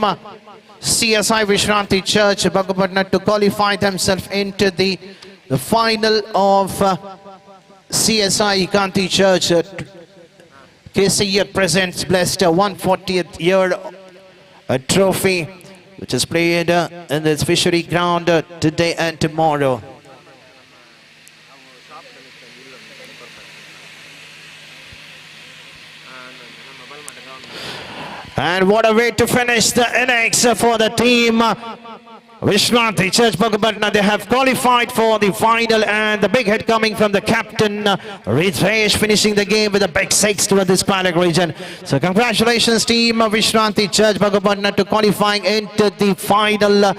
CSI Vishranti Church Bhagapatna to qualify themselves into the final of CSI Kanthi Church. KC presents blessed 140th year trophy, which is played in this fishery ground today and tomorrow. And what a way to finish the innings for the team. Vishwanti Church Bhagapatna, they have qualified for the final, and the big hit coming from the captain Ritesh, finishing the game with a big 6 to this Palak region. So congratulations team Vishwanti Church Bhagapatna to qualifying into the final.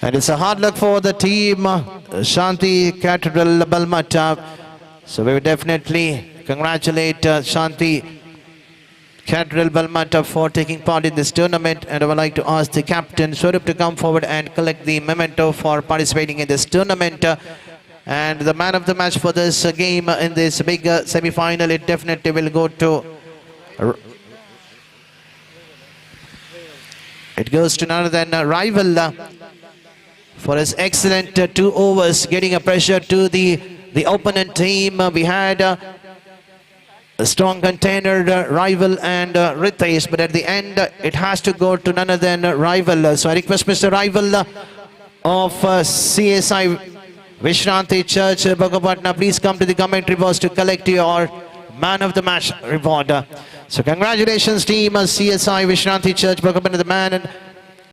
And it's a hard luck for the team Shanti Cathedral Balmata. So we will definitely congratulate Shanti Cathedral Balmata for taking part in this tournament. And I would like to ask the captain Swarup to come forward and collect the memento for participating in this tournament. And the man of the match for this game in this big semi-final, it definitely will go to... It goes to none other than rival for his excellent 2 overs, getting a pressure to the opponent team. We had a strong container, rival and Ritesh, but at the end it has to go to none other than rival. So I request Mr. Rival of CSI Vishranti Church Bhagapatna, please come to the commentary box to collect your man of the match reward. So congratulations team CSI Vishranti Church Bhagapatna, the man